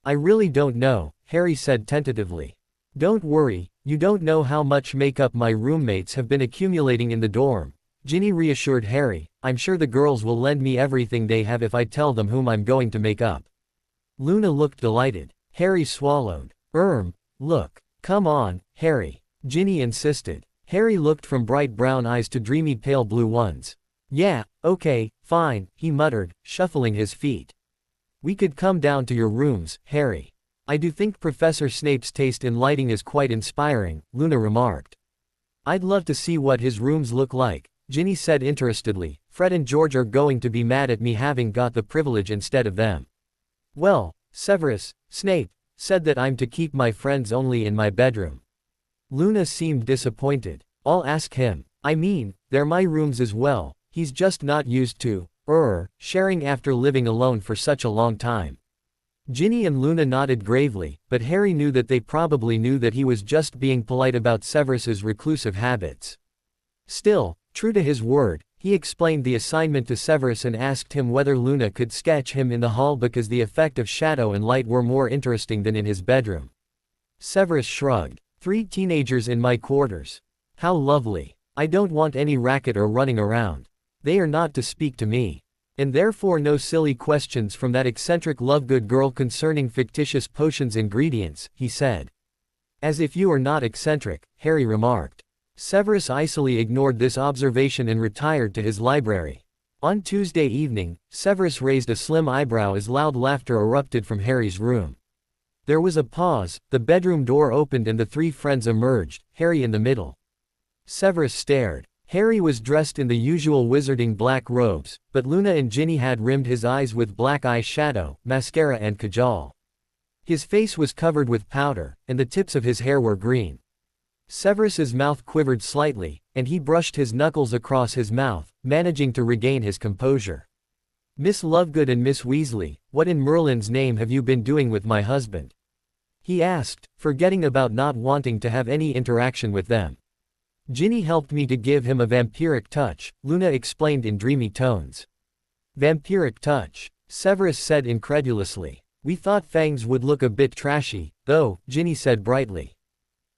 I really don't know, Harry said tentatively. Don't worry, you don't know how much makeup my roommates have been accumulating in the dorm, Ginny reassured Harry. I'm sure the girls will lend me everything they have if I tell them whom I'm going to make up. Luna looked delighted. Harry swallowed. Look. Come on, Harry, Ginny insisted. Harry looked from bright brown eyes to dreamy pale blue ones. Yeah, okay, fine, he muttered, shuffling his feet. We could come down to your rooms, Harry. I do think Professor Snape's taste in lighting is quite inspiring, Luna remarked. I'd love to see what his rooms look like, Ginny said interestedly. Fred and George are going to be mad at me having got the privilege instead of them. Well, Severus, Snape said that I'm to keep my friends only in my bedroom. Luna seemed disappointed. I'll ask him. I mean, they're my rooms as well, he's just not used to, sharing after living alone for such a long time. Ginny and Luna nodded gravely, but Harry knew that they probably knew that he was just being polite about Severus's reclusive habits. Still, true to his word, he explained the assignment to Severus and asked him whether Luna could sketch him in the hall because the effect of shadow and light were more interesting than in his bedroom. Severus shrugged. 3 teenagers in my quarters. How lovely. I don't want any racket or running around. They are not to speak to me. And therefore no silly questions from that eccentric Lovegood girl concerning fictitious potions ingredients, he said. As if you are not eccentric, Harry remarked. Severus icily ignored this observation and retired to his library. On Tuesday evening, Severus raised a slim eyebrow as loud laughter erupted from Harry's room. There was a pause, the bedroom door opened and the 3 friends emerged, Harry in the middle. Severus stared. Harry was dressed in the usual wizarding black robes, but Luna and Ginny had rimmed his eyes with black eye shadow, mascara and kajal. His face was covered with powder, and the tips of his hair were green. Severus's mouth quivered slightly, and he brushed his knuckles across his mouth, managing to regain his composure. "Miss Lovegood and Miss Weasley, what in Merlin's name have you been doing with my husband?" he asked, forgetting about not wanting to have any interaction with them. "Ginny helped me to give him a vampiric touch," Luna explained in dreamy tones. "Vampiric touch?" Severus said incredulously. "We thought fangs would look a bit trashy, though," Ginny said brightly.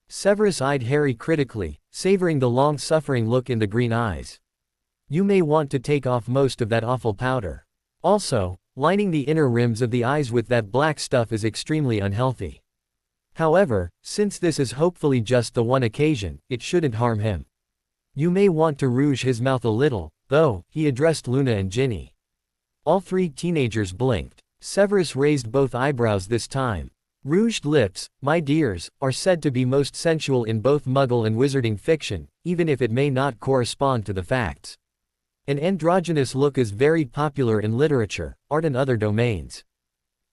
Severus eyed Harry critically, savoring the long-suffering look in the green eyes. "You may want to take off most of that awful powder. Also, lining the inner rims of the eyes with that black stuff is extremely unhealthy. However, since this is hopefully just the one occasion, it shouldn't harm him. You may want to rouge his mouth a little, though," he addressed Luna and Ginny. All three teenagers blinked. Severus raised both eyebrows this time. "Rouged lips, my dears, are said to be most sensual in both Muggle and wizarding fiction, even if it may not correspond to the facts. An androgynous look is very popular in literature, art and other domains.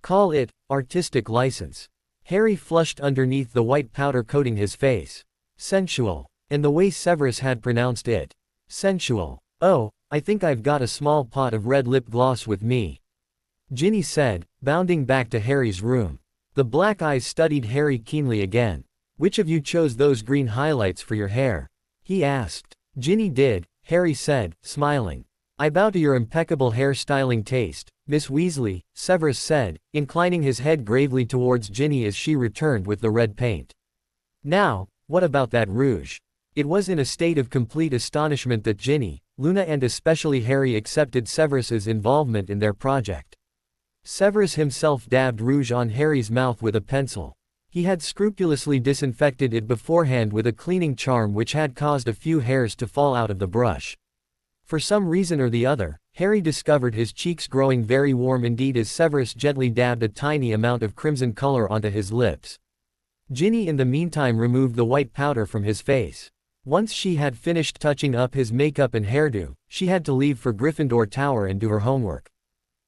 Call it artistic license." Harry flushed underneath the white powder coating his face. "Sensual." And the way Severus had pronounced it. "Sensual. Oh, I think I've got a small pot of red lip gloss with me," Ginny said, bounding back to Harry's room. The black eyes studied Harry keenly again. "Which of you chose those green highlights for your hair?" he asked. "Ginny did," Harry said, smiling. "I bow to your impeccable hair-styling taste, Miss Weasley," Severus said, inclining his head gravely towards Ginny as she returned with the red paint. "Now, what about that rouge?" It was in a state of complete astonishment that Ginny, Luna and especially Harry accepted Severus's involvement in their project. Severus himself dabbed rouge on Harry's mouth with a pencil. He had scrupulously disinfected it beforehand with a cleaning charm which had caused a few hairs to fall out of the brush. For some reason or the other, Harry discovered his cheeks growing very warm indeed as Severus gently dabbed a tiny amount of crimson color onto his lips. Ginny in the meantime removed the white powder from his face. Once she had finished touching up his makeup and hairdo, she had to leave for Gryffindor Tower and do her homework.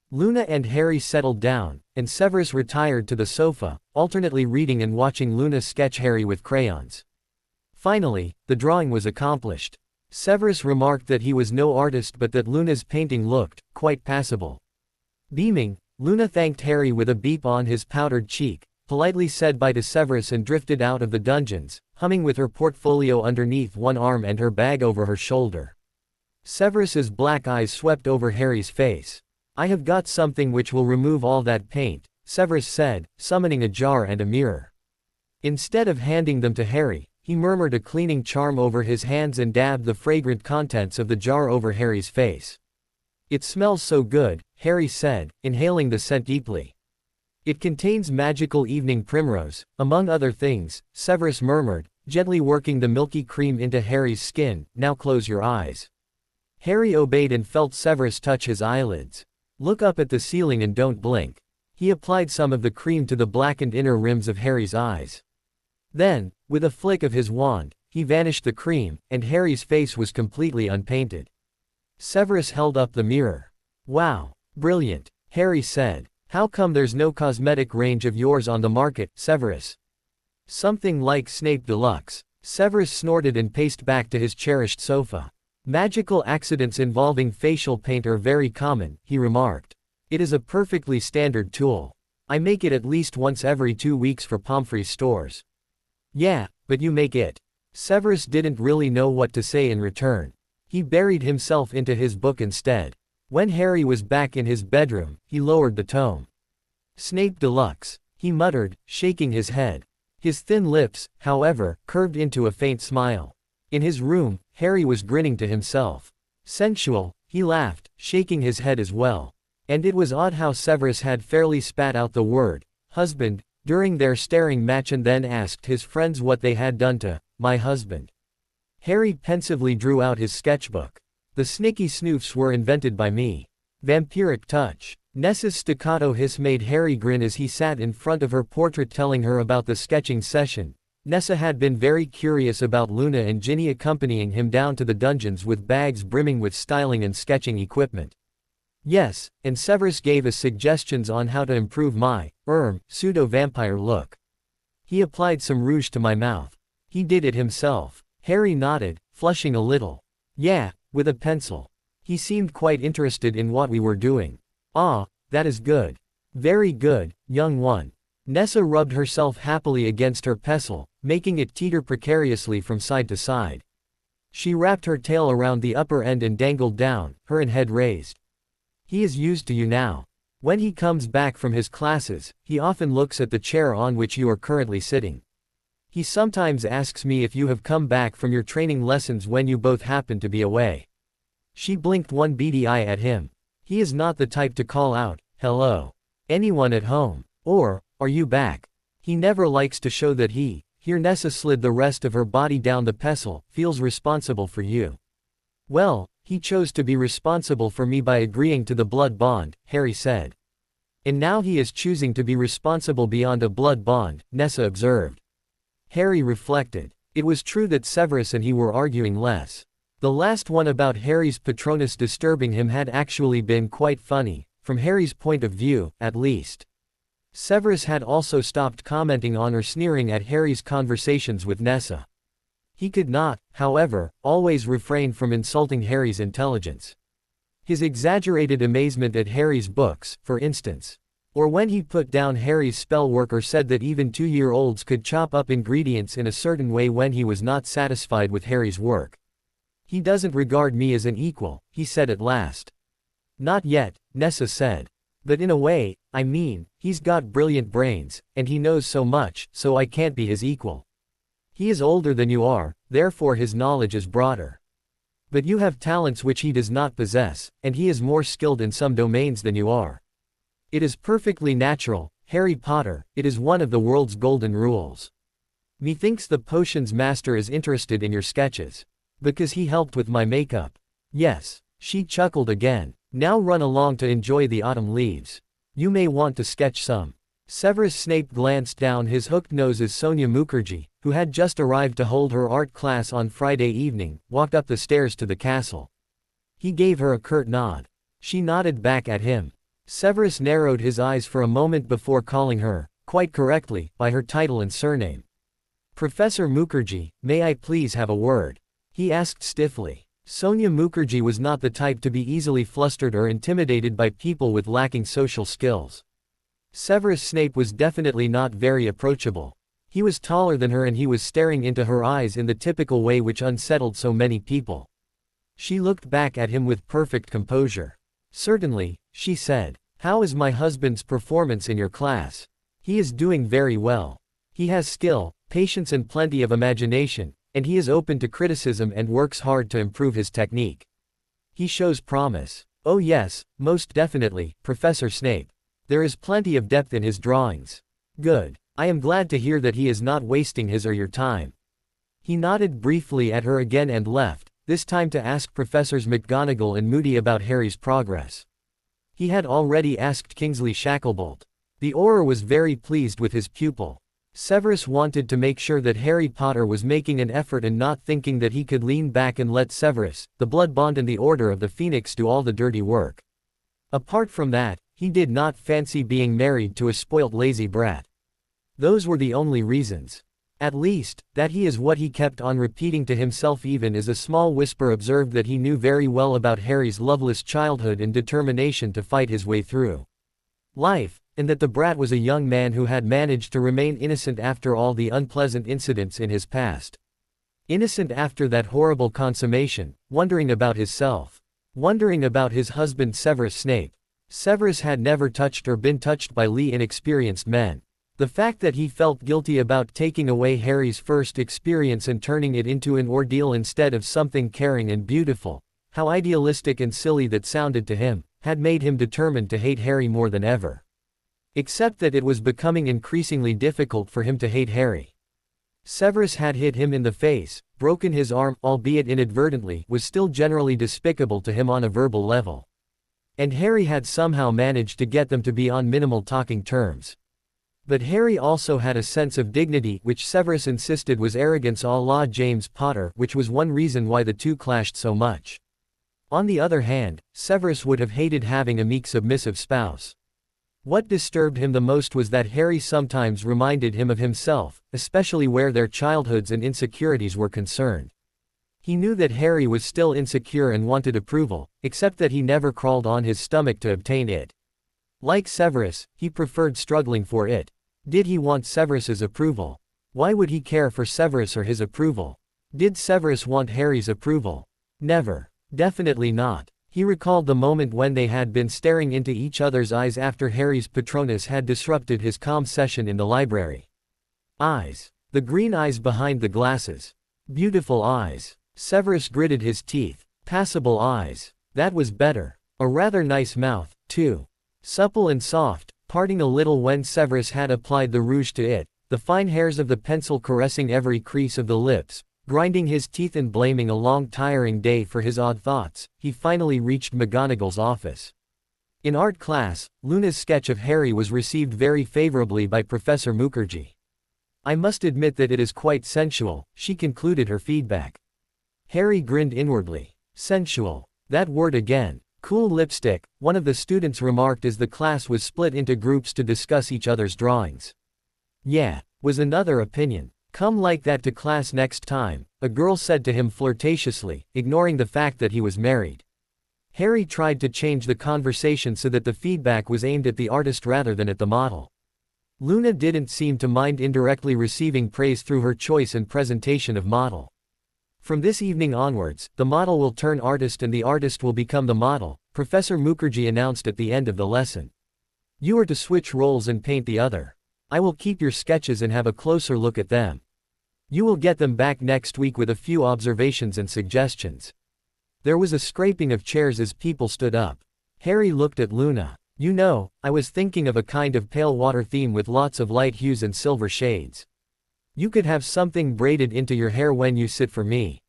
Luna and Harry settled down, and Severus retired to the sofa, alternately reading and watching Luna sketch Harry with crayons. Finally, the drawing was accomplished. Severus remarked that he was no artist but that Luna's painting looked quite passable. Beaming, Luna thanked Harry with a beep on his powdered cheek, politely said bye to Severus and drifted out of the dungeons, humming with her portfolio underneath one arm and her bag over her shoulder. Severus's black eyes swept over Harry's face. "I have got something which will remove all that paint," Severus said, summoning a jar and a mirror. Instead of handing them to Harry, he murmured a cleaning charm over his hands and dabbed the fragrant contents of the jar over Harry's face. "It smells so good," Harry said, inhaling the scent deeply. "It contains magical evening primrose, among other things," Severus murmured, gently working the milky cream into Harry's skin. "Now close your eyes." Harry obeyed and felt Severus touch his eyelids. "Look up at the ceiling and don't blink." He applied some of the cream to the blackened inner rims of Harry's eyes. Then, with a flick of his wand, he vanished the cream, and Harry's face was completely unpainted. Severus held up the mirror. "Wow. Brilliant," Harry said. "How come there's no cosmetic range of yours on the market, Severus?" "Something like Snape Deluxe." Severus snorted and paced back to his cherished sofa. "Magical accidents involving facial paint are very common," he remarked. "It is a perfectly standard tool. I make it at least once every 2 weeks for Pomfrey's stores." "Yeah, but you make it." Severus didn't really know what to say in return. He buried himself into his book instead. When Harry was back in his bedroom, he lowered the tome. "Snape Deluxe," he muttered, shaking his head. His thin lips, however, curved into a faint smile. In his room, Harry was grinning to himself. "Sensual," he laughed, shaking his head as well. And it was odd how Severus had fairly spat out the word husband during their staring match and then asked his friends what they had done to my husband. Harry pensively drew out his sketchbook. "The snicky snoofs were invented by me." Vampiric touch. Nessa's staccato hiss made Harry grin as he sat in front of her portrait telling her about the sketching session. Nessa had been very curious about Luna and Ginny accompanying him down to the dungeons with bags brimming with styling and sketching equipment. Yes, and Severus gave us suggestions on how to improve my, pseudo-vampire look. He applied some rouge to my mouth. He did it himself. Harry nodded, flushing a little. Yeah, with a pencil. He seemed quite interested in what we were doing. Ah, that is good. Very good, young one. Nessa rubbed herself happily against her pestle, making it teeter precariously from side to side. She wrapped her tail around the upper end and dangled down, her head raised. He is used to you now. When he comes back from his classes, he often looks at the chair on which you are currently sitting. He sometimes asks me if you have come back from your training lessons when you both happen to be away. She blinked one beady eye at him. He is not the type to call out, "Hello. Anyone at home?" or, "Are you back?" He never likes to show that he, here Nessa slid the rest of her body down the pestle, feels responsible for you. Well, he chose to be responsible for me by agreeing to the blood bond, Harry said. And now he is choosing to be responsible beyond a blood bond, Nessa observed. Harry reflected. It was true that Severus and he were arguing less. The last one about Harry's Patronus disturbing him had actually been quite funny, from Harry's point of view, at least. Severus had also stopped commenting on or sneering at Harry's conversations with Nessa. He could not, however, always refrain from insulting Harry's intelligence. His exaggerated amazement at Harry's books, for instance. Or when he put down Harry's spell work or said that even 2-year-olds could chop up ingredients in a certain way when he was not satisfied with Harry's work. He doesn't regard me as an equal, he said at last. Not yet, Nessa said. But in a way, I mean, he's got brilliant brains, and he knows so much, so I can't be his equal. He is older than you are, therefore his knowledge is broader. But you have talents which he does not possess, and he is more skilled in some domains than you are. It is perfectly natural, Harry Potter, it is one of the world's golden rules. Methinks the potions master is interested in your sketches. Because he helped with my makeup. Yes, she chuckled again. Now run along to enjoy the autumn leaves. You may want to sketch some. Severus Snape glanced down his hooked nose as Sonia Mukherjee, who had just arrived to hold her art class on Friday evening, walked up the stairs to the castle. He gave her a curt nod. She nodded back at him. Severus narrowed his eyes for a moment before calling her, quite correctly, by her title and surname. Professor Mukherjee, may I please have a word? He asked stiffly. Sonia Mukherjee was not the type to be easily flustered or intimidated by people with lacking social skills. Severus Snape was definitely not very approachable. He was taller than her and he was staring into her eyes in the typical way which unsettled so many people. She looked back at him with perfect composure. Certainly, she said. How is my husband's performance in your class? He is doing very well. He has skill, patience and plenty of imagination, and he is open to criticism and works hard to improve his technique. He shows promise. Oh yes, most definitely, Professor Snape. There is plenty of depth in his drawings. Good. I am glad to hear that he is not wasting his or your time. He nodded briefly at her again and left, this time to ask Professors McGonagall and Moody about Harry's progress. He had already asked Kingsley Shacklebolt. The Auror was very pleased with his pupil. Severus wanted to make sure that Harry Potter was making an effort and not thinking that he could lean back and let Severus, the Blood Bond and the Order of the Phoenix do all the dirty work. Apart from that, he did not fancy being married to a spoilt lazy brat. Those were the only reasons. At least, that he is what he kept on repeating to himself even as a small whisper observed that he knew very well about Harry's loveless childhood and determination to fight his way through life, and that the brat was a young man who had managed to remain innocent after all the unpleasant incidents in his past. Innocent after that horrible consummation, wondering about himself. Wondering about his husband Severus Snape. Severus had never touched or been touched by inexperienced men. The fact that he felt guilty about taking away Harry's first experience and turning it into an ordeal instead of something caring and beautiful, how idealistic and silly that sounded to him, had made him determined to hate Harry more than ever. Except that it was becoming increasingly difficult for him to hate Harry. Severus had hit him in the face, broken his arm, albeit inadvertently, was still generally despicable to him on a verbal level. And Harry had somehow managed to get them to be on minimal talking terms. But Harry also had a sense of dignity which Severus insisted was arrogance à la James Potter, which was one reason why the two clashed so much. On the other hand, Severus would have hated having a meek submissive spouse. What disturbed him the most was that Harry sometimes reminded him of himself, especially where their childhoods and insecurities were concerned. He knew that Harry was still insecure and wanted approval, except that he never crawled on his stomach to obtain it. Like Severus, he preferred struggling for it. Did he want Severus's approval? Why would he care for Severus or his approval? Did Severus want Harry's approval? Never. Definitely not. He recalled the moment when they had been staring into each other's eyes after Harry's Patronus had disrupted his calm session in the library. Eyes. The green eyes behind the glasses. Beautiful eyes. Severus gritted his teeth. Passable eyes. That was better. A rather nice mouth, too. Supple and soft, parting a little when Severus had applied the rouge to it, the fine hairs of the pencil caressing every crease of the lips. Grinding his teeth and blaming a long tiring day for his odd thoughts, he finally reached McGonagall's office. In art class, Luna's sketch of Harry was received very favorably by Professor Mukherjee. I must admit that it is quite sensual, she concluded her feedback. Harry grinned inwardly. Sensual. That word again. Cool lipstick, one of the students remarked as the class was split into groups to discuss each other's drawings. Yeah, was another opinion. Come like that to class next time, a girl said to him flirtatiously, ignoring the fact that he was married. Harry tried to change the conversation so that the feedback was aimed at the artist rather than at the model. Luna didn't seem to mind indirectly receiving praise through her choice and presentation of model. From this evening onwards, the model will turn artist and the artist will become the model, Professor Mukherjee announced at the end of the lesson. You are to switch roles and paint the other. I will keep your sketches and have a closer look at them. You will get them back next week with a few observations and suggestions. There was a scraping of chairs as people stood up. Harry looked at Luna. You know, I was thinking of a kind of pale water theme with lots of light hues and silver shades. You could have something braided into your hair when you sit for me.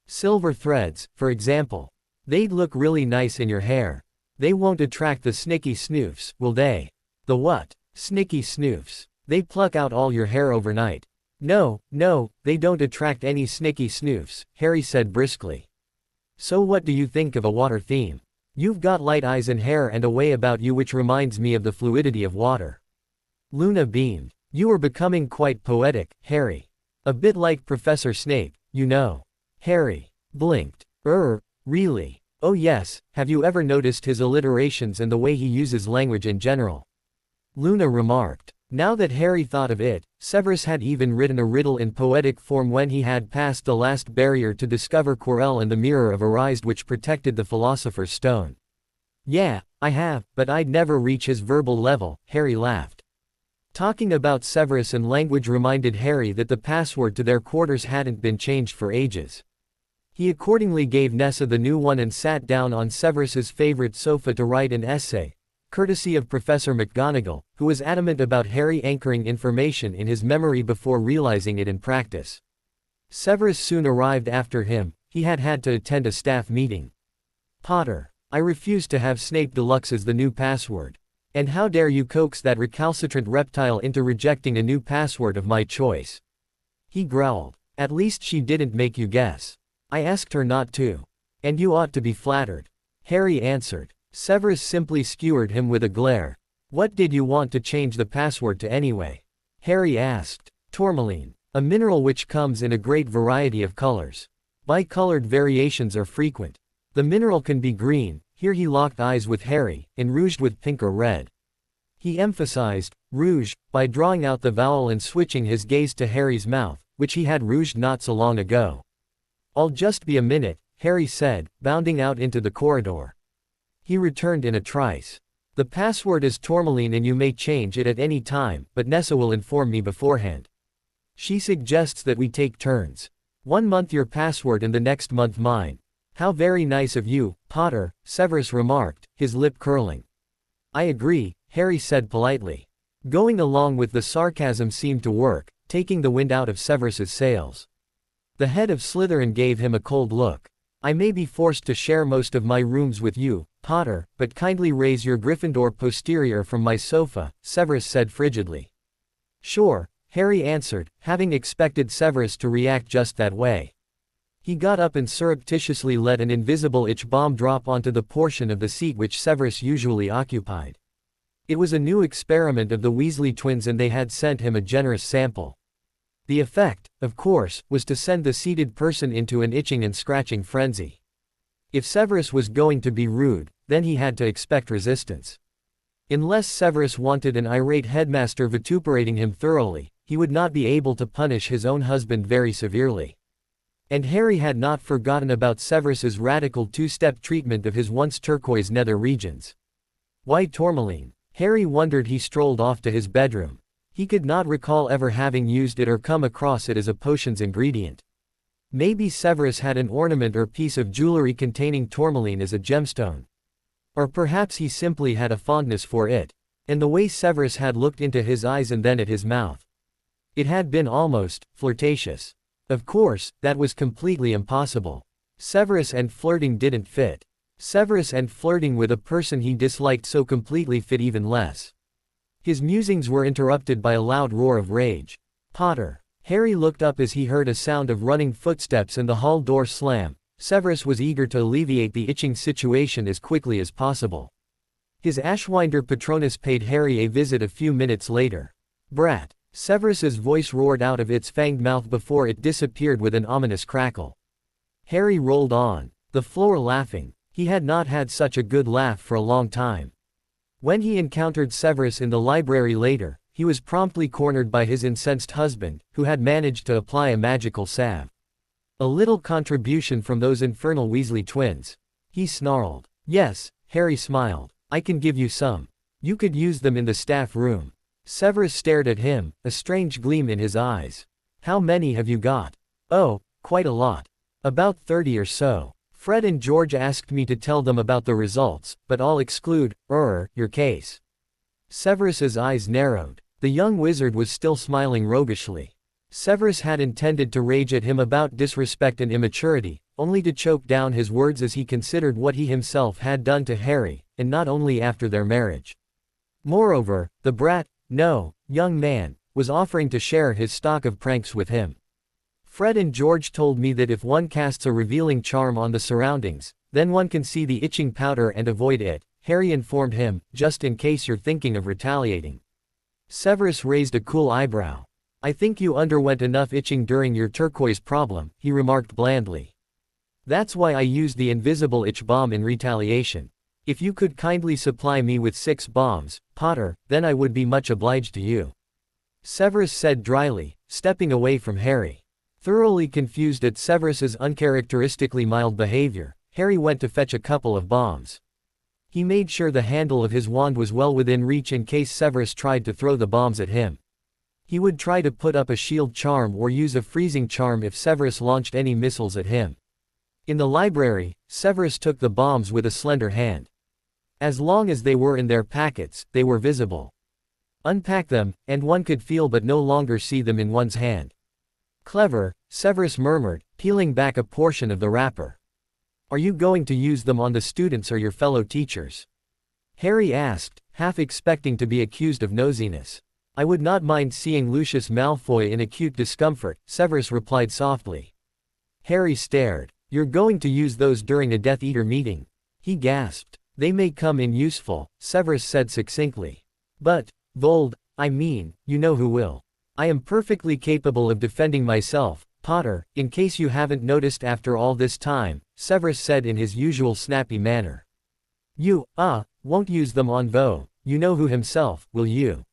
Silver threads, for example. They'd look really nice in your hair. They won't attract the snicky snoofs, will they? The what? Snicky snoofs. They pluck out all your hair overnight. No, they don't attract any snicky snoofs, Harry said briskly. So what do you think of a water theme? You've got light eyes and hair and a way about you which reminds me of the fluidity of water. Luna beamed. You are becoming quite poetic, Harry. A bit like Professor Snape, you know. Harry blinked. Really? Oh yes, have you ever noticed his alliterations and the way he uses language in general? Luna remarked. Now that Harry thought of it, Severus had even written a riddle in poetic form when he had passed the last barrier to discover Quirrell and the mirror of Arised which protected the Philosopher's Stone. Yeah, I have, but I'd never reach his verbal level, Harry laughed. Talking about Severus and language reminded Harry that the password to their quarters hadn't been changed for ages. He accordingly gave Nessa the new one and sat down on Severus's favorite sofa to write an essay, courtesy of Professor McGonagall, who was adamant about Harry anchoring information in his memory before realizing it in practice. Severus soon arrived after him. He had had to attend a staff meeting. Potter, I refuse to have Snape Deluxe as the new password. And how dare you coax that recalcitrant reptile into rejecting a new password of my choice? He growled. At least she didn't make you guess. I asked her not to. And you ought to be flattered. Harry answered. Severus simply skewered him with a glare. What did you want to change the password to anyway? Harry asked. Tourmaline, a mineral which comes in a great variety of colors. Bicolored variations are frequent. The mineral can be green, here he locked eyes with Harry, and rouged with pink or red. He emphasized, rouge, by drawing out the vowel and switching his gaze to Harry's mouth, which he had rouged not so long ago. I'll just be a minute, Harry said, bounding out into the corridor. He returned in a trice. The password is tourmaline and you may change it at any time, but Nessa will inform me beforehand. She suggests that we take turns. 1 month your password and the next month mine. How very nice of you, Potter, Severus remarked, his lip curling. I agree, Harry said politely. Going along with the sarcasm seemed to work, taking the wind out of Severus's sails. The head of Slytherin gave him a cold look. I may be forced to share most of my rooms with you, Potter, but kindly raise your Gryffindor posterior from my sofa, Severus said frigidly. Sure, Harry answered, having expected Severus to react just that way. He got up and surreptitiously let an invisible itch bomb drop onto the portion of the seat which Severus usually occupied. It was a new experiment of the Weasley twins and they had sent him a generous sample. The effect, of course, was to send the seated person into an itching and scratching frenzy. If Severus was going to be rude, then he had to expect resistance. Unless Severus wanted an irate headmaster vituperating him thoroughly, he would not be able to punish his own husband very severely. And Harry had not forgotten about Severus's radical two-step treatment of his once turquoise nether regions. Why tourmaline? Harry wondered. He strolled off to his bedroom. He could not recall ever having used it or come across it as a potion's ingredient. Maybe Severus had an ornament or piece of jewelry containing tourmaline as a gemstone. Or perhaps he simply had a fondness for it. And the way Severus had looked into his eyes and then at his mouth. It had been almost flirtatious. Of course, that was completely impossible. Severus and flirting didn't fit. Severus and flirting with a person he disliked so completely fit even less. His musings were interrupted by a loud roar of rage. Potter. Harry looked up as he heard a sound of running footsteps and the hall door slam. Severus was eager to alleviate the itching situation as quickly as possible. His Ashwinder Patronus paid Harry a visit a few minutes later. Brat. Severus's voice roared out of its fanged mouth before it disappeared with an ominous crackle. Harry rolled on the floor laughing. He had not had such a good laugh for a long time. When he encountered Severus in the library later, he was promptly cornered by his incensed husband, who had managed to apply a magical salve. A little contribution from those infernal Weasley twins. He snarled. Yes, Harry smiled. I can give you some. You could use them in the staff room. Severus stared at him, a strange gleam in his eyes. How many have you got? Oh, quite a lot. About 30 or so. Fred and George asked me to tell them about the results, but I'll exclude, your case. Severus's eyes narrowed. The young wizard was still smiling roguishly. Severus had intended to rage at him about disrespect and immaturity, only to choke down his words as he considered what he himself had done to Harry, and not only after their marriage. Moreover, the brat, no, young man, was offering to share his stock of pranks with him. Fred and George told me that if one casts a revealing charm on the surroundings, then one can see the itching powder and avoid it, Harry informed him, just in case you're thinking of retaliating. Severus raised a cool eyebrow. I think you underwent enough itching during your turquoise problem, he remarked blandly. That's why I used the invisible itch bomb in retaliation. If you could kindly supply me with 6 bombs, Potter, then I would be much obliged to you. Severus said dryly, stepping away from Harry. Thoroughly confused at Severus's uncharacteristically mild behavior, Harry went to fetch a couple of bombs. He made sure the handle of his wand was well within reach in case Severus tried to throw the bombs at him. He would try to put up a shield charm or use a freezing charm if Severus launched any missiles at him. In the library, Severus took the bombs with a slender hand. As long as they were in their packets, they were visible. Unpack them, and one could feel but no longer see them in one's hand. Clever, Severus murmured, peeling back a portion of the wrapper. Are you going to use them on the students or your fellow teachers? Harry asked, half expecting to be accused of nosiness. I would not mind seeing Lucius Malfoy in acute discomfort, Severus replied softly. Harry stared. You're going to use those during a Death Eater meeting? He gasped. They may come in useful, Severus said succinctly. But, you know who will. I am perfectly capable of defending myself, Potter, in case you haven't noticed after all this time, Severus said in his usual snappy manner. You, won't use them on you know who himself, will you?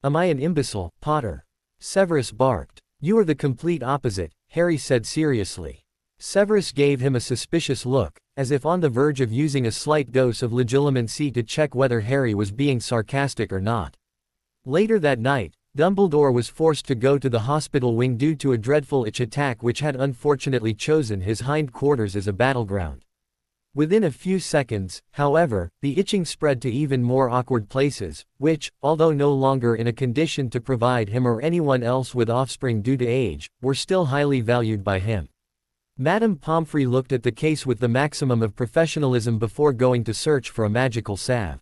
Am I an imbecile, Potter? Severus barked. You are the complete opposite, Harry said seriously. Severus gave him a suspicious look, as if on the verge of using a slight dose of legilimency to check whether Harry was being sarcastic or not. Later that night, Dumbledore was forced to go to the hospital wing due to a dreadful itch attack which had unfortunately chosen his hindquarters as a battleground. Within a few seconds, however, the itching spread to even more awkward places, which, although no longer in a condition to provide him or anyone else with offspring due to age, were still highly valued by him. Madame Pomfrey looked at the case with the maximum of professionalism before going to search for a magical salve.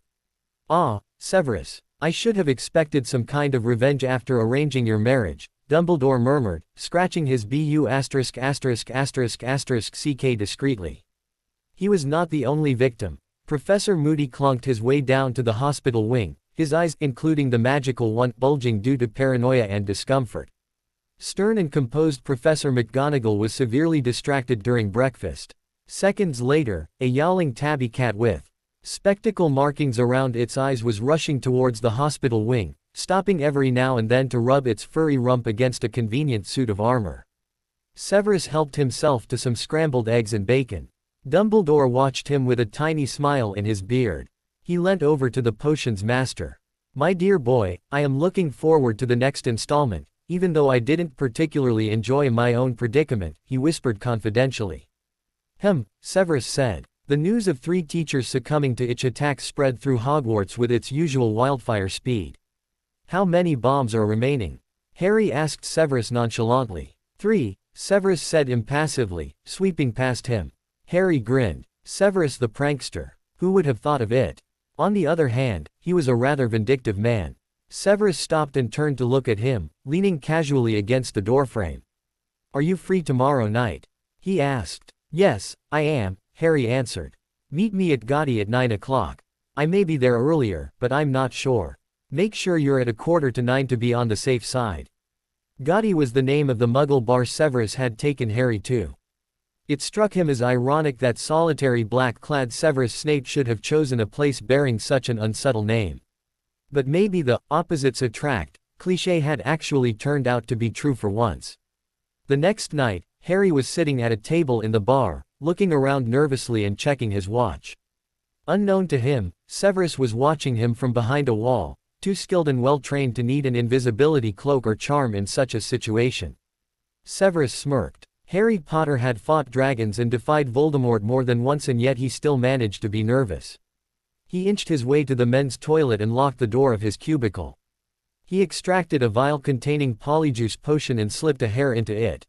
Severus. I should have expected some kind of revenge after arranging your marriage, Dumbledore murmured, scratching his BU*********ck discreetly. He was not the only victim. Professor Moody clunked his way down to the hospital wing, his eyes, including the magical one, bulging due to paranoia and discomfort. Stern and composed Professor McGonagall was severely distracted during breakfast. Seconds later, a yowling tabby cat with spectacle markings around its eyes was rushing towards the hospital wing, stopping every now and then to rub its furry rump against a convenient suit of armor. Severus helped himself to some scrambled eggs and bacon. Dumbledore watched him with a tiny smile in his beard. He leant over to the potions master. "My dear boy, I am looking forward to the next installment, even though I didn't particularly enjoy my own predicament," he whispered confidentially. Severus said. The news of 3 teachers succumbing to itch attacks spread through Hogwarts with its usual wildfire speed. "How many bombs are remaining?" Harry asked Severus nonchalantly. 3, Severus said impassively, sweeping past him. Harry grinned. Severus the prankster. Who would have thought of it? On the other hand, he was a rather vindictive man. Severus stopped and turned to look at him, leaning casually against the doorframe. "Are you free tomorrow night?" he asked. "Yes, I am," Harry answered. "Meet me at Gotti at 9 o'clock. I may be there earlier, but I'm not sure. Make sure you're at 8:45 to be on the safe side." Gotti was the name of the Muggle bar Severus had taken Harry to. It struck him as ironic that solitary black-clad Severus Snape should have chosen a place bearing such an unsubtle name. But maybe the "opposites attract" cliché had actually turned out to be true for once. The next night, Harry was sitting at a table in the bar, looking around nervously and checking his watch. Unknown to him, Severus was watching him from behind a wall, too skilled and well-trained to need an invisibility cloak or charm in such a situation. Severus smirked. Harry Potter had fought dragons and defied Voldemort more than once, and yet he still managed to be nervous. He inched his way to the men's toilet and locked the door of his cubicle. He extracted a vial containing polyjuice potion and slipped a hair into it.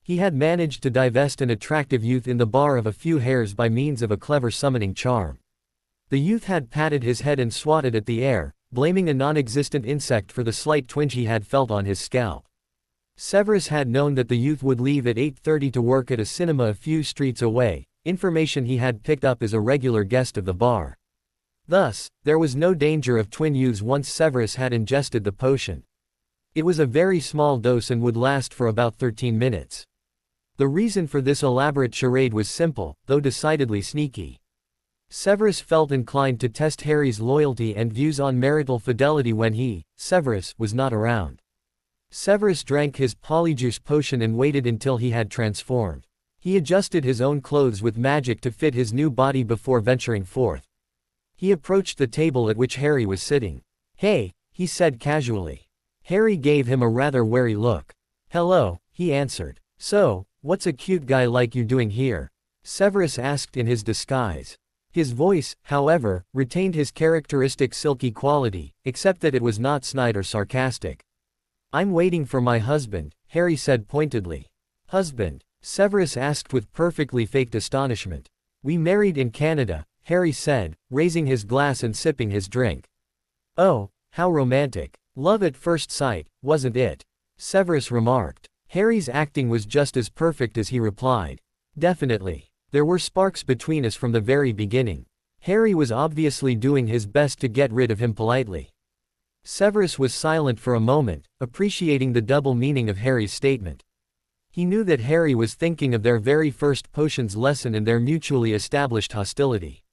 He had managed to divest an attractive youth in the bar of a few hairs by means of a clever summoning charm. The youth had patted his head and swatted at the air, blaming a non-existent insect for the slight twinge he had felt on his scalp. Severus had known that the youth would leave at 8:30 to work at a cinema a few streets away, information he had picked up as a regular guest of the bar. Thus, there was no danger of twin youths once Severus had ingested the potion. It was a very small dose and would last for about 13 minutes. The reason for this elaborate charade was simple, though decidedly sneaky. Severus felt inclined to test Harry's loyalty and views on marital fidelity when he, Severus, was not around. Severus drank his polyjuice potion and waited until he had transformed. He adjusted his own clothes with magic to fit his new body before venturing forth. He approached the table at which Harry was sitting. "Hey," he said casually. Harry gave him a rather wary look. "Hello," he answered. "So, what's a cute guy like you doing here?" Severus asked in his disguise. His voice, however, retained his characteristic silky quality, except that it was not snide or sarcastic. "I'm waiting for my husband," Harry said pointedly. "Husband?" Severus asked with perfectly faked astonishment. "We married in Canada," Harry said, raising his glass and sipping his drink. "Oh, how romantic. Love at first sight, wasn't it?" Severus remarked. Harry's acting was just as perfect as he replied. "Definitely. There were sparks between us from the very beginning." Harry was obviously doing his best to get rid of him politely. Severus was silent for a moment, appreciating the double meaning of Harry's statement. He knew that Harry was thinking of their very first potions lesson and their mutually established hostility.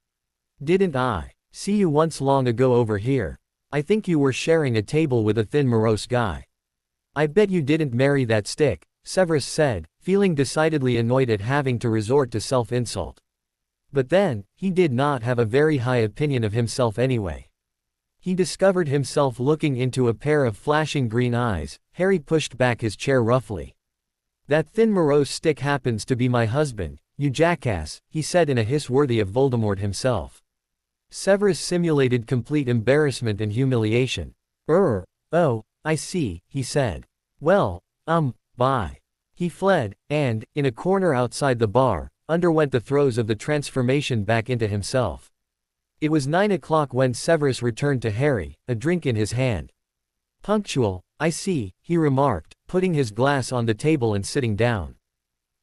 "Didn't I see you once long ago over here? I think you were sharing a table with a thin morose guy." "I bet you didn't marry that stick," Severus said, feeling decidedly annoyed at having to resort to self-insult. But then, he did not have a very high opinion of himself anyway. He discovered himself looking into a pair of flashing green eyes. Harry pushed back his chair roughly. "That thin morose stick happens to be my husband, you jackass," he said in a hiss worthy of Voldemort himself. Severus simulated complete embarrassment and humiliation. Oh, I see," he said. "Well, bye." He fled, and, in a corner outside the bar, underwent the throes of the transformation back into himself. It was 9 o'clock when Severus returned to Harry, a drink in his hand. "Punctual, I see," he remarked, putting his glass on the table and sitting down.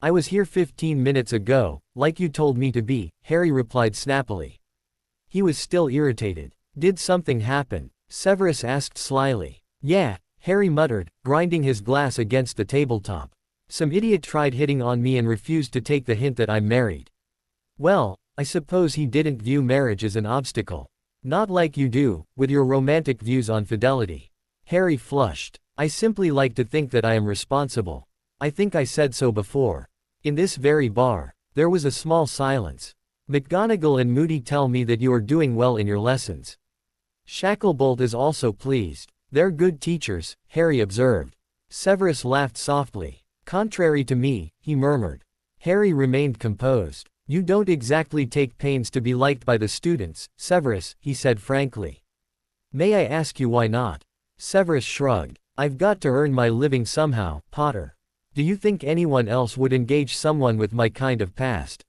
I was here 15 minutes ago, like you told me to be, Harry replied snappily. He was still irritated. Did something happen? Severus asked slyly. Yeah, Harry muttered, grinding his glass against the tabletop. Some idiot tried hitting on me and refused to take the hint that I'm married. Well, I suppose he didn't view marriage as an obstacle. Not like you do, with your romantic views on fidelity. Harry flushed. I simply like to think that I am responsible. I think I said so before. In this very bar. There was a small silence. McGonagall and Moody tell me that you are doing well in your lessons. Shacklebolt is also pleased. They're good teachers, Harry observed. Severus laughed softly. Contrary to me, he murmured. Harry remained composed. You don't exactly take pains to be liked by the students, Severus, he said frankly. May I ask you why not? Severus shrugged. I've got to earn my living somehow, Potter. Do you think anyone else would engage someone with my kind of past?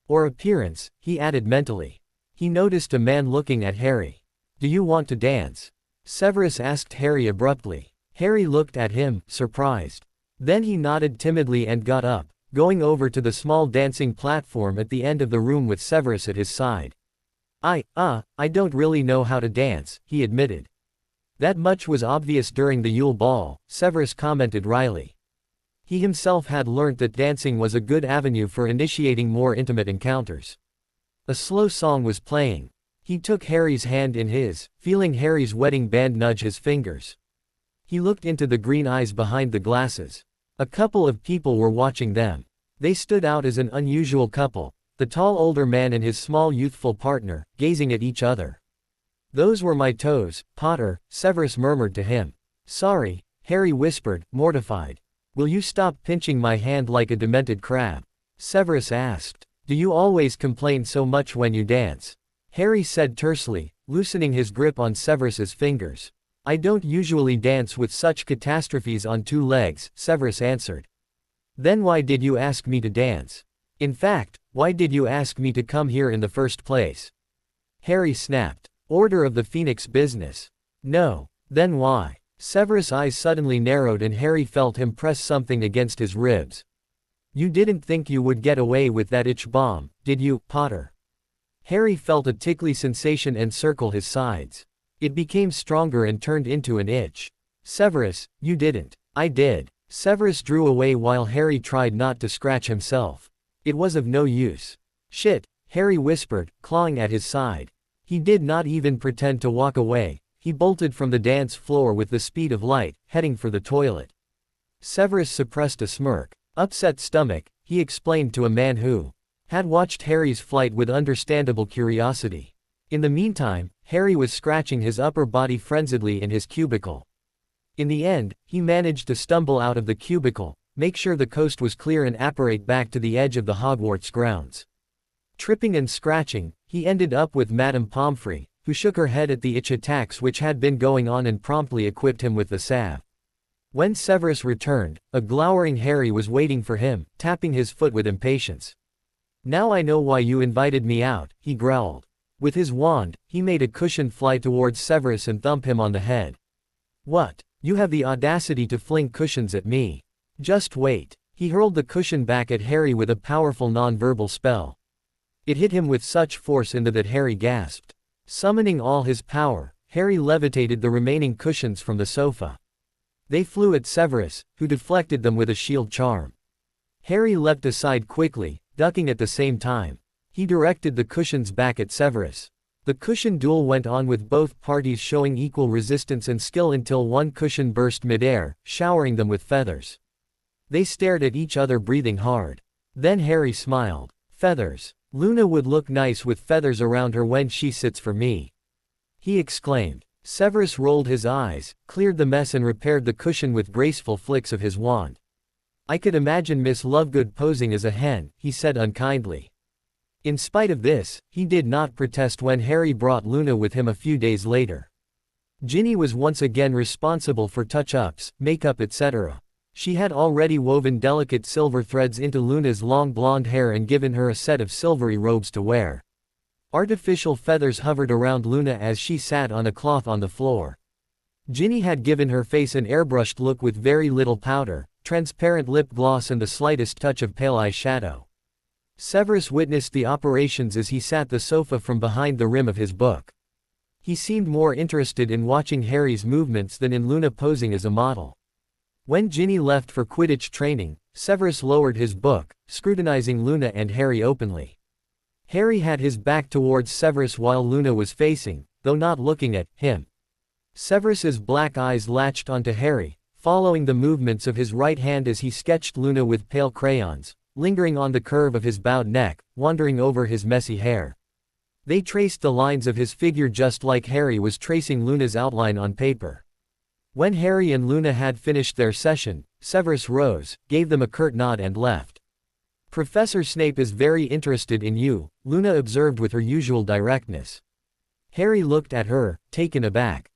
Or appearance, he added mentally. He noticed a man looking at Harry. Do you want to dance? Severus asked Harry abruptly. Harry looked at him, surprised. Then he nodded timidly and got up, going over to the small dancing platform at the end of the room with Severus at his side. I don't really know how to dance, he admitted. That much was obvious during the Yule Ball, Severus commented wryly. He himself had learnt that dancing was a good avenue for initiating more intimate encounters. A slow song was playing. He took Harry's hand in his, feeling Harry's wedding band nudge his fingers. He looked into the green eyes behind the glasses. A couple of people were watching them. They stood out as an unusual couple, the tall older man and his small youthful partner, gazing at each other. Those were my toes, Potter, Severus murmured to him. Sorry, Harry whispered, mortified. Will you stop pinching my hand like a demented crab? Severus asked. Do you always complain so much when you dance? Harry said tersely, loosening his grip on Severus's fingers. I don't usually dance with such catastrophes on two legs, Severus answered. Then why did you ask me to dance? In fact, why did you ask me to come here in the first place? Harry snapped. Order of the Phoenix business. No. Then why? Severus' eyes suddenly narrowed and Harry felt him press something against his ribs. You didn't think you would get away with that itch bomb, did you, Potter? Harry felt a tickly sensation encircle his sides. It became stronger and turned into an itch. Severus, you didn't. I did. Severus drew away while Harry tried not to scratch himself. It was of no use. Shit, Harry whispered, clawing at his side. He did not even pretend to walk away. He bolted from the dance floor with the speed of light, heading for the toilet. Severus suppressed a smirk. Upset stomach, he explained to a man who had watched Harry's flight with understandable curiosity. In the meantime, Harry was scratching his upper body frenziedly in his cubicle. In the end, he managed to stumble out of the cubicle, make sure the coast was clear and apparate back to the edge of the Hogwarts grounds. Tripping and scratching, he ended up with Madame Pomfrey, who shook her head at the itch attacks which had been going on and promptly equipped him with the salve. When Severus returned, a glowering Harry was waiting for him, tapping his foot with impatience. Now I know why you invited me out, he growled. With his wand, he made a cushion fly towards Severus and thump him on the head. What? You have the audacity to fling cushions at me. Just wait. He hurled the cushion back at Harry with a powerful non-verbal spell. It hit him with such force that Harry gasped. Summoning all his power, Harry levitated the remaining cushions from the sofa. They flew at Severus, who deflected them with a shield charm. Harry leapt aside quickly, ducking at the same time. He directed the cushions back at Severus. The cushion duel went on with both parties showing equal resistance and skill until one cushion burst midair, showering them with feathers. They stared at each other breathing hard. Then Harry smiled. Feathers. Luna would look nice with feathers around her when she sits for me. He exclaimed. Severus rolled his eyes, cleared the mess and repaired the cushion with graceful flicks of his wand. I could imagine Miss Lovegood posing as a hen, he said unkindly. In spite of this, he did not protest when Harry brought Luna with him a few days later. Ginny was once again responsible for touch-ups, makeup etc. She had already woven delicate silver threads into Luna's long blonde hair and given her a set of silvery robes to wear. Artificial feathers hovered around Luna as she sat on a cloth on the floor. Ginny had given her face an airbrushed look with very little powder, transparent lip gloss and the slightest touch of pale eye shadow. Severus witnessed the operations as he sat the sofa from behind the rim of his book. He seemed more interested in watching Harry's movements than in Luna posing as a model. When Ginny left for Quidditch training, Severus lowered his book, scrutinizing Luna and Harry openly. Harry had his back towards Severus while Luna was facing, though not looking at him. Severus's black eyes latched onto Harry, following the movements of his right hand as he sketched Luna with pale crayons, lingering on the curve of his bowed neck, wandering over his messy hair. They traced the lines of his figure just like Harry was tracing Luna's outline on paper. When Harry and Luna had finished their session, Severus rose, gave them a curt nod and left. "Professor Snape is very interested in you," Luna observed with her usual directness. Harry looked at her, taken aback.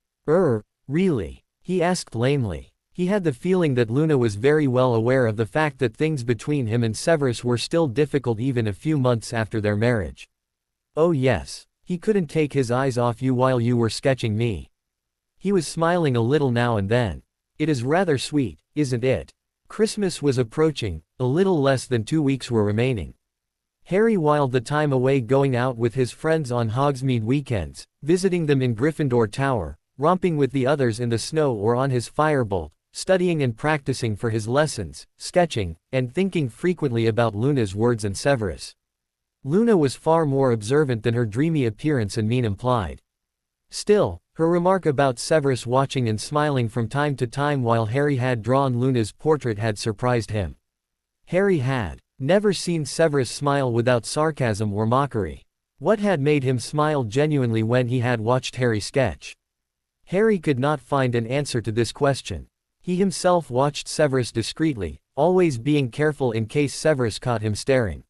Really?" he asked lamely. He had the feeling that Luna was very well aware of the fact that things between him and Severus were still difficult even a few months after their marriage. "Oh yes. He couldn't take his eyes off you while you were sketching me." He was smiling a little now and then. "It is rather sweet, isn't it?" Christmas was approaching, a little less than 2 weeks were remaining. Harry whiled the time away going out with his friends on Hogsmeade weekends, visiting them in Gryffindor Tower, romping with the others in the snow or on his firebolt, studying and practicing for his lessons, sketching, and thinking frequently about Luna's words and Severus. Luna was far more observant than her dreamy appearance and mien implied. Still, her remark about Severus watching and smiling from time to time while Harry had drawn Luna's portrait had surprised him. Harry had never seen Severus smile without sarcasm or mockery. What had made him smile genuinely when he had watched Harry sketch? Harry could not find an answer to this question. He himself watched Severus discreetly, always being careful in case Severus caught him staring.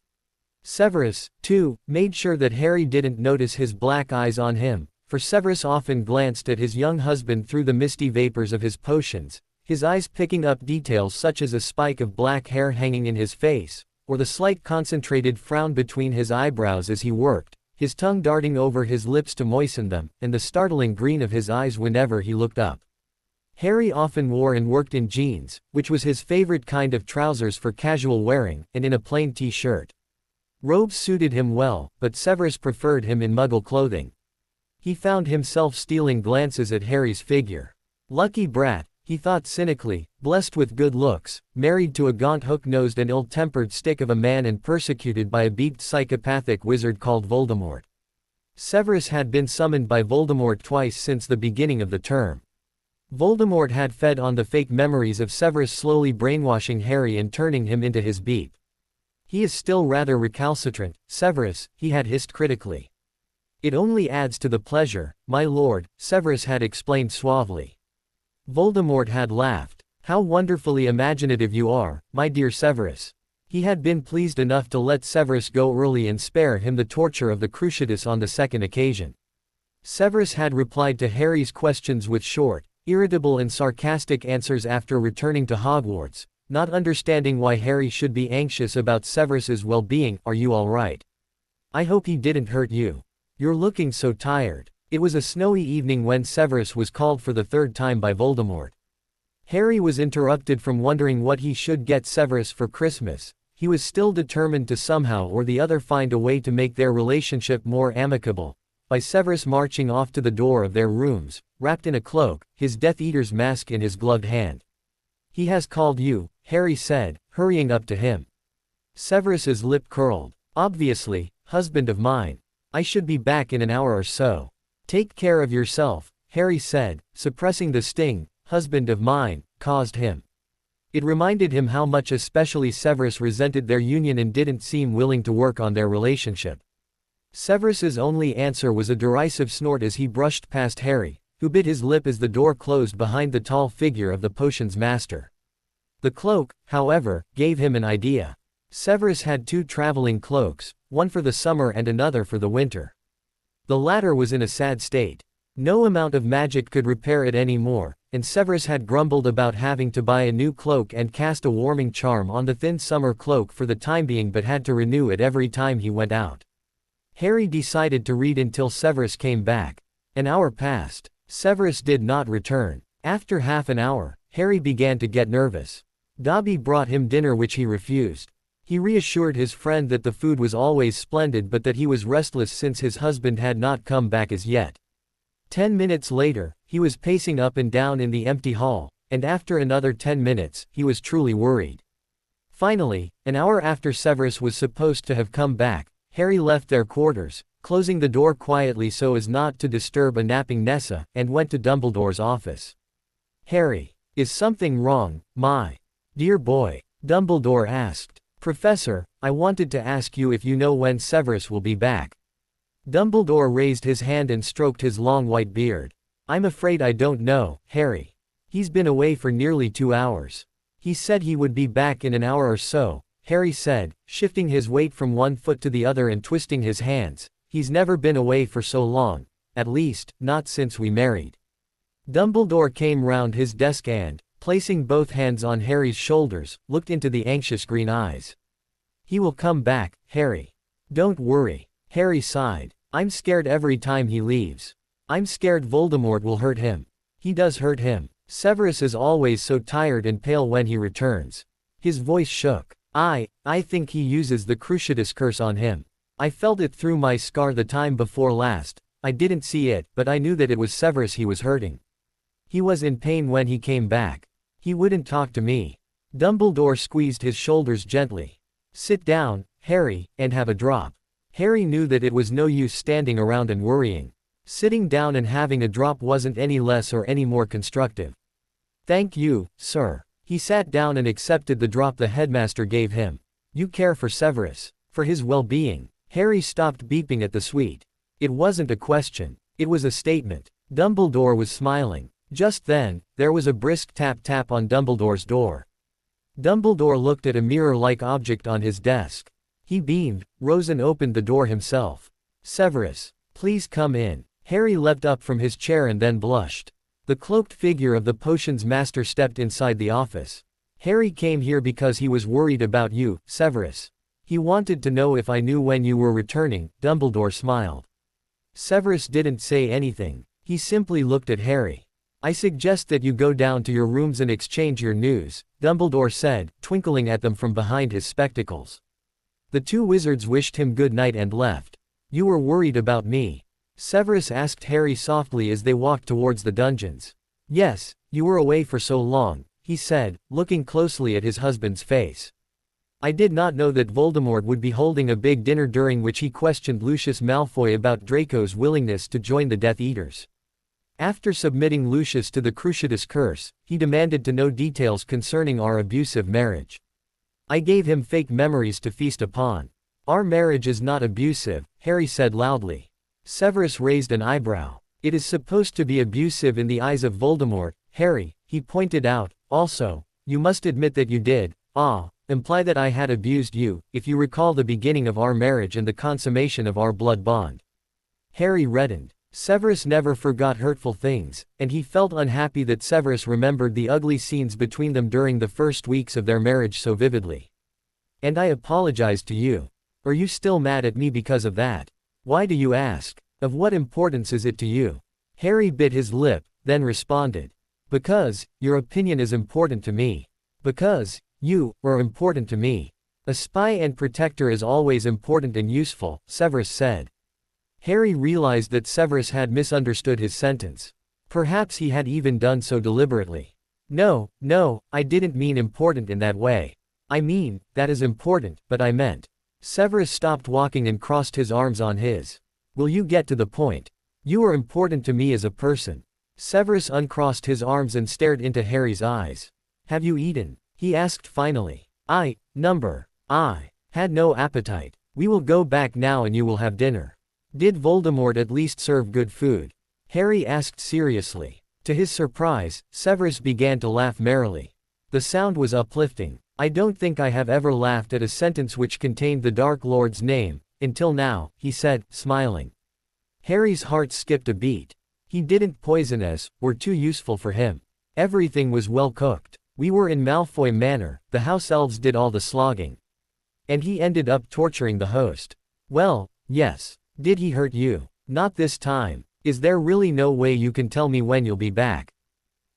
Severus, too, made sure that Harry didn't notice his black eyes on him, for Severus often glanced at his young husband through the misty vapors of his potions, his eyes picking up details such as a spike of black hair hanging in his face, or the slight concentrated frown between his eyebrows as he worked, his tongue darting over his lips to moisten them, and the startling green of his eyes whenever he looked up. Harry often wore and worked in jeans, which was his favorite kind of trousers for casual wearing, and in a plain t-shirt. Robes suited him well, but Severus preferred him in muggle clothing. He found himself stealing glances at Harry's figure. Lucky brat, he thought cynically, blessed with good looks, married to a gaunt hook-nosed and ill-tempered stick of a man and persecuted by a beaked psychopathic wizard called Voldemort. Severus had been summoned by Voldemort twice since the beginning of the term. Voldemort had fed on the fake memories of Severus, slowly brainwashing Harry and turning him into his beep. "He is still rather recalcitrant, Severus," he had hissed critically. "It only adds to the pleasure, my lord," Severus had explained suavely. Voldemort had laughed. "How wonderfully imaginative you are, my dear Severus." He had been pleased enough to let Severus go early and spare him the torture of the Cruciatus on the second occasion. Severus had replied to Harry's questions with short, irritable and sarcastic answers after returning to Hogwarts, not understanding why Harry should be anxious about Severus's well-being. "Are you all right? I hope he didn't hurt you. You're looking so tired." It was a snowy evening when Severus was called for the third time by Voldemort. Harry was interrupted from wondering what he should get Severus for Christmas. He was still determined to somehow or the other find a way to make their relationship more amicable, by Severus marching off to the door of their rooms, wrapped in a cloak, his Death Eater's mask in his gloved hand. "He has called you," Harry said, hurrying up to him. Severus's lip curled. "Obviously, husband of mine. I should be back in an hour or so." "Take care of yourself," Harry said, suppressing the sting "husband of mine" caused him. It reminded him how much especially Severus resented their union and didn't seem willing to work on their relationship. Severus's only answer was a derisive snort as he brushed past Harry, who bit his lip as the door closed behind the tall figure of the potions master. The cloak, however, gave him an idea. Severus had 2 traveling cloaks, one for the summer and another for the winter. The latter was in a sad state. No amount of magic could repair it anymore, and Severus had grumbled about having to buy a new cloak and cast a warming charm on the thin summer cloak for the time being, but had to renew it every time he went out. Harry decided to read until Severus came back. An hour passed. Severus did not return. After half an hour, Harry began to get nervous. Dobby brought him dinner which he refused. He reassured his friend that the food was always splendid but that he was restless since his husband had not come back as yet. 10 minutes later, he was pacing up and down in the empty hall, and after another 10 minutes, he was truly worried. Finally, an hour after Severus was supposed to have come back, Harry left their quarters, closing the door quietly so as not to disturb a napping Nessa, and went to Dumbledore's office. "Harry, is something wrong, my dear boy?" Dumbledore asked. "Professor, I wanted to ask you if you know when Severus will be back." Dumbledore raised his hand and stroked his long white beard. "I'm afraid I don't know, Harry. He's been away for nearly 2 hours. He said he would be back in an hour or so," Harry said, shifting his weight from one foot to the other and twisting his hands. "He's never been away for so long, at least, not since we married." Dumbledore came round his desk and, placing both hands on Harry's shoulders, looked into the anxious green eyes. "He will come back, Harry. Don't worry." Harry sighed. "I'm scared every time he leaves. I'm scared Voldemort will hurt him. He does hurt him. Severus is always so tired and pale when he returns." His voice shook. I think he uses the Cruciatus curse on him. I felt it through my scar the time before last. I didn't see it, but I knew that it was Severus he was hurting. He was in pain when he came back. He wouldn't talk to me." Dumbledore squeezed his shoulders gently. "Sit down, Harry, and have a drop." Harry knew that it was no use standing around and worrying. Sitting down and having a drop wasn't any less or any more constructive. "Thank you, sir." He sat down and accepted the drop the headmaster gave him. "You care for Severus, for his well-being." Harry stopped beeping at the suite. It wasn't a question. It was a statement. Dumbledore was smiling. Just then, there was a brisk tap-tap on Dumbledore's door. Dumbledore looked at a mirror-like object on his desk. He beamed, rose and opened the door himself. "Severus, please come in." Harry leapt up from his chair and then blushed. The cloaked figure of the potions master stepped inside the office. "Harry came here because he was worried about you, Severus. He wanted to know if I knew when you were returning." Dumbledore smiled. Severus didn't say anything. He simply looked at Harry. "I suggest that you go down to your rooms and exchange your news," Dumbledore said, twinkling at them from behind his spectacles. The two wizards wished him good night and left. "You were worried about me?" Severus asked Harry softly as they walked towards the dungeons. "Yes, you were away for so long," he said, looking closely at his husband's face. "I did not know that Voldemort would be holding a big dinner during which he questioned Lucius Malfoy about Draco's willingness to join the Death Eaters. After submitting Lucius to the Cruciatus curse, he demanded to know details concerning our abusive marriage. I gave him fake memories to feast upon." "Our marriage is not abusive," Harry said loudly. Severus raised an eyebrow. "It is supposed to be abusive in the eyes of Voldemort, Harry," he pointed out. "Also, you must admit that you did, imply that I had abused you, if you recall the beginning of our marriage and the consummation of our blood bond." Harry reddened. Severus never forgot hurtful things, and he felt unhappy that Severus remembered the ugly scenes between them during the first weeks of their marriage so vividly. "And I apologized to you. Are you still mad at me because of that? Why do you ask? Of what importance is it to you?" Harry bit his lip, then responded. "Because, your opinion is important to me. Because, you are important to me. A spy and protector is always important and useful," Severus said. Harry realized that Severus had misunderstood his sentence. Perhaps he had even done so deliberately. No, I didn't mean important in that way. I mean, that is important, but I meant." Severus stopped walking and crossed his arms on his. "Will you get to the point? You are important to me as a person." Severus uncrossed his arms and stared into Harry's eyes. "Have you eaten?" he asked finally. I had no appetite. We will go back now and you will have dinner." "Did Voldemort at least serve good food?" Harry asked seriously. To his surprise, Severus began to laugh merrily. The sound was uplifting. "I don't think I have ever laughed at a sentence which contained the Dark Lord's name, until now," he said, smiling. Harry's heart skipped a beat. He didn't poison us, we're too useful for him. Everything was well cooked. We were in Malfoy Manor, the house elves did all the slogging. And he ended up torturing the host. "Well, yes. Did he hurt you?" "Not this time. Is there really no way you can tell me when you'll be back?"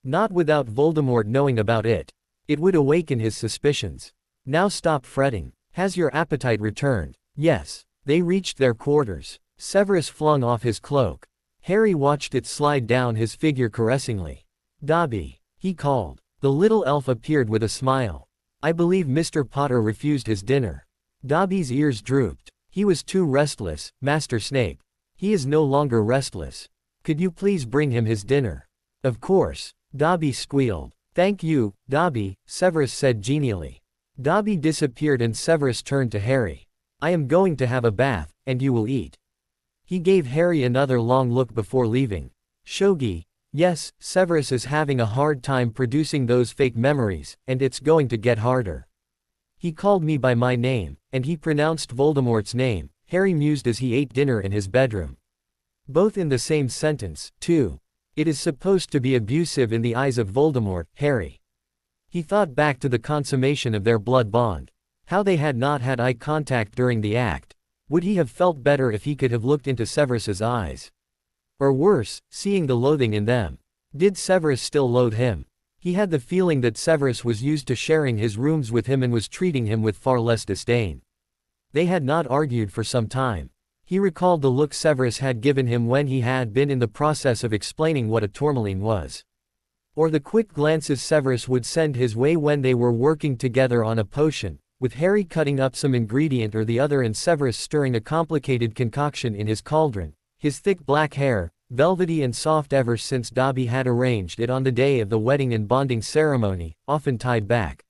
Not without Voldemort knowing about it. It would awaken his suspicions. Now stop fretting. Has your appetite returned? Yes. They reached their quarters. Severus flung off his cloak. Harry watched it slide down his figure caressingly. Dobby, he called. The little elf appeared with a smile. I believe Mr. Potter refused his dinner. Dobby's ears drooped. He was too restless, Master Snape. He is no longer restless. Could you please bring him his dinner? Of course. Dobby squealed. Thank you, Dobby, Severus said genially. Dobby disappeared and Severus turned to Harry. I am going to have a bath, and you will eat. He gave Harry another long look before leaving. Shogi, yes, Severus is having a hard time producing those fake memories, and it's going to get harder. He called me by my name, and he pronounced Voldemort's name, Harry mused as he ate dinner in his bedroom. Both in the same sentence, too. It is supposed to be abusive in the eyes of Voldemort, Harry. He thought back to the consummation of their blood bond. How they had not had eye contact during the act. Would he have felt better if he could have looked into Severus's eyes? Or worse, seeing the loathing in them. Did Severus still loathe him? He had the feeling that Severus was used to sharing his rooms with him and was treating him with far less disdain. They had not argued for some time. He recalled the look Severus had given him when he had been in the process of explaining what a tourmaline was. Or the quick glances Severus would send his way when they were working together on a potion, with Harry cutting up some ingredient or the other and Severus stirring a complicated concoction in his cauldron, his thick black hair, velvety and soft ever since Dobby had arranged it on the day of the wedding and bonding ceremony, often tied back.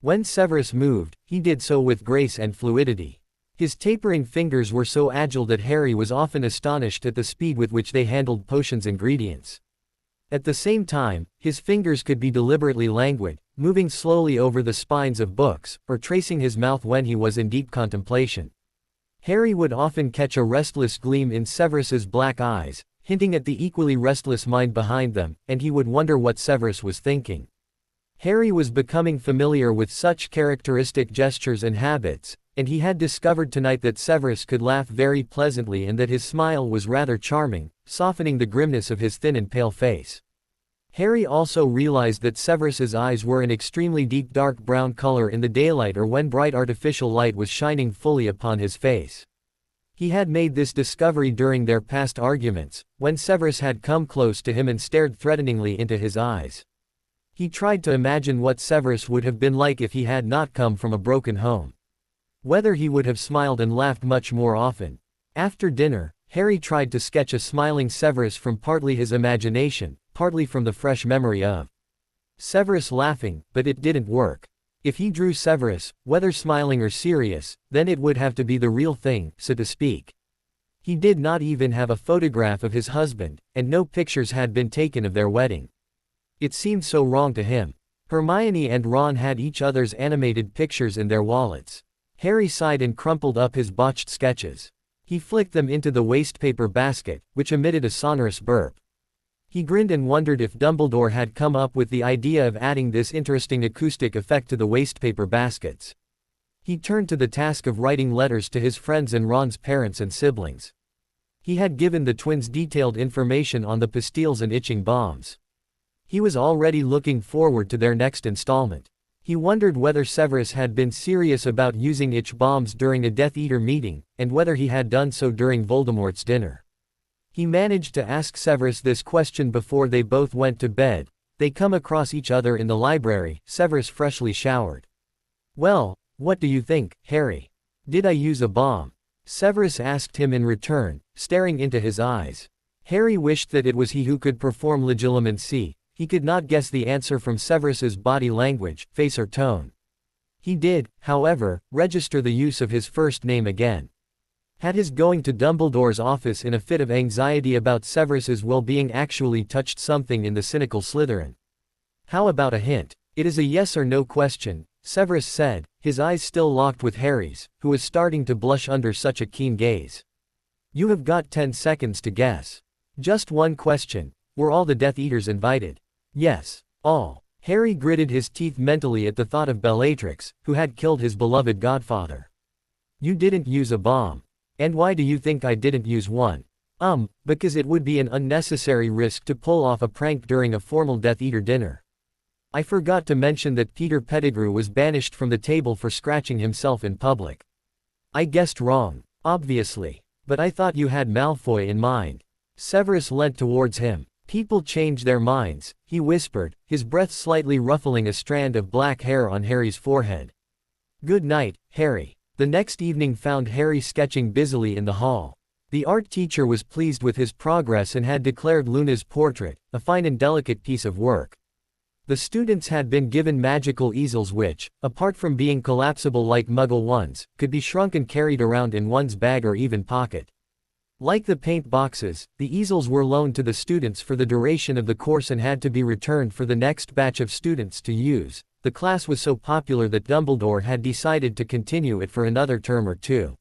When Severus moved, he did so with grace and fluidity. His tapering fingers were so agile that Harry was often astonished at the speed with which they handled potions' ingredients. At the same time, his fingers could be deliberately languid, moving slowly over the spines of books, or tracing his mouth when he was in deep contemplation. Harry would often catch a restless gleam in Severus's black eyes, hinting at the equally restless mind behind them, and he would wonder what Severus was thinking. Harry was becoming familiar with such characteristic gestures and habits, and he had discovered tonight that Severus could laugh very pleasantly and that his smile was rather charming, softening the grimness of his thin and pale face. Harry also realized that Severus's eyes were an extremely deep dark brown color in the daylight or when bright artificial light was shining fully upon his face. He had made this discovery during their past arguments, when Severus had come close to him and stared threateningly into his eyes. He tried to imagine what Severus would have been like if he had not come from a broken home. Whether he would have smiled and laughed much more often. After dinner, Harry tried to sketch a smiling Severus from partly his imagination, partly from the fresh memory of Severus laughing, but it didn't work. If he drew Severus, whether smiling or serious, then it would have to be the real thing, so to speak. He did not even have a photograph of his husband, and no pictures had been taken of their wedding. It seemed so wrong to him. Hermione and Ron had each other's animated pictures in their wallets. Harry sighed and crumpled up his botched sketches. He flicked them into the wastepaper basket, which emitted a sonorous burp. He grinned and wondered if Dumbledore had come up with the idea of adding this interesting acoustic effect to the wastepaper baskets. He turned to the task of writing letters to his friends and Ron's parents and siblings. He had given the twins detailed information on the pastilles and itching bombs. He was already looking forward to their next installment. He wondered whether Severus had been serious about using itch bombs during a Death Eater meeting, and whether he had done so during Voldemort's dinner. He managed to ask Severus this question before they both went to bed. They come across each other in the library, Severus freshly showered. Well, what do you think, Harry? Did I use a bomb? Severus asked him in return, staring into his eyes. Harry wished that it was he who could perform legilimency. He could not guess the answer from Severus's body language, face or tone. He did, however, register the use of his first name again. Had his going to Dumbledore's office in a fit of anxiety about Severus's well-being actually touched something in the cynical Slytherin? How about a hint? It is a yes or no question, Severus said, his eyes still locked with Harry's, who was starting to blush under such a keen gaze. You have got 10 seconds to guess. Just one question. Were all the Death Eaters invited? Yes, all. Harry gritted his teeth mentally at the thought of Bellatrix, who had killed his beloved godfather. You didn't use a bomb. And why do you think I didn't use one? Because it would be an unnecessary risk to pull off a prank during a formal Death Eater dinner. I forgot to mention that Peter Pettigrew was banished from the table for scratching himself in public. I guessed wrong, obviously. But I thought you had Malfoy in mind. Severus leant towards him. People change their minds, he whispered, his breath slightly ruffling a strand of black hair on Harry's forehead. Good night, Harry. The next evening found Harry sketching busily in the hall. The art teacher was pleased with his progress and had declared Luna's portrait a fine and delicate piece of work. The students had been given magical easels which, apart from being collapsible like Muggle ones, could be shrunk and carried around in one's bag or even pocket. Like the paint boxes, the easels were loaned to the students for the duration of the course and had to be returned for the next batch of students to use. The class was so popular that Dumbledore had decided to continue it for another term or two.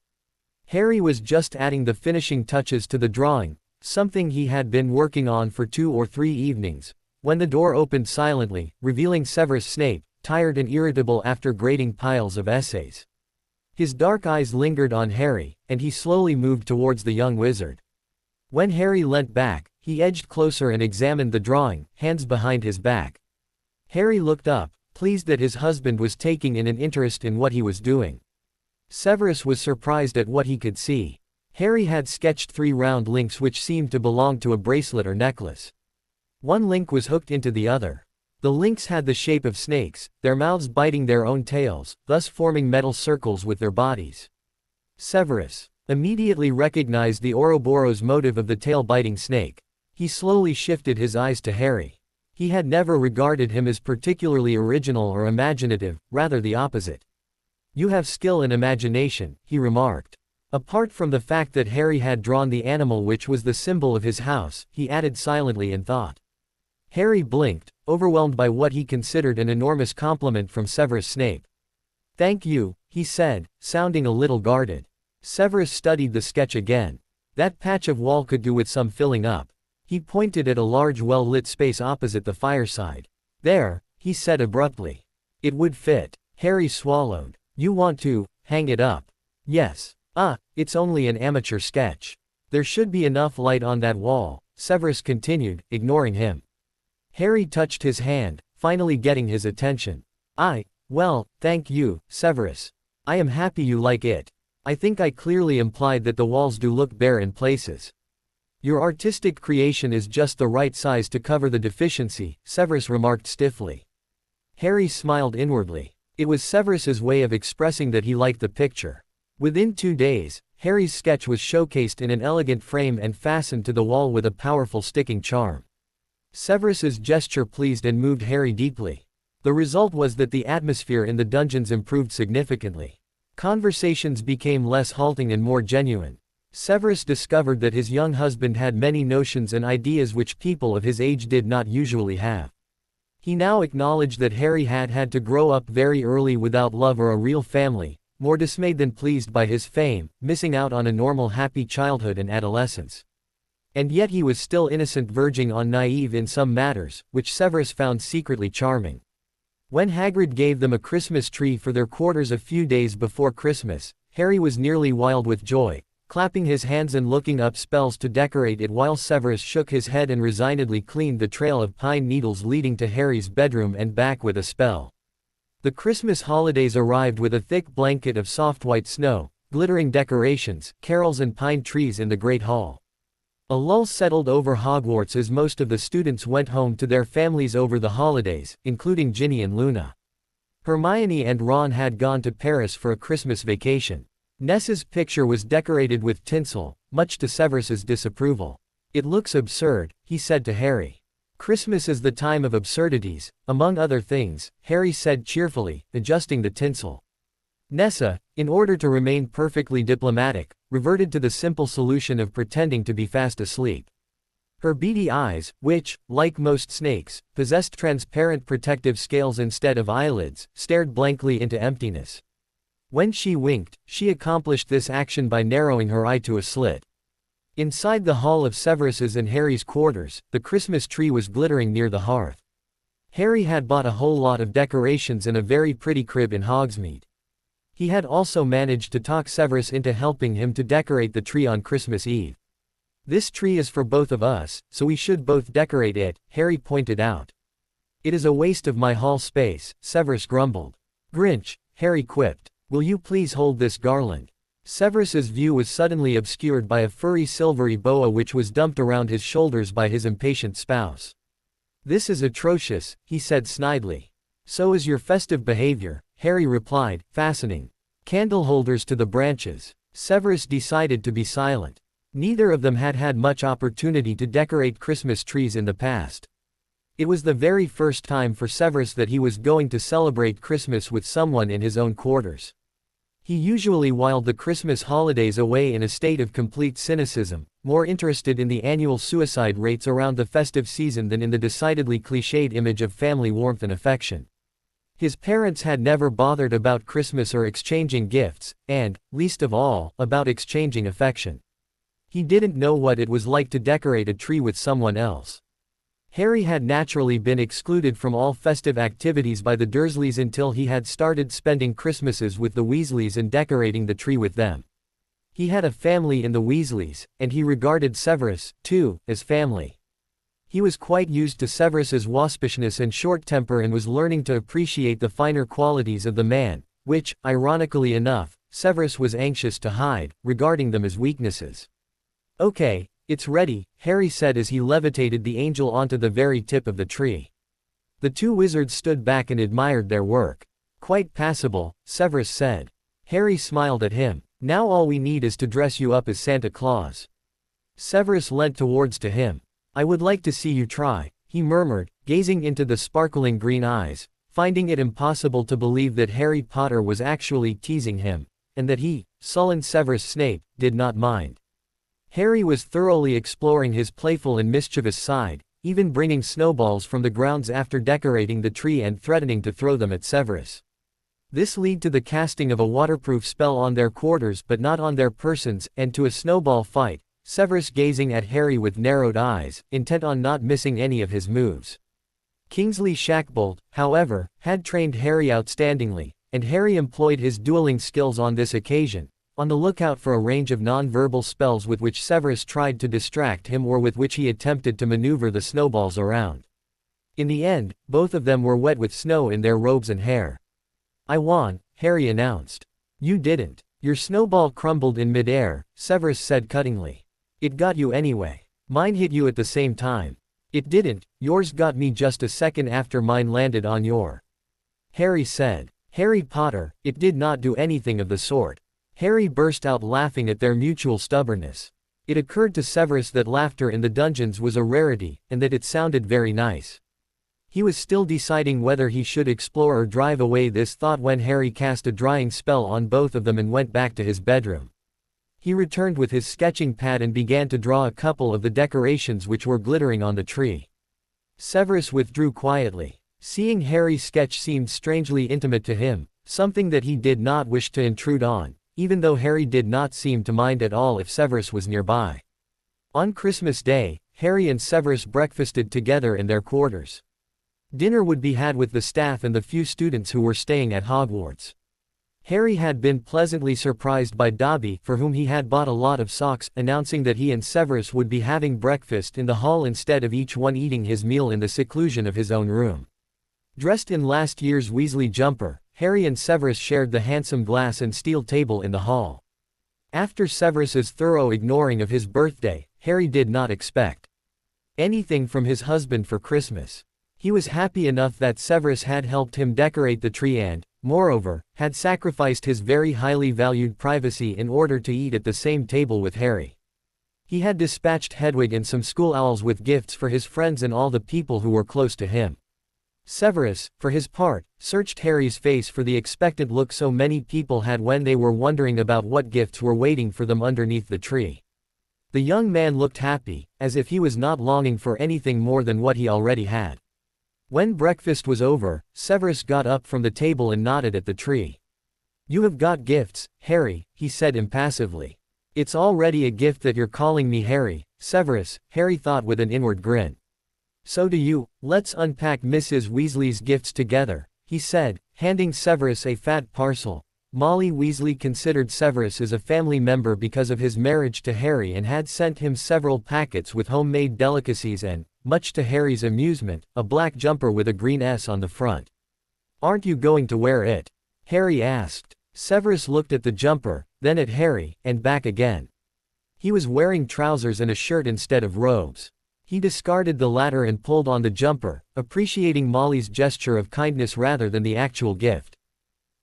Harry was just adding the finishing touches to the drawing, something he had been working on for 2 or 3 evenings, when the door opened silently, revealing Severus Snape, tired and irritable after grading piles of essays. His dark eyes lingered on Harry, and he slowly moved towards the young wizard. When Harry leant back, he edged closer and examined the drawing, hands behind his back. Harry looked up, pleased that his husband was taking an interest in what he was doing. Severus was surprised at what he could see. Harry had sketched 3 round links which seemed to belong to a bracelet or necklace. One link was hooked into the other. The links had the shape of snakes, their mouths biting their own tails, thus forming metal circles with their bodies. Severus immediately recognized the Ouroboros motive of the tail-biting snake. He slowly shifted his eyes to Harry. He had never regarded him as particularly original or imaginative, rather the opposite. You have skill and imagination, he remarked. Apart from the fact that Harry had drawn the animal which was the symbol of his house, he added silently in thought. Harry blinked, overwhelmed by what he considered an enormous compliment from Severus Snape. Thank you, he said, sounding a little guarded. Severus studied the sketch again. That patch of wall could do with some filling up. He pointed at a large well-lit space opposite the fireside. There, he said abruptly. It would fit. Harry swallowed. You want to hang it up? Yes. It's only an amateur sketch. There should be enough light on that wall, Severus continued, ignoring him. Harry touched his hand, finally getting his attention. Well, thank you, Severus. I am happy you like it. I think I clearly implied that the walls do look bare in places. Your artistic creation is just the right size to cover the deficiency, Severus remarked stiffly. Harry smiled inwardly. It was Severus's way of expressing that he liked the picture. Within 2 days, Harry's sketch was showcased in an elegant frame and fastened to the wall with a powerful sticking charm. Severus's gesture pleased and moved Harry deeply. The result was that the atmosphere in the dungeons improved significantly. Conversations became less halting and more genuine. Severus discovered that his young husband had many notions and ideas which people of his age did not usually have. He now acknowledged that Harry had had to grow up very early without love or a real family, more dismayed than pleased by his fame, missing out on a normal happy childhood and adolescence. And yet he was still innocent, verging on naive in some matters, which Severus found secretly charming. When Hagrid gave them a Christmas tree for their quarters a few days before Christmas, Harry was nearly wild with joy, clapping his hands and looking up spells to decorate it while Severus shook his head and resignedly cleaned the trail of pine needles leading to Harry's bedroom and back with a spell. The Christmas holidays arrived with a thick blanket of soft white snow, glittering decorations, carols and pine trees in the Great Hall. A lull settled over Hogwarts as most of the students went home to their families over the holidays, including Ginny and Luna. Hermione and Ron had gone to Paris for a Christmas vacation. Nessa's picture was decorated with tinsel, much to Severus's disapproval. It looks absurd, he said to Harry. Christmas is the time of absurdities, among other things, Harry said cheerfully, adjusting the tinsel. Nessa, in order to remain perfectly diplomatic, reverted to the simple solution of pretending to be fast asleep. Her beady eyes, which, like most snakes, possessed transparent protective scales instead of eyelids, stared blankly into emptiness. When she winked, she accomplished this action by narrowing her eye to a slit. Inside the hall of Severus's and Harry's quarters, the Christmas tree was glittering near the hearth. Harry had bought a whole lot of decorations and a very pretty crib in Hogsmeade. He had also managed to talk Severus into helping him to decorate the tree on Christmas Eve. This tree is for both of us, so we should both decorate it, Harry pointed out. It is a waste of my hall space, Severus grumbled. Grinch, Harry quipped. Will you please hold this garland? Severus's view was suddenly obscured by a furry silvery boa which was dumped around his shoulders by his impatient spouse. This is atrocious, he said snidely. So is your festive behavior, Harry replied, fastening candle holders to the branches. Severus decided to be silent. Neither of them had had much opportunity to decorate Christmas trees in the past. It was the very first time for Severus that he was going to celebrate Christmas with someone in his own quarters. He usually whiled the Christmas holidays away in a state of complete cynicism, more interested in the annual suicide rates around the festive season than in the decidedly cliched image of family warmth and affection. His parents had never bothered about Christmas or exchanging gifts, and, least of all, about exchanging affection. He didn't know what it was like to decorate a tree with someone else. Harry had naturally been excluded from all festive activities by the Dursleys until he had started spending Christmases with the Weasleys and decorating the tree with them. He had a family in the Weasleys, and he regarded Severus, too, as family. He was quite used to Severus's waspishness and short temper and was learning to appreciate the finer qualities of the man, which, ironically enough, Severus was anxious to hide, regarding them as weaknesses. Okay, it's ready, Harry said as he levitated the angel onto the very tip of the tree. The two wizards stood back and admired their work. Quite passable, Severus said. Harry smiled at him. Now all we need is to dress you up as Santa Claus. Severus leant towards to him. I would like to see you try, he murmured, gazing into the sparkling green eyes, finding it impossible to believe that Harry Potter was actually teasing him, and that he, sullen Severus Snape, did not mind. Harry was thoroughly exploring his playful and mischievous side, even bringing snowballs from the grounds after decorating the tree and threatening to throw them at Severus. This led to the casting of a waterproof spell on their quarters but not on their persons, and to a snowball fight, Severus gazing at Harry with narrowed eyes, intent on not missing any of his moves. Kingsley Shacklebolt, however, had trained Harry outstandingly, and Harry employed his dueling skills on this occasion, on the lookout for a range of non-verbal spells with which Severus tried to distract him or with which he attempted to maneuver the snowballs around. In the end, both of them were wet with snow in their robes and hair. I won, Harry announced. You didn't. Your snowball crumbled in midair, Severus said cuttingly. It got you anyway. Mine hit you at the same time. It didn't, yours got me just a second after mine landed on your. Harry said. Harry Potter, it did not do anything of the sort. Harry burst out laughing at their mutual stubbornness. It occurred to Severus that laughter in the dungeons was a rarity, and that it sounded very nice. He was still deciding whether he should explore or drive away this thought when Harry cast a drying spell on both of them and went back to his bedroom. He returned with his sketching pad and began to draw a couple of the decorations which were glittering on the tree. Severus withdrew quietly. Seeing Harry's sketch seemed strangely intimate to him, something that he did not wish to intrude on, even though Harry did not seem to mind at all if Severus was nearby. On Christmas Day, Harry and Severus breakfasted together in their quarters. Dinner would be had with the staff and the few students who were staying at Hogwarts. Harry had been pleasantly surprised by Dobby, for whom he had bought a lot of socks, announcing that he and Severus would be having breakfast in the hall instead of each one eating his meal in the seclusion of his own room. Dressed in last year's Weasley jumper, Harry and Severus shared the handsome glass and steel table in the hall. After Severus's thorough ignoring of his birthday, Harry did not expect anything from his husband for Christmas. He was happy enough that Severus had helped him decorate the tree and, moreover, had sacrificed his very highly valued privacy in order to eat at the same table with Harry. He had dispatched Hedwig and some school owls with gifts for his friends and all the people who were close to him. Severus, for his part, searched Harry's face for the expectant look so many people had when they were wondering about what gifts were waiting for them underneath the tree. The young man looked happy, as if he was not longing for anything more than what he already had. When breakfast was over, Severus got up from the table and nodded at the tree. You have got gifts, Harry, he said impassively. It's already a gift that you're calling me Harry, Severus, Harry thought with an inward grin. So do you. Let's unpack Mrs. Weasley's gifts together, he said, handing Severus a fat parcel. Molly Weasley considered Severus as a family member because of his marriage to Harry and had sent him several packets with homemade delicacies and, much to Harry's amusement, a black jumper with a green S on the front. "Aren't you going to wear it?" Harry asked. Severus looked at the jumper, then at Harry, and back again. He was wearing trousers and a shirt instead of robes. He discarded the latter and pulled on the jumper, appreciating Molly's gesture of kindness rather than the actual gift.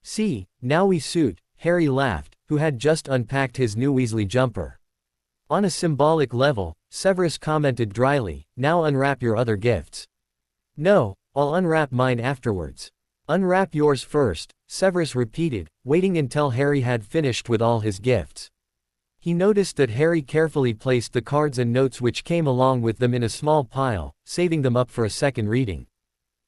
"See, now we suit," Harry laughed, who had just unpacked his new Weasley jumper. On a symbolic level, Severus commented dryly, "Now unwrap your other gifts." "No, I'll unwrap mine afterwards." "Unwrap yours first," Severus repeated, waiting until Harry had finished with all his gifts. He noticed that Harry carefully placed the cards and notes which came along with them in a small pile, saving them up for a second reading.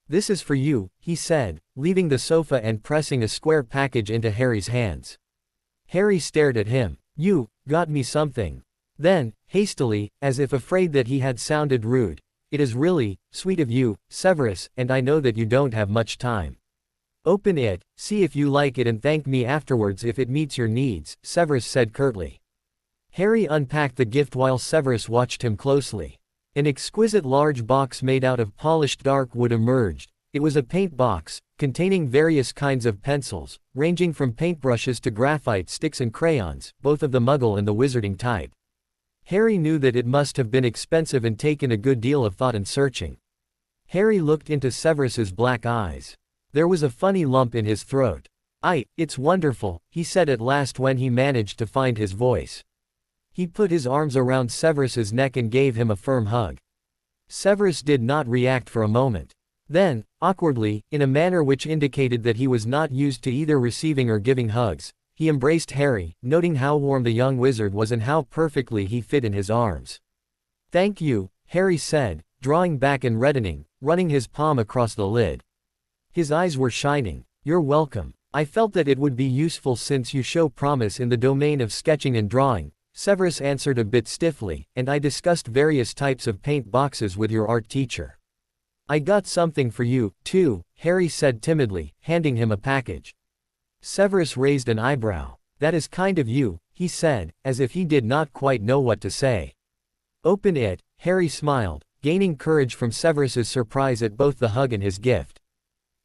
"This is for you," he said, leaving the sofa and pressing a square package into Harry's hands. Harry stared at him. "You got me something." Then, hastily, as if afraid that he had sounded rude, "It is really sweet of you, Severus, and I know that you don't have much time. Open it, see if you like it and thank me afterwards if it meets your needs," Severus said curtly. Harry unpacked the gift while Severus watched him closely. An exquisite large box made out of polished dark wood emerged. It was a paint box, containing various kinds of pencils, ranging from paintbrushes to graphite sticks and crayons, both of the Muggle and the wizarding type. Harry knew that it must have been expensive and taken a good deal of thought and searching. Harry looked into Severus's black eyes. There was a funny lump in his throat. It's wonderful," he said at last when he managed to find his voice. He put his arms around Severus's neck and gave him a firm hug. Severus did not react for a moment. Then, awkwardly, in a manner which indicated that he was not used to either receiving or giving hugs, he embraced Harry, noting how warm the young wizard was and how perfectly he fit in his arms. "Thank you," Harry said, drawing back and reddening, running his palm across the lid. His eyes were shining. "You're welcome. I felt that it would be useful since you show promise in the domain of sketching and drawing," Severus answered a bit stiffly, "and I discussed various types of paint boxes with your art teacher." "I got something for you, too," Harry said timidly, handing him a package. Severus raised an eyebrow. "That is kind of you," he said, as if he did not quite know what to say. "Open it," Harry smiled, gaining courage from Severus's surprise at both the hug and his gift.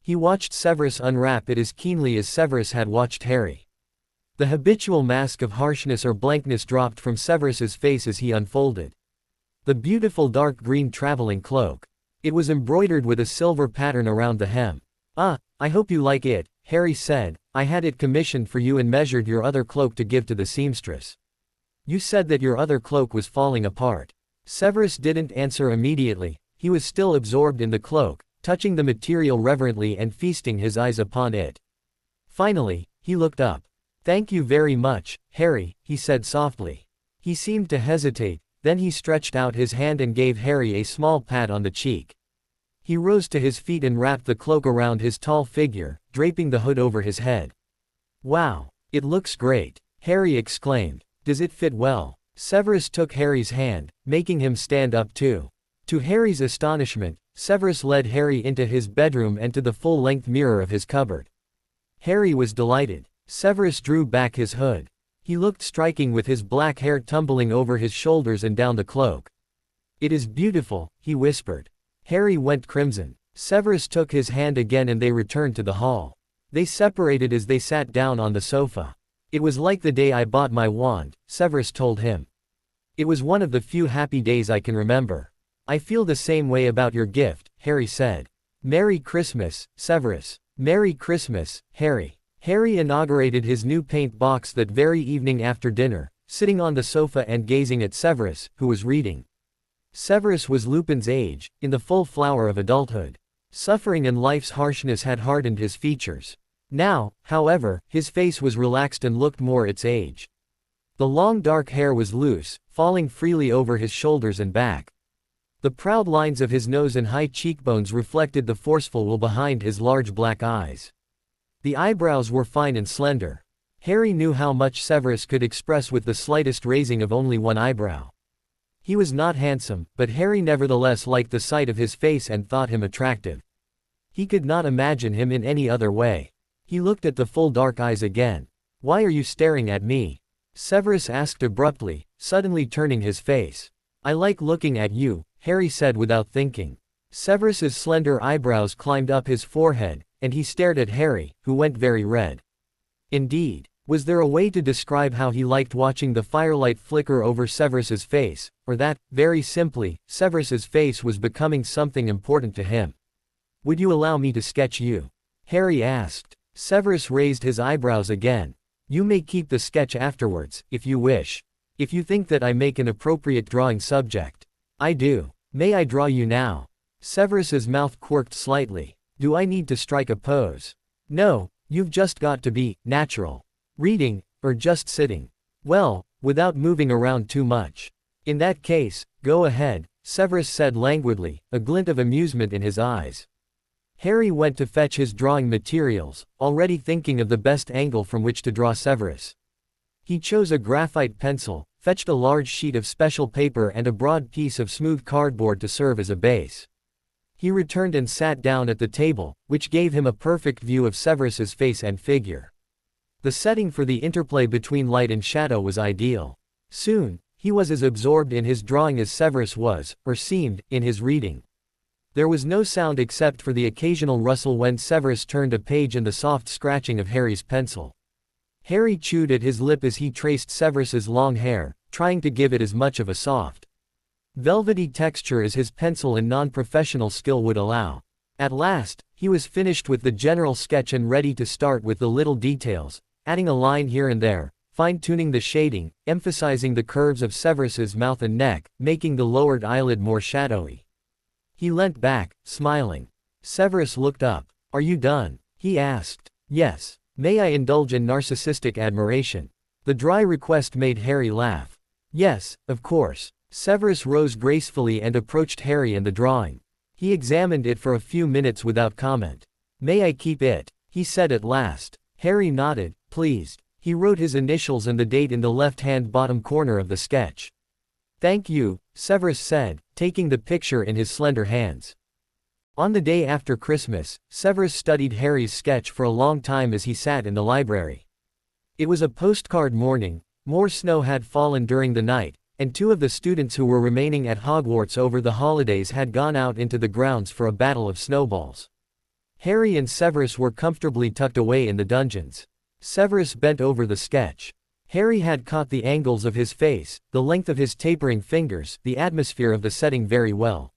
He watched Severus unwrap it as keenly as Severus had watched Harry. The habitual mask of harshness or blankness dropped from Severus's face as he unfolded the beautiful dark green traveling cloak. It was embroidered with a silver pattern around the hem. I hope you like it," Harry said. "I had it commissioned for you and measured your other cloak to give to the seamstress. You said that your other cloak was falling apart." Severus didn't answer immediately. He was still absorbed in the cloak, touching the material reverently and feasting his eyes upon it. Finally, he looked up. "Thank you very much, Harry," he said softly. He seemed to hesitate, then he stretched out his hand and gave Harry a small pat on the cheek. He rose to his feet and wrapped the cloak around his tall figure, draping the hood over his head. "Wow, it looks great," Harry exclaimed. "Does it fit well?" Severus took Harry's hand, making him stand up too. To Harry's astonishment, Severus led Harry into his bedroom and to the full-length mirror of his cupboard. Harry was delighted. Severus drew back his hood. He looked striking with his black hair tumbling over his shoulders and down the cloak. "It is beautiful," he whispered. Harry went crimson. Severus took his hand again and they returned to the hall. They separated as they sat down on the sofa. "It was like the day I bought my wand," Severus told him. "It was one of the few happy days I can remember." "I feel the same way about your gift," Harry said. "Merry Christmas, Severus." "Merry Christmas, Harry." Harry inaugurated his new paint box that very evening after dinner, sitting on the sofa and gazing at Severus, who was reading. Severus was Lupin's age, in the full flower of adulthood. Suffering and life's harshness had hardened his features. Now, however, his face was relaxed and looked more its age. The long dark hair was loose, falling freely over his shoulders and back. The proud lines of his nose and high cheekbones reflected the forceful will behind his large black eyes. The eyebrows were fine and slender. Harry knew how much Severus could express with the slightest raising of only one eyebrow. He was not handsome, but Harry nevertheless liked the sight of his face and thought him attractive. He could not imagine him in any other way. He looked at the full dark eyes again. "Why are you staring at me?" Severus asked abruptly, suddenly turning his face. "I like looking at you," Harry said without thinking. Severus's slender eyebrows climbed up his forehead, and he stared at Harry, who went very red. Indeed, was there a way to describe how he liked watching the firelight flicker over Severus's face, or that, very simply, Severus's face was becoming something important to him? "Would you allow me to sketch you?" Harry asked. Severus raised his eyebrows again. "You may keep the sketch afterwards, if you wish. If you think that I make an appropriate drawing subject." "I do. May I draw you now?" Severus's mouth quirked slightly. "Do I need to strike a pose?" "No, you've just got to be natural. Reading, or just sitting. Well, without moving around too much." "In that case, go ahead," Severus said languidly, a glint of amusement in his eyes. Harry went to fetch his drawing materials, already thinking of the best angle from which to draw Severus. He chose a graphite pencil, fetched a large sheet of special paper and a broad piece of smooth cardboard to serve as a base. He returned and sat down at the table, which gave him a perfect view of Severus's face and figure. The setting for the interplay between light and shadow was ideal. Soon, he was as absorbed in his drawing as Severus was, or seemed, in his reading. There was no sound except for the occasional rustle when Severus turned a page and the soft scratching of Harry's pencil. Harry chewed at his lip as he traced Severus's long hair, trying to give it as much of a soft, velvety texture as his pencil and non-professional skill would allow. At last, he was finished with the general sketch and ready to start with the little details, adding a line here and there, fine-tuning the shading, emphasizing the curves of Severus's mouth and neck, making the lowered eyelid more shadowy. He leant back, smiling. Severus looked up. "Are you done?" he asked. "Yes. May I indulge in narcissistic admiration?" The dry request made Harry laugh. "Yes, of course." Severus rose gracefully and approached Harry and the drawing. He examined it for a few minutes without comment. "May I keep it?" he said at last. Harry nodded, pleased. He wrote his initials and the date in the left-hand bottom corner of the sketch. "Thank you," Severus said, taking the picture in his slender hands. On the day after Christmas, Severus studied Harry's sketch for a long time as he sat in the library. It was a postcard morning, more snow had fallen during the night, and two of the students who were remaining at Hogwarts over the holidays had gone out into the grounds for a battle of snowballs. Harry and Severus were comfortably tucked away in the dungeons. Severus bent over the sketch. Harry had caught the angles of his face, the length of his tapering fingers, the atmosphere of the setting very well.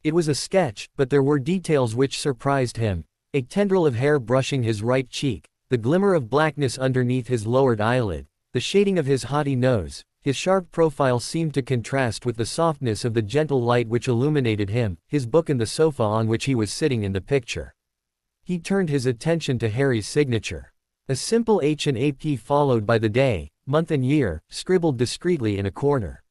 It was a sketch, but there were details which surprised him: a tendril of hair brushing his right cheek, the glimmer of blackness underneath his lowered eyelid, the shading of his haughty nose. His sharp profile seemed to contrast with the softness of the gentle light which illuminated him, his book and the sofa on which he was sitting in the picture. He turned his attention to Harry's signature. A simple H and AP followed by the day, month and year, scribbled discreetly in a corner.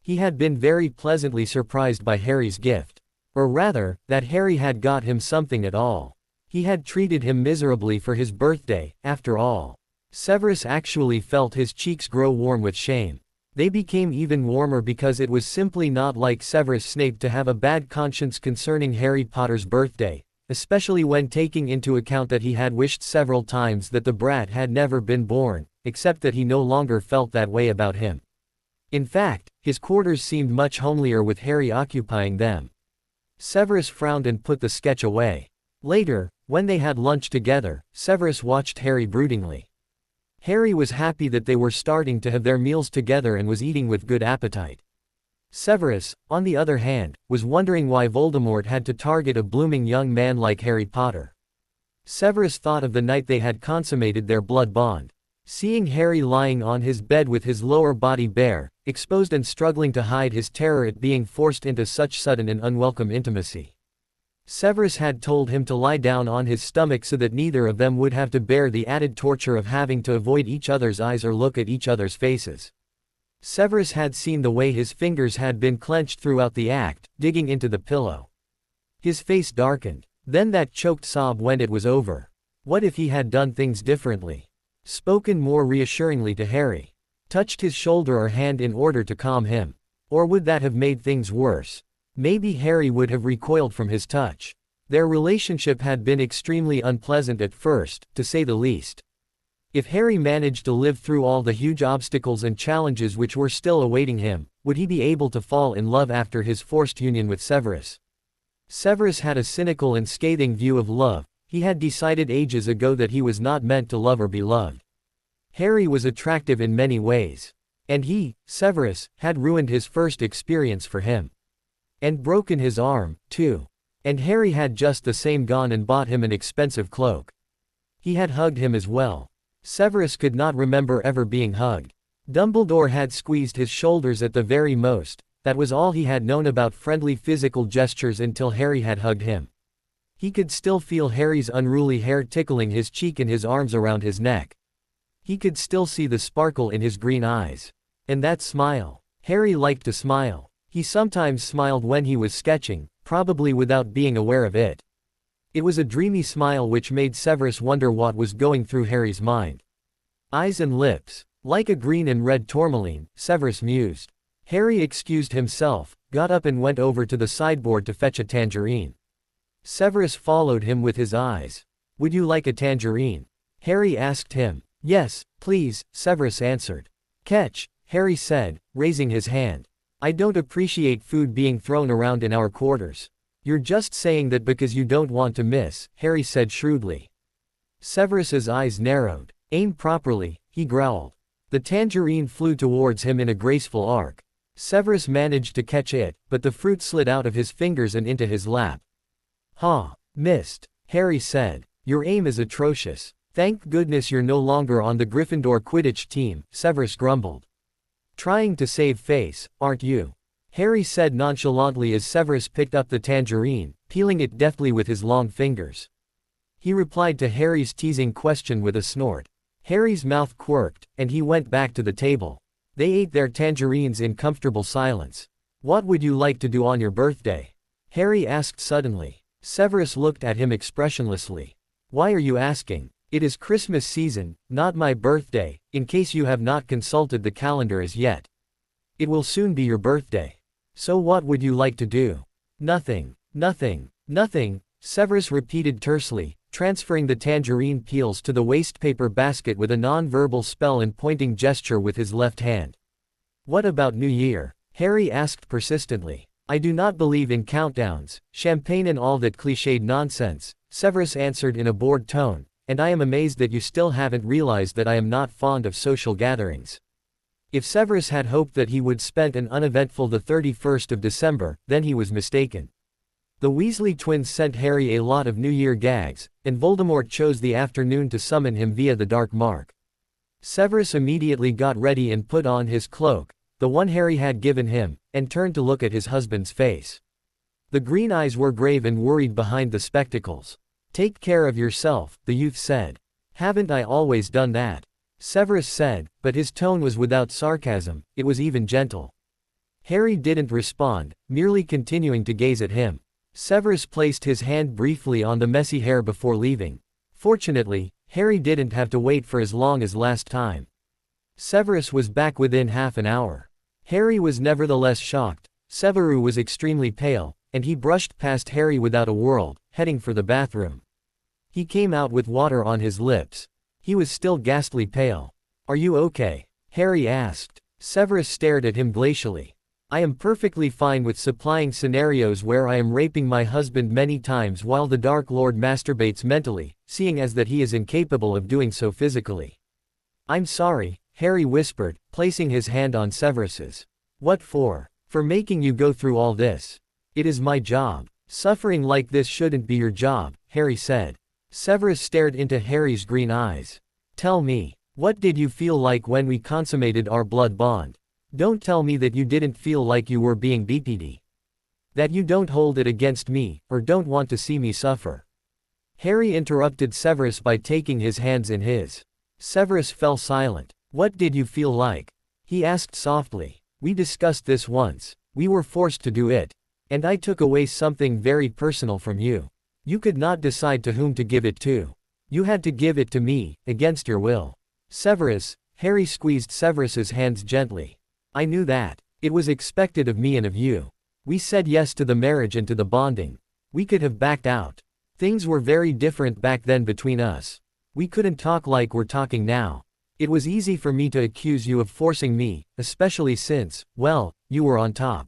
He had been very pleasantly surprised by Harry's gift. Or rather, that Harry had got him something at all. He had treated him miserably for his birthday, after all. Severus actually felt his cheeks grow warm with shame. They became even warmer because it was simply not like Severus Snape to have a bad conscience concerning Harry Potter's birthday, especially when taking into account that he had wished several times that the brat had never been born, except that he no longer felt that way about him. In fact, his quarters seemed much homelier with Harry occupying them. Severus frowned and put the sketch away. Later, when they had lunch together, Severus watched Harry broodingly. Harry was happy that they were starting to have their meals together and was eating with good appetite. Severus, on the other hand, was wondering why Voldemort had to target a blooming young man like Harry Potter. Severus thought of the night they had consummated their blood bond. Seeing Harry lying on his bed with his lower body bare, exposed and struggling to hide his terror at being forced into such sudden and unwelcome intimacy. Severus had told him to lie down on his stomach so that neither of them would have to bear the added torture of having to avoid each other's eyes or look at each other's faces. Severus had seen the way his fingers had been clenched throughout the act, digging into the pillow. His face darkened. Then that choked sob when it was over. What if he had done things differently? Spoken more reassuringly to Harry. Touched his shoulder or hand in order to calm him. Or would that have made things worse? Maybe Harry would have recoiled from his touch. Their relationship had been extremely unpleasant at first, to say the least. If Harry managed to live through all the huge obstacles and challenges which were still awaiting him, would he be able to fall in love after his forced union with Severus? Severus had a cynical and scathing view of love. He had decided ages ago that he was not meant to love or be loved. Harry was attractive in many ways. And he, Severus, had ruined his first experience for him. And broken his arm, too. And Harry had just the same gone and bought him an expensive cloak. He had hugged him as well. Severus could not remember ever being hugged. Dumbledore had squeezed his shoulders at the very most. That was all he had known about friendly physical gestures until Harry had hugged him. He could still feel Harry's unruly hair tickling his cheek and his arms around his neck. He could still see the sparkle in his green eyes. And that smile. Harry liked to smile. He sometimes smiled when he was sketching, probably without being aware of it. It was a dreamy smile which made Severus wonder what was going through Harry's mind. Eyes and lips. Like a green and red tourmaline, Severus mused. Harry excused himself, got up and went over to the sideboard to fetch a tangerine. Severus followed him with his eyes. Would you like a tangerine? Harry asked him. Yes, please, Severus answered. Catch, Harry said, raising his hand. I don't appreciate food being thrown around in our quarters. You're just saying that because you don't want to miss, Harry said shrewdly. Severus's eyes narrowed. Aim properly, he growled. The tangerine flew towards him in a graceful arc. Severus managed to catch it, but the fruit slid out of his fingers and into his lap. Ha! Missed, Harry said. Your aim is atrocious. Thank goodness you're no longer on the Gryffindor Quidditch team, Severus grumbled. Trying to save face, aren't you? Harry said nonchalantly as Severus picked up the tangerine, peeling it deftly with his long fingers. He replied to Harry's teasing question with a snort. Harry's mouth quirked, and he went back to the table. They ate their tangerines in comfortable silence. What would you like to do on your birthday? Harry asked suddenly. Severus looked at him expressionlessly. Why are you asking? It is Christmas season, not my birthday, in case you have not consulted the calendar as yet. It will soon be your birthday. So what would you like to do? Nothing, nothing, nothing, Severus repeated tersely, transferring the tangerine peels to the wastepaper basket with a non-verbal spell and pointing gesture with his left hand. What about New Year? Harry asked persistently. I do not believe in countdowns, champagne and all that cliched nonsense, Severus answered in a bored tone. And I am amazed that you still haven't realized that I am not fond of social gatherings. If Severus had hoped that he would spend an uneventful the 31st of December, then he was mistaken. The Weasley twins sent Harry a lot of New Year gags, and Voldemort chose the afternoon to summon him via the Dark Mark. Severus immediately got ready and put on his cloak, the one Harry had given him, and turned to look at his husband's face. The green eyes were grave and worried behind the spectacles. Take care of yourself, the youth said. Haven't I always done that? Severus said, but his tone was without sarcasm, it was even gentle. Harry didn't respond, merely continuing to gaze at him. Severus placed his hand briefly on the messy hair before leaving. Fortunately, Harry didn't have to wait for as long as last time. Severus was back within half an hour. Harry was nevertheless shocked. Severus was extremely pale, and he brushed past Harry without a word, heading for the bathroom. He came out with water on his lips. He was still ghastly pale. Are you okay? Harry asked. Severus stared at him glacially. I am perfectly fine with supplying scenarios where I am raping my husband many times while the Dark Lord masturbates mentally, seeing as that he is incapable of doing so physically. I'm sorry, Harry whispered, placing his hand on Severus's. What for? For making you go through all this. It is my job. Suffering like this shouldn't be your job, Harry said. Severus stared into Harry's green eyes. Tell me, what did you feel like when we consummated our blood bond? Don't tell me that you didn't feel like you were being beaten. That you don't hold it against me, or don't want to see me suffer. Harry interrupted Severus by taking his hands in his. Severus fell silent. What did you feel like? He asked softly. We discussed this once. We were forced to do it. And I took away something very personal from you. You could not decide to whom to give it to. You had to give it to me, against your will. Severus, Harry squeezed Severus's hands gently. I knew that. It was expected of me and of you. We said yes to the marriage and to the bonding. We could have backed out. Things were very different back then between us. We couldn't talk like we're talking now. It was easy for me to accuse you of forcing me, especially since, well, you were on top.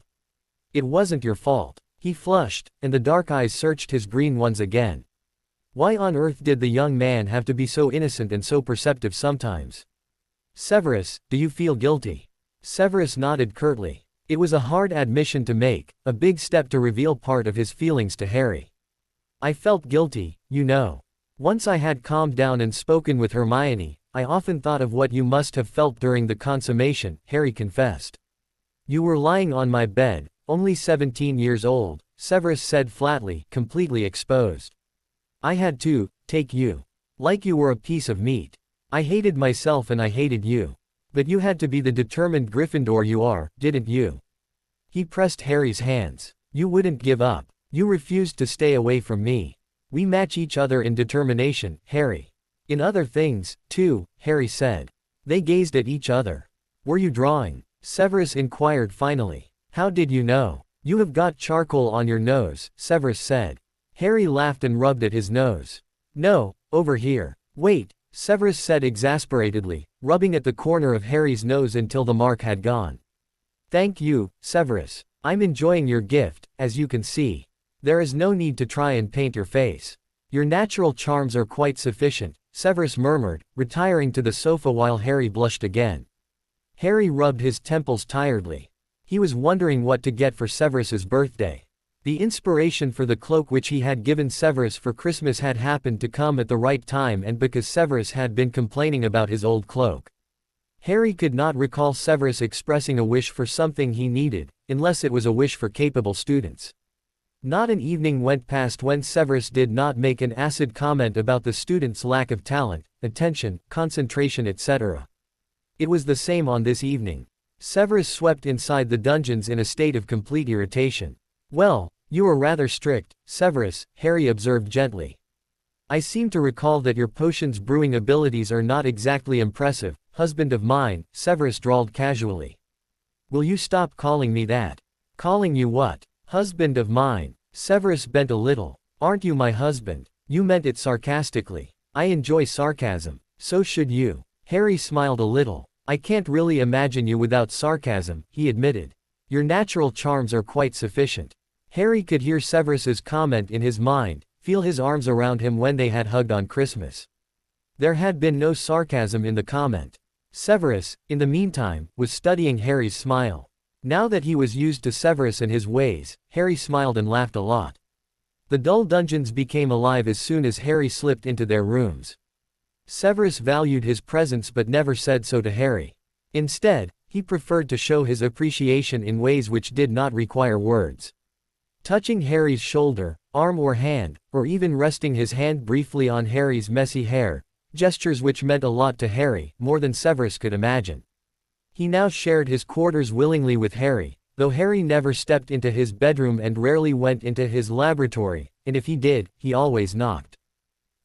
It wasn't your fault. He flushed, and the dark eyes searched his green ones again. Why on earth did the young man have to be so innocent and so perceptive sometimes? Severus, do you feel guilty? Severus nodded curtly. It was a hard admission to make, a big step to reveal part of his feelings to Harry. I felt guilty, you know. Once I had calmed down and spoken with Hermione, I often thought of what you must have felt during the consummation, Harry confessed. You were lying on my bed, only 17 years old, Severus said flatly, completely exposed. I had to take you. Like you were a piece of meat. I hated myself and I hated you. But you had to be the determined Gryffindor you are, didn't you? He pressed Harry's hands. You wouldn't give up. You refused to stay away from me. We match each other in determination, Harry. In other things, too, Harry said. They gazed at each other. Were you drawing? Severus inquired finally. How did you know? You have got charcoal on your nose, Severus said. Harry laughed and rubbed at his nose. No, over here. Wait, Severus said exasperatedly, rubbing at the corner of Harry's nose until the mark had gone. Thank you, Severus. I'm enjoying your gift, as you can see. There is no need to try and paint your face. Your natural charms are quite sufficient, Severus murmured, retiring to the sofa while Harry blushed again. Harry rubbed his temples tiredly. He was wondering what to get for Severus's birthday. The inspiration for the cloak which he had given Severus for Christmas had happened to come at the right time, and because Severus had been complaining about his old cloak. Harry could not recall Severus expressing a wish for something he needed, unless it was a wish for capable students. Not an evening went past when Severus did not make an acid comment about the students' lack of talent, attention, concentration, etc. It was the same on this evening. Severus swept inside the dungeons in a state of complete irritation. Well, you are rather strict, Severus, Harry observed gently. I seem to recall that your potions brewing abilities are not exactly impressive, husband of mine, Severus drawled casually. Will you stop calling me that? Calling you what? Husband of mine. Severus bent a little. Aren't you my husband? You meant it sarcastically. I enjoy sarcasm. So should you. Harry smiled a little. I can't really imagine you without sarcasm, he admitted. Your natural charms are quite sufficient. Harry could hear Severus's comment in his mind, feel his arms around him when they had hugged on Christmas. There had been no sarcasm in the comment. Severus, in the meantime, was studying Harry's smile. Now that he was used to Severus and his ways, Harry smiled and laughed a lot. The dull dungeons became alive as soon as Harry slipped into their rooms. Severus valued his presence but never said so to Harry. Instead, he preferred to show his appreciation in ways which did not require words. Touching Harry's shoulder, arm or hand, or even resting his hand briefly on Harry's messy hair, gestures which meant a lot to Harry, more than Severus could imagine. He now shared his quarters willingly with Harry, though Harry never stepped into his bedroom and rarely went into his laboratory, and if he did, he always knocked.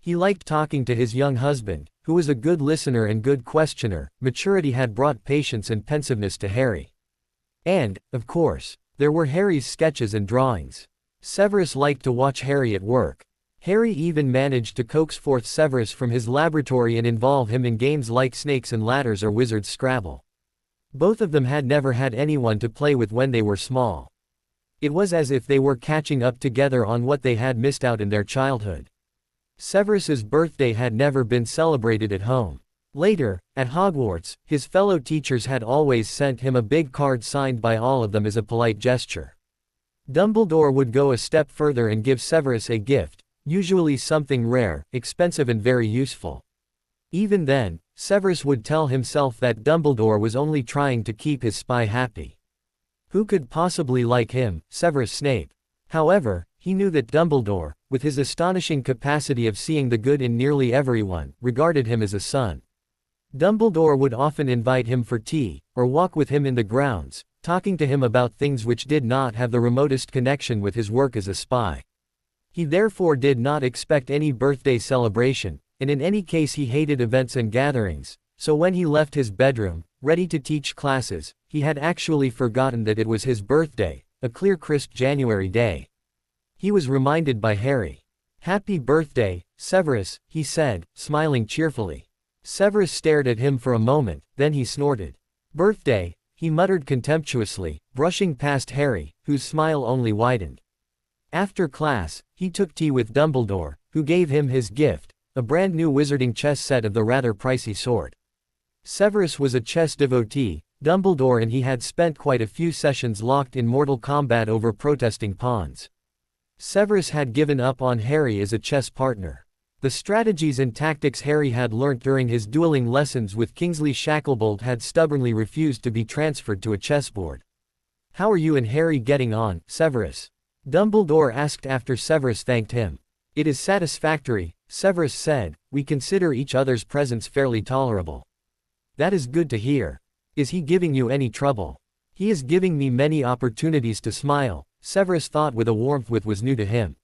He liked talking to his young husband, who was a good listener and good questioner. Maturity had brought patience and pensiveness to Harry. And, of course, there were Harry's sketches and drawings. Severus liked to watch Harry at work. Harry even managed to coax forth Severus from his laboratory and involve him in games like Snakes and Ladders or Wizard's Scrabble. Both of them had never had anyone to play with when they were small. It was as if they were catching up together on what they had missed out in their childhood. Severus's birthday had never been celebrated at home. Later, at Hogwarts, his fellow teachers had always sent him a big card signed by all of them as a polite gesture. Dumbledore would go a step further and give Severus a gift, usually something rare, expensive and very useful. Even then, Severus would tell himself that Dumbledore was only trying to keep his spy happy. Who could possibly like him, Severus Snape? However, he knew that Dumbledore, with his astonishing capacity of seeing the good in nearly everyone, regarded him as a son. Dumbledore would often invite him for tea, or walk with him in the grounds, talking to him about things which did not have the remotest connection with his work as a spy. He therefore did not expect any birthday celebration, and in any case he hated events and gatherings, so when he left his bedroom, ready to teach classes, he had actually forgotten that it was his birthday, a clear crisp January day. He was reminded by Harry. "Happy birthday, Severus," he said, smiling cheerfully. Severus stared at him for a moment, then he snorted. "Birthday," he muttered contemptuously, brushing past Harry, whose smile only widened. After class, he took tea with Dumbledore, who gave him his gift, a brand new wizarding chess set of the rather pricey sort. Severus was a chess devotee. Dumbledore and he had spent quite a few sessions locked in mortal combat over protesting pawns. Severus had given up on Harry as a chess partner. The strategies and tactics Harry had learnt during his dueling lessons with Kingsley Shacklebolt had stubbornly refused to be transferred to a chessboard. "How are you and Harry getting on, Severus?" Dumbledore asked after Severus thanked him. "It is satisfactory," Severus said. "We consider each other's presence fairly tolerable." "That is good to hear. Is he giving you any trouble?" "He is giving me many opportunities to smile," Severus thought with a warmth which was new to him.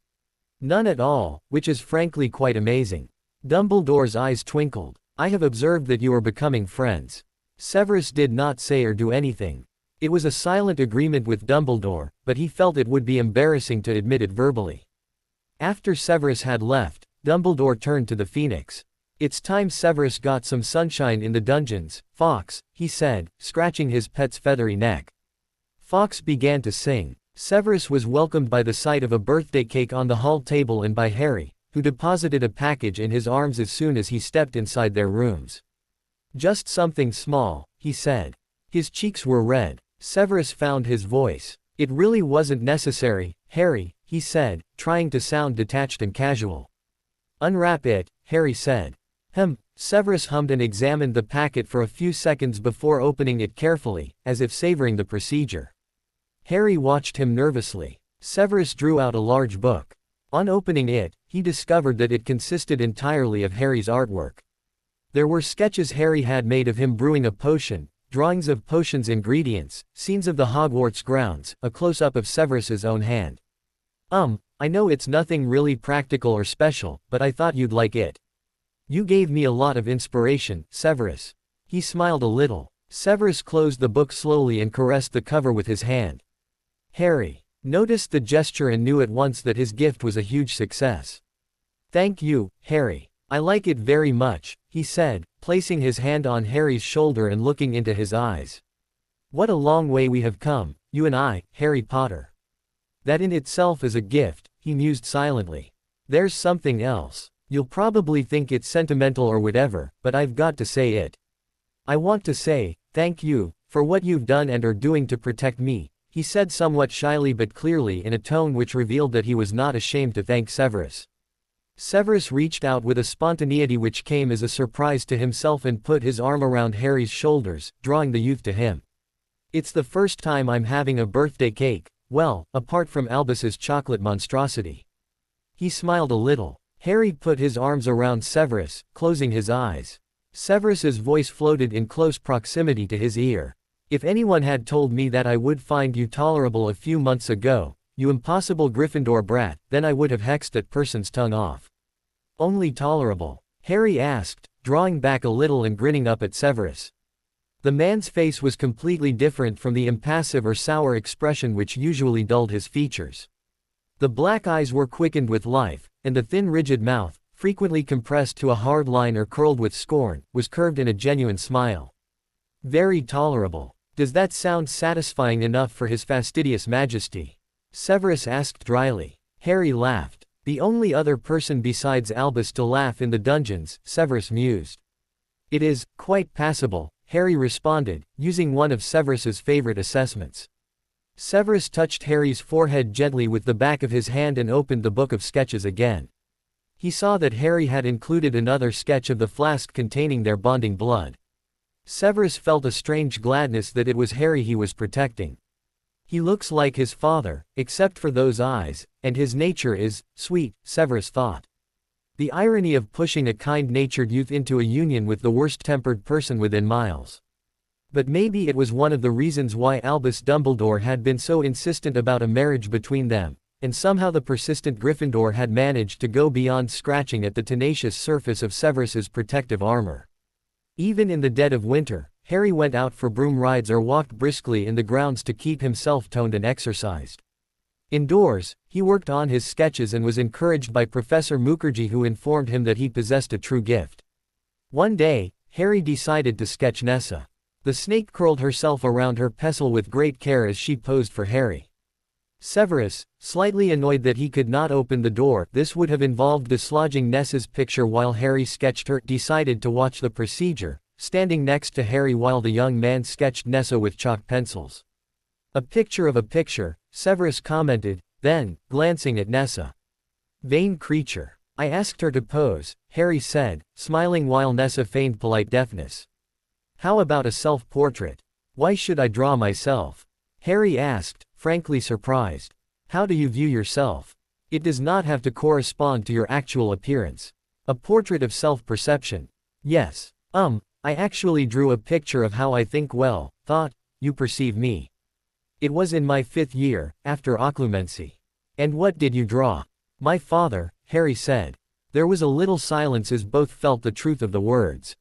"None at all, which is frankly quite amazing." Dumbledore's eyes twinkled. "I have observed that you are becoming friends." Severus did not say or do anything. It was a silent agreement with Dumbledore, but he felt it would be embarrassing to admit it verbally. After Severus had left, Dumbledore turned to the Phoenix. "It's time Severus got some sunshine in the dungeons, Fox," he said, scratching his pet's feathery neck. Fox began to sing. Severus was welcomed by the sight of a birthday cake on the hall table and by Harry, who deposited a package in his arms as soon as he stepped inside their rooms. "Just something small," he said. His cheeks were red. Severus found his voice. "It really wasn't necessary, Harry," he said, trying to sound detached and casual. "Unwrap it," Harry said. Severus hummed and examined the packet for a few seconds before opening it carefully, as if savoring the procedure. Harry watched him nervously. Severus drew out a large book. On opening it, he discovered that it consisted entirely of Harry's artwork. There were sketches Harry had made of him brewing a potion, drawings of potions' ingredients, scenes of the Hogwarts grounds, a close-up of Severus's own hand. I know it's nothing really practical or special, but I thought you'd like it. You gave me a lot of inspiration, Severus." He smiled a little. Severus closed the book slowly and caressed the cover with his hand. Harry noticed the gesture and knew at once that his gift was a huge success. "Thank you, Harry. I like it very much," he said, placing his hand on Harry's shoulder and looking into his eyes. "What a long way we have come, you and I, Harry Potter." "That in itself is a gift," he mused silently. "There's something else. You'll probably think it's sentimental or whatever, but I've got to say it. I want to say, thank you, for what you've done and are doing to protect me," he said somewhat shyly but clearly in a tone which revealed that he was not ashamed to thank Severus. Severus reached out with a spontaneity which came as a surprise to himself and put his arm around Harry's shoulders, drawing the youth to him. "It's the first time I'm having a birthday cake, well, apart from Albus's chocolate monstrosity." He smiled a little. Harry put his arms around Severus, closing his eyes. Severus's voice floated in close proximity to his ear. "If anyone had told me that I would find you tolerable a few months ago, you impossible Gryffindor brat, then I would have hexed that person's tongue off." "Only tolerable?" Harry asked, drawing back a little and grinning up at Severus. The man's face was completely different from the impassive or sour expression which usually dulled his features. The black eyes were quickened with life, and the thin rigid mouth, frequently compressed to a hard line or curled with scorn, was curved in a genuine smile. "Very tolerable. Does that sound satisfying enough for his fastidious majesty?" Severus asked dryly. Harry laughed. "The only other person besides Albus to laugh in the dungeons," Severus mused. "It is, quite passable," Harry responded, using one of Severus's favorite assessments. Severus touched Harry's forehead gently with the back of his hand and opened the book of sketches again. He saw that Harry had included another sketch of the flask containing their bonding blood. Severus felt a strange gladness that it was Harry he was protecting. He looks like his father, except for those eyes, and his nature is sweet, Severus thought. The irony of pushing a kind-natured youth into a union with the worst-tempered person within miles. But maybe it was one of the reasons why Albus Dumbledore had been so insistent about a marriage between them, and somehow the persistent Gryffindor had managed to go beyond scratching at the tenacious surface of Severus's protective armor. Even in the dead of winter, Harry went out for broom rides or walked briskly in the grounds to keep himself toned and exercised. Indoors, he worked on his sketches and was encouraged by Professor Mukherjee, who informed him that he possessed a true gift. One day, Harry decided to sketch Nessa. The snake curled herself around her pestle with great care as she posed for Harry. Severus, slightly annoyed that he could not open the door, this would have involved dislodging Nessa's picture while Harry sketched her, decided to watch the procedure, standing next to Harry while the young man sketched Nessa with chalk pencils. "A picture of a picture," Severus commented, then, glancing at Nessa. "Vain creature. I asked her to pose," Harry said, smiling while Nessa feigned polite deafness. "How about a self-portrait? Why should I draw myself?" Harry asked, frankly surprised. "How do you view yourself? It does not have to correspond to your actual appearance. A portrait of self-perception. Yes. I actually drew a picture of how I think, well, thought, you perceive me. It was in my 5th year, after occlumency." "And what did you draw?" "My father," Harry said. There was a little silence as both felt the truth of the words.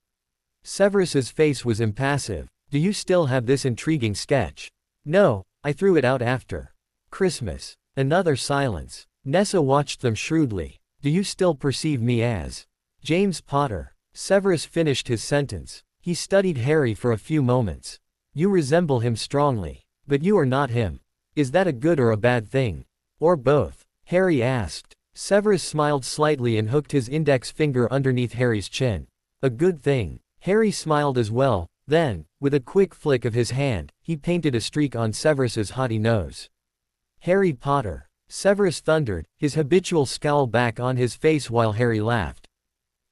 Severus's face was impassive. "Do you still have this intriguing sketch?" "No, I threw it out after Christmas." Another silence. Nessa watched them shrewdly. "Do you still perceive me as James Potter?" Severus finished his sentence. He studied Harry for a few moments. "You resemble him strongly. But you are not him. Is that a good or a bad thing? Or both?" Harry asked. Severus smiled slightly and hooked his index finger underneath Harry's chin. "A good thing." Harry smiled as well, then, with a quick flick of his hand, he painted a streak on Severus's haughty nose. "Harry Potter," Severus thundered, his habitual scowl back on his face while Harry laughed.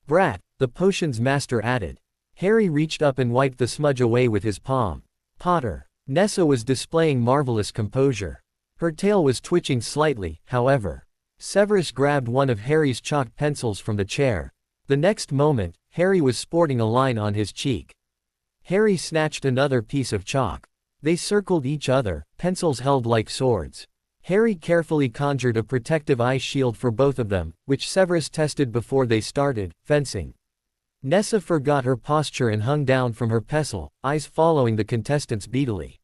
"Brat," the potion's master added. Harry reached up and wiped the smudge away with his palm. "Potter." Nessa was displaying marvelous composure. Her tail was twitching slightly, however. Severus grabbed one of Harry's chalk pencils from the chair. The next moment, Harry was sporting a line on his cheek. Harry snatched another piece of chalk. They circled each other, pencils held like swords. Harry carefully conjured a protective eye shield for both of them, which Severus tested before they started fencing. Nessa forgot her posture and hung down from her pestle, eyes following the contestants beadily.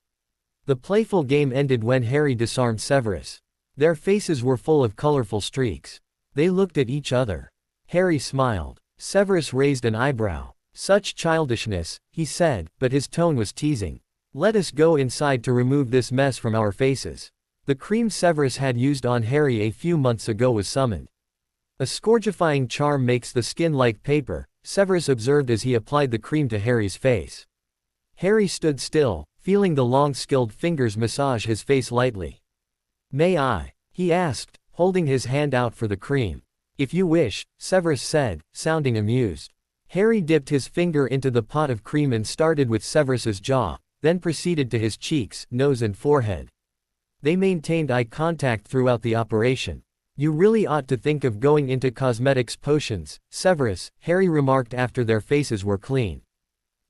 The playful game ended when Harry disarmed Severus. Their faces were full of colorful streaks. They looked at each other. Harry smiled. Severus raised an eyebrow. "Such childishness," he said, but his tone was teasing. "Let us go inside to remove this mess from our faces." The cream Severus had used on Harry a few months ago was summoned. "A scourgifying charm makes the skin like paper," Severus observed as he applied the cream to Harry's face. Harry stood still, feeling the long skilled fingers massage his face lightly. "May I?" he asked, holding his hand out for the cream. "If you wish," Severus said, sounding amused. Harry dipped his finger into the pot of cream and started with Severus's jaw, then proceeded to his cheeks, nose and forehead. They maintained eye contact throughout the operation. "You really ought to think of going into cosmetics potions, Severus," Harry remarked after their faces were clean.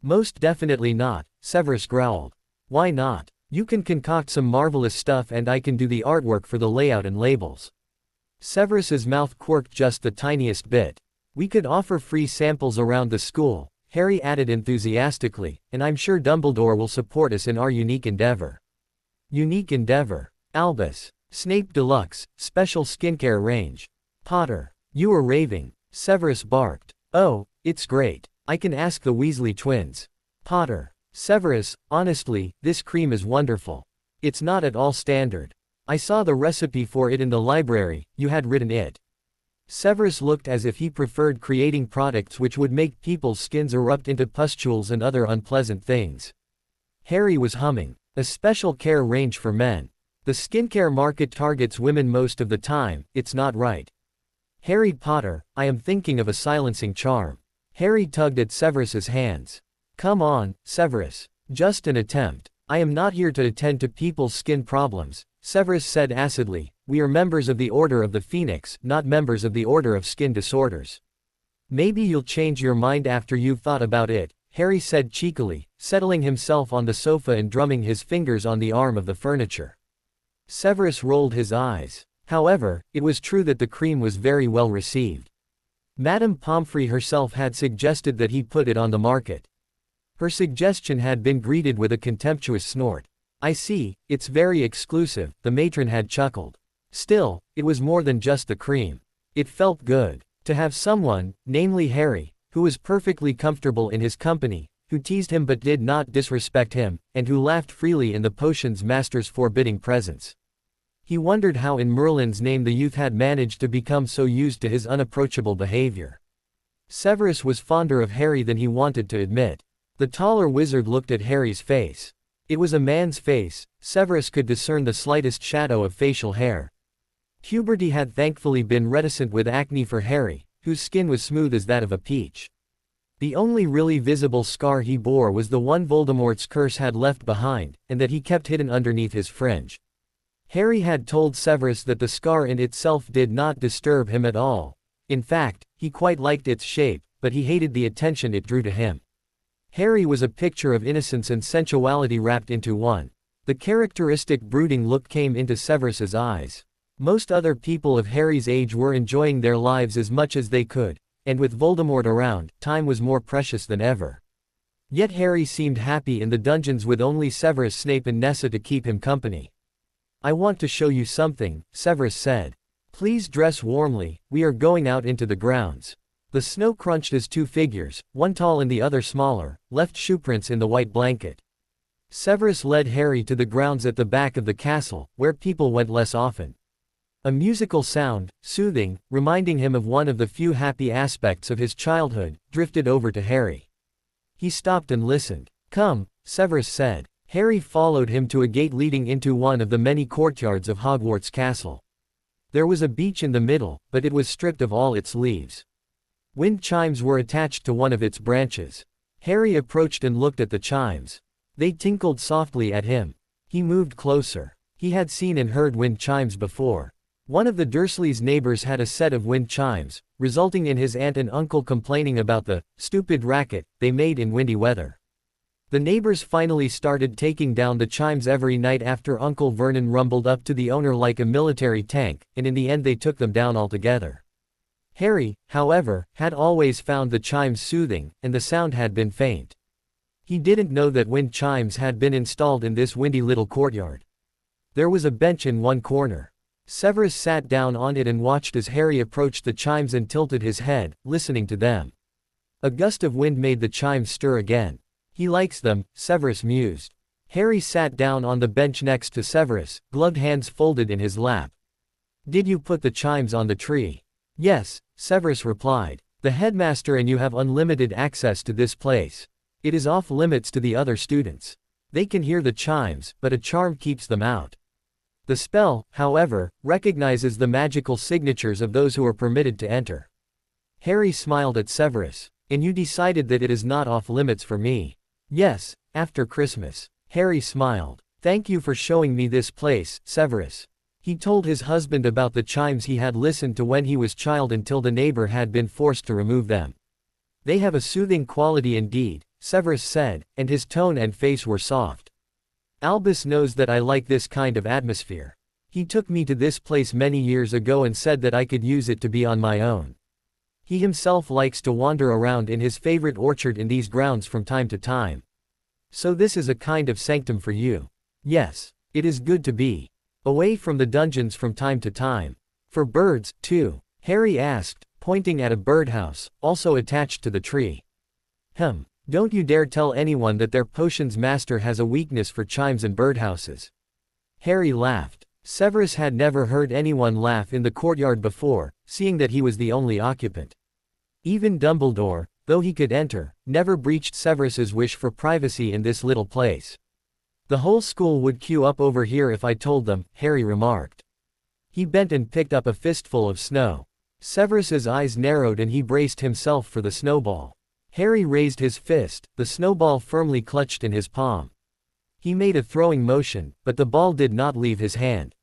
"Most definitely not," Severus growled. "Why not? You can concoct some marvelous stuff and I can do the artwork for the layout and labels." Severus's mouth quirked just the tiniest bit. "We could offer free samples around the school," Harry added enthusiastically, "and I'm sure Dumbledore will support us in our unique endeavor." Unique endeavor. Albus. Snape Deluxe, special skincare range. "Potter. You are raving," Severus barked. "Oh, it's great. I can ask the Weasley twins." "Potter." "Severus, honestly, this cream is wonderful. It's not at all standard. I saw the recipe for it in the library, you had written it." Severus looked as if he preferred creating products which would make people's skins erupt into pustules and other unpleasant things. Harry was humming. "A special care range for men. The skincare market targets women most of the time, it's not right." "Harry Potter, I am thinking of a silencing charm." Harry tugged at Severus's hands. "Come on, Severus. Just an attempt. I am not here to attend to people's skin problems," Severus said acidly. "We are members of the Order of the Phoenix, not members of the Order of Skin Disorders." "Maybe you'll change your mind after you've thought about it," Harry said cheekily, settling himself on the sofa and drumming his fingers on the arm of the furniture. Severus rolled his eyes. However, it was true that the cream was very well received. Madame Pomfrey herself had suggested that he put it on the market. Her suggestion had been greeted with a contemptuous snort. "I see, it's very exclusive," the matron had chuckled. Still, it was more than just the cream. It felt good to have someone, namely Harry, who was perfectly comfortable in his company, who teased him but did not disrespect him, and who laughed freely in the potions master's forbidding presence. He wondered how in Merlin's name the youth had managed to become so used to his unapproachable behavior. Severus was fonder of Harry than he wanted to admit. The taller wizard looked at Harry's face. It was a man's face. Severus could discern the slightest shadow of facial hair. Puberty had thankfully been reticent with acne for Harry, whose skin was smooth as that of a peach. The only really visible scar he bore was the one Voldemort's curse had left behind, and that he kept hidden underneath his fringe. Harry had told Severus that the scar in itself did not disturb him at all. In fact, he quite liked its shape, but he hated the attention it drew to him. Harry was a picture of innocence and sensuality wrapped into one. The characteristic brooding look came into Severus's eyes. Most other people of Harry's age were enjoying their lives as much as they could, and with Voldemort around, time was more precious than ever. Yet Harry seemed happy in the dungeons with only Severus Snape and Nessa to keep him company. "I want to show you something," Severus said. "Please dress warmly, we are going out into the grounds." The snow crunched as two figures, one tall and the other smaller, left shoeprints in the white blanket. Severus led Harry to the grounds at the back of the castle, where people went less often. A musical sound, soothing, reminding him of one of the few happy aspects of his childhood, drifted over to Harry. He stopped and listened. "Come," Severus said. Harry followed him to a gate leading into one of the many courtyards of Hogwarts Castle. There was a beech in the middle, but it was stripped of all its leaves. Wind chimes were attached to one of its branches. Harry approached and looked at the chimes. They tinkled softly at him. He moved closer. He had seen and heard wind chimes before. One of the Dursleys' neighbors had a set of wind chimes, resulting in his aunt and uncle complaining about the stupid racket they made in windy weather. The neighbors finally started taking down the chimes every night after Uncle Vernon rumbled up to the owner like a military tank, and in the end they took them down altogether. Harry, however, had always found the chimes soothing, and the sound had been faint. He didn't know that wind chimes had been installed in this windy little courtyard. There was a bench in one corner. Severus sat down on it and watched as Harry approached the chimes and tilted his head, listening to them. A gust of wind made the chimes stir again. "He likes them," Severus mused. Harry sat down on the bench next to Severus, gloved hands folded in his lap. "Did you put the chimes on the tree?" "Yes," Severus replied. "The headmaster and you have unlimited access to this place. It is off limits to the other students. They can hear the chimes, but a charm keeps them out. The spell, however, recognizes the magical signatures of those who are permitted to enter." Harry smiled at Severus. "And you decided that it is not off limits for me?" "Yes, after Christmas." Harry smiled. "Thank you for showing me this place, Severus." He told his husband about the chimes he had listened to when he was child until the neighbor had been forced to remove them. "They have a soothing quality indeed," Severus said, and his tone and face were soft. "Albus knows that I like this kind of atmosphere. He took me to this place many years ago and said that I could use it to be on my own. He himself likes to wander around in his favorite orchard in these grounds from time to time. So this is a kind of sanctum for you." "Yes, it is good to be away from the dungeons from time to time." "For birds, too?" Harry asked, pointing at a birdhouse, also attached to the tree. Don't you dare tell anyone that their potions master has a weakness for chimes and birdhouses." Harry laughed. Severus had never heard anyone laugh in the courtyard before, seeing that he was the only occupant. Even Dumbledore, though he could enter, never breached Severus's wish for privacy in this little place. "The whole school would queue up over here if I told them," Harry remarked. He bent and picked up a fistful of snow. Severus's eyes narrowed and he braced himself for the snowball. Harry raised his fist, the snowball firmly clutched in his palm. He made a throwing motion, but the ball did not leave his hand.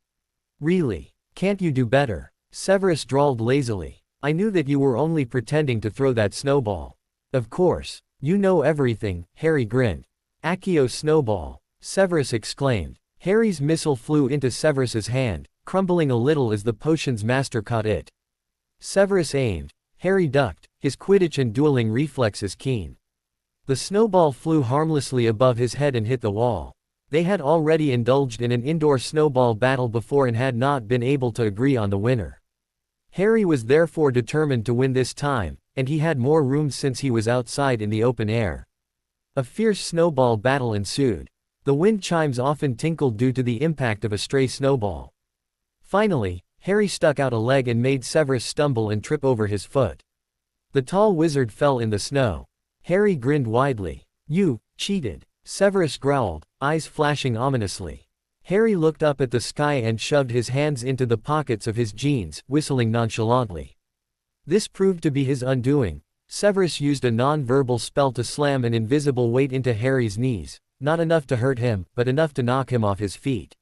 "Really? Can't you do better?" Severus drawled lazily. "I knew that you were only pretending to throw that snowball." "Of course. You know everything," Harry grinned. "Accio snowball," Severus exclaimed. Harry's missile flew into Severus's hand, crumbling a little as the potion's master caught it. Severus aimed. Harry ducked, his Quidditch and dueling reflexes keen. The snowball flew harmlessly above his head and hit the wall. They had already indulged in an indoor snowball battle before and had not been able to agree on the winner. Harry was therefore determined to win this time, and he had more room since he was outside in the open air. A fierce snowball battle ensued. The wind chimes often tinkled due to the impact of a stray snowball. Finally, Harry stuck out a leg and made Severus stumble and trip over his foot. The tall wizard fell in the snow. Harry grinned widely. "You cheated," Severus growled, eyes flashing ominously. Harry looked up at the sky and shoved his hands into the pockets of his jeans, whistling nonchalantly. This proved to be his undoing. Severus used a non-verbal spell to slam an invisible weight into Harry's knees, not enough to hurt him, but enough to knock him off his feet.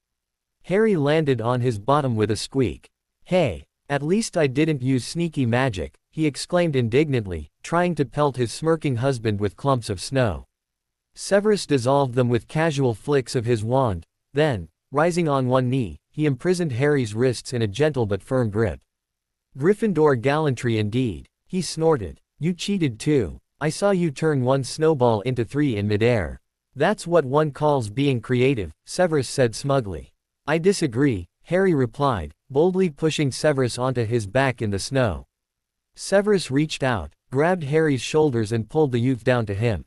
Harry landed on his bottom with a squeak. "Hey, at least I didn't use sneaky magic," he exclaimed indignantly, trying to pelt his smirking husband with clumps of snow. Severus dissolved them with casual flicks of his wand, then, rising on one knee, he imprisoned Harry's wrists in a gentle but firm grip. "Gryffindor gallantry indeed," he snorted. "You cheated too. I saw you turn one snowball into three in midair. That's what one calls being creative," Severus said smugly. "I disagree," Harry replied, boldly pushing Severus onto his back in the snow. Severus reached out, grabbed Harry's shoulders and pulled the youth down to him.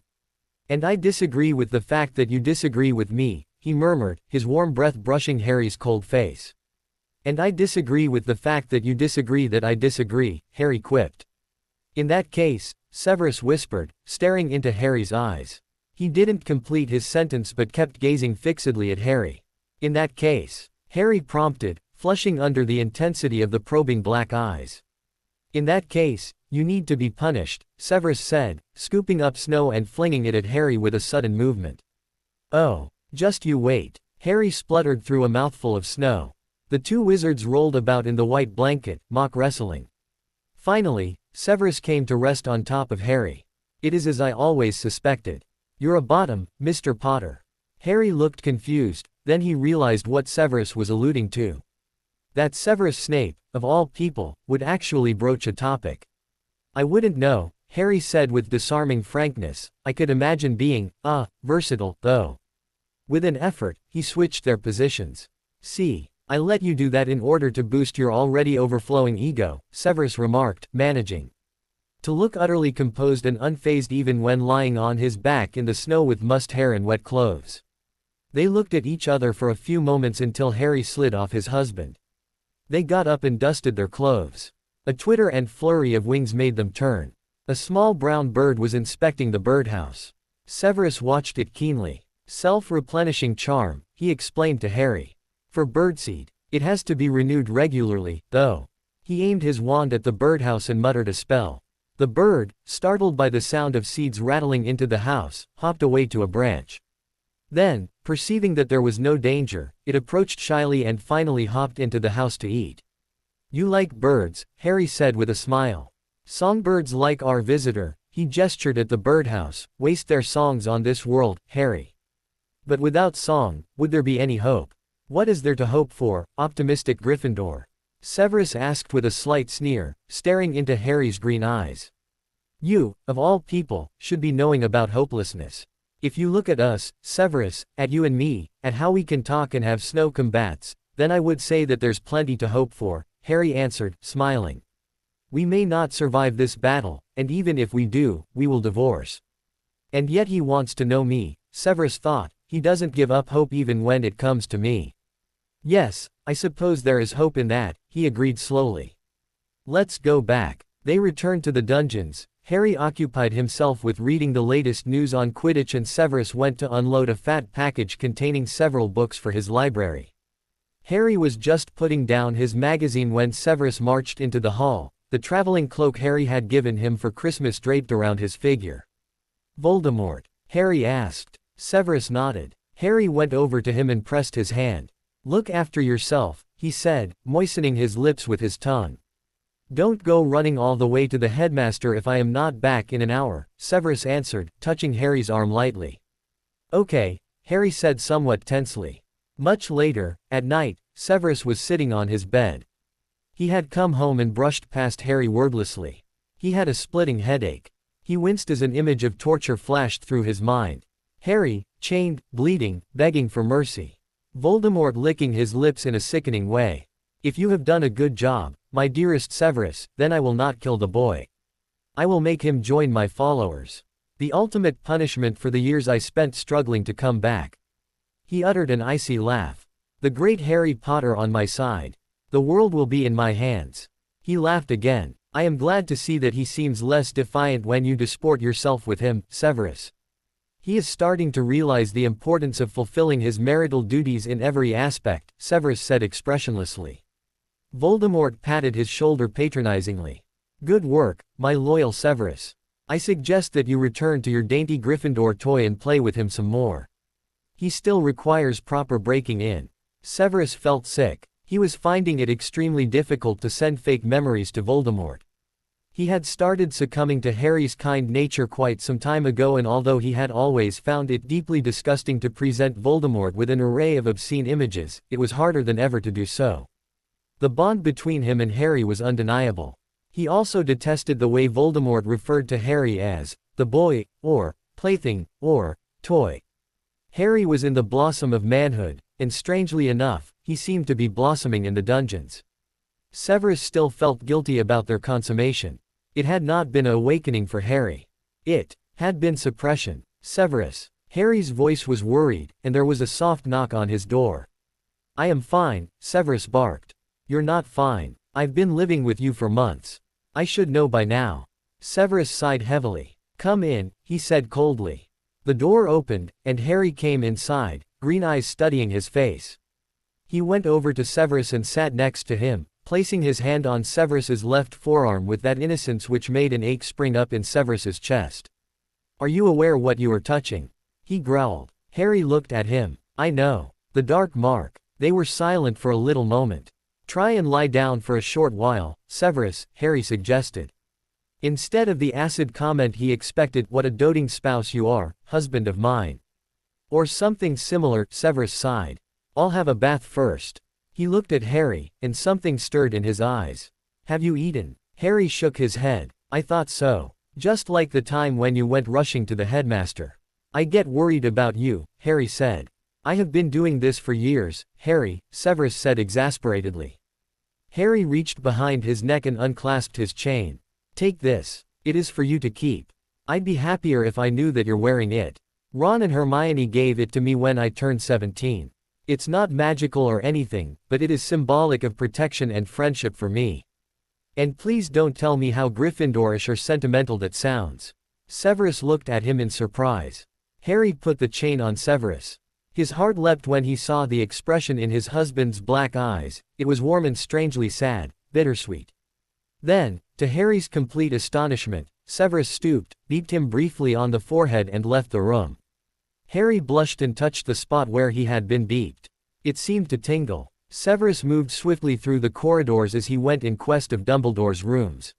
"And I disagree with the fact that you disagree with me," he murmured, his warm breath brushing Harry's cold face. "And I disagree with the fact that you disagree that I disagree," Harry quipped. "In that case," Severus whispered, staring into Harry's eyes. He didn't complete his sentence but kept gazing fixedly at Harry. "In that case," Harry prompted, flushing under the intensity of the probing black eyes. "In that case, you need to be punished," Severus said, scooping up snow and flinging it at Harry with a sudden movement. "Oh, just you wait," Harry spluttered through a mouthful of snow. The two wizards rolled about in the white blanket, mock wrestling. Finally, Severus came to rest on top of Harry. "It is as I always suspected. You're a bottom, Mr. Potter." Harry looked confused, then he realized what Severus was alluding to. That Severus Snape, of all people, would actually broach a topic. "I wouldn't know," Harry said with disarming frankness. "I could imagine being, versatile, though." With an effort, he switched their positions. "See, I let you do that in order to boost your already overflowing ego," Severus remarked, managing to look utterly composed and unfazed even when lying on his back in the snow with mussed hair and wet clothes. They looked at each other for a few moments until Harry slid off his husband. They got up and dusted their clothes. A twitter and flurry of wings made them turn. A small brown bird was inspecting the birdhouse. Severus watched it keenly. "Self-replenishing charm," he explained to Harry. "For birdseed. It has to be renewed regularly, though." He aimed his wand at the birdhouse and muttered a spell. The bird, startled by the sound of seeds rattling into the house, hopped away to a branch. Then, perceiving that there was no danger, it approached shyly and finally hopped into the house to eat. "You like birds," Harry said with a smile. "Songbirds like our visitor," he gestured at the birdhouse, "waste their songs on this world, Harry. But without song, would there be any hope?" "What is there to hope for, optimistic Gryffindor?" Severus asked with a slight sneer, staring into Harry's green eyes. "You, of all people, should be knowing about hopelessness. If you look at us, Severus, at you and me, at how we can talk and have snow combats, then I would say that there's plenty to hope for," Harry answered, smiling. "We may not survive this battle, and even if we do, we will divorce." "And yet he wants to know me," Severus thought. "He doesn't give up hope even when it comes to me." "Yes, I suppose there is hope in that," he agreed slowly. "Let's go back." They returned to the dungeons. Harry occupied himself with reading the latest news on Quidditch and Severus went to unload a fat package containing several books for his library. Harry was just putting down his magazine when Severus marched into the hall, the traveling cloak Harry had given him for Christmas draped around his figure. "Voldemort?" Harry asked. Severus nodded. Harry went over to him and pressed his hand. "Look after yourself," he said, moistening his lips with his tongue. "Don't go running all the way to the headmaster if I am not back in an hour," Severus answered, touching Harry's arm lightly. "Okay," Harry said somewhat tensely. Much later, at night, Severus was sitting on his bed. He had come home and brushed past Harry wordlessly. He had a splitting headache. He winced as an image of torture flashed through his mind. "Harry, chained, bleeding, begging for mercy. Voldemort licking his lips in a sickening way. If you have done a good job, my dearest Severus, then I will not kill the boy. I will make him join my followers. The ultimate punishment for the years I spent struggling to come back. He uttered an icy laugh. The great Harry Potter on my side. The world will be in my hands. He laughed again. I am glad to see that he seems less defiant when you disport yourself with him, Severus. He is starting to realize the importance of fulfilling his marital duties in every aspect, Severus said expressionlessly. Voldemort patted his shoulder patronizingly. Good work, my loyal Severus. I suggest that you return to your dainty Gryffindor toy and play with him some more. He still requires proper breaking in. Severus felt sick. He was finding it extremely difficult to send fake memories to Voldemort. He had started succumbing to Harry's kind nature quite some time ago, and although he had always found it deeply disgusting to present Voldemort with an array of obscene images, it was harder than ever to do so. The bond between him and Harry was undeniable. He also detested the way Voldemort referred to Harry as the boy, or plaything, or toy. Harry was in the blossom of manhood, and strangely enough, he seemed to be blossoming in the dungeons. Severus still felt guilty about their consummation. It had not been an awakening for Harry. It had been suppression. Severus. Harry's voice was worried, and there was a soft knock on his door. I am fine, Severus barked. You're not fine. I've been living with you for months. I should know by now. Severus sighed heavily. Come in, he said coldly. The door opened, and Harry came inside, green eyes studying his face. He went over to Severus and sat next to him, placing his hand on Severus's left forearm with that innocence which made an ache spring up in Severus's chest. Are you aware what you are touching? He growled. Harry looked at him. I know. The dark mark. They were silent for a little moment. Try and lie down for a short while, Severus, Harry suggested. Instead of the acid comment he expected, what a doting spouse you are, husband of mine. Or something similar, Severus sighed. I'll have a bath first. He looked at Harry, and something stirred in his eyes. Have you eaten? Harry shook his head. I thought so. Just like the time when you went rushing to the headmaster. I get worried about you, Harry said. I have been doing this for years, Harry, Severus said exasperatedly. Harry reached behind his neck and unclasped his chain. Take this. It is for you to keep. I'd be happier if I knew that you're wearing it. Ron and Hermione gave it to me when I turned 17. It's not magical or anything, but it is symbolic of protection and friendship for me. And please don't tell me how Gryffindorish or sentimental that sounds. Severus looked at him in surprise. Harry put the chain on Severus. His heart leapt when he saw the expression in his husband's black eyes. It was warm and strangely sad, bittersweet. Then, to Harry's complete astonishment, Severus stooped, beeped him briefly on the forehead and left the room. Harry blushed and touched the spot where he had been beeped. It seemed to tingle. Severus moved swiftly through the corridors as he went in quest of Dumbledore's rooms.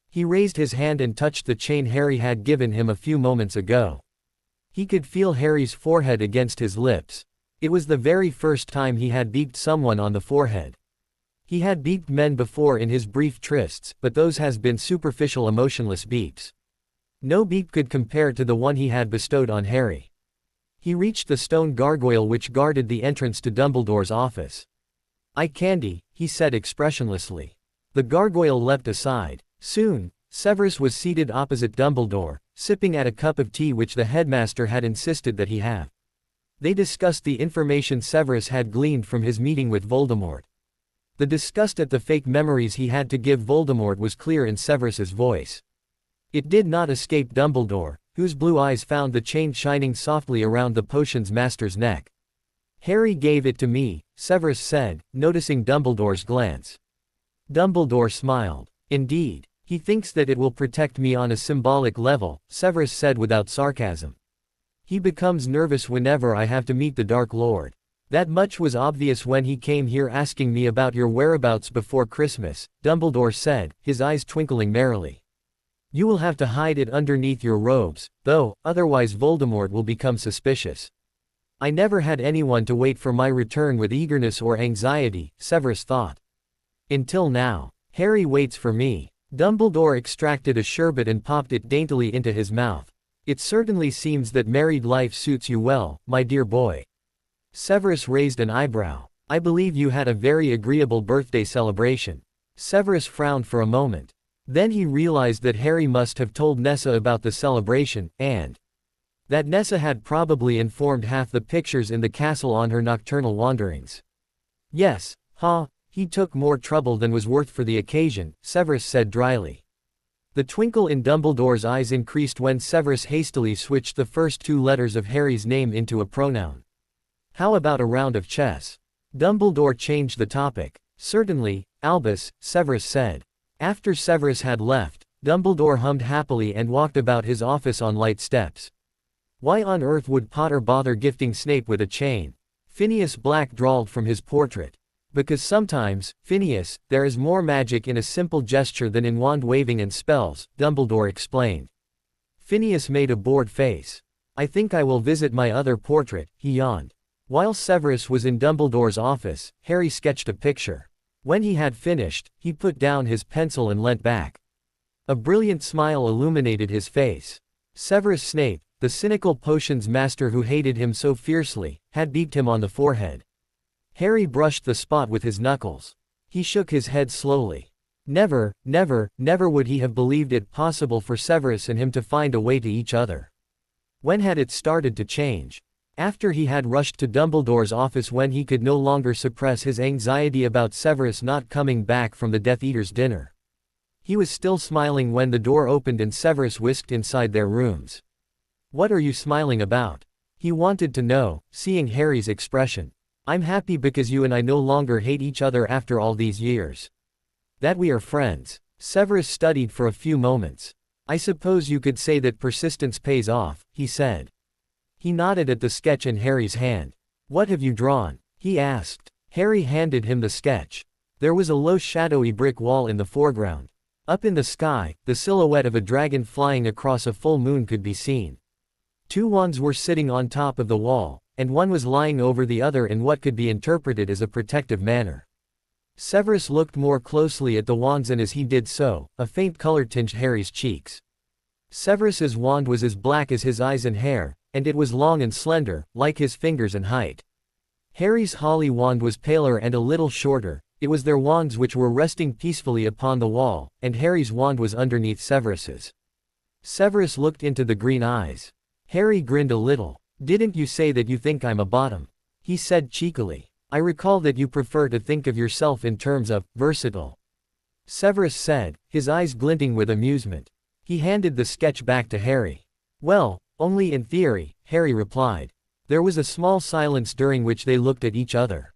He raised his hand and touched the chain Harry had given him a few moments ago. He could feel Harry's forehead against his lips. It was the very first time he had beeped someone on the forehead. He had beeped men before in his brief trysts, but those has been superficial emotionless beeps. No beep could compare to the one he had bestowed on Harry. He reached the stone gargoyle which guarded the entrance to Dumbledore's office. Eye candy, he said expressionlessly. The gargoyle leapt aside. Soon, Severus was seated opposite Dumbledore, sipping at a cup of tea which the headmaster had insisted that he have. They discussed the information Severus had gleaned from his meeting with Voldemort. The disgust at the fake memories he had to give Voldemort was clear in Severus's voice. It did not escape Dumbledore, whose blue eyes found the chain shining softly around the potion's master's neck. Harry gave it to me, Severus said, noticing Dumbledore's glance. Dumbledore smiled. Indeed. He thinks that it will protect me on a symbolic level, Severus said without sarcasm. He becomes nervous whenever I have to meet the Dark Lord. That much was obvious when he came here asking me about your whereabouts before Christmas, Dumbledore said, his eyes twinkling merrily. You will have to hide it underneath your robes, though, otherwise Voldemort will become suspicious. I never had anyone to wait for my return with eagerness or anxiety, Severus thought. Until now. Harry waits for me. Dumbledore extracted a sherbet and popped it daintily into his mouth. It certainly seems that married life suits you well, my dear boy. Severus raised an eyebrow. I believe you had a very agreeable birthday celebration. Severus frowned for a moment. Then he realized that Harry must have told Nessa about the celebration, and that Nessa had probably informed half the pictures in the castle on her nocturnal wanderings. Yes, he took more trouble than was worth for the occasion, Severus said dryly. The twinkle in Dumbledore's eyes increased when Severus hastily switched the first two letters of Harry's name into a pronoun. How about a round of chess? Dumbledore changed the topic. Certainly, Albus, Severus said. After Severus had left, Dumbledore hummed happily and walked about his office on light steps. Why on earth would Potter bother gifting Snape with a chain? Phineas Black drawled from his portrait. Because sometimes, Phineas, there is more magic in a simple gesture than in wand waving and spells, Dumbledore explained. Phineas made a bored face. I think I will visit my other portrait, he yawned. While Severus was in Dumbledore's office, Harry sketched a picture. When he had finished, he put down his pencil and leant back. A brilliant smile illuminated his face. Severus Snape, the cynical potions master who hated him so fiercely, had beaked him on the forehead. Harry brushed the spot with his knuckles. He shook his head slowly. Never, never, never would he have believed it possible for Severus and him to find a way to each other. When had it started to change? After he had rushed to Dumbledore's office when he could no longer suppress his anxiety about Severus not coming back from the Death Eater's dinner. He was still smiling when the door opened and Severus whisked inside their rooms. What are you smiling about? He wanted to know, seeing Harry's expression. I'm happy because you and I no longer hate each other after all these years. That we are friends. Severus studied for a few moments. I suppose you could say that persistence pays off, he said. He nodded at the sketch in Harry's hand. What have you drawn? He asked. Harry handed him the sketch. There was a low shadowy brick wall in the foreground. Up in the sky, the silhouette of a dragon flying across a full moon could be seen. Two wands were sitting on top of the wall, and one was lying over the other in what could be interpreted as a protective manner. Severus looked more closely at the wands and as he did so, a faint color tinged Harry's cheeks. Severus's wand was as black as his eyes and hair, and it was long and slender, like his fingers and height. Harry's holly wand was paler and a little shorter, it was their wands which were resting peacefully upon the wall, and Harry's wand was underneath Severus's. Severus looked into the green eyes. Harry grinned a little. Didn't you say that you think I'm a bottom? He said cheekily. I recall that you prefer to think of yourself in terms of versatile. Severus said, his eyes glinting with amusement. He handed the sketch back to Harry. Well, only in theory, Harry replied. There was a small silence during which they looked at each other.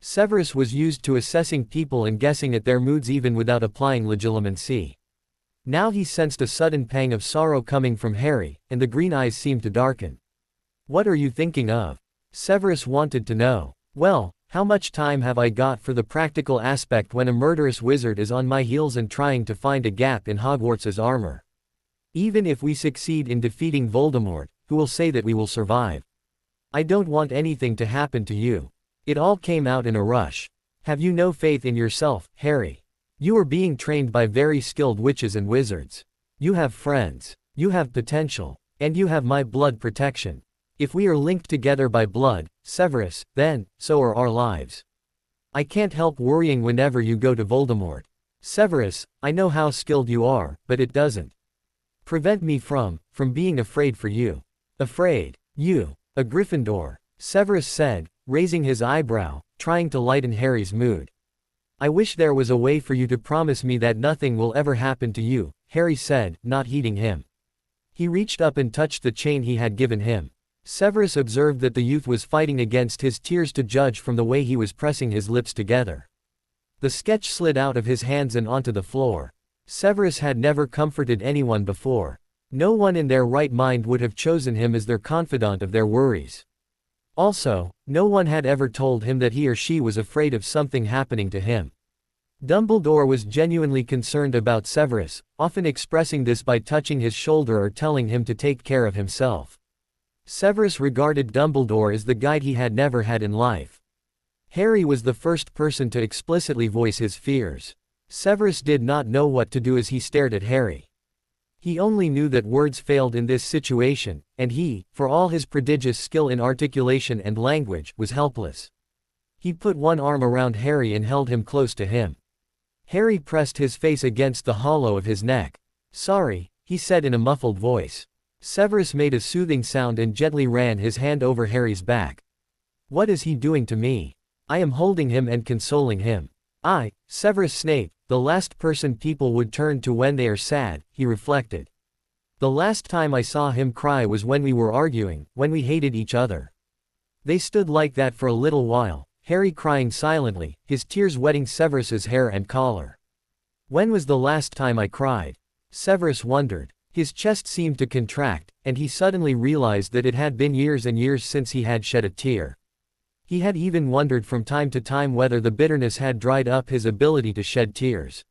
Severus was used to assessing people and guessing at their moods even without applying legilimency. Now he sensed a sudden pang of sorrow coming from Harry, and the green eyes seemed to darken. What are you thinking of? Severus wanted to know. Well, how much time have I got for the practical aspect when a murderous wizard is on my heels and trying to find a gap in Hogwarts's armor? Even if we succeed in defeating Voldemort, who will say that we will survive? I don't want anything to happen to you. It all came out in a rush. Have you no faith in yourself, Harry? You are being trained by very skilled witches and wizards. You have friends. You have potential. And you have my blood protection. If we are linked together by blood, Severus, then, so are our lives. I can't help worrying whenever you go to Voldemort. Severus, I know how skilled you are, but it doesn't prevent me from being afraid for you. Afraid? You, a Gryffindor? Severus said, raising his eyebrow, trying to lighten Harry's mood. I wish there was a way for you to promise me that nothing will ever happen to you, Harry said, not heeding him. He reached up and touched the chain he had given him. Severus observed that the youth was fighting against his tears to judge from the way he was pressing his lips together. The sketch slid out of his hands and onto the floor. Severus had never comforted anyone before. No one in their right mind would have chosen him as their confidant of their worries. Also, no one had ever told him that he or she was afraid of something happening to him. Dumbledore was genuinely concerned about Severus, often expressing this by touching his shoulder or telling him to take care of himself. Severus regarded Dumbledore as the guide he had never had in life. Harry was the first person to explicitly voice his fears. Severus did not know what to do as he stared at Harry. He only knew that words failed in this situation, and he, for all his prodigious skill in articulation and language, was helpless. He put one arm around Harry and held him close to him. Harry pressed his face against the hollow of his neck. "Sorry," he said in a muffled voice. Severus made a soothing sound and gently ran his hand over Harry's back. "What is he doing to me? I am holding him and consoling him. Severus Snape, the last person people would turn to when they are sad," he reflected. "The last time I saw him cry was when we were arguing, when we hated each other." They stood like that for a little while, Harry crying silently, his tears wetting Severus's hair and collar. "When was the last time I cried?" Severus wondered. His chest seemed to contract, and he suddenly realized that it had been years and years since he had shed a tear. He had even wondered from time to time whether the bitterness had dried up his ability to shed tears.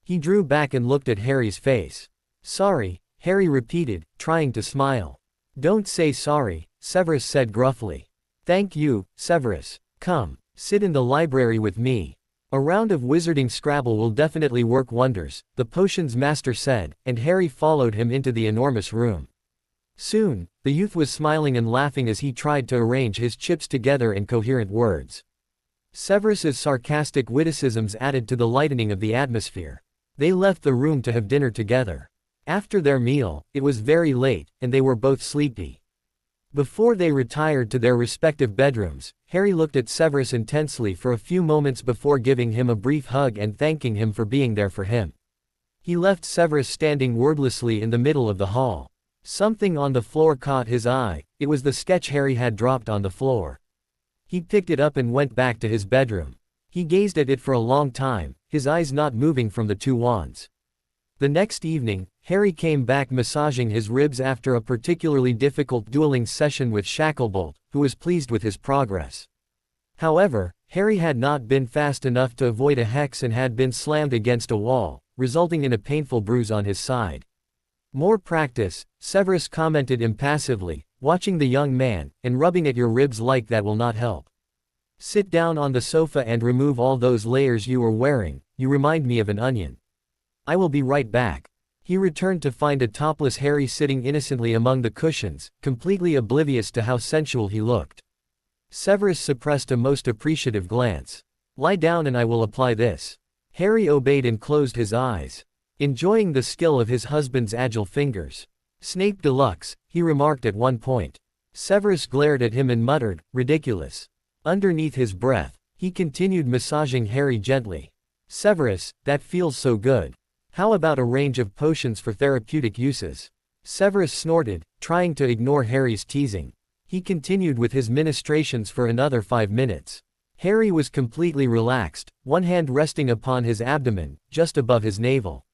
He drew back and looked at Harry's face. "Sorry," Harry repeated, trying to smile. "Don't say sorry," Severus said gruffly. "Thank you, Severus. Come, sit in the library with me. A round of wizarding Scrabble will definitely work wonders," the potions master said, and Harry followed him into the enormous room. Soon, the youth was smiling and laughing as he tried to arrange his chips together in coherent words. Severus's sarcastic witticisms added to the lightening of the atmosphere. They left the room to have dinner together. After their meal, it was very late, and they were both sleepy. Before they retired to their respective bedrooms, Harry looked at Severus intensely for a few moments before giving him a brief hug and thanking him for being there for him. He left Severus standing wordlessly in the middle of the hall. Something on the floor caught his eye. It was the sketch Harry had dropped on the floor. He picked it up and went back to his bedroom. He gazed at it for a long time, his eyes not moving from the two wands. The next evening, Harry came back massaging his ribs after a particularly difficult dueling session with Shacklebolt, who was pleased with his progress. However, Harry had not been fast enough to avoid a hex and had been slammed against a wall, resulting in a painful bruise on his side. "More practice," Severus commented impassively, watching the young man, "and rubbing at your ribs like that will not help. Sit down on the sofa and remove all those layers you were wearing, you remind me of an onion." "I will be right back." He returned to find a topless Harry sitting innocently among the cushions, completely oblivious to how sensual he looked. Severus suppressed a most appreciative glance. "Lie down and I will apply this." Harry obeyed and closed his eyes, enjoying the skill of his husband's agile fingers. "Snape Deluxe," he remarked at one point. Severus glared at him and muttered, "Ridiculous." Underneath his breath, he continued massaging Harry gently. "Severus, that feels so good. How about a range of potions for therapeutic uses?" Severus snorted, trying to ignore Harry's teasing. He continued with his ministrations for another 5 minutes. Harry was completely relaxed, one hand resting upon his abdomen, just above his navel.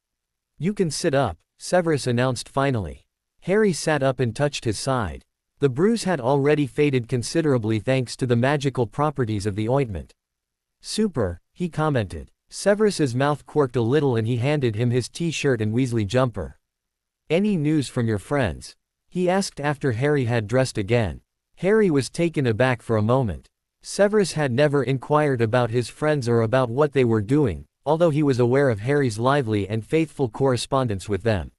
"You can sit up," Severus announced finally. Harry sat up and touched his side. The bruise had already faded considerably thanks to the magical properties of the ointment. "Super," he commented. Severus's mouth quirked a little and he handed him his t-shirt and Weasley jumper. "Any news from your friends?" he asked after Harry had dressed again. Harry was taken aback for a moment. Severus had never inquired about his friends or about what they were doing, although he was aware of Harry's lively and faithful correspondence with them.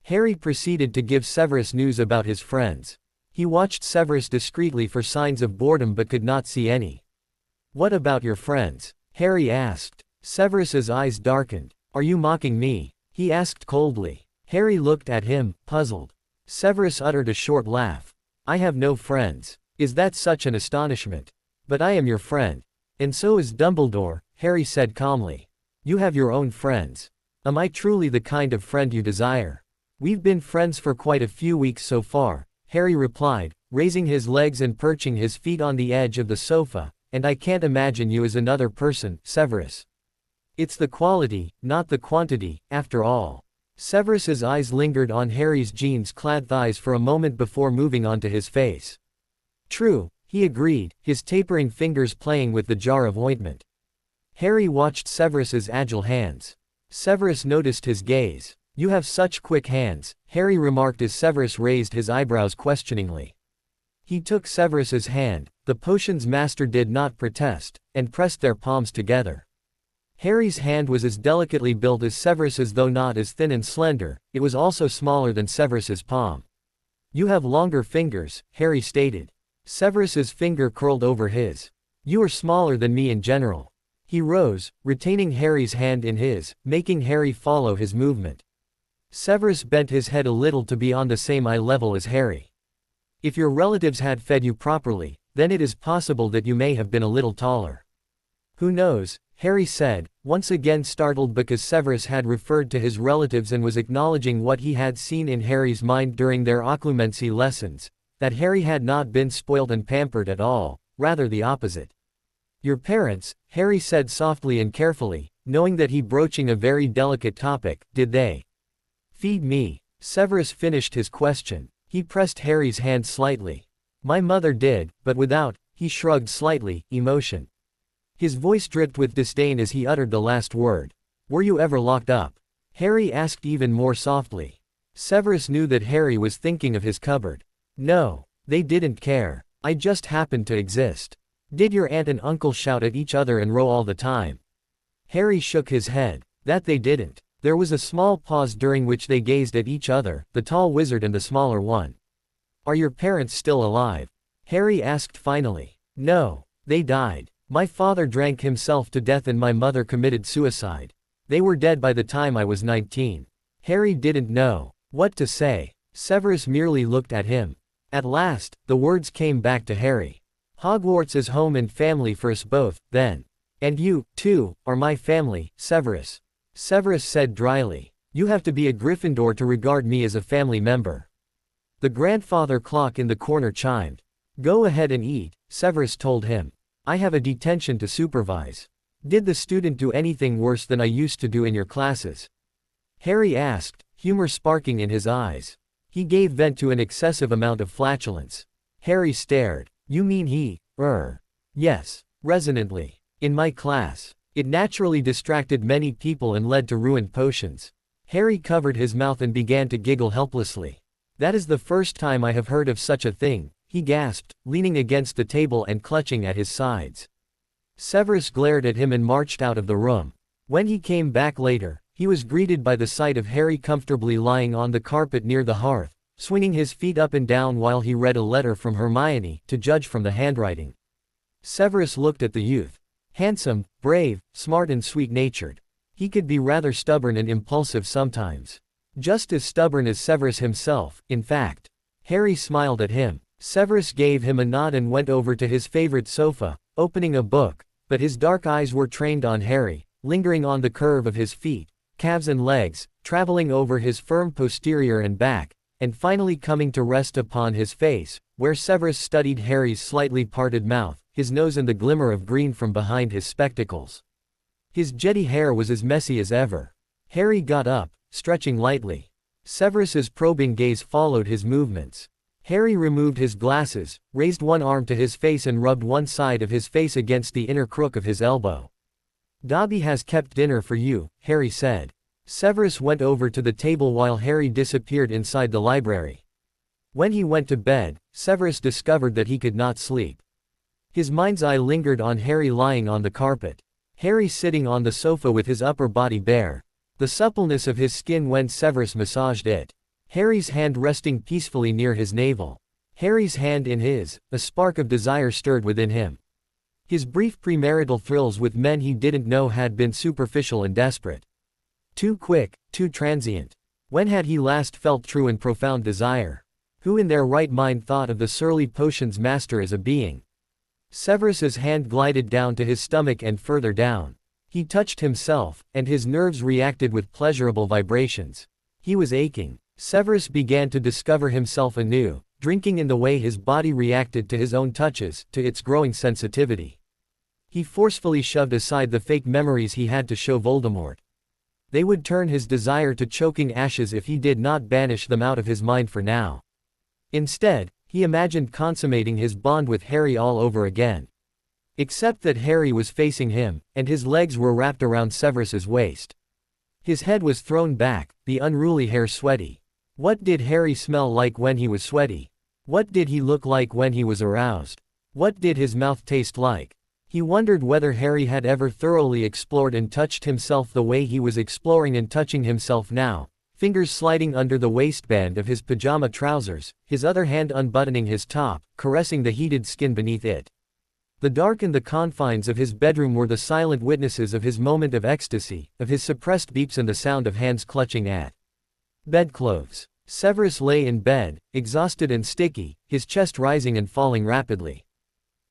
Harry proceeded to give Severus news about his friends. He watched Severus discreetly for signs of boredom but could not see any. "What about your friends?" Harry asked. Severus's eyes darkened. "Are you mocking me?" he asked coldly. Harry looked at him, puzzled. Severus uttered a short laugh. "I have no friends. Is that such an astonishment? But I am your friend. And so is Dumbledore," Harry said calmly. "You have your own friends. Am I truly the kind of friend you desire?" "We've been friends for quite a few weeks so far," Harry replied, raising his legs and perching his feet on the edge of the sofa, "and I can't imagine you as another person, Severus. It's the quality, not the quantity, after all." Severus's eyes lingered on Harry's jeans-clad thighs for a moment before moving on to his face. "True," he agreed, his tapering fingers playing with the jar of ointment. Harry watched Severus's agile hands. Severus noticed his gaze. "You have such quick hands," Harry remarked as Severus raised his eyebrows questioningly. He took Severus's hand, the potions master did not protest, and pressed their palms together. Harry's hand was as delicately built as Severus's, though not as thin and slender. It was also smaller than Severus's palm. "You have longer fingers," Harry stated. Severus's finger curled over his. "You are smaller than me in general." He rose, retaining Harry's hand in his, making Harry follow his movement. Severus bent his head a little to be on the same eye level as Harry. "If your relatives had fed you properly, then it is possible that you may have been a little taller." "Who knows?" Harry said, once again startled because Severus had referred to his relatives and was acknowledging what he had seen in Harry's mind during their occlumency lessons, that Harry had not been spoiled and pampered at all, rather the opposite. "Your parents," Harry said softly and carefully, knowing that he broaching a very delicate topic, "did they feed me?" Severus finished his question. He pressed Harry's hand slightly. "My mother did, but without," he shrugged slightly, emotion. His voice dripped with disdain as he uttered the last word. "Were you ever locked up?" Harry asked even more softly. Severus knew that Harry was thinking of his cupboard. "No. They didn't care. I just happened to exist." "Did your aunt and uncle shout at each other and row all the time?" Harry shook his head. "That they didn't." There was a small pause during which they gazed at each other, the tall wizard and the smaller one. "Are your parents still alive?" Harry asked finally. "No. They died. My father drank himself to death and my mother committed suicide. They were dead by the time I was 19. Harry didn't know what to say. Severus merely looked at him. At last, the words came back to Harry. "Hogwarts is home and family for us both, then. And you, too, are my family, Severus." Severus said dryly. "You have to be a Gryffindor to regard me as a family member." The grandfather clock in the corner chimed. "Go ahead and eat," Severus told him. "I have a detention to supervise." "Did the student do anything worse than I used to do in your classes?" Harry asked, humor sparking in his eyes. He gave vent to an excessive amount of flatulence. Harry stared. "You mean he, Yes. Resonantly. In my class. It naturally distracted many people and led to ruined potions." Harry covered his mouth and began to giggle helplessly. "That is the first time I have heard of such a thing," he gasped, leaning against the table and clutching at his sides. Severus glared at him and marched out of the room. When he came back later, he was greeted by the sight of Harry comfortably lying on the carpet near the hearth, swinging his feet up and down while he read a letter from Hermione, to judge from the handwriting. Severus looked at the youth. Handsome, brave, smart and sweet-natured. He could be rather stubborn and impulsive sometimes. Just as stubborn as Severus himself, in fact. Harry smiled at him. Severus gave him a nod and went over to his favorite sofa, opening a book, but his dark eyes were trained on Harry, lingering on the curve of his feet, calves and legs, traveling over his firm posterior and back, and finally coming to rest upon his face, where Severus studied Harry's slightly parted mouth, his nose and the glimmer of green from behind his spectacles. His jetty hair was as messy as ever. Harry got up, stretching lightly. Severus's probing gaze followed his movements. Harry removed his glasses, raised one arm to his face and rubbed one side of his face against the inner crook of his elbow. "Dobby has kept dinner for you," Harry said. Severus went over to the table while Harry disappeared inside the library. When he went to bed, Severus discovered that he could not sleep. His mind's eye lingered on Harry lying on the carpet. Harry sitting on the sofa with his upper body bare. The suppleness of his skin when Severus massaged it. Harry's hand resting peacefully near his navel. Harry's hand in his, a spark of desire stirred within him. His brief premarital thrills with men he didn't know had been superficial and desperate. Too quick, too transient. When had he last felt true and profound desire? Who in their right mind thought of the surly potions master as a being? Severus's hand glided down to his stomach and further down. He touched himself, and his nerves reacted with pleasurable vibrations. He was aching. Severus began to discover himself anew, drinking in the way his body reacted to his own touches, to its growing sensitivity. He forcefully shoved aside the fake memories he had to show Voldemort. They would turn his desire to choking ashes if he did not banish them out of his mind for now. Instead, he imagined consummating his bond with Harry all over again. Except that Harry was facing him, and his legs were wrapped around Severus's waist. His head was thrown back, the unruly hair sweaty. What did Harry smell like when he was sweaty? What did he look like when he was aroused? What did his mouth taste like? He wondered whether Harry had ever thoroughly explored and touched himself the way he was exploring and touching himself now, fingers sliding under the waistband of his pajama trousers, his other hand unbuttoning his top, caressing the heated skin beneath it. The dark and the confines of his bedroom were the silent witnesses of his moment of ecstasy, of his suppressed beeps and the sound of hands clutching at bedclothes. Severus lay in bed, exhausted and sticky, his chest rising and falling rapidly.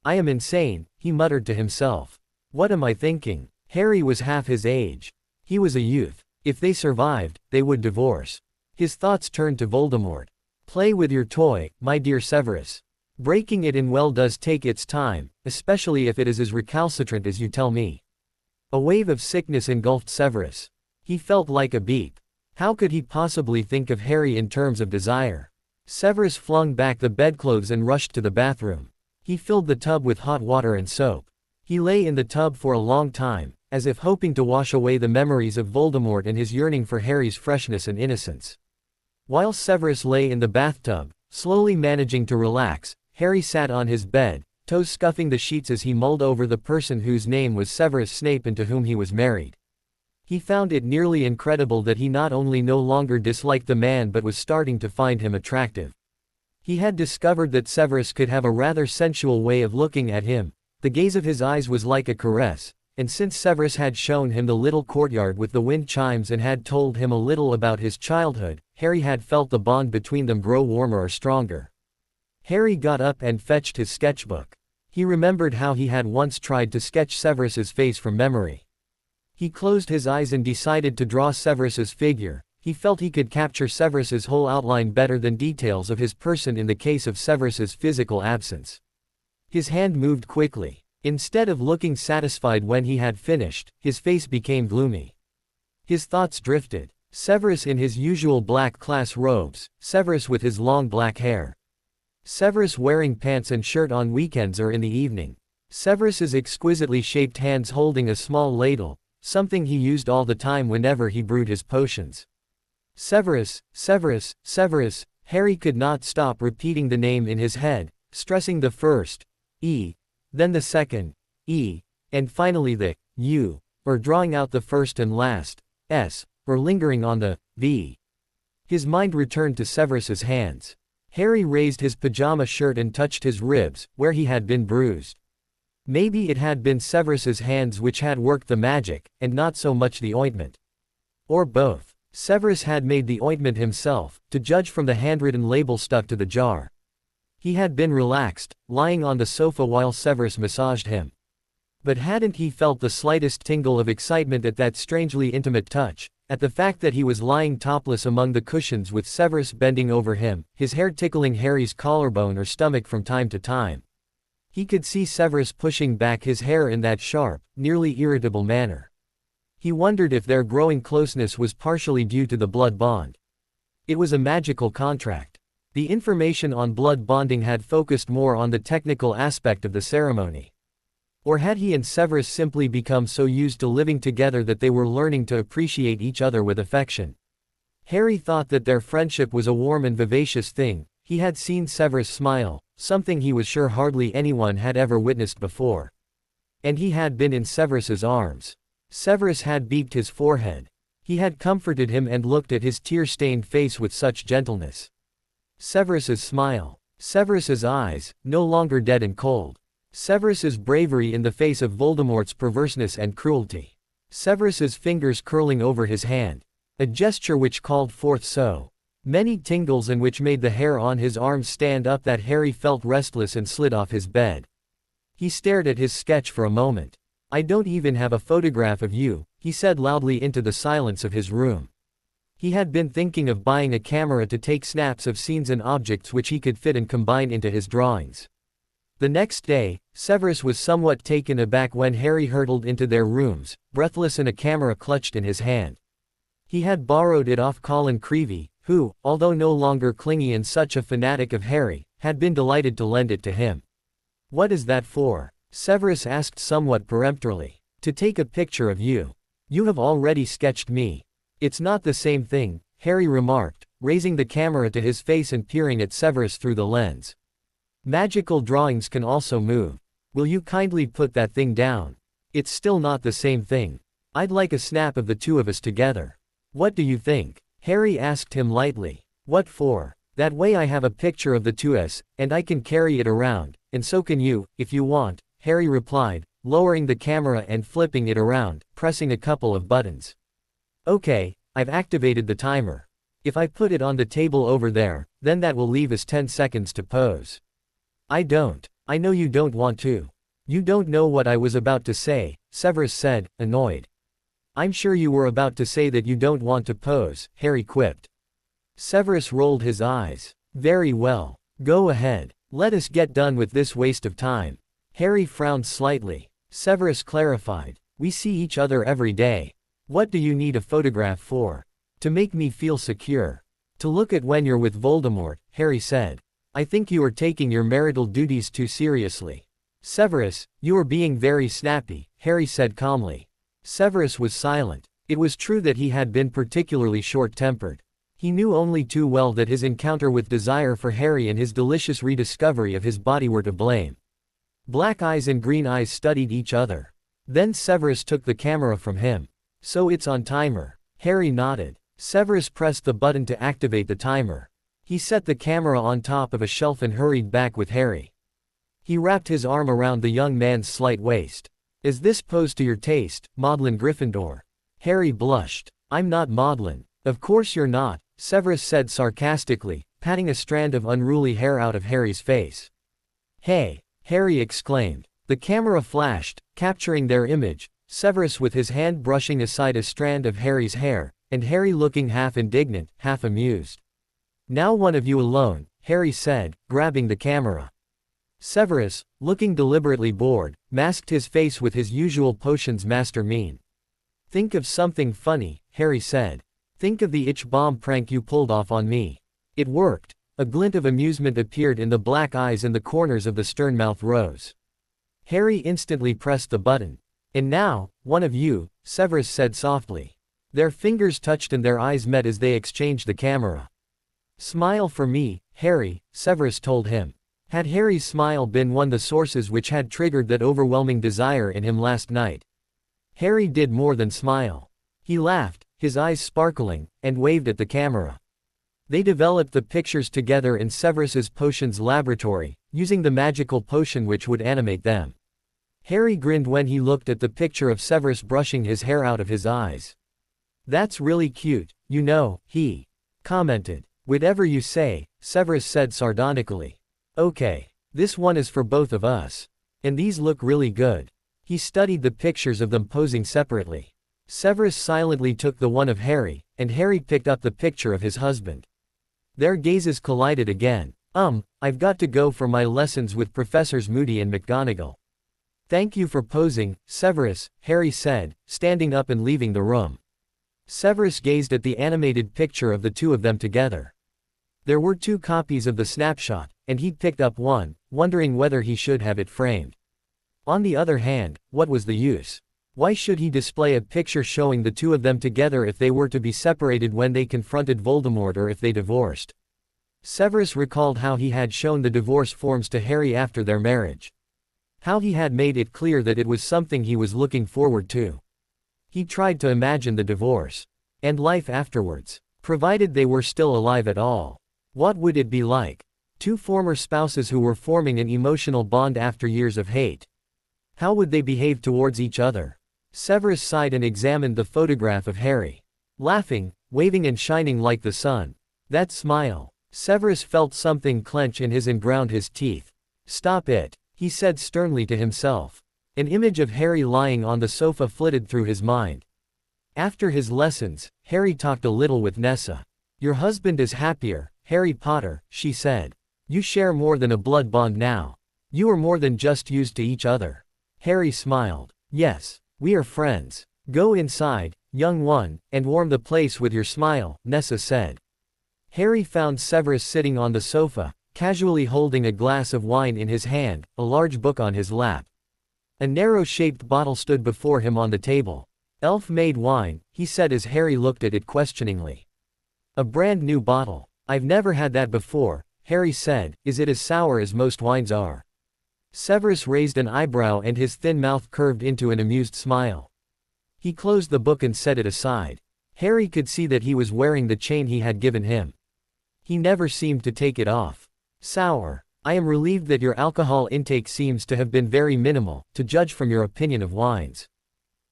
"I am insane," he muttered to himself. "What am I thinking?" Harry was half his age. He was a youth. If they survived, they would divorce. His thoughts turned to Voldemort. "Play with your toy, my dear Severus. Breaking it in well does take its time, especially if it is as recalcitrant as you tell me." A wave of sickness engulfed Severus. He felt like a beep. How could he possibly think of Harry in terms of desire? Severus flung back the bedclothes and rushed to the bathroom. He filled the tub with hot water and soap. He lay in the tub for a long time, as if hoping to wash away the memories of Voldemort and his yearning for Harry's freshness and innocence. While Severus lay in the bathtub, slowly managing to relax, Harry sat on his bed, toes scuffing the sheets as he mulled over the person whose name was Severus Snape and to whom he was married. He found it nearly incredible that he not only no longer disliked the man but was starting to find him attractive. He had discovered that Severus could have a rather sensual way of looking at him. The gaze of his eyes was like a caress, and since Severus had shown him the little courtyard with the wind chimes and had told him a little about his childhood, Harry had felt the bond between them grow warmer or stronger. Harry got up and fetched his sketchbook. He remembered how he had once tried to sketch Severus's face from memory. He closed his eyes and decided to draw Severus's figure. He felt he could capture Severus's whole outline better than details of his person in the case of Severus's physical absence. His hand moved quickly. Instead of looking satisfied when he had finished, his face became gloomy. His thoughts drifted. Severus in his usual black class robes, Severus with his long black hair. Severus wearing pants and shirt on weekends or in the evening. Severus's exquisitely shaped hands holding a small ladle, something he used all the time whenever he brewed his potions. Severus, Severus, Severus. Harry could not stop repeating the name in his head, stressing the first E, then the second E, and finally the U, or drawing out the first and last S, or lingering on the V. His mind returned to Severus's hands. Harry raised his pajama shirt and touched his ribs, where he had been bruised. Maybe it had been Severus's hands which had worked the magic, and not so much the ointment. Or both. Severus had made the ointment himself, to judge from the handwritten label stuck to the jar. He had been relaxed, lying on the sofa while Severus massaged him. But hadn't he felt the slightest tingle of excitement at that strangely intimate touch, at the fact that he was lying topless among the cushions with Severus bending over him, his hair tickling Harry's collarbone or stomach from time to time? He could see Severus pushing back his hair in that sharp, nearly irritable manner. He wondered if their growing closeness was partially due to the blood bond. It was a magical contract. The information on blood bonding had focused more on the technical aspect of the ceremony. Or had he and Severus simply become so used to living together that they were learning to appreciate each other with affection? Harry thought that their friendship was a warm and vivacious thing. He had seen Severus smile, something he was sure hardly anyone had ever witnessed before. And he had been in Severus's arms. Severus had beeped his forehead. He had comforted him and looked at his tear-stained face with such gentleness. Severus's smile. Severus's eyes, no longer dead and cold. Severus's bravery in the face of Voldemort's perverseness and cruelty. Severus's fingers curling over his hand. A gesture which called forth so many tingles and which made the hair on his arms stand up that Harry felt restless and slid off his bed. He stared at his sketch for a moment. "I don't even have a photograph of you," he said loudly into the silence of his room. He had been thinking of buying a camera to take snaps of scenes and objects which he could fit and combine into his drawings. The next day, Severus was somewhat taken aback when Harry hurtled into their rooms, breathless and a camera clutched in his hand. He had borrowed it off Colin Creevey, who, although no longer clingy and such a fanatic of Harry, had been delighted to lend it to him. "What is that for?" Severus asked somewhat peremptorily. "To take a picture of you. You have already sketched me." "It's not the same thing," Harry remarked, raising the camera to his face and peering at Severus through the lens. "Magical drawings can also move. Will you kindly put that thing down? It's still not the same thing. I'd like a snap of the two of us together. What do you think? Harry asked him lightly. What for? That way I have a picture of the two of us, and I can carry it around, and so can you, if you want, Harry replied, lowering the camera and flipping it around, pressing a couple of buttons. Okay, I've activated the timer. If I put it on the table over there, then that will leave us 10 seconds to pose. I know you don't want to. You don't know what I was about to say, Severus said, annoyed. I'm sure you were about to say that you don't want to pose, Harry quipped. Severus rolled his eyes. Very well. Go ahead. Let us get done with this waste of time. Harry frowned slightly. Severus clarified. We see each other every day. What do you need a photograph for? To make me feel secure. To look at when you're with Voldemort, Harry said. I think you are taking your marital duties too seriously. Severus, you are being very snappy, Harry said calmly. Severus was silent. It was true that he had been particularly short-tempered. He knew only too well that his encounter with Desire for Harry and his delicious rediscovery of his body were to blame. Black eyes and green eyes studied each other. Then Severus took the camera from him. So it's on timer. Harry nodded. Severus pressed the button to activate the timer. He set the camera on top of a shelf and hurried back with Harry. He wrapped his arm around the young man's slight waist. Is this pose to your taste, Maudlin Gryffindor? Harry blushed. I'm not Maudlin. Of course you're not, Severus said sarcastically, patting a strand of unruly hair out of Harry's face. Hey! Harry exclaimed. The camera flashed, capturing their image, Severus with his hand brushing aside a strand of Harry's hair, and Harry looking half indignant, half amused. Now one of you alone, Harry said, grabbing the camera. Severus, looking deliberately bored, masked his face with his usual potions master mien. Think of something funny, Harry said. Think of the itch bomb prank you pulled off on me. It worked. A glint of amusement appeared in the black eyes and the corners of the stern mouth rose. Harry instantly pressed the button. And now, one of you, Severus said softly. Their fingers touched and their eyes met as they exchanged the camera. Smile for me, Harry, Severus told him. Had Harry's smile been one of the sources which had triggered that overwhelming desire in him last night? Harry did more than smile. He laughed, his eyes sparkling, and waved at the camera. They developed the pictures together in Severus's potions laboratory, using the magical potion which would animate them. Harry grinned when he looked at the picture of Severus brushing his hair out of his eyes. That's really cute, you know, he commented. Whatever you say, Severus said sardonically. Okay. This one is for both of us. And these look really good. He studied the pictures of them posing separately. Severus silently took the one of Harry, and Harry picked up the picture of his husband. Their gazes collided again. I've got to go for my lessons with Professors Moody and McGonagall. Thank you for posing, Severus, Harry said, standing up and leaving the room. Severus gazed at the animated picture of the two of them together. There were 2 copies of the snapshot, and he'd picked up one, wondering whether he should have it framed. On the other hand, what was the use? Why should he display a picture showing the two of them together if they were to be separated when they confronted Voldemort or if they divorced? Severus recalled how he had shown the divorce forms to Harry after their marriage. How he had made it clear that it was something he was looking forward to. He tried to imagine the divorce. And life afterwards. Provided they were still alive at all. What would it be like? 2 former spouses who were forming an emotional bond after years of hate. How would they behave towards each other? Severus sighed and examined the photograph of Harry. Laughing, waving and shining like the sun. That smile. Severus felt something clench in his and ground his teeth. Stop it, he said sternly to himself. An image of Harry lying on the sofa flitted through his mind. After his lessons, Harry talked a little with Nessa. Your husband is happier, Harry Potter, she said. You share more than a blood bond now. You are more than just used to each other. Harry smiled. Yes, we are friends. Go inside, young one, and warm the place with your smile, Nessa said. Harry found Severus sitting on the sofa, casually holding a glass of wine in his hand, a large book on his lap. A narrow-shaped bottle stood before him on the table. Elf-made wine, he said as Harry looked at it questioningly. A brand new bottle. I've never had that before, Harry said. Is it as sour as most wines are? Severus raised an eyebrow and his thin mouth curved into an amused smile. He closed the book and set it aside. Harry could see that he was wearing the chain he had given him. He never seemed to take it off. Sour. I am relieved that your alcohol intake seems to have been very minimal, to judge from your opinion of wines.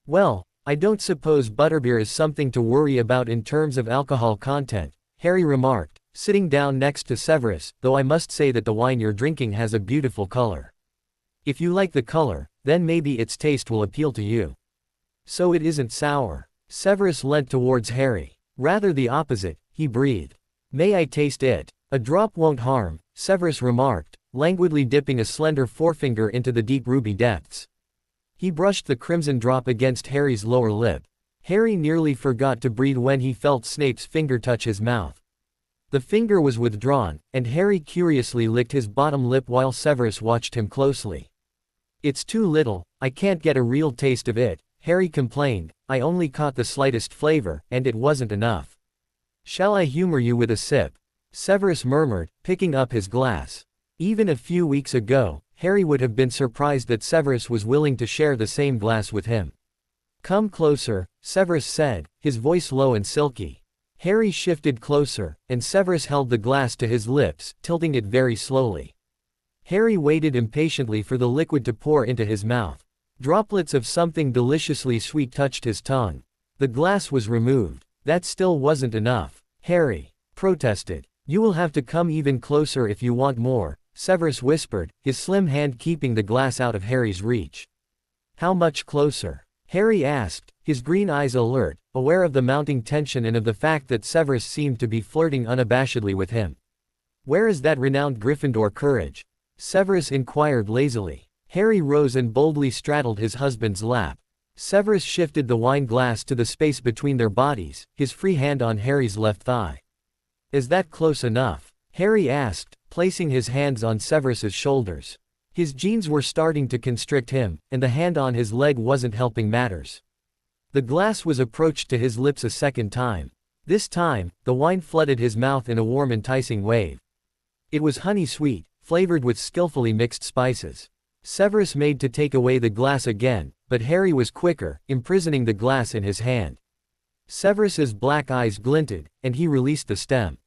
Well, I don't suppose butterbeer is something to worry about in terms of alcohol content, Harry remarked, sitting down next to Severus, though I must say that the wine you're drinking has a beautiful color. If you like the color, then maybe its taste will appeal to you. So it isn't sour. Severus leant towards Harry. Rather the opposite, he breathed. May I taste it? A drop won't harm, Severus remarked, languidly dipping a slender forefinger into the deep ruby depths. He brushed the crimson drop against Harry's lower lip. Harry nearly forgot to breathe when he felt Snape's finger touch his mouth. The finger was withdrawn, and Harry curiously licked his bottom lip while Severus watched him closely. It's too little, I can't get a real taste of it, Harry complained. I only caught the slightest flavor, and it wasn't enough. Shall I humor you with a sip? Severus murmured, picking up his glass. Even a few weeks ago, Harry would have been surprised that Severus was willing to share the same glass with him. Come closer, Severus said, his voice low and silky. Harry shifted closer, and Severus held the glass to his lips, tilting it very slowly. Harry waited impatiently for the liquid to pour into his mouth. Droplets of something deliciously sweet touched his tongue. The glass was removed. That still wasn't enough. Harry protested. You will have to come even closer if you want more, Severus whispered, his slim hand keeping the glass out of Harry's reach. How much closer? Harry asked, his green eyes alert, aware of the mounting tension and of the fact that Severus seemed to be flirting unabashedly with him. Where is that renowned Gryffindor courage? Severus inquired lazily. Harry rose and boldly straddled his husband's lap. Severus shifted the wine glass to the space between their bodies, his free hand on Harry's left thigh. Is that close enough? Harry asked, placing his hands on Severus's shoulders. His jeans were starting to constrict him, and the hand on his leg wasn't helping matters. The glass was approached to his lips a second time. This time, the wine flooded his mouth in a warm enticing wave. It was honey-sweet, flavored with skillfully mixed spices. Severus made to take away the glass again, but Harry was quicker, imprisoning the glass in his hand. Severus's black eyes glinted, and he released the stem.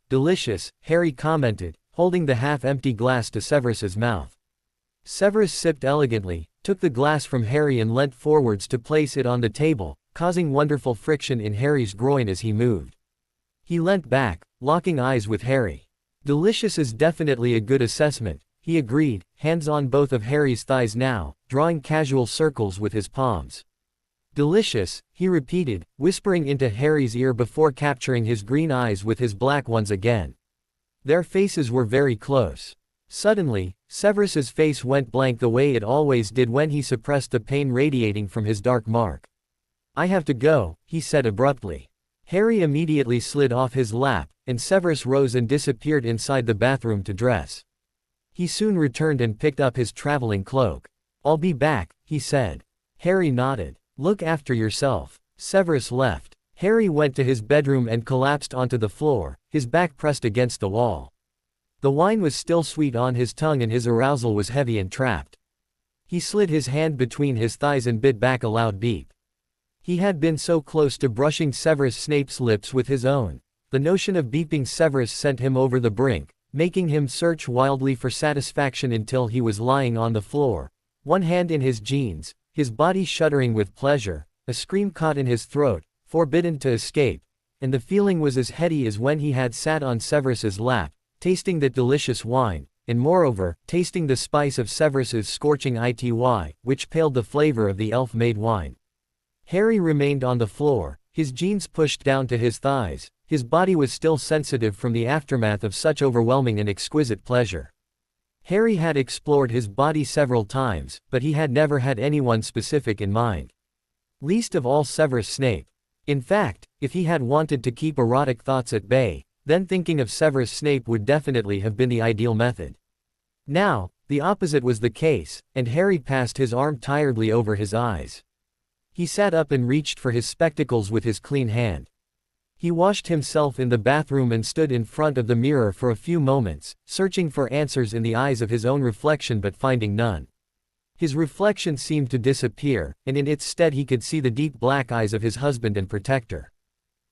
Delicious, Harry commented, holding the half-empty glass to Severus's mouth. Severus sipped elegantly, took the glass from Harry and leant forwards to place it on the table, causing wonderful friction in Harry's groin as he moved. He leant back, locking eyes with Harry. Delicious is definitely a good assessment, he agreed, hands on both of Harry's thighs now, drawing casual circles with his palms. Delicious, he repeated, whispering into Harry's ear before capturing his green eyes with his black ones again. Their faces were very close. Suddenly, Severus's face went blank the way it always did when he suppressed the pain radiating from his dark mark. I have to go, he said abruptly. Harry immediately slid off his lap, and Severus rose and disappeared inside the bathroom to dress. He soon returned and picked up his traveling cloak. I'll be back, he said. Harry nodded. Look after yourself. Severus left. Harry went to his bedroom and collapsed onto the floor, his back pressed against the wall. The wine was still sweet on his tongue and his arousal was heavy and trapped. He slid his hand between his thighs and bit back a loud beep. He had been so close to brushing Severus Snape's lips with his own. The notion of beeping Severus sent him over the brink, making him search wildly for satisfaction until he was lying on the floor, one hand in his jeans, his body shuddering with pleasure, a scream caught in his throat, forbidden to escape, and the feeling was as heady as when he had sat on Severus's lap, tasting that delicious wine, and moreover, tasting the spice of Severus's scorching ity, which paled the flavor of the elf-made wine. Harry remained on the floor, his jeans pushed down to his thighs, his body was still sensitive from the aftermath of such overwhelming and exquisite pleasure. Harry had explored his body several times, but he had never had anyone specific in mind. Least of all Severus Snape. In fact, if he had wanted to keep erotic thoughts at bay, then thinking of Severus Snape would definitely have been the ideal method. Now, the opposite was the case, and Harry passed his arm tiredly over his eyes. He sat up and reached for his spectacles with his clean hand. He washed himself in the bathroom and stood in front of the mirror for a few moments, searching for answers in the eyes of his own reflection but finding none. His reflection seemed to disappear, and in its stead he could see the deep black eyes of his husband and protector.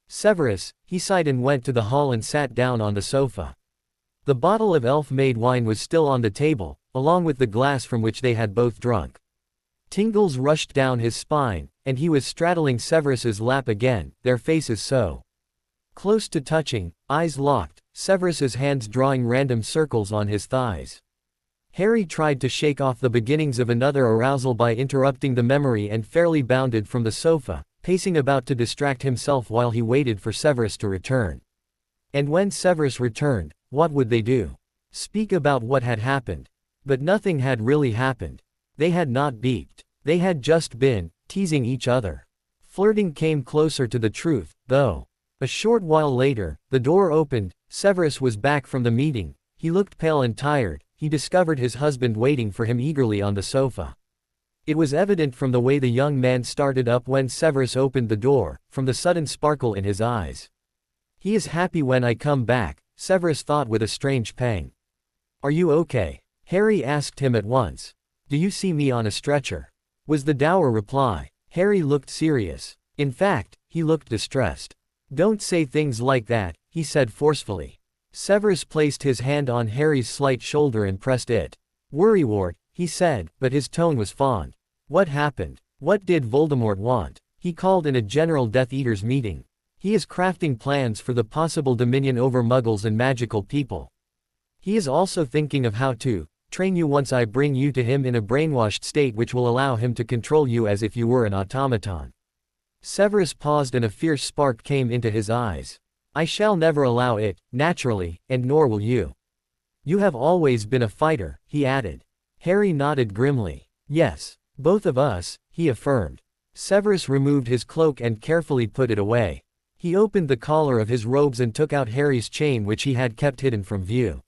Severus, he sighed and went to the hall and sat down on the sofa. The bottle of elf-made wine was still on the table, along with the glass from which they had both drunk. Tingles rushed down his spine, and he was straddling Severus's lap again, their faces so close to touching, eyes locked, Severus's hands drawing random circles on his thighs. Harry tried to shake off the beginnings of another arousal by interrupting the memory and fairly bounded from the sofa, pacing about to distract himself while he waited for Severus to return. And when Severus returned, what would they do? Speak about what had happened. But nothing had really happened. They had not beeped. They had just been teasing each other. Flirting came closer to the truth, though. A short while later, the door opened, Severus was back from the meeting. He looked pale and tired. He discovered his husband waiting for him eagerly on the sofa. It was evident from the way the young man started up when Severus opened the door, from the sudden sparkle in his eyes. He is happy when I come back, Severus thought with a strange pang. Are you okay? Harry asked him at once. Do you see me on a stretcher? Was the dour reply. Harry looked serious. In fact, he looked distressed. Don't say things like that, he said forcefully. Severus placed his hand on Harry's slight shoulder and pressed it. Worrywart, he said, but his tone was fond. What happened? What did Voldemort want? He called in a general Death Eaters meeting. He is crafting plans for the possible dominion over Muggles and magical people. He is also thinking of how to train you once I bring you to him in a brainwashed state which will allow him to control you as if you were an automaton. Severus paused and a fierce spark came into his eyes. I shall never allow it, naturally, and nor will you. You have always been a fighter, he added. Harry nodded grimly. Yes, both of us, he affirmed. Severus removed his cloak and carefully put it away. He opened the collar of his robes and took out Harry's chain which he had kept hidden from view.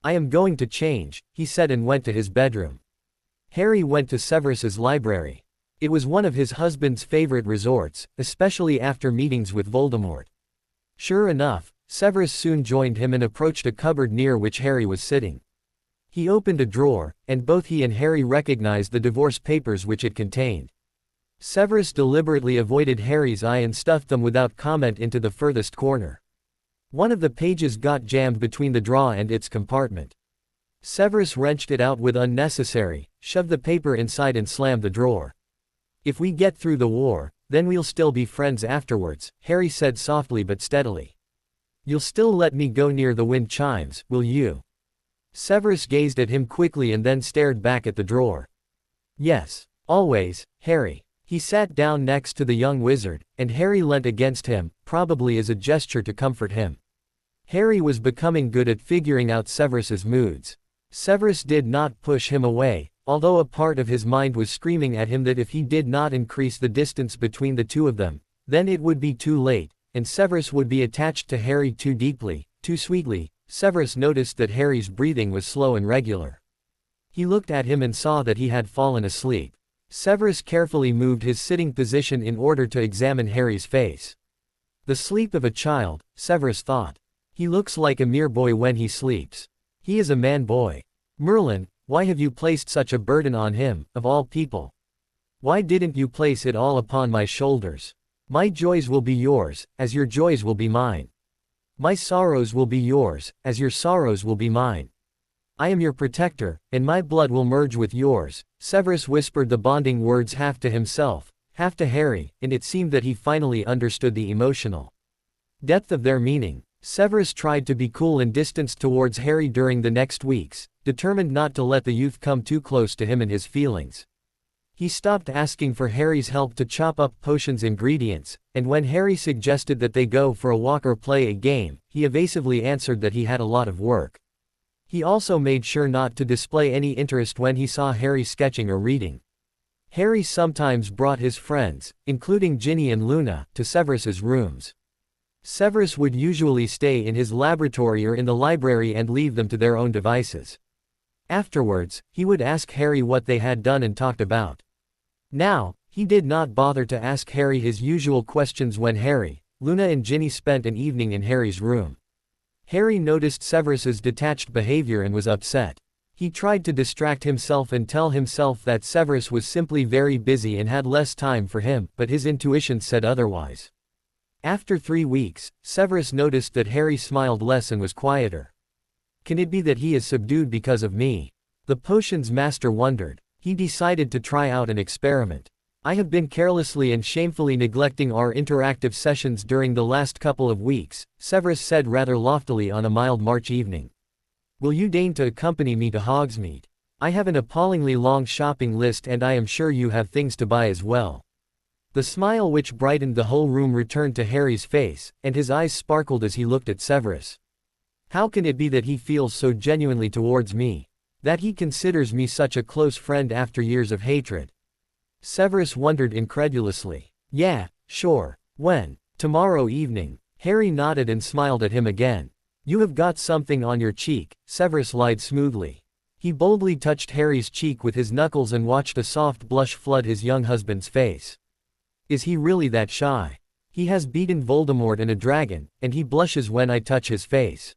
I am going to change, he said and went to his bedroom. Harry went to Severus's library. It was one of his husband's favorite resorts, especially after meetings with Voldemort. Sure enough, Severus soon joined him and approached a cupboard near which Harry was sitting. He opened a drawer, and both he and Harry recognized the divorce papers which it contained. Severus deliberately avoided Harry's eye and stuffed them without comment into the furthest corner. One of the pages got jammed between the drawer and its compartment. Severus wrenched it out with unnecessary, shoved the paper inside and slammed the drawer. If we get through the war, then we'll still be friends afterwards, Harry said softly but steadily. You'll still let me go near the wind chimes, will you? Severus gazed at him quickly and then stared back at the drawer. Yes, always, Harry. He sat down next to the young wizard, and Harry leant against him, probably as a gesture to comfort him. Harry was becoming good at figuring out Severus's moods. Severus did not push him away, although a part of his mind was screaming at him that if he did not increase the distance between the two of them, then it would be too late, and Severus would be attached to Harry too deeply, too sweetly. Severus noticed that Harry's breathing was slow and regular. He looked at him and saw that he had fallen asleep. Severus carefully moved his sitting position in order to examine Harry's face. The sleep of a child, Severus thought. He looks like a mere boy when he sleeps. He is a man-boy. Merlin, why have you placed such a burden on him, of all people? Why didn't you place it all upon my shoulders? My joys will be yours, as your joys will be mine. My sorrows will be yours, as your sorrows will be mine. I am your protector, and my blood will merge with yours. Severus whispered the bonding words half to himself, half to Harry, and it seemed that he finally understood the emotional depth of their meaning. Severus tried to be cool and distanced towards Harry during the next weeks, determined not to let the youth come too close to him and his feelings. He stopped asking for Harry's help to chop up potions' ingredients, and when Harry suggested that they go for a walk or play a game, he evasively answered that he had a lot of work. He also made sure not to display any interest when he saw Harry sketching or reading. Harry sometimes brought his friends, including Ginny and Luna, to Severus's rooms. Severus would usually stay in his laboratory or in the library and leave them to their own devices. Afterwards, he would ask Harry what they had done and talked about. Now, he did not bother to ask Harry his usual questions when Harry, Luna and Ginny spent an evening in Harry's room. Harry noticed Severus's detached behavior and was upset. He tried to distract himself and tell himself that Severus was simply very busy and had less time for him, but his intuition said otherwise. After 3 weeks, Severus noticed that Harry smiled less and was quieter. Can it be that he is subdued because of me? The potions master wondered. He decided to try out an experiment. I have been carelessly and shamefully neglecting our interactive sessions during the last couple of weeks, Severus said rather loftily on a mild March evening. Will you deign to accompany me to Hogsmeade? I have an appallingly long shopping list and I am sure you have things to buy as well. The smile which brightened the whole room returned to Harry's face, and his eyes sparkled as he looked at Severus. How can it be that he feels so genuinely towards me? That he considers me such a close friend after years of hatred? Severus wondered incredulously. Yeah, sure. When? Tomorrow evening. Harry nodded and smiled at him again. You have got something on your cheek, Severus lied smoothly. He boldly touched Harry's cheek with his knuckles and watched a soft blush flood his young husband's face. Is he really that shy? He has beaten Voldemort and a dragon, and he blushes when I touch his face.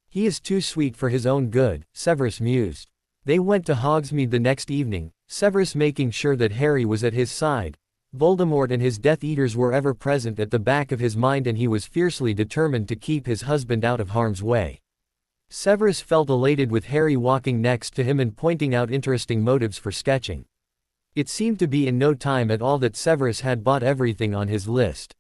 He is too sweet for his own good, Severus mused. They went to Hogsmeade the next evening, Severus making sure that Harry was at his side. Voldemort and his Death Eaters were ever present at the back of his mind and he was fiercely determined to keep his husband out of harm's way. Severus felt elated with Harry walking next to him and pointing out interesting motives for sketching. It seemed to be in no time at all that Severus had bought everything on his list.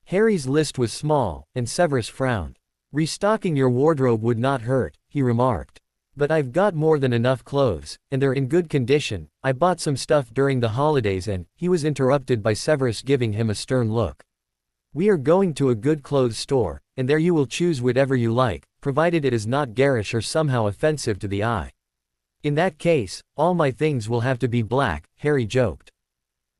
Harry's list was small, and Severus frowned. Restocking your wardrobe would not hurt, he remarked. But I've got more than enough clothes, and they're in good condition. I bought some stuff during the holidays and, he was interrupted by Severus giving him a stern look. We are going to a good clothes store, and there you will choose whatever you like, provided it is not garish or somehow offensive to the eye. In that case, all my things will have to be black, Harry joked.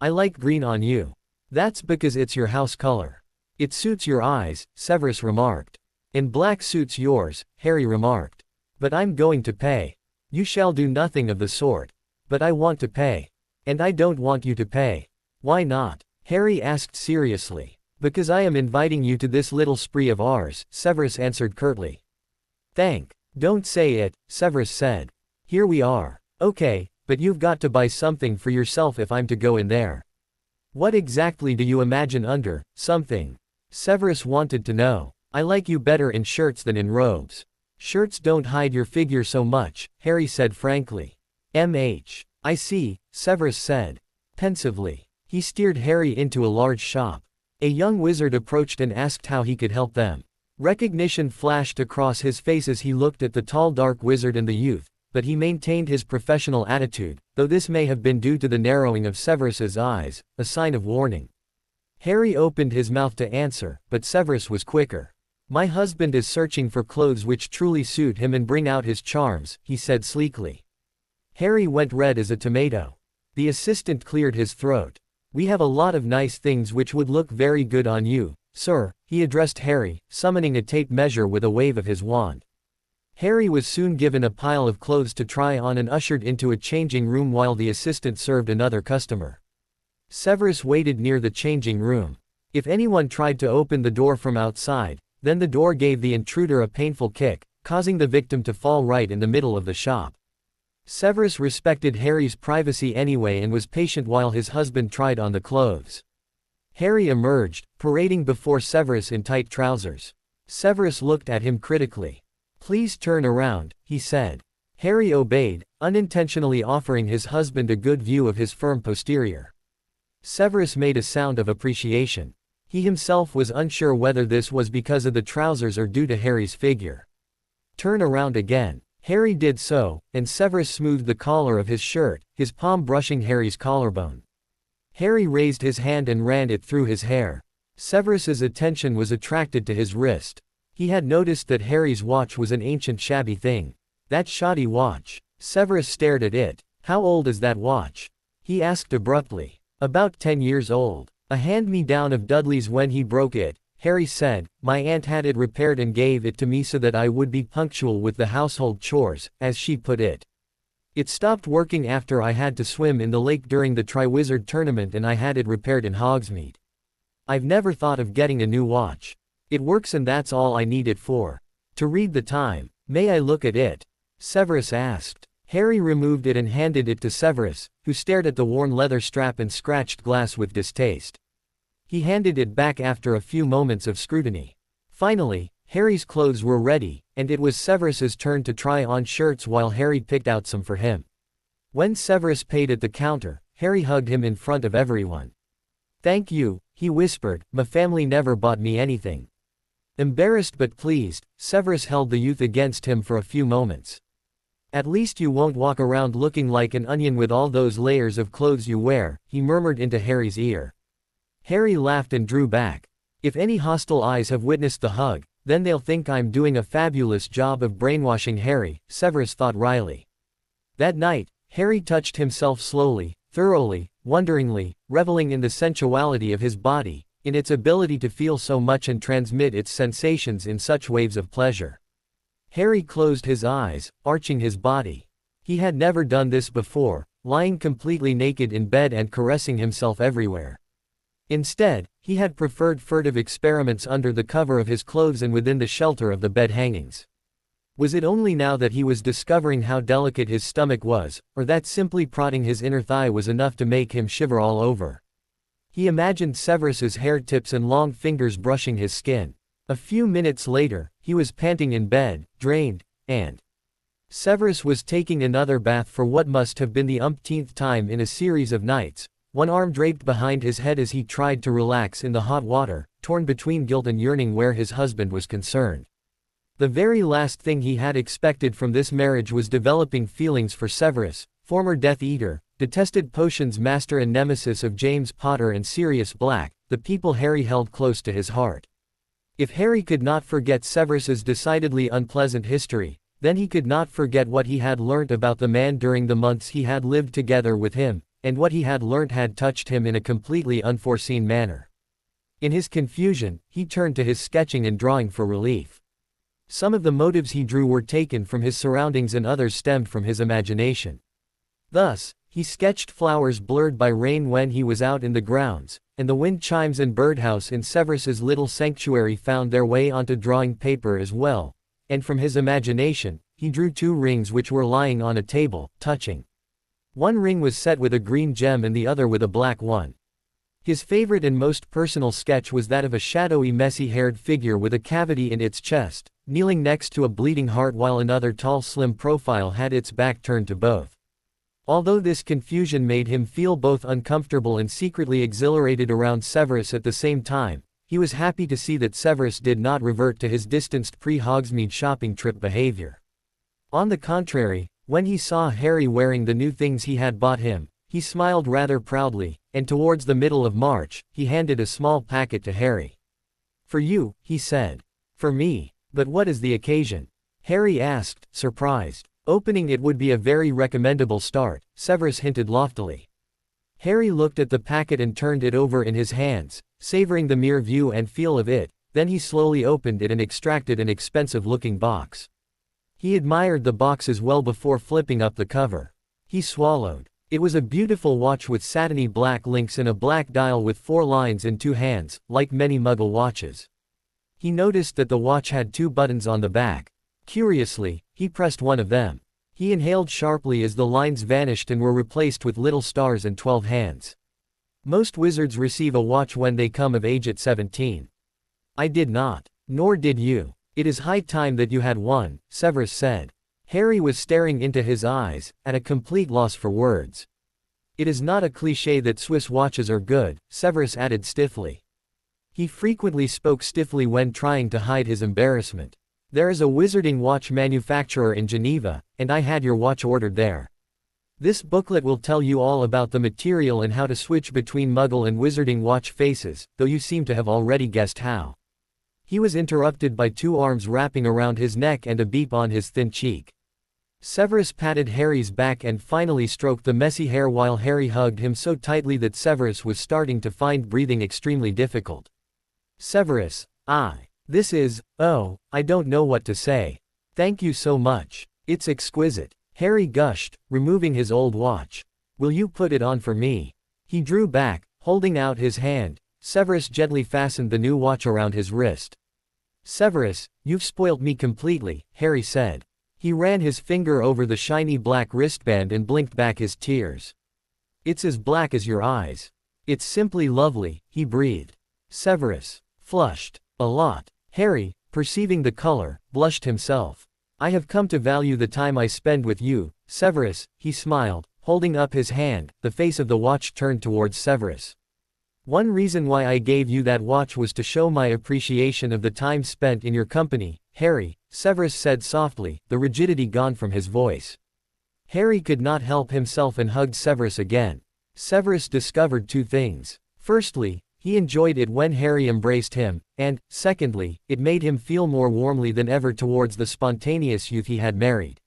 I like green on you. That's because it's your house color. It suits your eyes, Severus remarked. And black suits yours, Harry remarked. But I'm going to pay. You shall do nothing of the sort. But I want to pay. And I don't want you to pay. Why not? Harry asked seriously. Because I am inviting you to this little spree of ours, Severus answered curtly. Don't say it, Severus said. Here we are. Okay, but you've got to buy something for yourself if I'm to go in there. What exactly do you imagine under something? Severus wanted to know. I like you better in shirts than in robes. Shirts don't hide your figure so much, Harry said frankly. I see, Severus said. Pensively. He steered Harry into a large shop. A young wizard approached and asked how he could help them. Recognition flashed across his face as he looked at the tall dark wizard and the youth, but he maintained his professional attitude, though this may have been due to the narrowing of Severus's eyes, a sign of warning. Harry opened his mouth to answer, but Severus was quicker. My husband is searching for clothes which truly suit him and bring out his charms, he said sleekly. Harry went red as a tomato. The assistant cleared his throat. We have a lot of nice things which would look very good on you, sir, he addressed Harry, summoning a tape measure with a wave of his wand. Harry was soon given a pile of clothes to try on and ushered into a changing room while the assistant served another customer. Severus waited near the changing room. If anyone tried to open the door from outside, then the door gave the intruder a painful kick, causing the victim to fall right in the middle of the shop. Severus respected Harry's privacy anyway and was patient while his husband tried on the clothes. Harry emerged, parading before Severus in tight trousers. Severus looked at him critically. Please turn around, he said. Harry obeyed, unintentionally offering his husband a good view of his firm posterior. Severus made a sound of appreciation. He himself was unsure whether this was because of the trousers or due to Harry's figure. Turn around again. Harry did so, and Severus smoothed the collar of his shirt, his palm brushing Harry's collarbone. Harry raised his hand and ran it through his hair. Severus's attention was attracted to his wrist. He had noticed that Harry's watch was an ancient shabby thing. That shoddy watch. Severus stared at it. How old is that watch? He asked abruptly. About 10 years old. A hand-me-down of Dudley's when he broke it, Harry said. My aunt had it repaired and gave it to me so that I would be punctual with the household chores, as she put it. It stopped working after I had to swim in the lake during the Triwizard Tournament and I had it repaired in Hogsmeade. I've never thought of getting a new watch. It works and that's all I need it for. To read the time. May I look at it? Severus asked. Harry removed it and handed it to Severus, who stared at the worn leather strap and scratched glass with distaste. He handed it back after a few moments of scrutiny. Finally, Harry's clothes were ready, and it was Severus's turn to try on shirts while Harry picked out some for him. When Severus paid at the counter, Harry hugged him in front of everyone. "Thank you," he whispered, "my family never bought me anything." Embarrassed but pleased, Severus held the youth against him for a few moments. "At least you won't walk around looking like an onion with all those layers of clothes you wear," he murmured into Harry's ear. Harry laughed and drew back. If any hostile eyes have witnessed the hug, then they'll think I'm doing a fabulous job of brainwashing Harry, Severus thought wryly. That night, Harry touched himself slowly, thoroughly, wonderingly, reveling in the sensuality of his body, in its ability to feel so much and transmit its sensations in such waves of pleasure. Harry closed his eyes, arching his body. He had never done this before, lying completely naked in bed and caressing himself everywhere. Instead, he had preferred furtive experiments under the cover of his clothes and within the shelter of the bed hangings. Was it only now that he was discovering how delicate his stomach was, or that simply prodding his inner thigh was enough to make him shiver all over? He imagined Severus's hair tips and long fingers brushing his skin. A few minutes later, he was panting in bed, drained, and Severus was taking another bath for what must have been the umpteenth time in a series of nights, one arm draped behind his head as he tried to relax in the hot water, torn between guilt and yearning where his husband was concerned. The very last thing he had expected from this marriage was developing feelings for Severus, former Death Eater, detested potions master and nemesis of James Potter and Sirius Black, the people Harry held close to his heart. If Harry could not forget Severus's decidedly unpleasant history, then he could not forget what he had learnt about the man during the months he had lived together with him, and what he had learnt had touched him in a completely unforeseen manner. In his confusion, he turned to his sketching and drawing for relief. Some of the motives he drew were taken from his surroundings and others stemmed from his imagination. Thus, he sketched flowers blurred by rain when he was out in the grounds, and the wind chimes and birdhouse in Severus's little sanctuary found their way onto drawing paper as well, and from his imagination, he drew 2 rings which were lying on a table, touching. One ring was set with a green gem and the other with a black one. His favorite and most personal sketch was that of a shadowy messy-haired figure with a cavity in its chest, kneeling next to a bleeding heart while another tall slim profile had its back turned to both. Although this confusion made him feel both uncomfortable and secretly exhilarated around Severus at the same time, he was happy to see that Severus did not revert to his distanced pre-Hogsmeade shopping trip behavior. On the contrary, when he saw Harry wearing the new things he had bought him, he smiled rather proudly, and towards the middle of March, he handed a small packet to Harry. "For you," he said. "For me? But what is the occasion?" Harry asked, surprised. "Opening it would be a very recommendable start," Severus hinted loftily. Harry looked at the packet and turned it over in his hands, savoring the mere view and feel of it, then he slowly opened it and extracted an expensive-looking box. He admired the box as well before flipping up the cover. He swallowed. It was a beautiful watch with satiny black links and a black dial with 4 lines and 2 hands, like many Muggle watches. He noticed that the watch had 2 buttons on the back. Curiously, he pressed one of them. He inhaled sharply as the lines vanished and were replaced with little stars and 12 hands. Most wizards receive a watch when they come of age at 17. I did not. Nor did you. It is high time that you had one, Severus said. Harry was staring into his eyes, at a complete loss for words. It is not a cliché that Swiss watches are good, Severus added stiffly. He frequently spoke stiffly when trying to hide his embarrassment. There is a wizarding watch manufacturer in Geneva, and I had your watch ordered there. This booklet will tell you all about the material and how to switch between Muggle and wizarding watch faces, though you seem to have already guessed how. He was interrupted by 2 arms wrapping around his neck and a beep on his thin cheek. Severus patted Harry's back and finally stroked the messy hair while Harry hugged him so tightly that Severus was starting to find breathing extremely difficult. Severus, I don't know what to say. Thank you so much. It's exquisite. Harry gushed, removing his old watch. Will you put it on for me? He drew back, holding out his hand, Severus gently fastened the new watch around his wrist. Severus, you've spoilt me completely, Harry said. He ran his finger over the shiny black wristband and blinked back his tears. It's as black as your eyes. It's simply lovely, he breathed. Severus flushed a lot. Harry, perceiving the color, blushed himself. I have come to value the time I spend with you, Severus, he smiled, holding up his hand. The face of the watch turned towards Severus. One reason why I gave you that watch was to show my appreciation of the time spent in your company, Harry, Severus said softly, the rigidity gone from his voice. Harry could not help himself and hugged Severus again. Severus discovered two things. Firstly, he enjoyed it when Harry embraced him, and, secondly, it made him feel more warmly than ever towards the spontaneous youth he had married.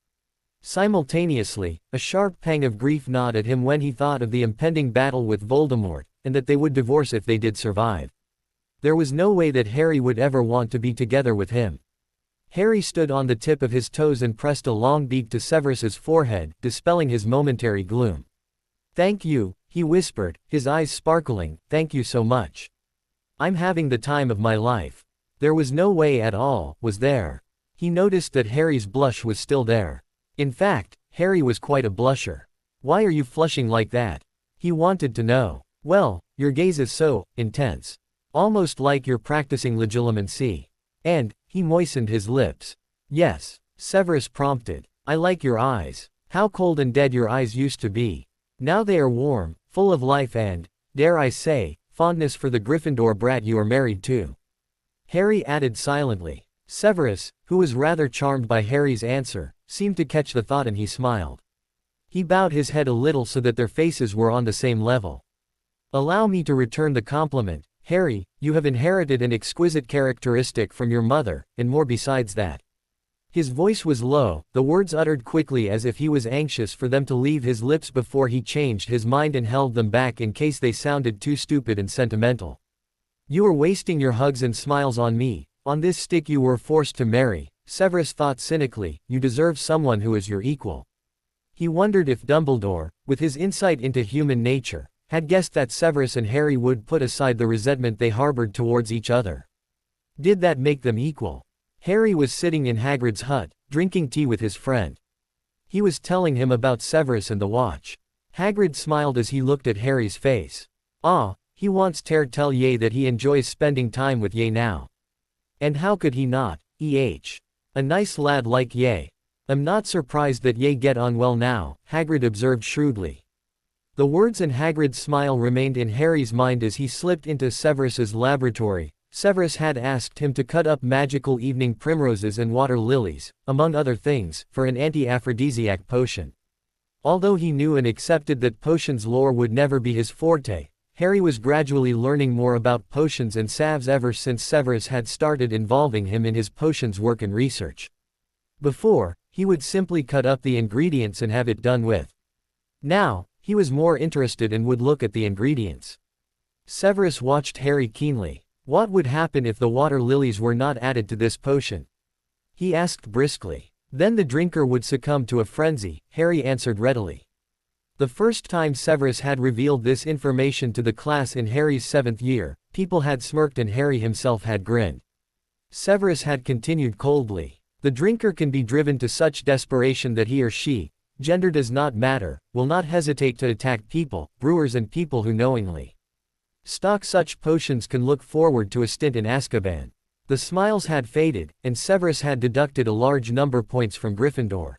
Simultaneously, a sharp pang of grief gnawed at him when he thought of the impending battle with Voldemort, and that they would divorce if they did survive. There was no way that Harry would ever want to be together with him. Harry stood on the tip of his toes and pressed a long beak to Severus's forehead, dispelling his momentary gloom. Thank you, he whispered, his eyes sparkling, thank you so much. I'm having the time of my life. There was no way at all, was there? He noticed that Harry's blush was still there. In fact, Harry was quite a blusher. Why are you flushing like that? He wanted to know. Well, your gaze is so intense. Almost like you're practicing legilimency. And, he moistened his lips. Yes, Severus prompted. I like your eyes. How cold and dead your eyes used to be. Now they are warm, full of life and, dare I say, fondness for the Gryffindor brat you are married to. Harry added silently. Severus, who was rather charmed by Harry's answer, seemed to catch the thought and he smiled. He bowed his head a little so that their faces were on the same level. Allow me to return the compliment, Harry, you have inherited an exquisite characteristic from your mother, and more besides that. His voice was low, the words uttered quickly as if he was anxious for them to leave his lips before he changed his mind and held them back in case they sounded too stupid and sentimental. You are wasting your hugs and smiles on me, on this stick you were forced to marry, Severus thought cynically, you deserve someone who is your equal. He wondered if Dumbledore, with his insight into human nature, had guessed that Severus and Harry would put aside the resentment they harbored towards each other. Did that make them equal? Harry was sitting in Hagrid's hut, drinking tea with his friend. He was telling him about Severus and the watch. Hagrid smiled as he looked at Harry's face. Ah, he wants to tell Ye that he enjoys spending time with Ye now. And how could he not? A nice lad like Ye. I'm not surprised that Ye get on well now, Hagrid observed shrewdly. The words and Hagrid's smile remained in Harry's mind as he slipped into Severus's laboratory. Severus had asked him to cut up magical evening primroses and water lilies, among other things, for an anti-aphrodisiac potion. Although he knew and accepted that potions lore would never be his forte, Harry was gradually learning more about potions and salves ever since Severus had started involving him in his potions work and research. Before, he would simply cut up the ingredients and have it done with. Now, he was more interested and would look at the ingredients. Severus watched Harry keenly. What would happen if the water lilies were not added to this potion? He asked briskly. Then the drinker would succumb to a frenzy, Harry answered readily. The first time Severus had revealed this information to the class in Harry's 7th year, people had smirked and Harry himself had grinned. Severus had continued coldly. The drinker can be driven to such desperation that he or she, gender does not matter, will not hesitate to attack people, brewers and people who knowingly stock such potions can look forward to a stint in Azkaban. The smiles had faded, and Severus had deducted a large number points from Gryffindor.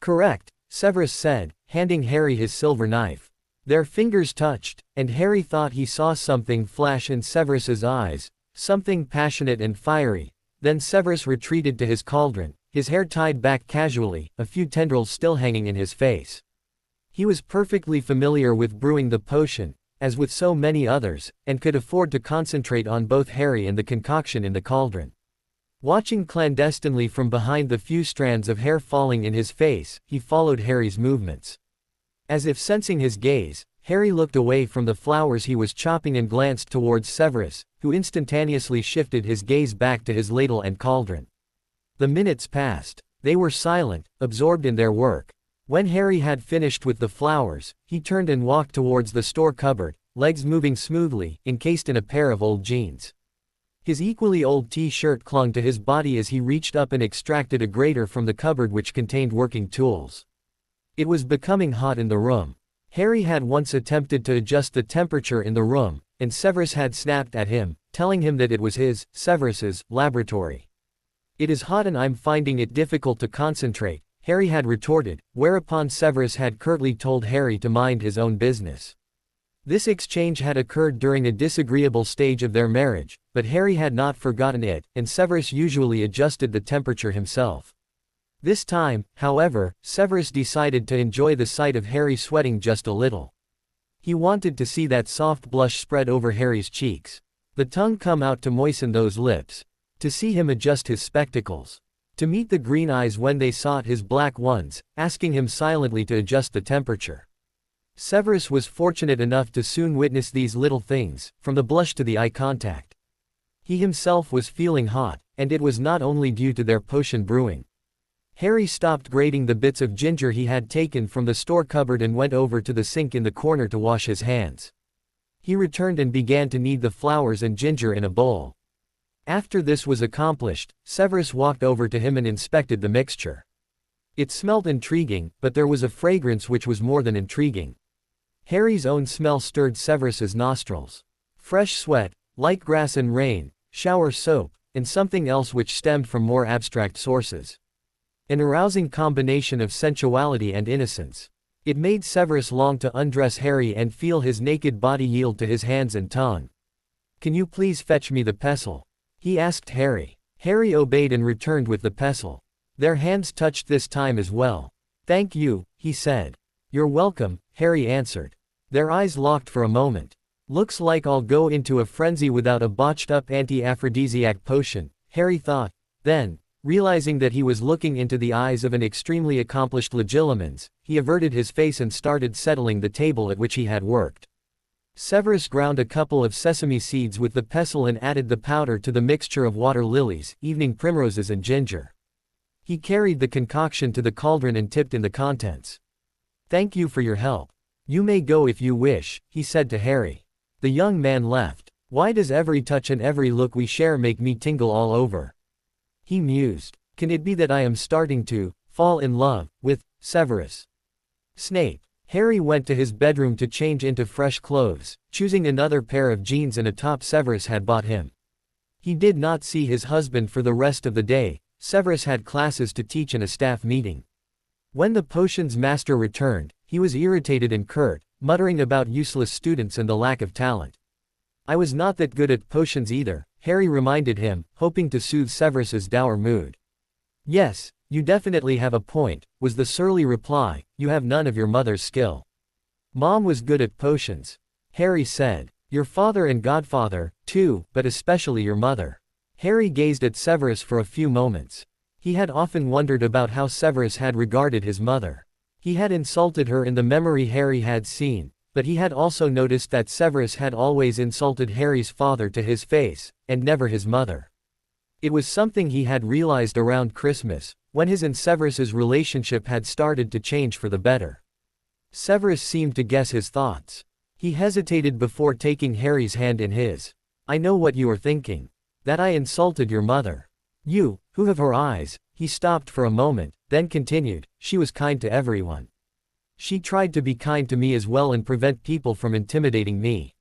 Correct, Severus said, handing Harry his silver knife. Their fingers touched, and Harry thought he saw something flash in Severus's eyes, something passionate and fiery. Then Severus retreated to his cauldron, his hair tied back casually, a few tendrils still hanging in his face. He was perfectly familiar with brewing the potion, as with so many others, and could afford to concentrate on both Harry and the concoction in the cauldron. Watching clandestinely from behind the few strands of hair falling in his face, he followed Harry's movements. As if sensing his gaze, Harry looked away from the flowers he was chopping and glanced towards Severus, who instantaneously shifted his gaze back to his ladle and cauldron. The minutes passed. They were silent, absorbed in their work. When Harry had finished with the flowers, he turned and walked towards the store cupboard, legs moving smoothly, encased in a pair of old jeans. His equally old t-shirt clung to his body as he reached up and extracted a grater from the cupboard which contained working tools. It was becoming hot in the room. Harry had once attempted to adjust the temperature in the room, and Severus had snapped at him, telling him that it was his, Severus's, laboratory. "It is hot and I'm finding it difficult to concentrate," Harry had retorted, whereupon Severus had curtly told Harry to mind his own business. This exchange had occurred during a disagreeable stage of their marriage, but Harry had not forgotten it, and Severus usually adjusted the temperature himself. This time, however, Severus decided to enjoy the sight of Harry sweating just a little. He wanted to see that soft blush spread over Harry's cheeks, the tongue come out to moisten those lips, to see him adjust his spectacles, to meet the green eyes when they sought his black ones, asking him silently to adjust the temperature. Severus was fortunate enough to soon witness these little things, from the blush to the eye contact. He himself was feeling hot, and it was not only due to their potion brewing. Harry stopped grating the bits of ginger he had taken from the store cupboard and went over to the sink in the corner to wash his hands. He returned and began to knead the flowers and ginger in a bowl. After this was accomplished, Severus walked over to him and inspected the mixture. It smelled intriguing, but there was a fragrance which was more than intriguing. Harry's own smell stirred Severus's nostrils. Fresh sweat, light grass and rain, shower soap, and something else which stemmed from more abstract sources. An arousing combination of sensuality and innocence. It made Severus long to undress Harry and feel his naked body yield to his hands and tongue. "Can you please fetch me the pestle?" he asked Harry. Harry obeyed and returned with the pestle. Their hands touched this time as well. "Thank you," he said. "You're welcome," Harry answered. Their eyes locked for a moment. "Looks like I'll go into a frenzy without a botched-up anti-aphrodisiac potion," Harry thought. Then, realizing that he was looking into the eyes of an extremely accomplished legilimens, he averted his face and started settling the table at which he had worked. Severus ground a couple of sesame seeds with the pestle and added the powder to the mixture of water lilies, evening primroses and ginger. He carried the concoction to the cauldron and tipped in the contents. "Thank you for your help. You may go if you wish," he said to Harry. The young man left. "Why does every touch and every look we share make me tingle all over?" he mused. "Can it be that I am starting to fall in love with Severus Snape?" Harry went to his bedroom to change into fresh clothes, choosing another pair of jeans and a top Severus had bought him. He did not see his husband for the rest of the day. Severus had classes to teach and a staff meeting. When the potions master returned, he was irritated and curt, muttering about useless students and the lack of talent. "I was not that good at potions either," Harry reminded him, hoping to soothe Severus's dour mood. "Yes, you definitely have a point," was the surly reply, "you have none of your mother's skill." "Mom was good at potions," Harry said. "Your father and godfather, too, but especially your mother." Harry gazed at Severus for a few moments. He had often wondered about how Severus had regarded his mother. He had insulted her in the memory Harry had seen, but he had also noticed that Severus had always insulted Harry's father to his face, and never his mother. It was something he had realized around Christmas, when his and Severus's relationship had started to change for the better. Severus seemed to guess his thoughts. He hesitated before taking Harry's hand in his. "I know what you are thinking. That I insulted your mother. You, who have her eyes." He stopped for a moment, then continued, "She was kind to everyone. She tried to be kind to me as well and prevent people from intimidating me.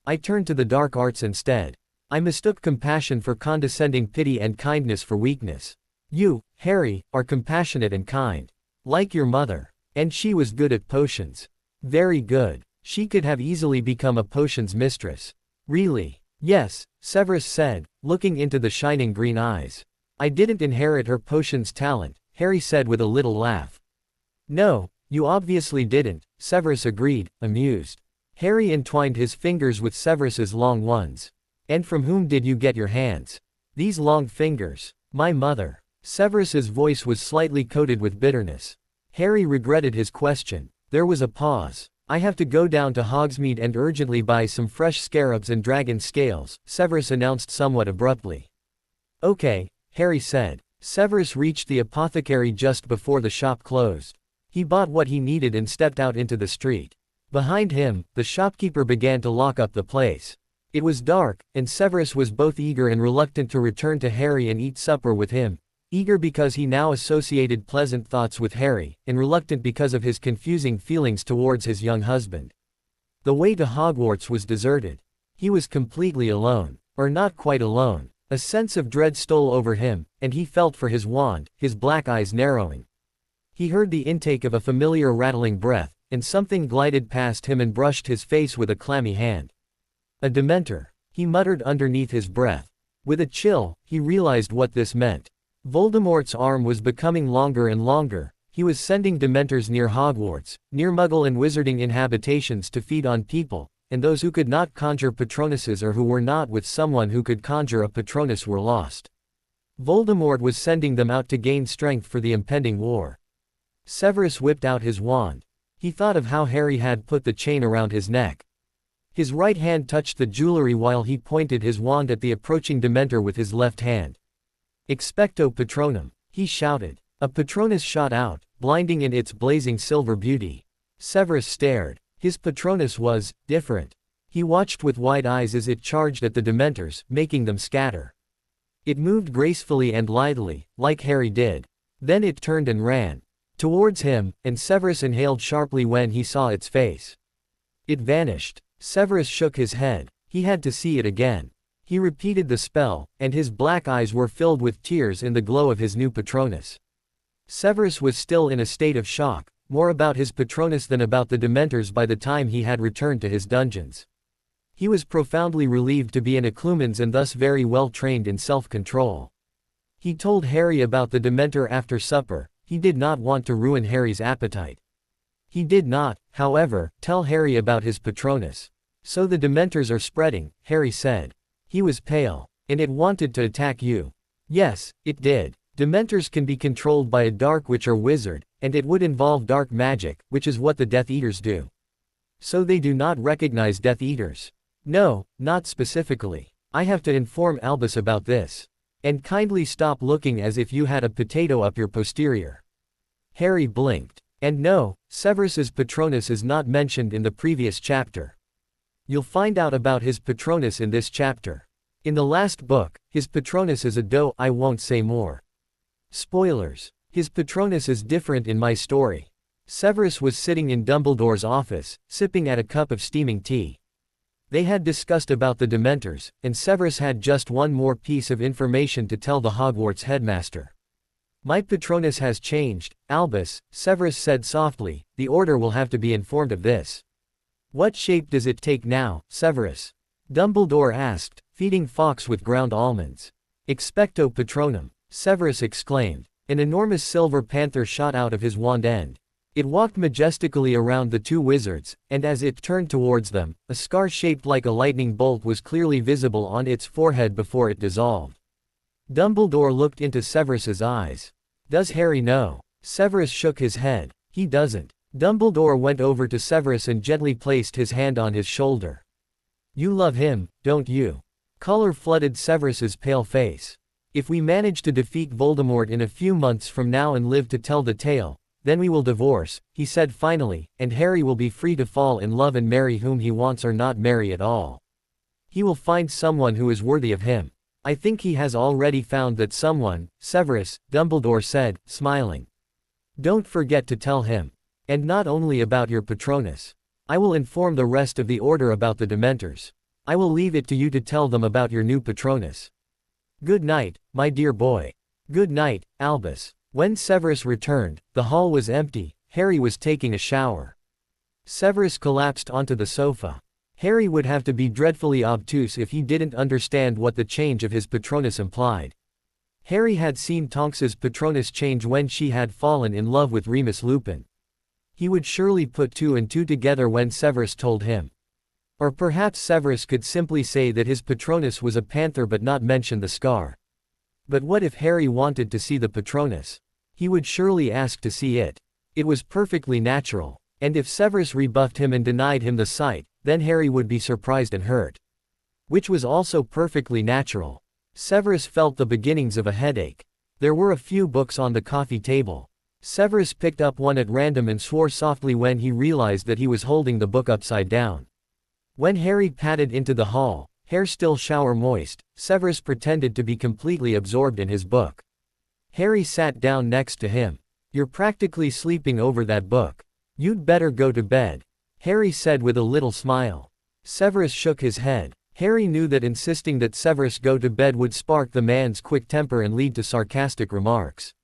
I turned to the dark arts instead. I mistook compassion for condescending pity and kindness for weakness. You, Harry, are compassionate and kind. Like your mother. And she was good at potions. Very good. She could have easily become a potions mistress." "Really?" "Yes," Severus said, looking into the shining green eyes. "I didn't inherit her potions talent," Harry said with a little laugh. "No, you obviously didn't," Severus agreed, amused. Harry entwined his fingers with Severus's long ones. "And from whom did you get your hands? These long fingers." "My mother." Severus's voice was slightly coated with bitterness. Harry regretted his question. There was a pause. "I have to go down to Hogsmeade and urgently buy some fresh scarabs and dragon scales," Severus announced somewhat abruptly. "Okay," Harry said. Severus reached the apothecary just before the shop closed. He bought what he needed and stepped out into the street. Behind him, the shopkeeper began to lock up the place. It was dark, and Severus was both eager and reluctant to return to Harry and eat supper with him, eager because he now associated pleasant thoughts with Harry, and reluctant because of his confusing feelings towards his young husband. The way to Hogwarts was deserted. He was completely alone, or not quite alone. A sense of dread stole over him, and he felt for his wand, his black eyes narrowing. He heard the intake of a familiar rattling breath, and something glided past him and brushed his face with a clammy hand. A Dementor, he muttered underneath his breath. With a chill, he realized what this meant. Voldemort's arm was becoming longer and longer. He was sending Dementors near Hogwarts, near Muggle and Wizarding inhabitations to feed on people, and those who could not conjure Patronuses or who were not with someone who could conjure a Patronus were lost. Voldemort was sending them out to gain strength for the impending war. Severus whipped out his wand. He thought of how Harry had put the chain around his neck. His right hand touched the jewelry while he pointed his wand at the approaching Dementor with his left hand. Expecto Patronum, he shouted. A Patronus shot out, blinding in its blazing silver beauty. Severus stared. His Patronus was different. He watched with wide eyes as it charged at the Dementors, making them scatter. It moved gracefully and lithely, like Harry did. Then it turned and ran towards him, and Severus inhaled sharply when he saw its face. It vanished. Severus shook his head. He had to see it again. He repeated the spell, and his black eyes were filled with tears in the glow of his new Patronus. Severus was still in a state of shock, more about his Patronus than about the Dementors by the time he had returned to his dungeons. He was profoundly relieved to be an Occlumens and thus very well trained in self-control. He told Harry about the Dementor after supper. He did not want to ruin Harry's appetite. He did not, however, tell Harry about his Patronus. So the Dementors are spreading, Harry said. He was pale. And it wanted to attack you. Yes, it did. Dementors can be controlled by a Dark Witch or Wizard, and it would involve dark magic, which is what the Death Eaters do. So they do not recognize Death Eaters. No, not specifically. I have to inform Albus about this. And kindly stop looking as if you had a potato up your posterior. Harry blinked. And no, Severus's Patronus is not mentioned in the previous chapter. You'll find out about his Patronus in this chapter. In the last book, his Patronus is a doe. I won't say more. Spoilers. His Patronus is different in my story. Severus was sitting in Dumbledore's office, sipping at a cup of steaming tea. They had discussed about the Dementors, and Severus had just one more piece of information to tell the Hogwarts headmaster. My Patronus has changed, Albus, Severus said softly. The Order will have to be informed of this. What shape does it take now, Severus? Dumbledore asked, feeding Fawkes with ground almonds. Expecto Patronum, Severus exclaimed. An enormous silver panther shot out of his wand end. It walked majestically around the two wizards, and as it turned towards them, a scar shaped like a lightning bolt was clearly visible on its forehead before it dissolved. Dumbledore looked into Severus's eyes. Does Harry know? Severus shook his head. He doesn't. Dumbledore went over to Severus and gently placed his hand on his shoulder. You love him, don't you? Color flooded Severus's pale face. If we manage to defeat Voldemort in a few months from now and live to tell the tale, then we will divorce, he said finally, and Harry will be free to fall in love and marry whom he wants or not marry at all. He will find someone who is worthy of him. I think he has already found that someone, Severus, Dumbledore said, smiling. Don't forget to tell him. And not only about your Patronus. I will inform the rest of the Order about the Dementors. I will leave it to you to tell them about your new Patronus. Good night, my dear boy. Good night, Albus. When Severus returned, the hall was empty. Harry was taking a shower. Severus collapsed onto the sofa. Harry would have to be dreadfully obtuse if he didn't understand what the change of his Patronus implied. Harry had seen Tonks's Patronus change when she had fallen in love with Remus Lupin. He would surely put two and two together when Severus told him. Or perhaps Severus could simply say that his Patronus was a panther but not mention the scar. But what if Harry wanted to see the Patronus? He would surely ask to see it. It was perfectly natural. And if Severus rebuffed him and denied him the sight, then Harry would be surprised and hurt. Which was also perfectly natural. Severus felt the beginnings of a headache. There were a few books on the coffee table. Severus picked up one at random and swore softly when he realized that he was holding the book upside down. When Harry padded into the hall, hair still shower moist, Severus pretended to be completely absorbed in his book. Harry sat down next to him. "You're practically sleeping over that book. You'd better go to bed," Harry said with a little smile. Severus shook his head. Harry knew that insisting that Severus go to bed would spark the man's quick temper and lead to sarcastic remarks.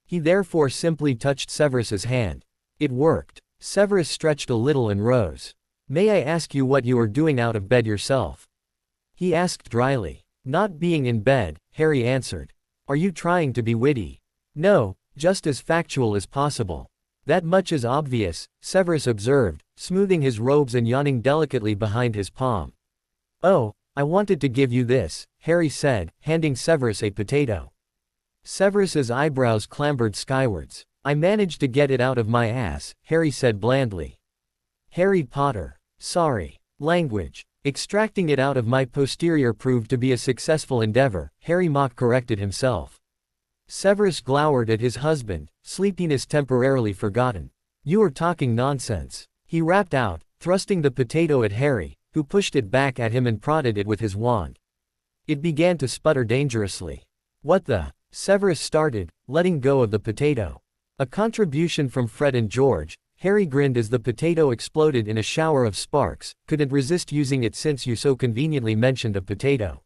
He therefore simply touched Severus's hand. It worked. Severus stretched a little and rose. "May I ask you what you are doing out of bed yourself?" he asked dryly. "Not being in bed," Harry answered. "Are you trying to be witty?" "No, just as factual as possible." "That much is obvious," Severus observed, smoothing his robes and yawning delicately behind his palm. "Oh, I wanted to give you this," Harry said, handing Severus a potato. Severus's eyebrows clambered skywards. "I managed to get it out of my ass," Harry said blandly. "Harry Potter. Sorry. Language. Extracting it out of my posterior proved to be a successful endeavor," Harry mock corrected himself. Severus glowered at his husband, sleepiness temporarily forgotten. "You are talking nonsense," he rapped out, thrusting the potato at Harry, who pushed it back at him and prodded it with his wand. It began to sputter dangerously. "What the?" Severus started, letting go of the potato. "A contribution from Fred and George." Harry grinned as the potato exploded in a shower of sparks. "Couldn't resist using it since you so conveniently mentioned a potato."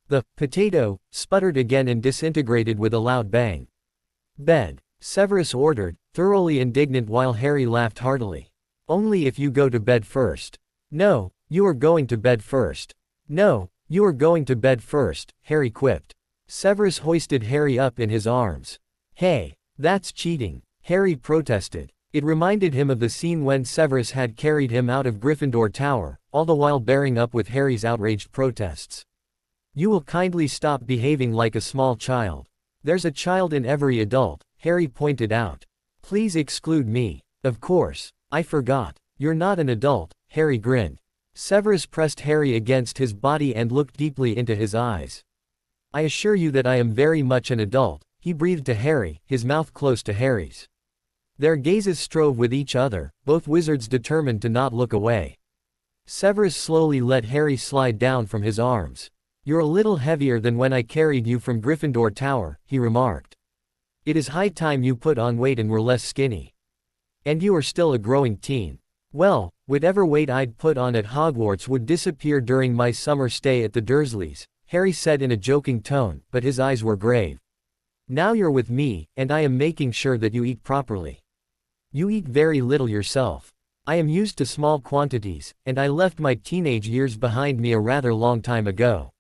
The potato sputtered again and disintegrated with a loud bang. "Bed," Severus ordered, thoroughly indignant while Harry laughed heartily. "Only if you go to bed first." "No, you are going to bed first." "No, you are going to bed first," Harry quipped. Severus hoisted Harry up in his arms. "Hey, that's cheating," Harry protested. It reminded him of the scene when Severus had carried him out of Gryffindor Tower, all the while bearing up with Harry's outraged protests. "You will kindly stop behaving like a small child. There's a child in every adult," Harry pointed out. "Please exclude me." "Of course. I forgot. You're not an adult," Harry grinned. Severus pressed Harry against his body and looked deeply into his eyes. "I assure you that I am very much an adult," he breathed to Harry, his mouth close to Harry's. Their gazes strove with each other, both wizards determined to not look away. Severus slowly let Harry slide down from his arms. "You're a little heavier than when I carried you from Gryffindor Tower," he remarked. "It is high time you put on weight and were less skinny. And you are still a growing teen." "Well, whatever weight I'd put on at Hogwarts would disappear during my summer stay at the Dursleys," Harry said in a joking tone, but his eyes were grave. "Now you're with me, and I am making sure that you eat properly. You eat very little yourself. I am used to small quantities, and I left my teenage years behind me a rather long time ago.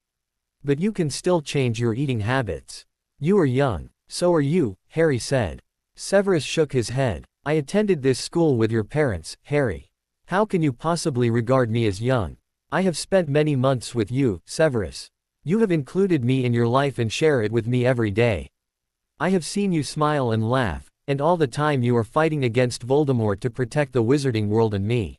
But you can still change your eating habits. You are young. So are you," Harry said. Severus shook his head. "I attended this school with your parents, Harry. How can you possibly regard me as young? I have spent many months with you, Severus. You have included me in your life and share it with me every day. I have seen you smile and laugh, and all the time you are fighting against Voldemort to protect the wizarding world and me.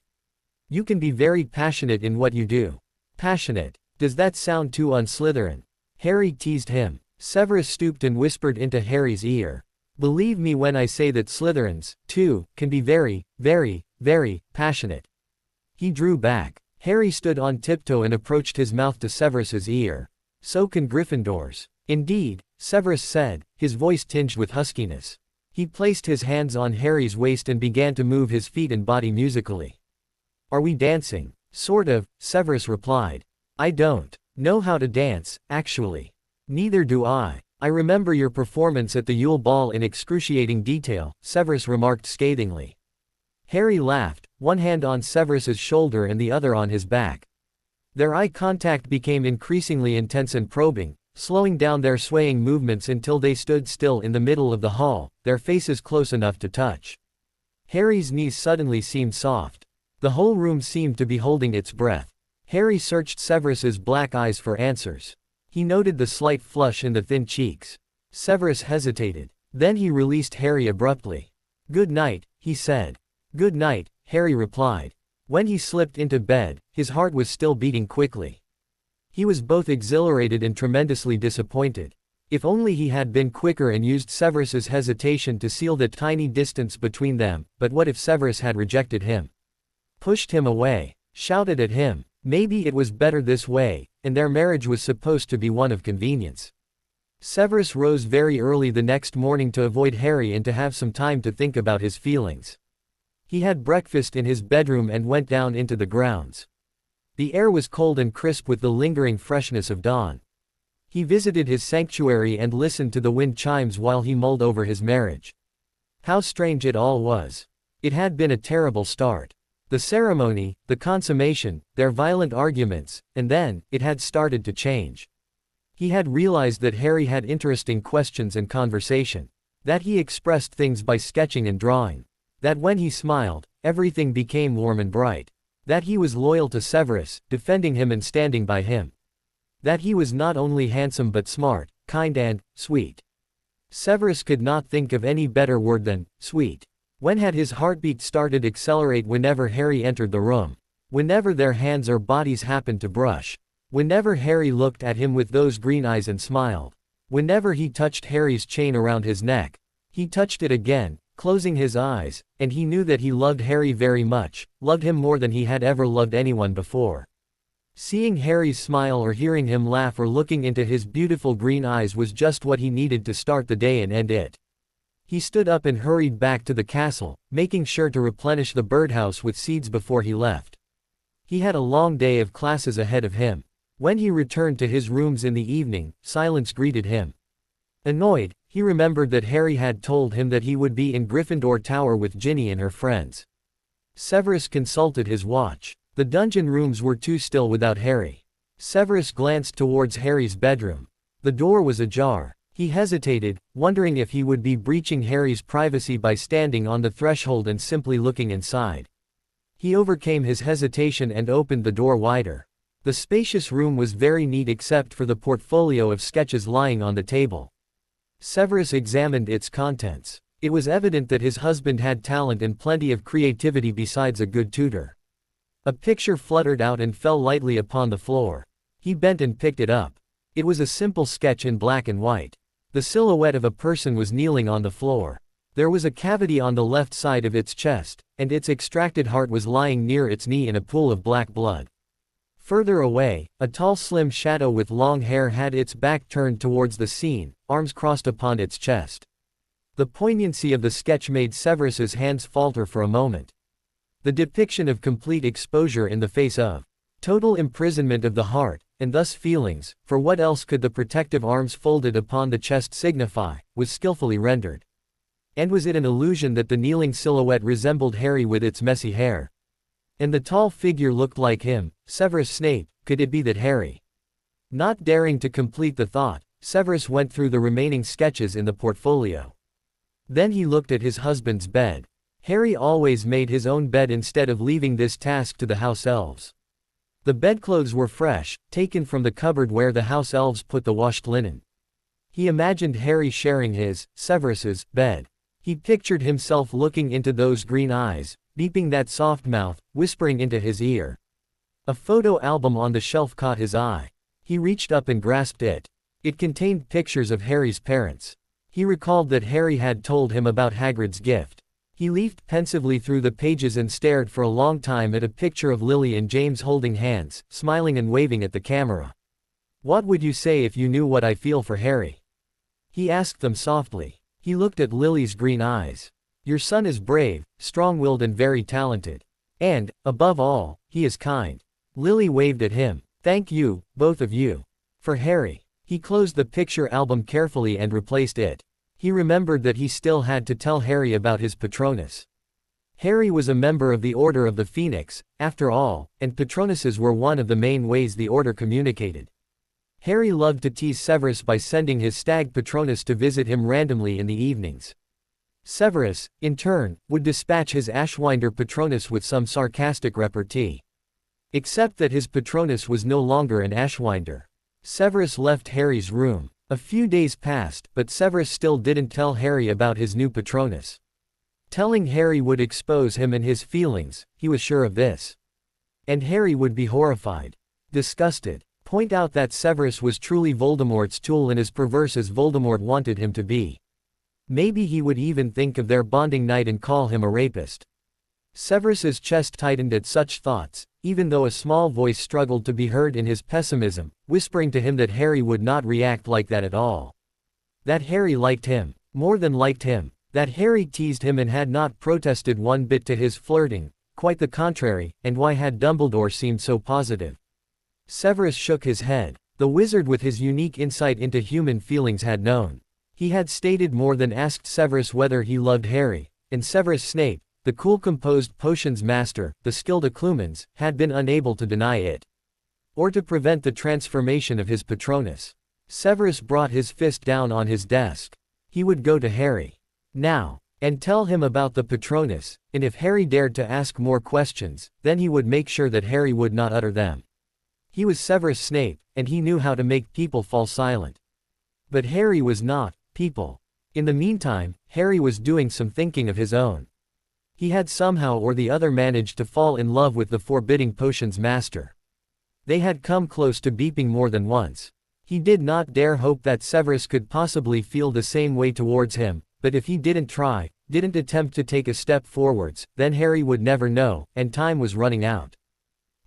You can be very passionate in what you do." "Passionate? Does that sound too unslytherin?" Harry teased him. Severus stooped and whispered into Harry's ear. "Believe me when I say that Slytherins, too, can be very, very, very passionate." He drew back. Harry stood on tiptoe and approached his mouth to Severus's ear. "So can Gryffindors." "Indeed," Severus said, his voice tinged with huskiness. He placed his hands on Harry's waist and began to move his feet and body musically. "Are we dancing?" "Sort of," Severus replied. "I don't know how to dance, actually." "Neither do I. I remember your performance at the Yule Ball in excruciating detail," Severus remarked scathingly. Harry laughed, one hand on Severus's shoulder and the other on his back. Their eye contact became increasingly intense and probing, slowing down their swaying movements until they stood still in the middle of the hall, their faces close enough to touch. Harry's knees suddenly seemed soft. The whole room seemed to be holding its breath. Harry searched Severus's black eyes for answers. He noted the slight flush in the thin cheeks. Severus hesitated. Then he released Harry abruptly. "Good night," he said. "Good night," Harry replied. When he slipped into bed, his heart was still beating quickly. He was both exhilarated and tremendously disappointed. If only he had been quicker and used Severus's hesitation to seal the tiny distance between them, but what if Severus had rejected him? Pushed him away, shouted at him. Maybe it was better this way, and their marriage was supposed to be one of convenience. Severus rose very early the next morning to avoid Harry and to have some time to think about his feelings. He had breakfast in his bedroom and went down into the grounds. The air was cold and crisp with the lingering freshness of dawn. He visited his sanctuary and listened to the wind chimes while he mulled over his marriage. How strange it all was. It had been a terrible start. The ceremony, the consummation, their violent arguments, and then, it had started to change. He had realized that Harry had interesting questions and conversation. That he expressed things by sketching and drawing. That when he smiled, everything became warm and bright. That he was loyal to Severus, defending him and standing by him. That he was not only handsome but smart, kind and sweet. Severus could not think of any better word than sweet. When had his heartbeat started to accelerate whenever Harry entered the room? Whenever their hands or bodies happened to brush. Whenever Harry looked at him with those green eyes and smiled. Whenever he touched Harry's chain around his neck. He touched it again, closing his eyes, and he knew that he loved Harry very much, loved him more than he had ever loved anyone before. Seeing Harry's smile or hearing him laugh or looking into his beautiful green eyes was just what he needed to start the day and end it. He stood up and hurried back to the castle, making sure to replenish the birdhouse with seeds before he left. He had a long day of classes ahead of him. When he returned to his rooms in the evening, silence greeted him. Annoyed, he remembered that Harry had told him that he would be in Gryffindor Tower with Ginny and her friends. Severus consulted his watch. The dungeon rooms were too still without Harry. Severus glanced towards Harry's bedroom. The door was ajar. He hesitated, wondering if he would be breaching Harry's privacy by standing on the threshold and simply looking inside. He overcame his hesitation and opened the door wider. The spacious room was very neat except for the portfolio of sketches lying on the table. Severus examined its contents. It was evident that his husband had talent and plenty of creativity besides a good tutor. A picture fluttered out and fell lightly upon the floor. He bent and picked it up. It was a simple sketch in black and white. The silhouette of a person was kneeling on the floor. There was a cavity on the left side of its chest, and its extracted heart was lying near its knee in a pool of black blood. Further away, a tall slim shadow with long hair had its back turned towards the scene, arms crossed upon its chest. The poignancy of the sketch made Severus's hands falter for a moment. The depiction of complete exposure in the face of total imprisonment of the heart, and thus feelings, for what else could the protective arms folded upon the chest signify, was skillfully rendered. And was it an illusion that the kneeling silhouette resembled Harry with its messy hair? And the tall figure looked like him, Severus Snape, could it be that Harry? Not daring to complete the thought, Severus went through the remaining sketches in the portfolio. Then he looked at his husband's bed. Harry always made his own bed instead of leaving this task to the house elves. The bedclothes were fresh, taken from the cupboard where the house elves put the washed linen. He imagined Harry sharing his, Severus's, bed. He pictured himself looking into those green eyes, beeping that soft mouth, whispering into his ear. A photo album on the shelf caught his eye. He reached up and grasped it. It contained pictures of Harry's parents. He recalled that Harry had told him about Hagrid's gift. He leafed pensively through the pages and stared for a long time at a picture of Lily and James holding hands, smiling and waving at the camera. "What would you say if you knew what I feel for Harry?" he asked them softly. He looked at Lily's green eyes. "Your son is brave, strong-willed and very talented. And, above all, he is kind." Lily waved at him. "Thank you, both of you. For Harry." He closed the picture album carefully and replaced it. He remembered that he still had to tell Harry about his Patronus. Harry was a member of the Order of the Phoenix, after all, and Patronuses were one of the main ways the Order communicated. Harry loved to tease Severus by sending his stag Patronus to visit him randomly in the evenings. Severus, in turn, would dispatch his Ashwinder Patronus with some sarcastic repartee. Except that his Patronus was no longer an Ashwinder. Severus left Harry's room. A few days passed, but Severus still didn't tell Harry about his new Patronus. Telling Harry would expose him and his feelings, he was sure of this. And Harry would be horrified. Disgusted. Point out that Severus was truly Voldemort's tool and as perverse as Voldemort wanted him to be. Maybe he would even think of their bonding night and call him a rapist. Severus's chest tightened at such thoughts, even though a small voice struggled to be heard in his pessimism, whispering to him that Harry would not react like that at all. That Harry liked him, more than liked him, that Harry teased him and had not protested one bit to his flirting, quite the contrary, and why had Dumbledore seemed so positive? Severus shook his head. The wizard with his unique insight into human feelings had known. He had stated more than asked Severus whether he loved Harry, and Severus Snape, the cool composed potions master, the skilled accoutrements, had been unable to deny it. Or to prevent the transformation of his Patronus. Severus brought his fist down on his desk. He would go to Harry now, and tell him about the Patronus, and if Harry dared to ask more questions, then he would make sure that Harry would not utter them. He was Severus Snape, and he knew how to make people fall silent. But Harry was not people. In the meantime, Harry was doing some thinking of his own. He had somehow or the other managed to fall in love with the forbidding potions master. They had come close to beeping more than once. He did not dare hope that Severus could possibly feel the same way towards him, but if he didn't try, didn't attempt to take a step forwards, then Harry would never know, and time was running out.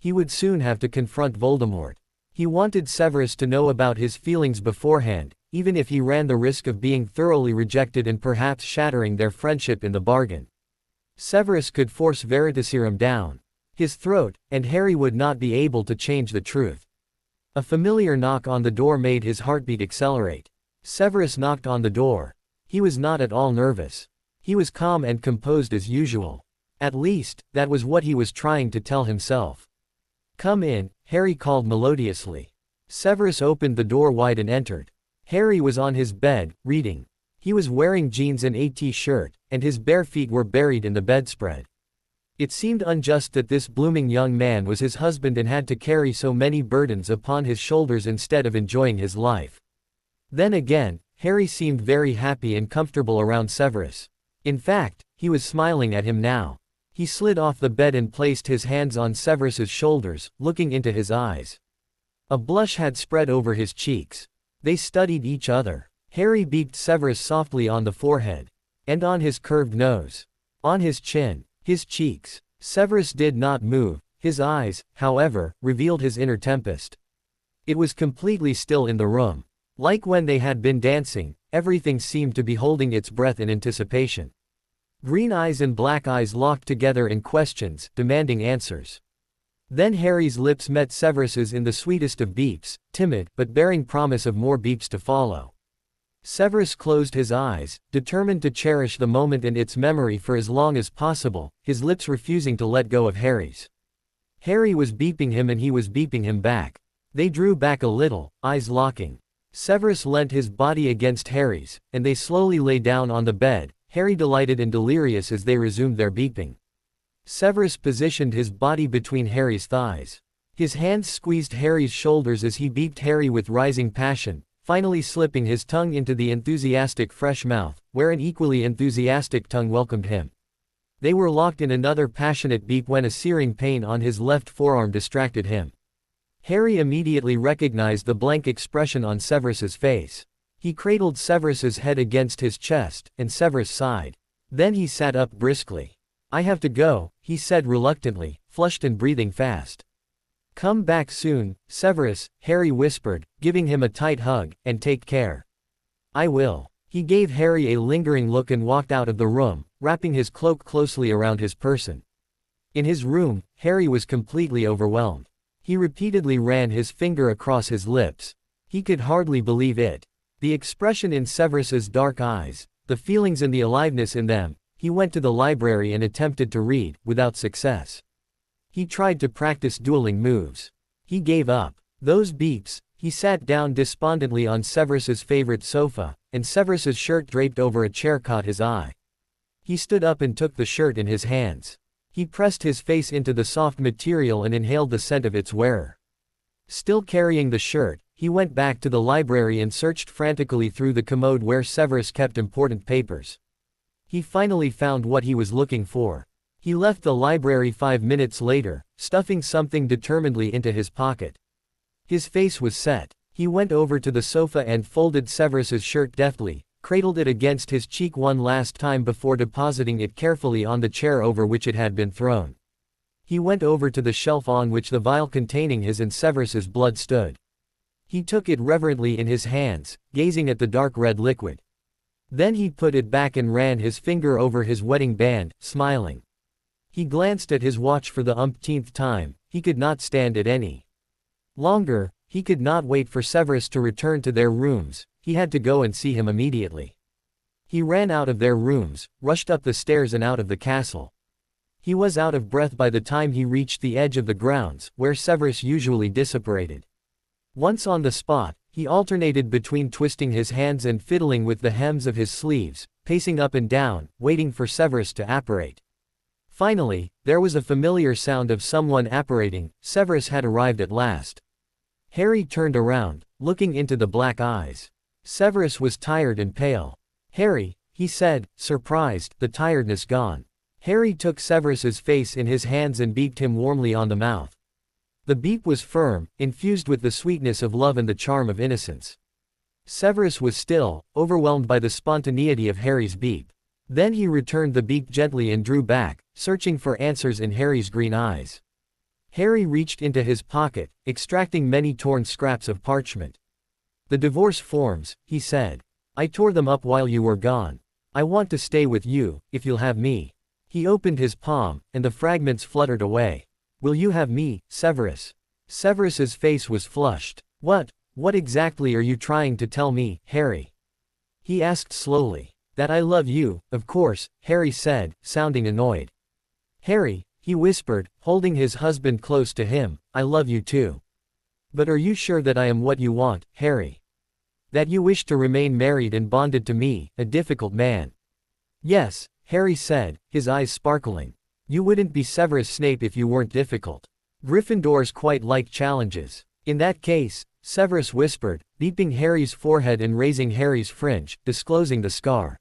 He would soon have to confront Voldemort. He wanted Severus to know about his feelings beforehand, even if he ran the risk of being thoroughly rejected and perhaps shattering their friendship in the bargain. Severus could force Veritaserum down his throat, and Harry would not be able to change the truth. A familiar knock on the door made his heartbeat accelerate. Severus knocked on the door. He was not at all nervous. He was calm and composed as usual. At least, that was what he was trying to tell himself. "Come in," Harry called melodiously. Severus opened the door wide and entered. Harry was on his bed, reading. He was wearing jeans and a t-shirt, and his bare feet were buried in the bedspread. It seemed unjust that this blooming young man was his husband and had to carry so many burdens upon his shoulders instead of enjoying his life. Then again, Harry seemed very happy and comfortable around Severus. In fact, he was smiling at him now. He slid off the bed and placed his hands on Severus's shoulders, looking into his eyes. A blush had spread over his cheeks. They studied each other. Harry beaked Severus softly on the forehead. And on his curved nose. On his chin. His cheeks. Severus did not move. His eyes, however, revealed his inner tempest. It was completely still in the room. Like when they had been dancing, everything seemed to be holding its breath in anticipation. Green eyes and black eyes locked together in questions, demanding answers. Then Harry's lips met Severus's in the sweetest of beeps, timid, but bearing promise of more beeps to follow. Severus closed his eyes, determined to cherish the moment and its memory for as long as possible, his lips refusing to let go of Harry's. Harry was beeping him and he was beeping him back. They drew back a little, eyes locking. Severus leant his body against Harry's, and they slowly lay down on the bed, Harry delighted and delirious as they resumed their beeping. Severus positioned his body between Harry's thighs. His hands squeezed Harry's shoulders as he beeped Harry with rising passion, finally slipping his tongue into the enthusiastic fresh mouth, where an equally enthusiastic tongue welcomed him. They were locked in another passionate beep when a searing pain on his left forearm distracted him. Harry immediately recognized the blank expression on Severus's face. He cradled Severus's head against his chest, and Severus sighed. Then he sat up briskly. "I have to go," he said reluctantly, flushed and breathing fast. "Come back soon, Severus," Harry whispered, giving him a tight hug, "and take care." "I will." He gave Harry a lingering look and walked out of the room, wrapping his cloak closely around his person. In his room, Harry was completely overwhelmed. He repeatedly ran his finger across his lips. He could hardly believe it. The expression in Severus's dark eyes, the feelings and the aliveness in them. He went to the library and attempted to read, without success. He tried to practice dueling moves. He gave up. Those beeps. He sat down despondently on Severus's favorite sofa, and Severus's shirt draped over a chair caught his eye. He stood up and took the shirt in his hands. He pressed his face into the soft material and inhaled the scent of its wearer. Still carrying the shirt, he went back to the library and searched frantically through the commode where Severus kept important papers. He finally found what he was looking for. He left the library 5 minutes later, stuffing something determinedly into his pocket. His face was set. He went over to the sofa and folded Severus's shirt deftly, cradled it against his cheek one last time before depositing it carefully on the chair over which it had been thrown. He went over to the shelf on which the vial containing his and Severus's blood stood. He took it reverently in his hands, gazing at the dark red liquid. Then he put it back and ran his finger over his wedding band, smiling. He glanced at his watch for the umpteenth time. He could not stand it any longer. He could not wait for Severus to return to their rooms. He had to go and see him immediately. He ran out of their rooms, rushed up the stairs and out of the castle. He was out of breath by the time he reached the edge of the grounds, where Severus usually disapparated. Once on the spot, he alternated between twisting his hands and fiddling with the hems of his sleeves, pacing up and down, waiting for Severus to apparate. Finally, there was a familiar sound of someone apparating. Severus had arrived at last. Harry turned around, looking into the black eyes. Severus was tired and pale. "Harry," he said, surprised, the tiredness gone. Harry took Severus's face in his hands and beeped him warmly on the mouth. The beep was firm, infused with the sweetness of love and the charm of innocence. Severus was still, overwhelmed by the spontaneity of Harry's beep. Then he returned the beep gently and drew back, searching for answers in Harry's green eyes. Harry reached into his pocket, extracting many torn scraps of parchment. "The divorce forms," he said. "I tore them up while you were gone. I want to stay with you, if you'll have me." He opened his palm, and the fragments fluttered away. "Will you have me, Severus?" Severus's face was flushed. What exactly are you trying to tell me, Harry?" he asked slowly. "That I love you, of course," Harry said, sounding annoyed. "Harry," he whispered, holding his husband close to him, "I love you too. But are you sure that I am what you want, Harry? That you wish to remain married and bonded to me, a difficult man?" "Yes," Harry said, his eyes sparkling. "You wouldn't be Severus Snape if you weren't difficult. Gryffindors quite like challenges." "In that case," Severus whispered, beeping Harry's forehead and raising Harry's fringe, disclosing the scar.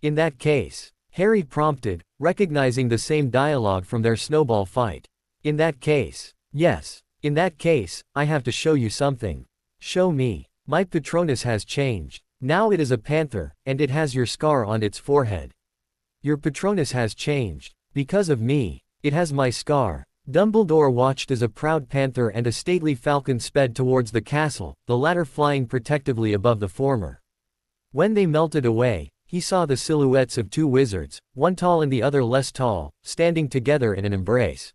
"In that case," Harry prompted, recognizing the same dialogue from their snowball fight. "In that case, yes. In that case, I have to show you something." "Show me." "My Patronus has changed. Now it is a panther, and it has your scar on its forehead." "Your Patronus has changed. Because of me. It has my scar." Dumbledore watched as a proud panther and a stately falcon sped towards the castle, the latter flying protectively above the former. When they melted away, he saw the silhouettes of two wizards, one tall and the other less tall, standing together in an embrace.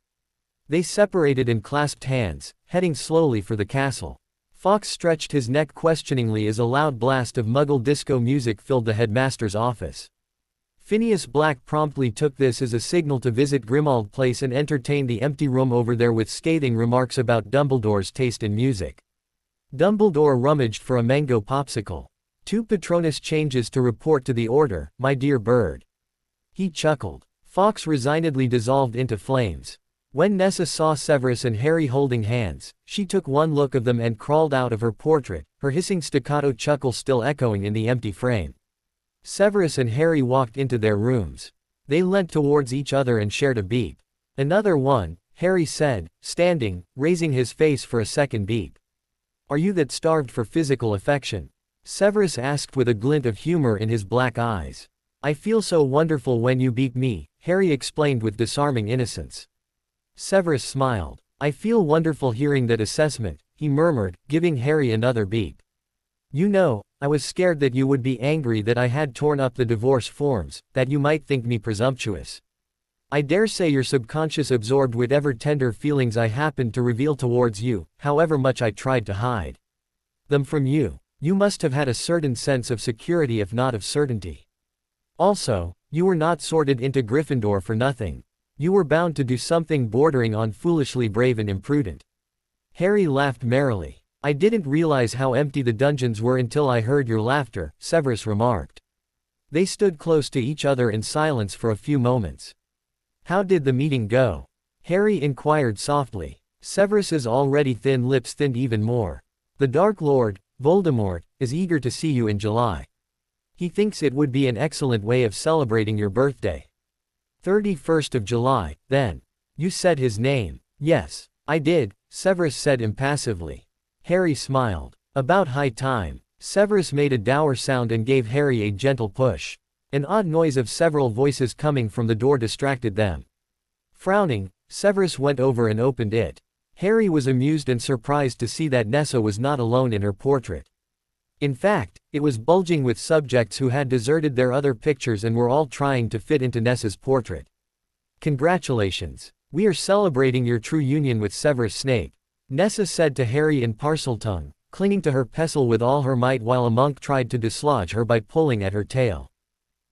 They separated and clasped hands, heading slowly for the castle. Fawkes stretched his neck questioningly as a loud blast of Muggle disco music filled the headmaster's office. Phineas Black promptly took this as a signal to visit Grimmauld Place and entertain the empty room over there with scathing remarks about Dumbledore's taste in music. Dumbledore rummaged for a mango popsicle. "Two Patronus changes to report to the Order, my dear bird." He chuckled. Fawkes resignedly dissolved into flames. When Nessa saw Severus and Harry holding hands, she took one look of them and crawled out of her portrait, her hissing staccato chuckle still echoing in the empty frame. Severus and Harry walked into their rooms. They leant towards each other and shared a beep. "Another one," Harry said, standing, raising his face for a second beep. "Are you that starved for physical affection?" Severus asked with a glint of humor in his black eyes. "I feel so wonderful when you beep me," Harry explained with disarming innocence. Severus smiled. "I feel wonderful hearing that assessment," he murmured, giving Harry another beep. "You know, I was scared that you would be angry that I had torn up the divorce forms, that you might think me presumptuous. I dare say your subconscious absorbed whatever tender feelings I happened to reveal towards you, however much I tried to hide them from you. You must have had a certain sense of security if not of certainty. Also, you were not sorted into Gryffindor for nothing. You were bound to do something bordering on foolishly brave and imprudent." Harry laughed merrily. "I didn't realize how empty the dungeons were until I heard your laughter," Severus remarked. They stood close to each other in silence for a few moments. "How did the meeting go?" Harry inquired softly. Severus's already thin lips thinned even more. "The Dark Lord, Voldemort, is eager to see you in July. He thinks it would be an excellent way of celebrating your birthday." 31st of July, then. "You said his name." "Yes, I did," Severus said impassively. Harry smiled. About high time. Severus made a dour sound and gave Harry a gentle push. An odd noise of several voices coming from the door distracted them. Frowning, Severus went over and opened it. Harry was amused and surprised to see that Nessa was not alone in her portrait. In fact, it was bulging with subjects who had deserted their other pictures and were all trying to fit into Nessa's portrait. Congratulations. We are celebrating your true union with Severus Snape, Nessa said to Harry in Parseltongue, clinging to her pestle with all her might while a monk tried to dislodge her by pulling at her tail.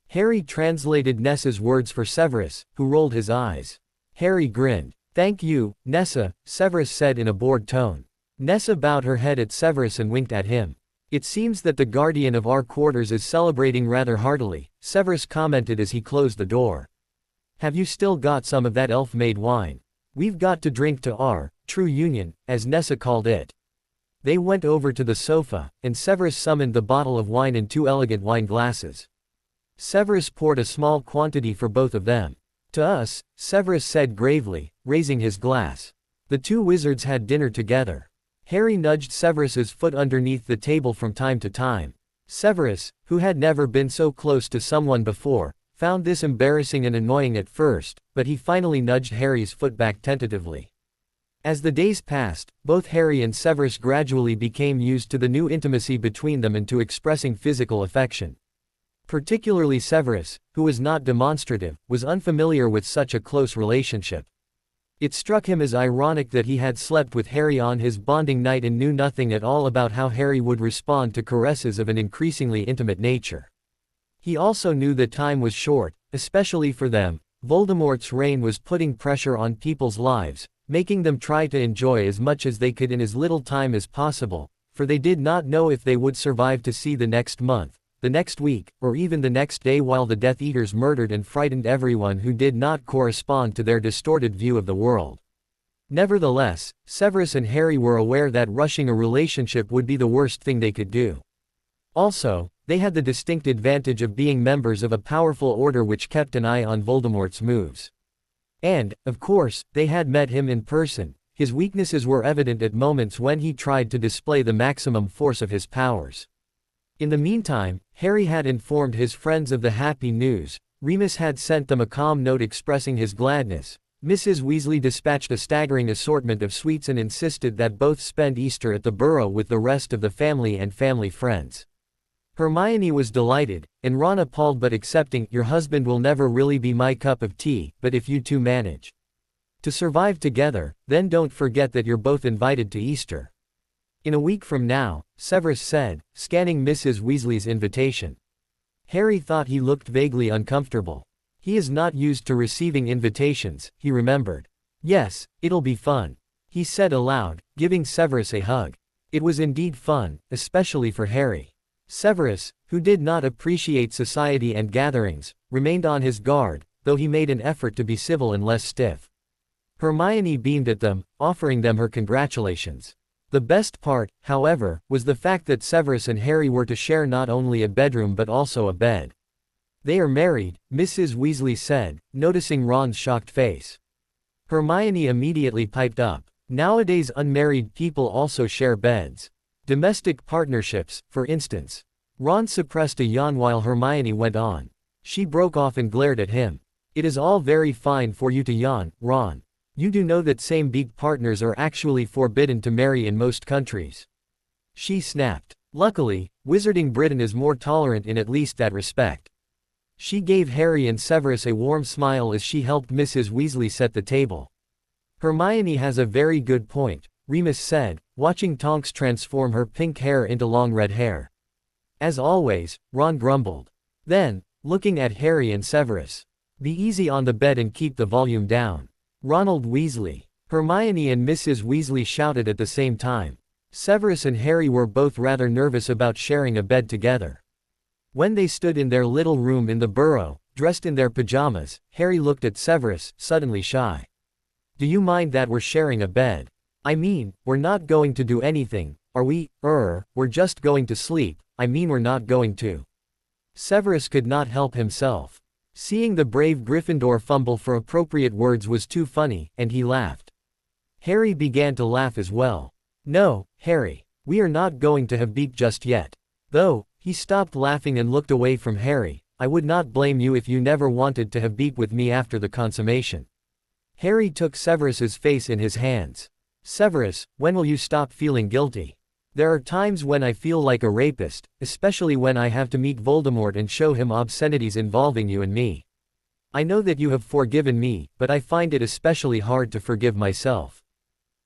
Harry translated Nessa's words for Severus, who rolled his eyes. Harry grinned. Thank you, Nessa, Severus said in a bored tone. Nessa bowed her head at Severus and winked at him. It seems that the guardian of our quarters is celebrating rather heartily, Severus commented as he closed the door. Have you still got some of that elf-made wine? We've got to drink to our true union, as Nessa called it. They went over to the sofa, and Severus summoned the bottle of wine in 2 elegant wine glasses. Severus poured a small quantity for both of them. To us, Severus said gravely, raising his glass. The 2 wizards had dinner together. Harry nudged Severus's foot underneath the table from time to time. Severus, who had never been so close to someone before, found this embarrassing and annoying at first, but he finally nudged Harry's foot back tentatively. As the days passed, both Harry and Severus gradually became used to the new intimacy between them and to expressing physical affection. Particularly Severus, who was not demonstrative, was unfamiliar with such a close relationship. It struck him as ironic that he had slept with Harry on his bonding night and knew nothing at all about how Harry would respond to caresses of an increasingly intimate nature. He also knew that time was short, especially for them. Voldemort's reign was putting pressure on people's lives, making them try to enjoy as much as they could in as little time as possible, for they did not know if they would survive to see the next month, the next week, or even the next day while the Death Eaters murdered and frightened everyone who did not correspond to their distorted view of the world. Nevertheless, Severus and Harry were aware that rushing a relationship would be the worst thing they could do. Also, they had the distinct advantage of being members of a powerful order which kept an eye on Voldemort's moves. And, of course, they had met him in person. His weaknesses were evident at moments when he tried to display the maximum force of his powers. In the meantime, Harry had informed his friends of the happy news. Remus had sent them a calm note expressing his gladness. Mrs. Weasley dispatched a staggering assortment of sweets and insisted that both spend Easter at the Burrow with the rest of the family and family friends. Hermione was delighted, and Ron appalled but accepting. Your husband will never really be my cup of tea, but if you two manage to survive together, then don't forget that you're both invited to Easter. In a week from now, Severus said, scanning Mrs. Weasley's invitation. Harry thought he looked vaguely uncomfortable. He is not used to receiving invitations, he remembered. Yes, it'll be fun, he said aloud, giving Severus a hug. It was indeed fun, especially for Harry. Severus, who did not appreciate society and gatherings, remained on his guard, though he made an effort to be civil and less stiff. Hermione beamed at them, offering them her congratulations. The best part, however, was the fact that Severus and Harry were to share not only a bedroom but also a bed. They are married, Mrs. Weasley said, noticing Ron's shocked face. Hermione immediately piped up. Nowadays unmarried people also share beds. Domestic partnerships, for instance. Ron suppressed a yawn while Hermione went on. She broke off and glared at him. It is all very fine for you to yawn, Ron. You do know that same-sex partners are actually forbidden to marry in most countries. She snapped. Luckily, Wizarding Britain is more tolerant in at least that respect. She gave Harry and Severus a warm smile as she helped Mrs. Weasley set the table. Hermione has a very good point, Remus said, watching Tonks transform her pink hair into long red hair. As always, Ron grumbled. Then, looking at Harry and Severus. Be easy on the bed and keep the volume down. Ronald Weasley. Hermione and Mrs. Weasley shouted at the same time. Severus and Harry were both rather nervous about sharing a bed together. When they stood in their little room in the Burrow, dressed in their pajamas, Harry looked at Severus, suddenly shy. Do you mind that we're sharing a bed? I mean, we're not going to do anything, are we? We're just going to sleep, I mean we're not going to. Severus could not help himself. Seeing the brave Gryffindor fumble for appropriate words was too funny, and he laughed. Harry began to laugh as well. No, Harry. We are not going to have beak just yet. Though, he stopped laughing and looked away from Harry. I would not blame you if you never wanted to have beak with me after the consummation. Harry took Severus's face in his hands. Severus, when will you stop feeling guilty? There are times when I feel like a rapist, especially when I have to meet Voldemort and show him obscenities involving you and me. I know that you have forgiven me, but I find it especially hard to forgive myself.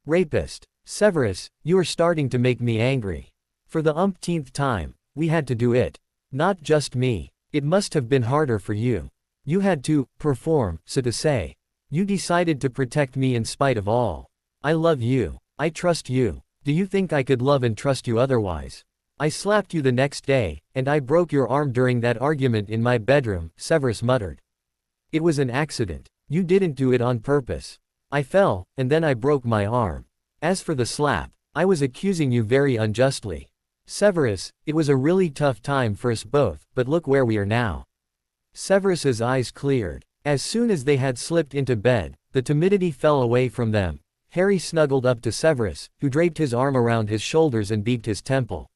Rapist. Severus, you are starting to make me angry. For the umpteenth time, we had to do it. Not just me. It must have been harder for you. You had to perform, so to say. You decided to protect me in spite of all. I love you. I trust you. Do you think I could love and trust you otherwise? I slapped you the next day, and I broke your arm during that argument in my bedroom, Severus muttered. It was an accident. You didn't do it on purpose. I fell, and then I broke my arm. As for the slap, I was accusing you very unjustly. Severus, it was a really tough time for us both, but look where we are now. Severus's eyes cleared. As soon as they had slipped into bed, the timidity fell away from them. Harry snuggled up to Severus, who draped his arm around his shoulders and beaked his temple.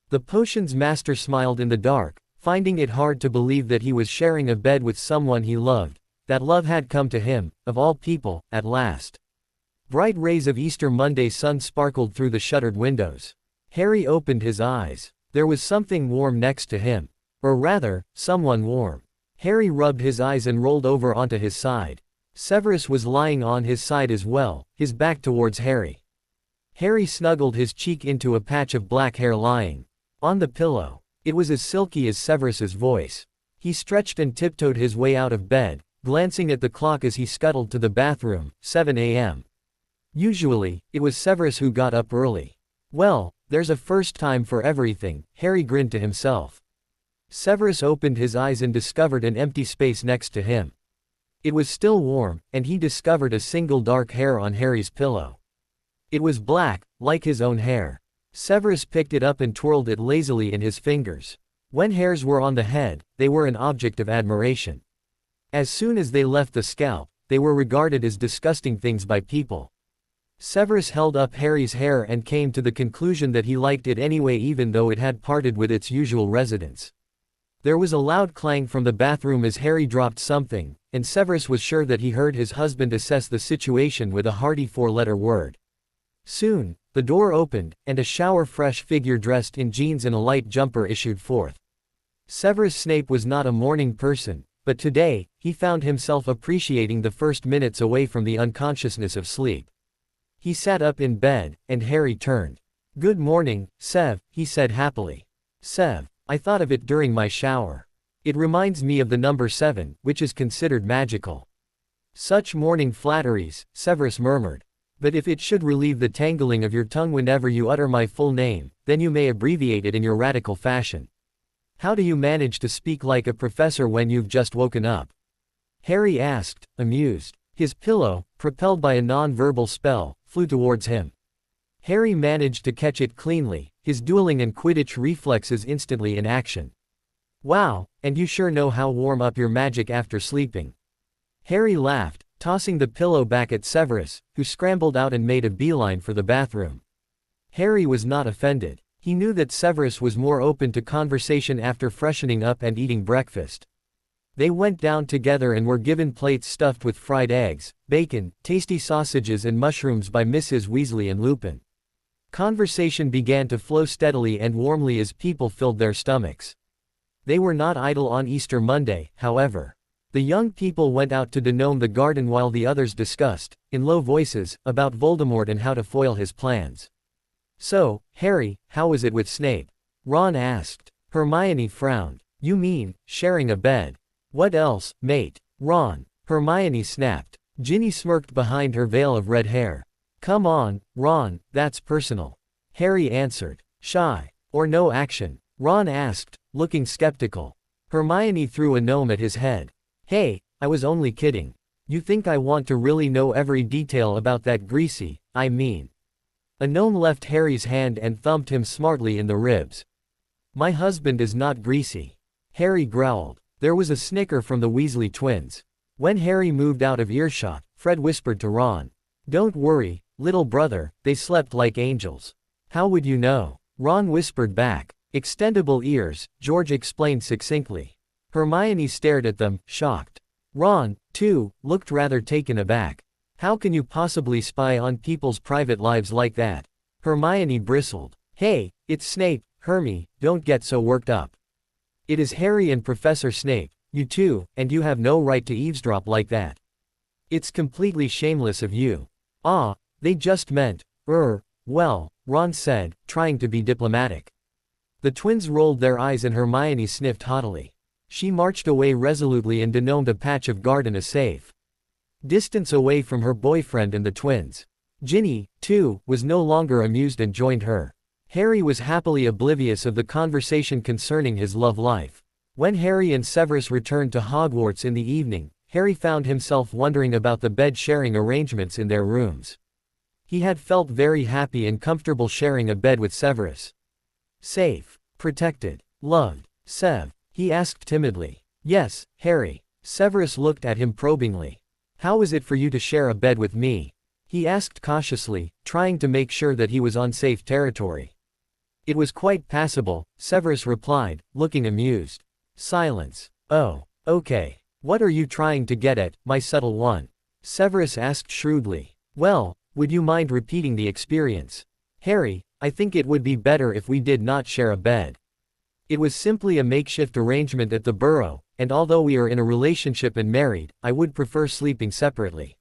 The potion's master smiled in the dark, finding it hard to believe that he was sharing a bed with someone he loved. That love had come to him, of all people, at last. Bright rays of Easter Monday sun sparkled through the shuttered windows. Harry opened his eyes. There was something warm next to him. Or rather, someone warm. Harry rubbed his eyes and rolled over onto his side. Severus was lying on his side as well, his back towards Harry. Harry snuggled his cheek into a patch of black hair lying on the pillow. It was as silky as Severus's voice. He stretched and tiptoed his way out of bed, glancing at the clock as he scuttled to the bathroom, 7 a.m. Usually, it was Severus who got up early. Well, there's a first time for everything, Harry grinned to himself. Severus opened his eyes and discovered an empty space next to him. It was still warm, and he discovered a single dark hair on Harry's pillow. It was black, like his own hair. Severus picked it up and twirled it lazily in his fingers. When hairs were on the head, they were an object of admiration. As soon as they left the scalp, they were regarded as disgusting things by people. Severus held up Harry's hair and came to the conclusion that he liked it anyway even though it had parted with its usual residents. There was a loud clang from the bathroom as Harry dropped something, and Severus was sure that he heard his husband assess the situation with a hearty four-letter word. Soon, the door opened, and a shower-fresh figure dressed in jeans and a light jumper issued forth. Severus Snape was not a morning person, but today, he found himself appreciating the first minutes away from the unconsciousness of sleep. He sat up in bed, and Harry turned. "Good morning, Sev," he said happily. "Sev, I thought of it during my shower. It reminds me of the number 7, which is considered magical." "Such morning flatteries," Severus murmured. "But if it should relieve the tangling of your tongue whenever you utter my full name, then you may abbreviate it in your radical fashion. How do you manage to speak like a professor when you've just woken up?" Harry asked, amused. His pillow, propelled by a non-verbal spell, flew towards him. Harry managed to catch it cleanly, his dueling and Quidditch reflexes instantly in action. "Wow, and you sure know how warm up your magic after sleeping." Harry laughed, tossing the pillow back at Severus, who scrambled out and made a beeline for the bathroom. Harry was not offended. He knew that Severus was more open to conversation after freshening up and eating breakfast. They went down together and were given plates stuffed with fried eggs, bacon, tasty sausages and mushrooms by Mrs. Weasley and Lupin. Conversation began to flow steadily and warmly as people filled their stomachs. They were not idle on Easter Monday, however. The young people went out to denome the garden while the others discussed, in low voices, about Voldemort and how to foil his plans. "So, Harry, how was it with Snape?" Ron asked. Hermione frowned. "You mean, sharing a bed? What else, mate?" "Ron," Hermione snapped. Ginny smirked behind her veil of red hair. "Come on, Ron, that's personal." Harry answered. "Shy, or no action?" Ron asked, looking skeptical. Hermione threw a gnome at his head. "Hey, I was only kidding. You think I want to really know every detail about that greasy, I mean." A gnome left Harry's hand and thumped him smartly in the ribs. "My husband is not greasy." Harry growled. There was a snicker from the Weasley twins. When Harry moved out of earshot, Fred whispered to Ron, "Don't worry, Little brother, they slept like angels. How would you know? Ron whispered back. Extendable ears, George explained succinctly. Hermione stared at them, shocked. Ron, too, looked rather taken aback. How can you possibly spy on people's private lives like that? Hermione bristled. Hey, it's Snape, Hermie, don't get so worked up. It is Harry and Professor Snape, you two, and you have no right to eavesdrop like that. It's completely shameless of you. Ah, they just meant, well, Ron said, trying to be diplomatic. The twins rolled their eyes and Hermione sniffed haughtily. She marched away resolutely and denomed a patch of garden a safe distance away from her boyfriend and the twins. Ginny, too, was no longer amused and joined her. Harry was happily oblivious of the conversation concerning his love life. When Harry and Severus returned to Hogwarts in the evening, Harry found himself wondering about the bed-sharing arrangements in their rooms. He had felt very happy and comfortable sharing a bed with Severus. Safe, protected, loved, Sev, he asked timidly. Yes, Harry. Severus looked at him probingly. How is it for you to share a bed with me? He asked cautiously, trying to make sure that he was on safe territory. It was quite passable, Severus replied, looking amused. Silence. Oh, okay. What are you trying to get at, my subtle one? Severus asked shrewdly. Well, would you mind repeating the experience? Harry, I think it would be better if we did not share a bed. It was simply a makeshift arrangement at the Burrow, and although we are in a relationship and married, I would prefer sleeping separately.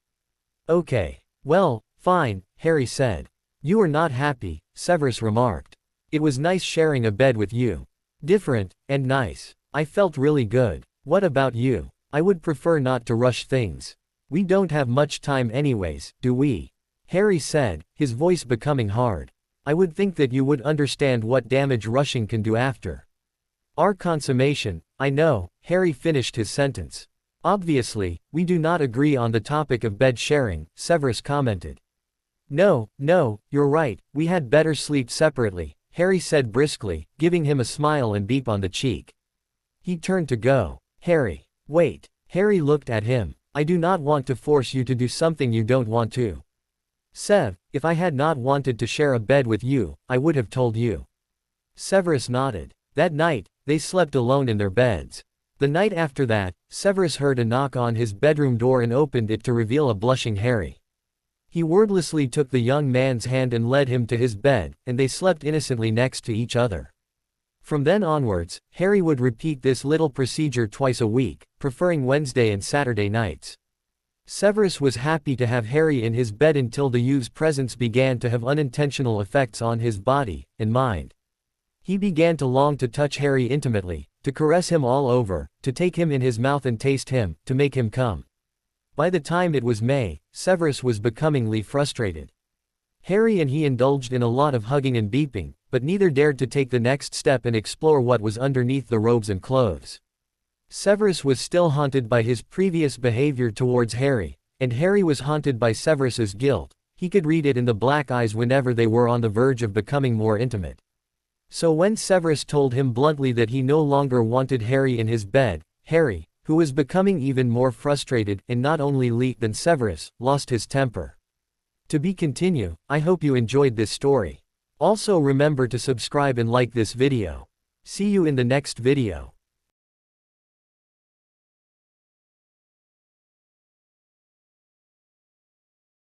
Okay. Well, fine, Harry said. You are not happy, Severus remarked. It was nice sharing a bed with you. Different, and nice. I felt really good. What about you? I would prefer not to rush things. We don't have much time anyways, do we? Harry said, his voice becoming hard. I would think that you would understand what damage rushing can do after our consummation. I know, Harry finished his sentence. Obviously, we do not agree on the topic of bed sharing, Severus commented. No, you're right, we had better sleep separately, Harry said briskly, giving him a smile and beep on the cheek. He turned to go. Harry. Wait. Harry looked at him. I do not want to force you to do something you don't want to. Sev, if I had not wanted to share a bed with you, I would have told you. Severus nodded. That night, they slept alone in their beds. The night after that, Severus heard a knock on his bedroom door and opened it to reveal a blushing Harry. He wordlessly took the young man's hand and led him to his bed, and they slept innocently next to each other. From then onwards, Harry would repeat this little procedure twice a week, preferring Wednesday and Saturday nights. Severus was happy to have Harry in his bed until the youth's presence began to have unintentional effects on his body and mind. He began to long to touch Harry intimately, to caress him all over, to take him in his mouth and taste him, to make him come. By the time it was May, Severus was becomingly frustrated. Harry and he indulged in a lot of hugging and beeping, but neither dared to take the next step and explore what was underneath the robes and clothes. Severus was still haunted by his previous behavior towards Harry, and Harry was haunted by Severus's guilt. He could read it in the black eyes whenever they were on the verge of becoming more intimate. So when Severus told him bluntly that he no longer wanted Harry in his bed, Harry, who was becoming even more frustrated and not only leaked than Severus, lost his temper. To be continue, I hope you enjoyed this story. Also remember to subscribe and like this video. See you in the next video.